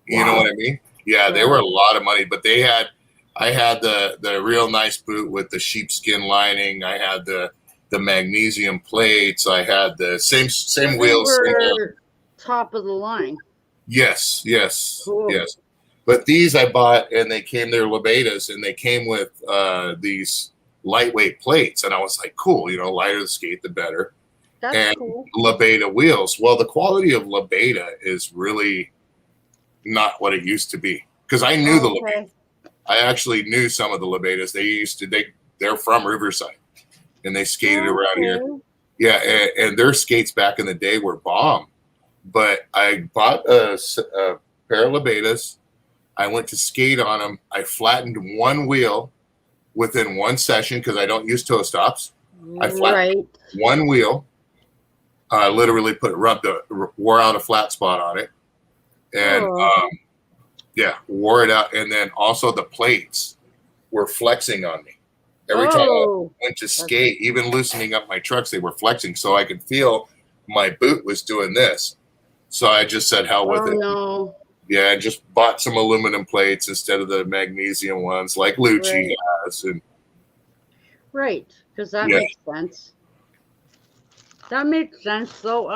You know what I mean? Yeah, they were a lot of money, but I had the real nice boot with the sheepskin lining. I had the magnesium plates. I had the same wheels. Top of the line. Yes. Cool. Yes. But these I bought, and they're Lebedas, and they came with these lightweight plates, and I was like, cool, lighter the skate, the better. That's cool. Lebeda wheels. Well, the quality of Lebeda is really not what it used to be, because I knew the Lebeda. I actually knew some of the Lebedas. They're from Riverside, and they skated around here. Yeah, and their skates back in the day were bomb. But I bought a pair of Lebedas. I went to skate on them. I flattened one wheel within one session because I don't use toe stops. I flattened one wheel. I literally wore out a flat spot on it, and wore it out. And then also the plates were flexing on me every time I went to skate. Even loosening up my trucks, they were flexing, so I could feel my boot was doing this. So I just said, hell with it. No. Yeah, I just bought some aluminum plates instead of the magnesium ones like Lucci has. And because that makes sense. That makes sense. So,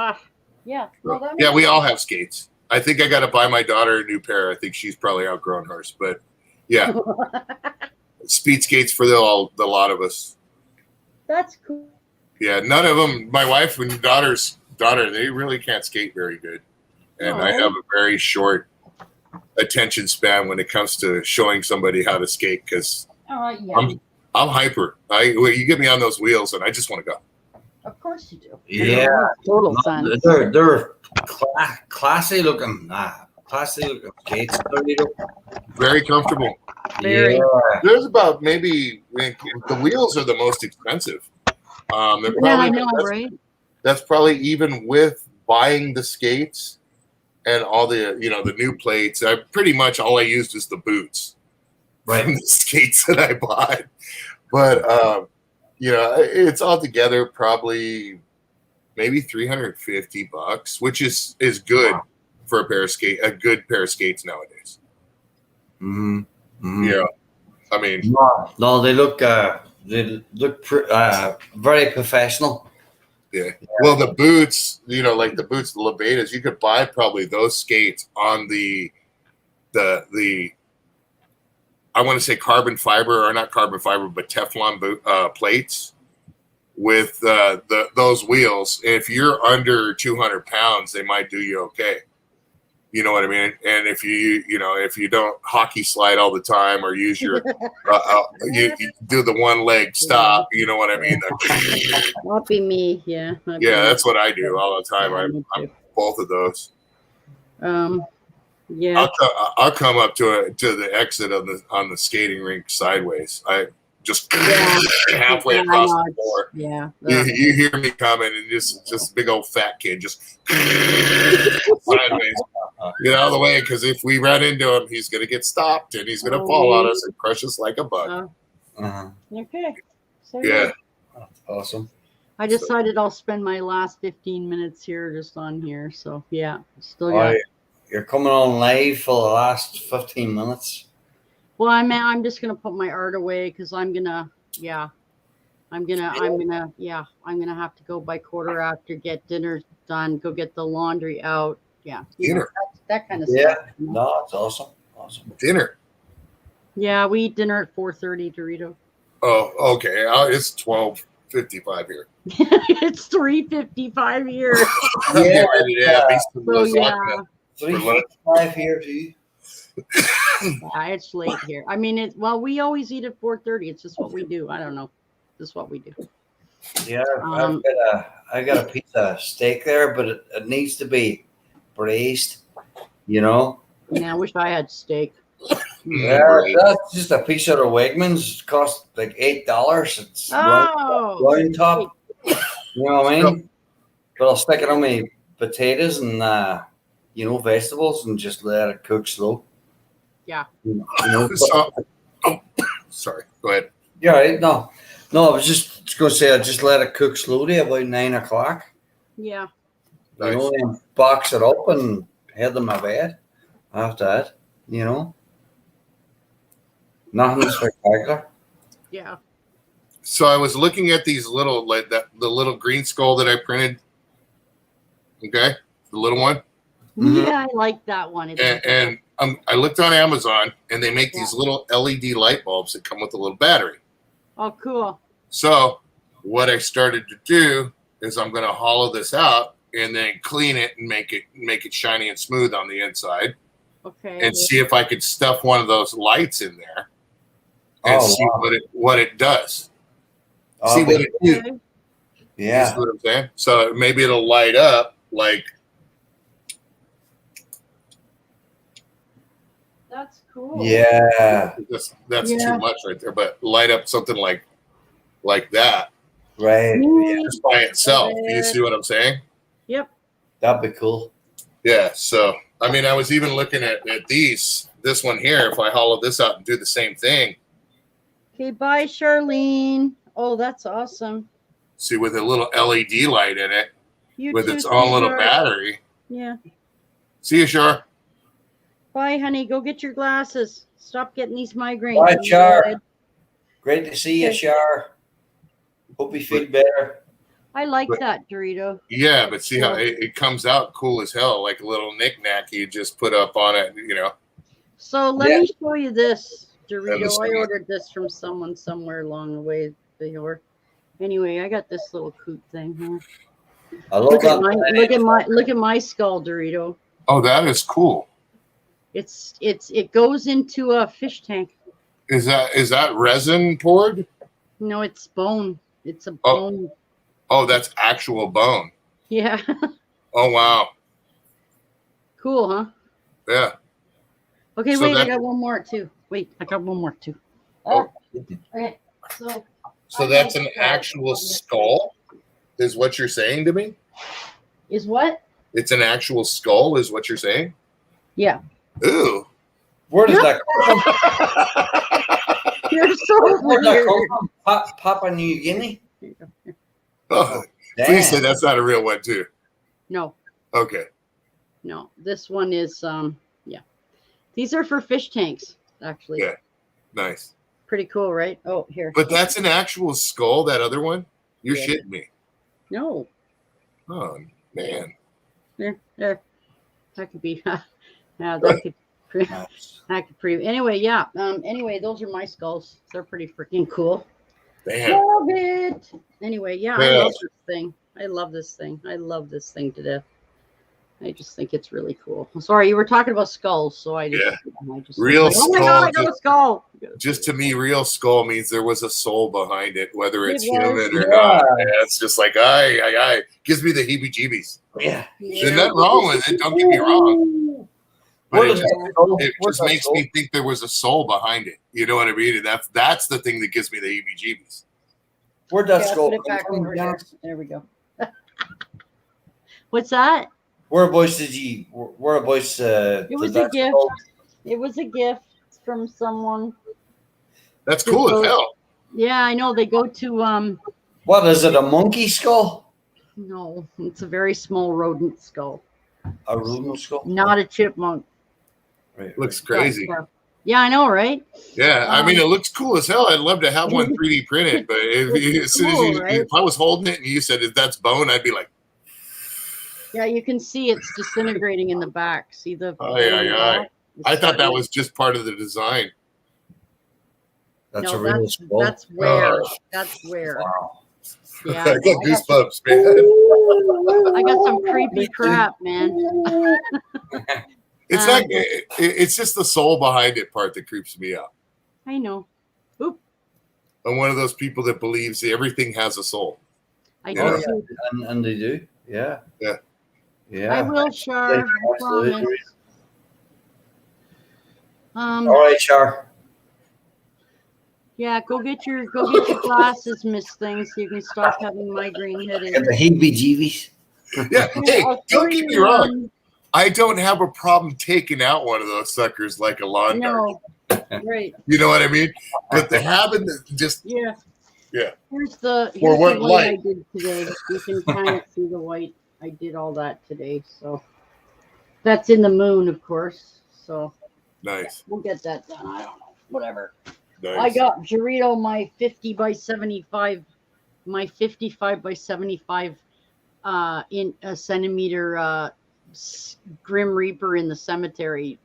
yeah. Well, we all have skates. I think I got to buy my daughter a new pair. I think she's probably outgrown hers. But, yeah. Speed skates for the lot of us. That's cool. Yeah, none of them. My wife and daughter, they really can't skate very good. And I have a very short attention span when it comes to showing somebody how to skate because I'm hyper. You get me on those wheels and I just want to go. Of course you do. Yeah, total sense. They're classy looking skates. Very comfortable. Very. There's about maybe the wheels are the most expensive. I know, right? That's probably even with buying the skates and all the the new plates. Pretty much all I used is the boots from the skates that I bought. But it's all together probably maybe $350, which is good for a good pair of skates nowadays. Mm-hmm. Yeah, I mean, no, they look very professional. Yeah. Well, the boots, like the boots, the Lebedas, you could buy probably those skates on the I want to say carbon fiber, or not carbon fiber, but Teflon plates with those wheels. If you're under 200 pounds, they might do you okay. You know what I mean? And if you don't hockey slide all the time or use your you do the one leg stop, you know what I mean? Not be me, yeah. That's what I do all the time. I'm both of those. Yeah. I'll come up to the exit on the skating rink sideways. I just halfway across the floor. Yeah. You hear me coming and just big old fat kid just sideways. Get out of the way, because if we run into him, he's going to get stopped and he's going to fall on us and crush us like a bug. Okay. So, That's awesome. I decided I'll spend my last 15 minutes here just on here. So, still got. You're coming on live for the last 15 minutes. Well, I'm just going to put my art away because I'm going to have to go by quarter after, get dinner done, go get the laundry out. Yeah. Dinner. That kind of stuff. No, it's awesome. Dinner. Yeah, we eat dinner at 4:30, Dorito. Oh, okay. It's 12:55 here. It's 3:55 here. So 3:55 here too. It's late here. I mean, we always eat at 4:30. It's just what we do. I don't know. Just what we do. Yeah, I got a piece of steak there, but it needs to be braised. Yeah, I wish I had steak. Yeah, that's just a piece out of Wegmans. It costs like $8. It's round top. You know what I mean? But I'll stick it on my potatoes and vegetables and just let it cook slow. Yeah. Sorry. Go ahead. Yeah, right. No, No, I was just going to say I just let it cook slowly about 9 o'clock. Yeah. You know, and box it up and head to my bed after that. You know, nothing spectacular. Yeah. So I was looking at these little, like the little green skull that I printed. Okay, the little one. Mhm. Yeah, I like that one. And I looked on Amazon, and they make these little LED light bulbs that come with a little battery. Oh, cool. So what I started to do is I'm going to hollow this out and then clean it and make it shiny and smooth on the inside. Okay. And see if I could stuff one of those lights in there and see what it does. See what it do. Yeah. You see what I'm saying? So maybe it'll light up like. That's cool. Yeah. That's too much right there, but light up something like that. Right. Just by itself. Do you see what I'm saying? Yep. That'd be cool. Yeah. So, I mean, I was even looking at this one here. If I hollow this out and do the same thing. Okay, bye, Charlene. Oh, that's awesome. See, with a little LED light in it, with its too, own little Char. battery. Yeah. See you, Char. Bye, honey. Go get your glasses. Stop getting these migraines. Bye, Char. Great to see you, Char. Hope you feel better. I like that, Dorito. Yeah, but see how it comes out cool as hell, like a little knick-knack you just put up on it, you know. So let me show you this, Dorito. I ordered this from someone somewhere along the way before. Anyway, I got this little coot thing here. Look at my skull, Dorito. Oh, that is cool. It goes into a fish tank. Is that resin poured? No, it's bone. It's a bone. Oh, that's actual bone. Yeah. Oh wow. Cool, huh? Yeah. Okay, wait, I got one more too. Wait, I got one more too. Oh. Okay. So that's an actual skull, is what you're saying to me? Is what? It's an actual skull, is what you're saying? Yeah. Ooh. Where does that come from? You're so Where'd that weird. come from? Papua New Guinea? Oh, please say that's not a real one too. No. Okay. No. This one is yeah. These are for fish tanks, actually. Yeah. Nice. Pretty cool, right? Oh, here. But that's an actual skull, that other one? You're shitting me. No. Oh man. There. That could be yeah, that could pretty anyway, yeah. Anyway, those are my skulls. They're pretty freaking cool. Damn. Love it. Anyway, yeah, I love this thing. I love this thing. I love this thing to death. I just think it's really cool. I'm sorry, you were talking about skulls, so I just real like, skull. oh my god, I got a skull. Just to me, real skull means there was a soul behind it, whether it's human or Yeah. not. Yeah, it's just like I gives me the heebie-jeebies. Yeah. There's nothing wrong with it. Don't get me wrong. But it just makes me think there was a soul behind it. You know what I mean? And that's the thing that gives me the heebie-jeebies. Where'd that skull Put it back come from? over here. There we go. What's that? Where boys did you? Where boys? It was a gift. It was a gift from someone. That's cool as hell. Yeah, I know. They go to What is it? A monkey skull? No, it's a very small rodent skull. A rodent skull? Not a chipmunk. Right. Looks crazy. Yeah, I know, right? Yeah, I mean, it looks cool as hell. I'd love to have one 3D printed, but as soon as if I was holding it and you said that's bone, I'd be like, yeah, you can see it's disintegrating in the back. See the? I thought that was just part of the design. That's a real skull. That's where. That's where. Wow. Yeah, I got goosebumps, man. I got some creepy crap, man. It's not. It's just the soul behind it part that creeps me out. I know. Oop. I'm one of those people that believes everything has a soul. I do. Too. And they do. Yeah. Yeah. Yeah. I will, Char. I promise. All right, Char. Yeah, go get your glasses, Miss Thing, so you can stop having migraine headaches. Get the heebie-jeebies. Yeah. Hey, don't get me wrong. I don't have a problem taking out one of those suckers like a lawn dart. No. Right. You know what I mean? But the having the just Yeah. Here's the what white light? I did today. You can kind of see the white. I did all that today, so that's in the moon, of course. So Nice. we'll get that done. I don't know. Whatever. Nice. I got Dorito my 50 by 75, my 55 by 75 in a centimeter Grim Reaper in the cemetery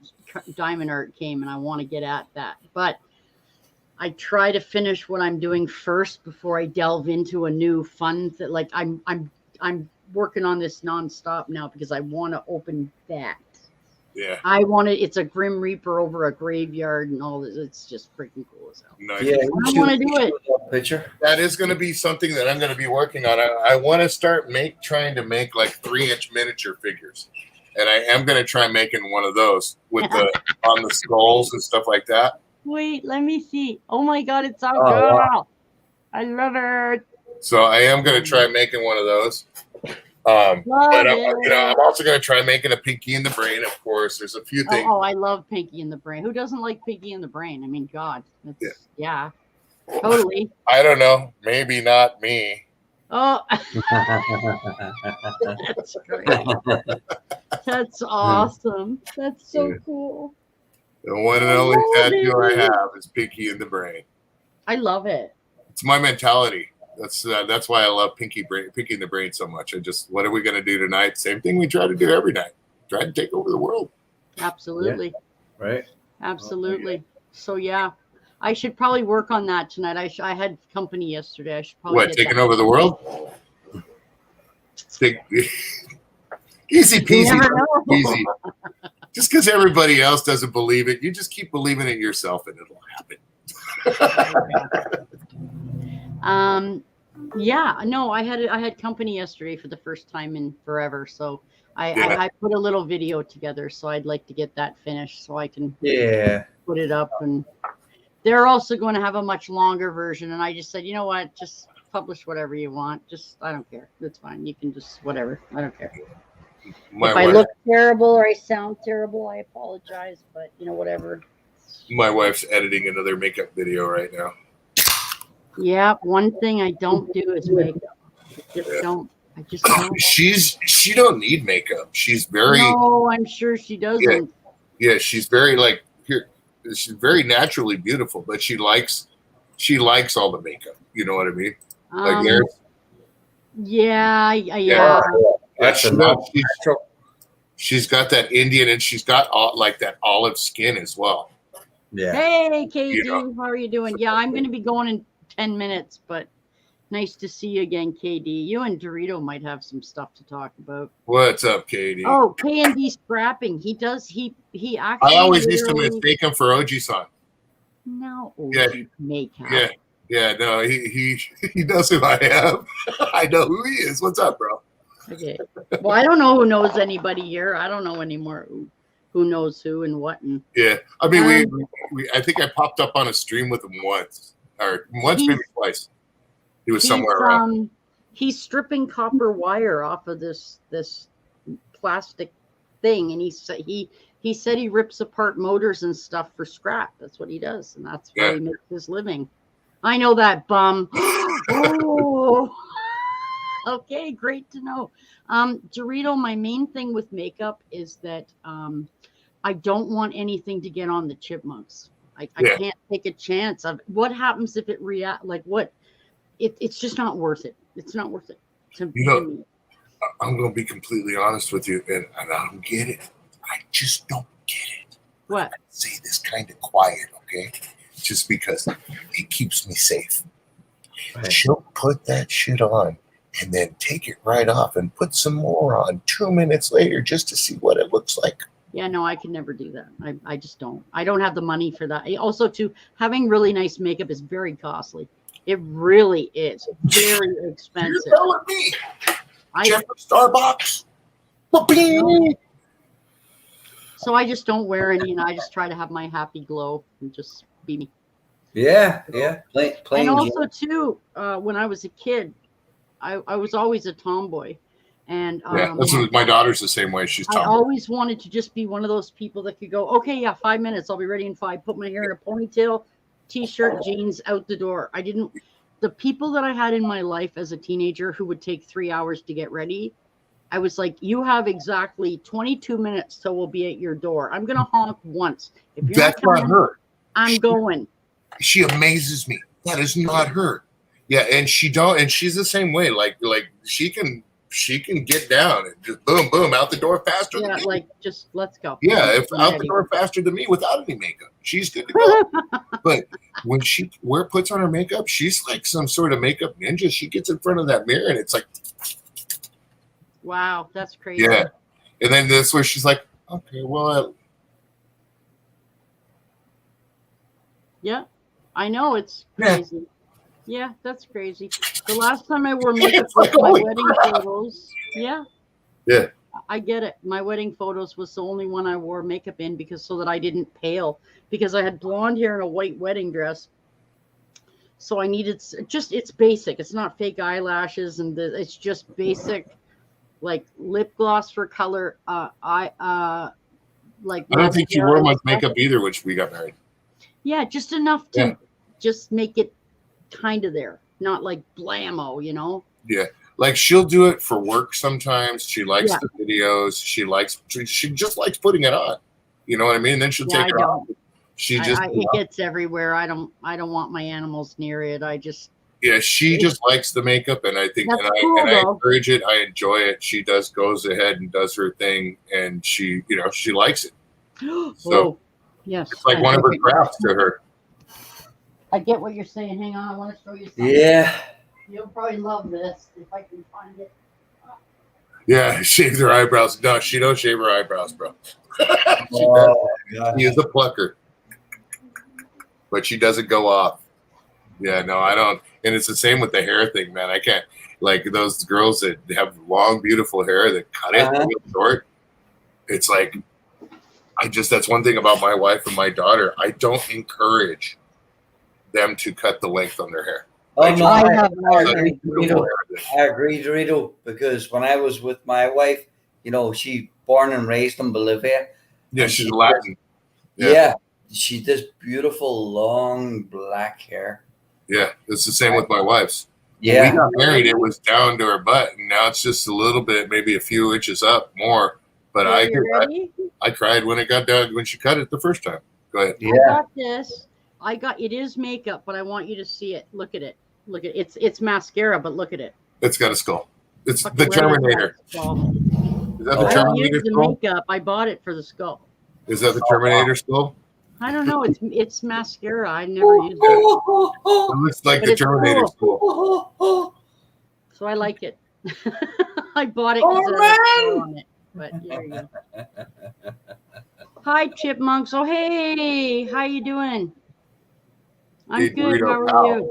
diamond art came, and I want to get at that. But I try to finish what I'm doing first before I delve into a new fun that like I'm working on this nonstop now because I want to open that. Yeah. I want to. It's a Grim Reaper over a graveyard and all this. It's just freaking cool as hell. Nice. Yeah, I want to do it. Picture. That is going to be something that I'm going to be working on. I want to start trying to make like 3-inch miniature figures, and I am going to try making one of those with the on the skulls and stuff like that. Wait, let me see. Oh my God, it's our Oh, girl. wow. I love her. So I am going to try making one of those. Love But it. I'm also going to try making a Pinky in the Brain. Of course, there's a few things. Oh, I love Pinky in the Brain. Who doesn't like Pinky in the Brain? I mean, God, yeah, totally. I don't know. Maybe not me. Oh, that's great. That's awesome. That's so cool. The one and only tattoo I have is Pinky in the Brain. I love it. It's my mentality. That's why I love Pinky in the Brain so much. What are we going to do tonight? Same thing we try to do every night. Try to take over the world. Absolutely. Yeah. Right. Absolutely. So yeah, I should probably work on that tonight. I had company yesterday. I should probably Taking over the world? Easy peasy. Easy. Just because everybody else doesn't believe it, you just keep believing it yourself, and it'll happen. Yeah, no, I had company yesterday for the first time in forever, so I put a little video together, so I'd like to get that finished so I can put it up. And they're also going to have a much longer version, and I just said, you know what, just publish whatever you want. I don't care. That's fine. You can just whatever. I don't care. If I look terrible or I sound terrible, I apologize, but whatever. My wife's editing another makeup video right now. Yeah, one thing I don't do is makeup. I just don't. She don't need makeup. She's very. No, I'm sure she doesn't. Yeah, she's very she's very naturally beautiful, but she likes all the makeup. You know what I mean? Yeah. She's got that Indian, and she's got that olive skin as well. Yeah. Hey, KD, how are you doing? Yeah, I'm going to be going in 10 minutes, but nice to see you again, KD. You and Dorito might have some stuff to talk about. What's up, KD? Oh, K&D scrapping. He actually. I always used to mistake him for Oji-san. No, Oji makeup. Yeah. No, he knows who I am. I know who he is. What's up, bro? Okay. Well, I don't know who knows anybody here. I don't know anymore who knows who and what. And yeah, I mean, I think I popped up on a stream with him once, maybe twice. He was somewhere around. He's stripping copper wire off of this plastic thing, and he said he rips apart motors and stuff for scrap. That's what he does, and that's where he makes his living. I know that, bum. Oh. Okay, great to know. Dorito, my main thing with makeup is that I don't want anything to get on the Chipmunks. I can't take a chance of what happens if it it's just not worth it. It's not worth it to me. I'm going to be completely honest with you, and I don't get it. I just don't get it. What? I say this kind of quiet, okay? Just because it keeps me safe. Right. She'll put that shit on and then take it right off and put some more on 2 minutes later just to see what it looks like. Yeah, no, I can never do that. I just don't. I don't have the money for that. Also, too, having really nice makeup is very costly. It really is very expensive. You're telling me? Jeffrey Starbucks? No. So I just don't wear any, and I just try to have my happy glow and just be me. Yeah. Plain and also, too, when I was a kid, I was always a tomboy. And my daughter's the same way. She's tomboy. I always wanted to just be one of those people that could go, okay, 5 minutes, I'll be ready in 5. Put my hair in a ponytail, t-shirt, jeans, out the door. the people that I had in my life as a teenager who would take 3 hours to get ready, I was like, you have exactly 22 minutes till we'll be at your door. I'm going to honk once. If you're That's not not coming, her. I'm going. She amazes me. That is not her. Yeah, and she's the same way. Like she can get down and just boom, boom, out the door faster than me. Like just let's go. Yeah, if out the door faster than me without any makeup. She's good to go. But when she puts on her makeup, she's like some sort of makeup ninja. She gets in front of that mirror and it's like, wow, that's crazy. yeah. And then that's where she's like, okay, well, yeah, I know it's crazy. Yeah, that's crazy. The last time I wore makeup was my wedding photos. Yeah. Yeah. I get it. My wedding photos was the only one I wore makeup in because so that I didn't pale because I had blonde hair and a white wedding dress. So I needed it's basic. It's not fake eyelashes and it's just basic like lip gloss for color. like I don't think you wore much makeup either when we got married. Yeah, just enough to just make it kind of there, not like blammo, you know. Yeah, like she'll do it for work sometimes. She likes the videos. She just likes putting it on. You know what I mean? And then she'll take it off. It gets everywhere. I don't want my animals near it. She just likes the makeup, and I think I encourage it. I enjoy it. She goes ahead and does her thing, and she likes it. So yes, it's like one of her crafts to her. I get what you're saying. Hang on, I want to show you something. Yeah. You'll probably love this if I can find it. Yeah, shave their eyebrows. No, she don't shave her eyebrows, bro. She is a plucker. But she doesn't go off. Yeah, no, I don't. And it's the same with the hair thing, man. I can't, like those girls that have long, beautiful hair that cut it short. It's like, that's one thing about my wife and my daughter. I don't encourage them to cut the length on their hair. I agree, Dorito, because when I was with my wife, she born and raised in Bolivia. Yeah, she's Latin. Yeah, she does beautiful long black hair. Yeah, it's the same with my wife's. Yeah. When we got married, it was down to her butt, and now it's just a little bit, maybe a few inches up more. But I cried when it got done, when she cut it the first time. Go ahead. Yeah. I got this. It is makeup, but I want you to see it. Look at it. It's mascara, but look at it. It's got a skull. It's the Terminator. Is that the Terminator skull? Makeup. I bought it for the skull. Is that the Terminator skull? I don't know. It's mascara. I never used it. It looks like the Terminator skull. So I like it. I bought it because on it. But there you go. Hi, Chipmunks. Oh, hey. How you doing? I'm good. Burrito, how are you?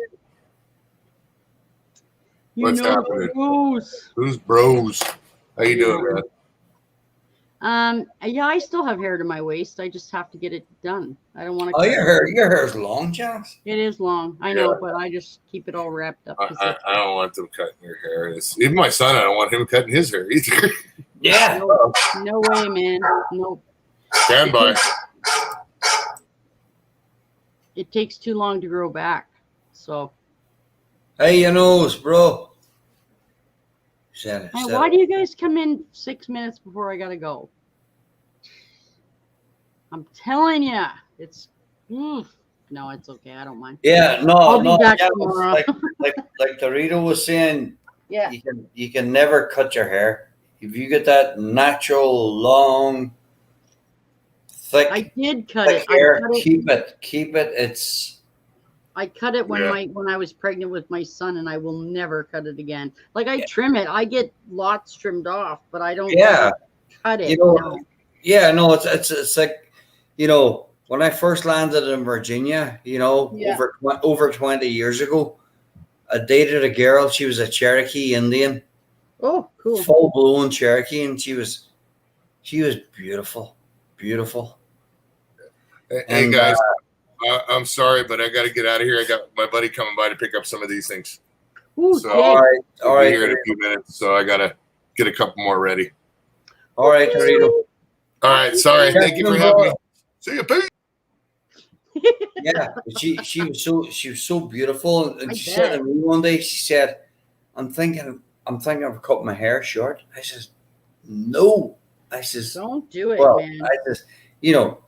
What's happening? Who's bros? How you doing, man? Yeah, I still have hair to my waist. I just have to get it done. I don't want to. Oh, your hair's long, Josh. It is long. I know, but I just keep it all wrapped up. I don't want them cutting your hair. Even my son, I don't want him cutting his hair either. Yeah. No way, man. Nope. Stand by. It takes too long to grow back. So. Hey, bro. Why do you guys come in 6 minutes before I gotta go? I'm telling you, it's. No, it's okay. I don't mind. Yeah, I'll be back tomorrow. like Dorito was saying. Yeah. You can never cut your hair if you get that natural long, thick. I did cut it. Hair, keep it. I cut it when I was pregnant with my son, and I will never cut it again. Like I trim it, I get lots trimmed off, but I don't cut it. Yeah, no, it's like, when I first landed in Virginia, over 20 years ago, I dated a girl. She was a Cherokee Indian. Oh, cool. Full blown Cherokee, and she was beautiful, beautiful. Hey guys. I'm sorry, but I got to get out of here. I got my buddy coming by to pick up some of these things. Ooh, so, all right. I'll be here in a few minutes, so I got to get a couple more ready. All right, Dorito. All right, sorry. Thank you for having me. See you, Pete. Yeah, but she was so beautiful, and I she said to bet. me one day, she said, I'm thinking of cutting my hair short." I says, "No," I says, Don't do it, "Well," man. I says, "You know,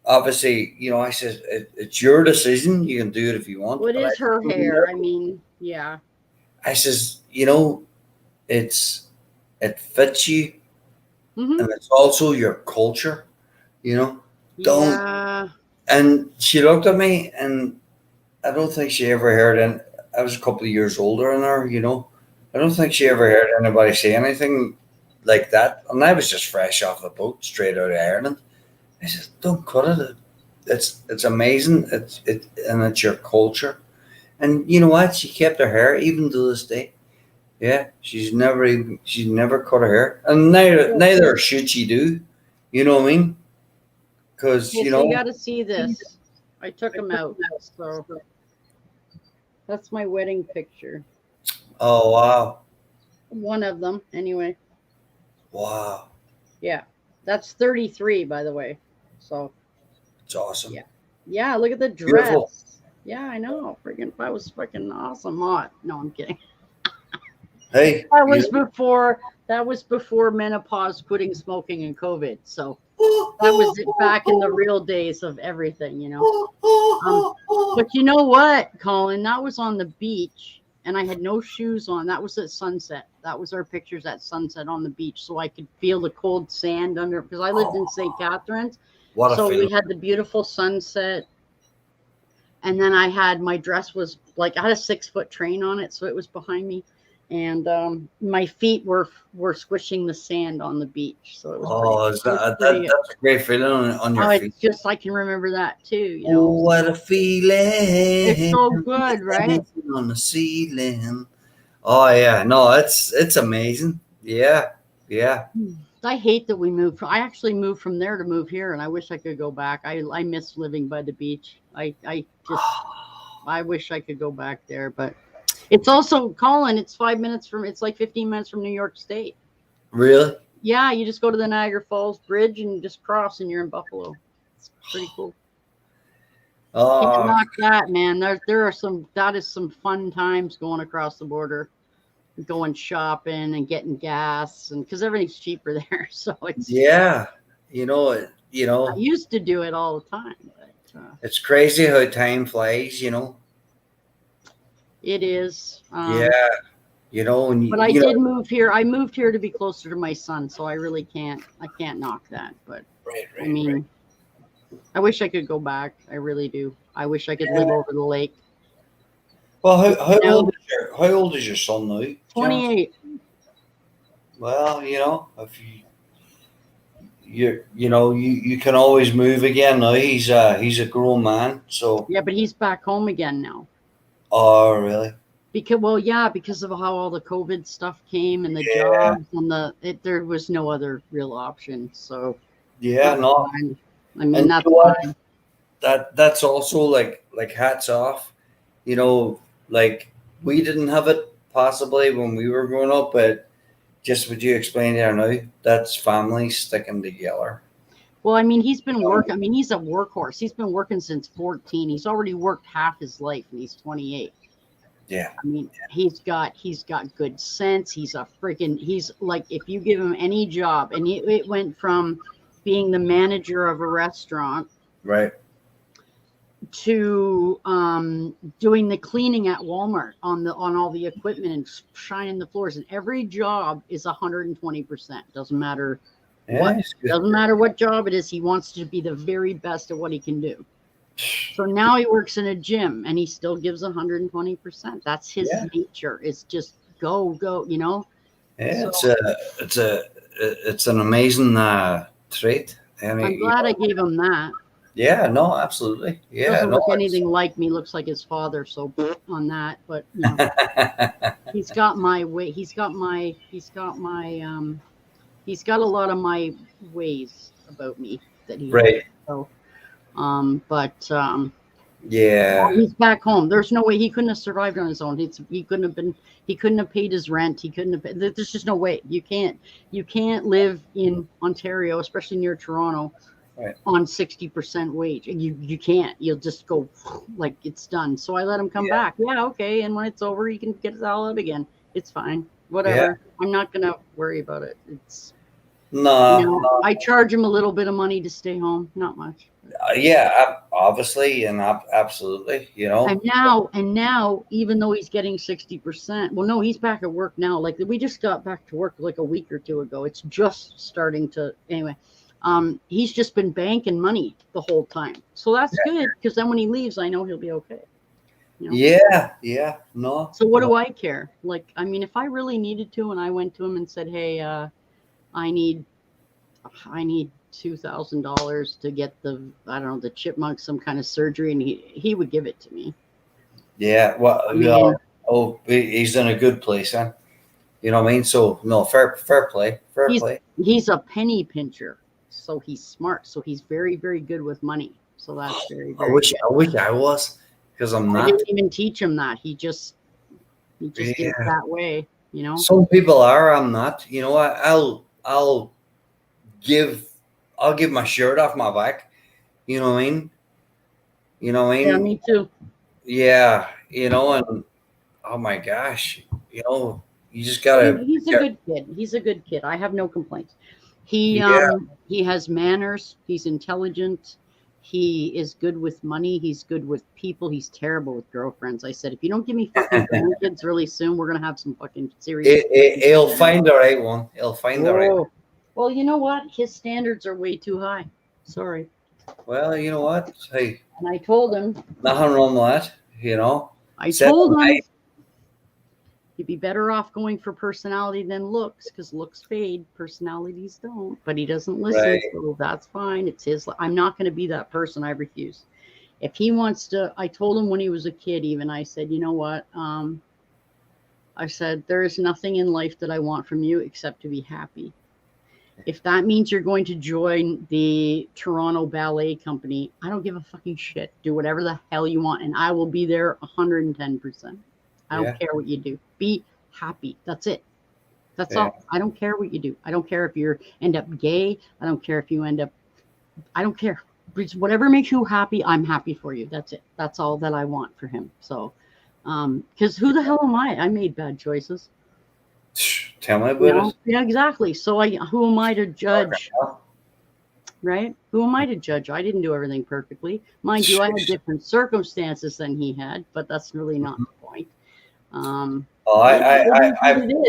obviously, I says it's your decision. You can do it if you want." What But I is her said, hair? I mean, yeah. I says, it fits you, Hmm. and it's also your culture. You know, don't. Yeah. And she looked at me, and I don't think she ever heard. And I was a couple of years older than her. I don't think she ever heard anybody say anything like that. And I was just fresh off the boat, straight out of Ireland. I said, "Don't cut it. It's amazing. And it's your culture." And you know what? She kept her hair even to this day. Yeah, she's never cut her hair, and neither should she do. You know what I mean? Because Okay, so you got to see this. I took him out. So that's my wedding picture. Oh wow, One of them, anyway. wow, Yeah. That's 33, by the way. So, it's awesome. yeah. Yeah, look at the dress. Beautiful. Yeah, I know. That was freaking awesome hot. No, I'm kidding. Hey, That was before menopause, quitting smoking, and COVID. So that was it back in the real days of everything, But you know what, Colin? That was on the beach, and I had no shoes on. That was at sunset. That was our pictures at sunset on the beach, so I could feel the cold sand under. Because I lived in St. Catharines, so we had the beautiful sunset. And then I had my dress was like I had a 6-foot train on it, so it was behind me, and my feet were squishing the sand on the beach. So it was that's a great feeling on your feet. It's just I can remember that too. Oh, what a feeling! It's so good, right? On the ceiling. Oh yeah, no, it's amazing. Yeah. I hate that we moved. I actually moved from there to move here, and I wish I could go back. I miss living by the beach. I wish I could go back there, but it's also, Colin, it's like 15 minutes from New York State. Really? Yeah, you just go to the Niagara Falls Bridge and just cross, and you're in Buffalo. It's pretty cool. Can't knock that, man. That is some fun times going across the border, going shopping and getting gas, and because everything's cheaper there. So it's I used to do it all the time. But, it's crazy how time flies. It is. But I did move here. I moved here to be closer to my son, so I really can't. I can't knock that. But I mean, I wish I could go back. I really do. I wish I could live over the lake. Well, how old is your son now? 28. Well, if you can always move again now. He's a grown man, so yeah, but he's back home again now. Oh, really? Because of how all the COVID stuff came and the jobs and there was no other real option. So fine. I mean, that's fine. That's also like hats off. Like we didn't have it possibly when we were growing up, but just what you explained there now, that's family sticking together. Well, I mean, he's been working. I mean, he's a workhorse. He's been working since 14. He's already worked half his life, and he's 28. Yeah. I mean, he's got good sense. He's like, if you give him any job, and it went from being the manager of a restaurant, right, to doing the cleaning at Walmart on all the equipment and shining the floors. And every job is 120%. Doesn't matter. Doesn't matter what job it is. He wants to be the very best at what he can do. So now he works in a gym, and he still gives 120%. That's his nature. It's just go. Yeah, it's an amazing trait. I'm glad I gave him that. Yeah, no, absolutely. Yeah, doesn't look anything like me. Looks like his father. So on that, but he's got my way. He's got a lot of my ways about me that he right. So, he's back home. There's no way he couldn't have survived on his own. He couldn't have paid his rent. There's just no way. You can't live in Ontario, especially near Toronto, on 60% wage. You can't. You'll just go like it's done. So I let him come back. Yeah, okay. And when it's over, he can get it all out again. It's fine. Whatever. I'm not gonna worry about it. It's No. I charge him a little bit of money to stay home. Not much. Obviously, and absolutely, And now, even though he's getting 60%, well, no, he's back at work now. Like we just got back to work like a week or two ago. It's just starting to anyway. He's just been banking money the whole time, so that's good because then when he leaves, I know he'll be okay. No. So what do I care? Like, I mean, if I really needed to, and I went to him and said, "Hey, I need $2,000 to get the Chipmunks some kind of surgery," and he would give it to me. Yeah, well, he's in a good place, huh? You know what I mean? So no, fair play. He's a penny pincher, so he's smart. So he's very, very good with money. So that's very, very. I wish I was, because I'm not. I didn't even teach him that. He just did it that way. Some people are. I'm not. You know, I'll give my shirt off my back. You know what I mean? Yeah, me too. Yeah, and oh my gosh, you just gotta. He's a good kid. He's a good kid. I have no complaints. He has manners. He's intelligent. He is good with money. He's good with people. He's terrible with girlfriends. I said, if you don't give me fucking grandkids really soon, we're gonna have some fucking serious. He'll find the right one. He'll find the right one. Well, you know what? His standards are way too high. Sorry. Well, you know what? Hey. And I told him. Nothing wrong with that, I told him he'd be better off going for personality than looks, because looks fade, personalities don't. But he doesn't listen, so that's fine. It's his. I'm not going to be that person. I refuse. If he wants to, I told him when he was a kid, even, I said, you know what? I said, there is nothing in life that I want from you except to be happy. If that means you're going to join the Toronto Ballet Company, I don't give a fucking shit. Do whatever the hell you want, and I will be there 110%. I don't care what you do. Be happy. That's it. That's all. I don't care what you do. I don't care if you end up gay. I don't care if you end up. I don't care. Whatever makes you happy, I'm happy for you. That's it. That's all that I want for him. So, because who the hell am I? I made bad choices. Tell me about it. Yeah, exactly. So who am I to judge? Right? Who am I to judge? I didn't do everything perfectly. Mind you, I had different circumstances than he had, but that's really not the point. It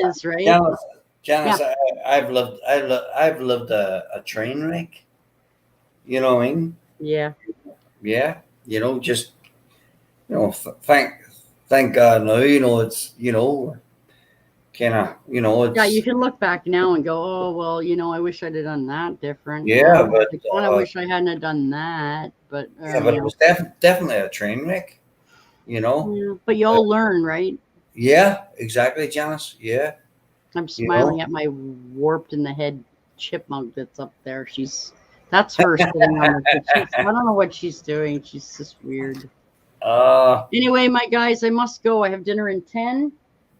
is, right? Janice, I've lived a train wreck. You know what I mean? Yeah. Yeah. Just thank God now. It's kind of it's, you can look back now and go, oh well, I wish I'd have done that different. Yeah, but I kind of wish I hadn't have done that. But but it was definitely a train wreck. Yeah, but you all learn, right? Yeah, exactly, Janice. Yeah. I'm smiling at my warped in the head chipmunk that's up there. That's her sitting on the I don't know what she's doing. She's just weird. Anyway, my guys, I must go. I have dinner in 10.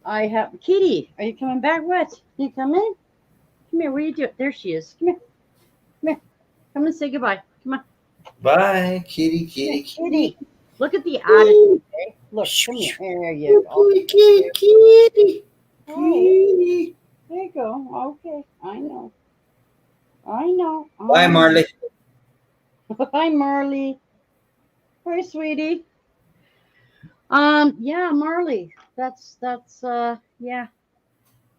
I have Kitty. Are you coming back? What? You coming? Come here. What are you doing? There she is. Come here. Come here. Come and say goodbye. Come on. Bye, Kitty, Kitty, Kitty. Look at the attitude. Okay? Look, come here. There you go. Kitty, Kitty. Kitty. There you go. Okay. I know. Bye, Marley. Bye, Marley. Hi, sweetie. Yeah, Marley. That's yeah.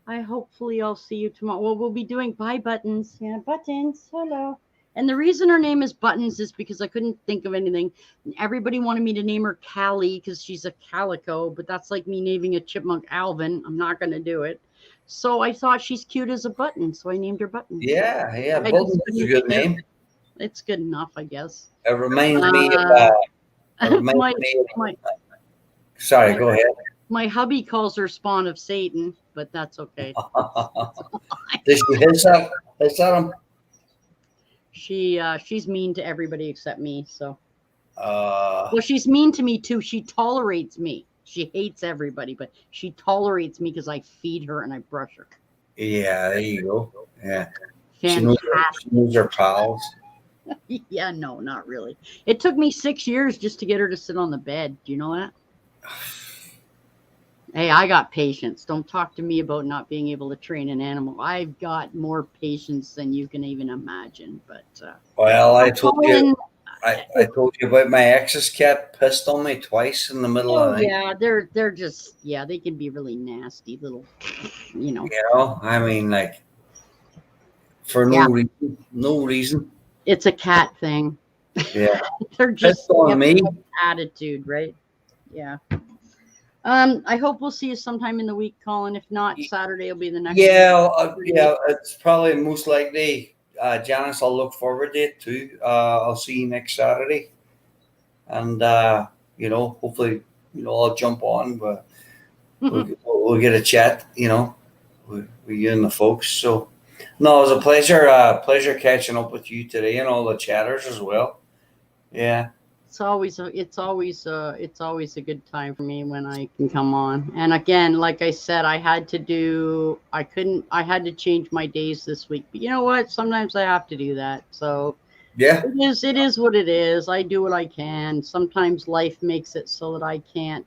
Hopefully I'll see you tomorrow. Well, we'll be doing bye buttons. Yeah, buttons. Hello. And the reason her name is Buttons is because I couldn't think of anything. Everybody wanted me to name her Callie because she's a calico, but that's like me naming a chipmunk Alvin. I'm not going to do it. So I thought she's cute as a button, so I named her Buttons. Yeah. Buttons is a good name. It's good enough, I guess. It reminds me of. Sorry, go ahead. My hubby calls her Spawn of Satan, but that's okay. Does she hiss at him? She's mean to everybody except me. So. Well, she's mean to me too. She tolerates me. She hates everybody, but she tolerates me because I feed her and I brush her. Yeah, there you go. Yeah. Fantastic. She knows her pals. Yeah, no, not really. It took me 6 years just to get her to sit on the bed. Do you know that? Hey, I got patience. Don't talk to me about not being able to train an animal. I've got more patience than you can even imagine. But well, I told Colin, you, I told you about my ex's cat pissed on me twice in the middle of oh the night. yeah, they're just they can be really nasty little, you know. You know, I mean, like for no reason, no reason. It's a cat thing. Yeah, They're pissed just on me. attitude, right? Yeah. I hope we'll see you sometime in the week, Colin. If not, Saturday will be the next. Yeah, yeah, it's probably most likely. Janice, I'll look forward to it too. I'll see you next Saturday, and you know, hopefully, you know, I'll jump on, but we'll get a chat, you know, with you and the folks. So, no, it was a pleasure catching up with you today and all the chatters as well. Yeah. It's always a good time for me when I can come on. And again, like I said, I had to change my days this week. But you know what? Sometimes I have to do that. So yeah, it is what it is. I do what I can. Sometimes life makes it so that I can't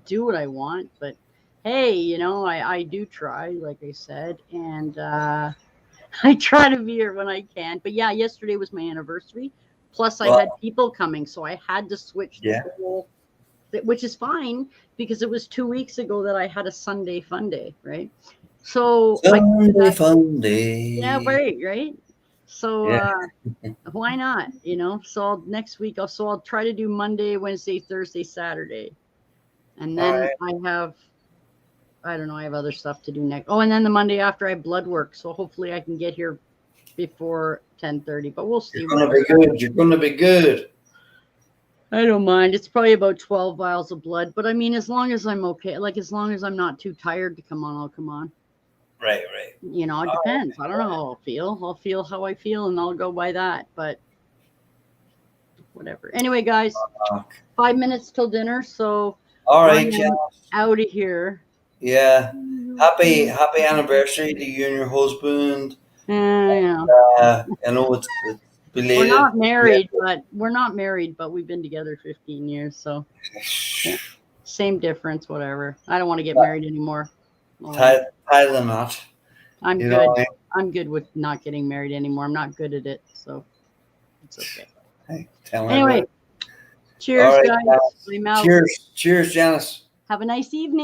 do what I want. But hey, you know, I do try, like I said, and I try to be here when I can. But yeah, yesterday was my anniversary. Plus, I had people coming, so I had to switch the whole, which is fine because it was 2 weeks ago that I had a Sunday fun day, right? So Sunday fun day. Yeah, right. So why not? You know. So next week, I'll try to do Monday, Wednesday, Thursday, Saturday, and then I don't know. I have other stuff to do next. Oh, and then the Monday after I have blood work. So hopefully I can get here before 10:30. But we'll see. You're gonna be good. You're gonna be good. I don't mind. It's probably about 12 vials of blood. But I mean, as long as I'm okay, like as long as I'm not too tired to come on, I'll come on. Right. You know, it depends. I don't know how I'll feel. I'll feel how I feel, and I'll go by that. But whatever. Anyway, guys, 5 minutes till dinner. So all right, out of here. Yeah. Happy anniversary to you and your husband. Yeah. I know it's belated. We're not married, but we've been together 15 years. So same difference, whatever. I don't want to get married anymore. Tie the knot. I'm good. I'm good with not getting married anymore. I'm not good at it, so it's okay. Hey, anyway, cheers, guys. Cheers, Janice. Have a nice evening.